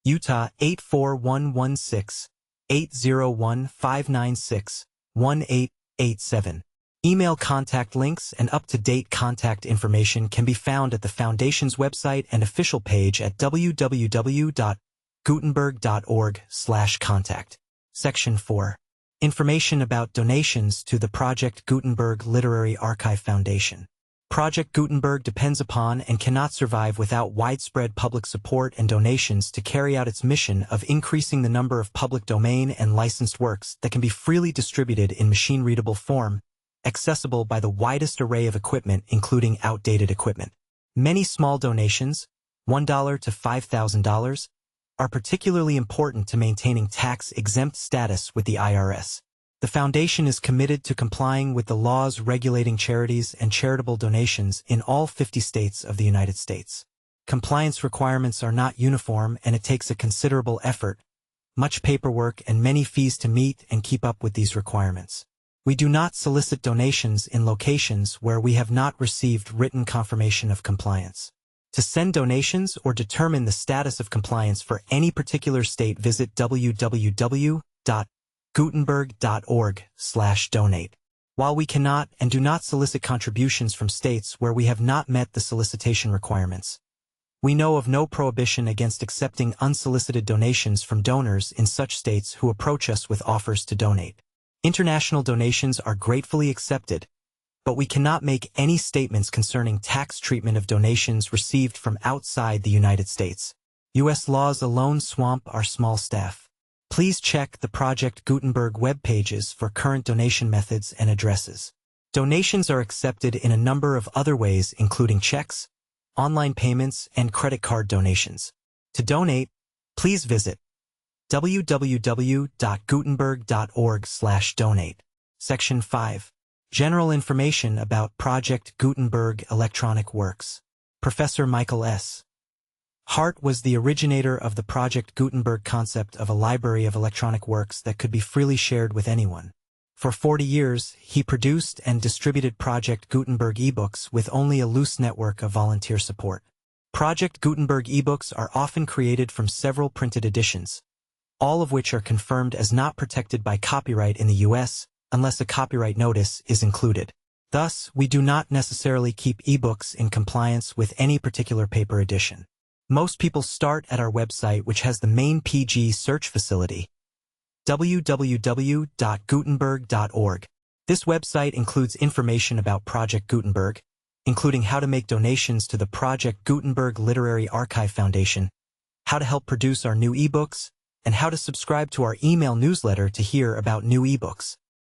Utah 84116-801-596-1887. Email contact links and up-to-date contact information can be found at the Foundation's website and official page at www.gutenberg.org/contact. Section 4. Information about donations to the Project Gutenberg Literary Archive Foundation. Project Gutenberg depends upon and cannot survive without widespread public support and donations to carry out its mission of increasing the number of public domain and licensed works that can be freely distributed in machine-readable form, accessible by the widest array of equipment, including outdated equipment. Many small donations, $1 to $5,000, are particularly important to maintaining tax-exempt status with the IRS. The Foundation is committed to complying with the laws regulating charities and charitable donations in all 50 states of the United States. Compliance requirements are not uniform, and it takes a considerable effort, much paperwork, and many fees to meet and keep up with these requirements. We do not solicit donations in locations where we have not received written confirmation of compliance. To send donations or determine the status of compliance for any particular state, visit www.gutenberg.org/donate. While we cannot and do not solicit contributions from states where we have not met the solicitation requirements, we know of no prohibition against accepting unsolicited donations from donors in such states who approach us with offers to donate. International donations are gratefully accepted, but we cannot make any statements concerning tax treatment of donations received from outside the United States. U.S. laws alone swamp our small staff. Please check the Project Gutenberg web pages for current donation methods and addresses. Donations are accepted in a number of other ways, including checks, online payments, and credit card donations. To donate, please visit www.gutenberg.org/donate. Section 5. General information about Project Gutenberg electronic works. Professor Michael S. Hart was the originator of the Project Gutenberg concept of a library of electronic works that could be freely shared with anyone. For 40 years, he produced and distributed Project Gutenberg ebooks with only a loose network of volunteer support. Project Gutenberg ebooks are often created from several printed editions, all of which are confirmed as not protected by copyright in the US, unless a copyright notice is included. Thus, we do not necessarily keep ebooks in compliance with any particular paper edition. Most people start at our website, which has the main PG search facility, www.gutenberg.org. This website includes information about Project Gutenberg, including how to make donations to the Project Gutenberg Literary Archive Foundation, how to help produce our new ebooks, and how to subscribe to our email newsletter to hear about new ebooks.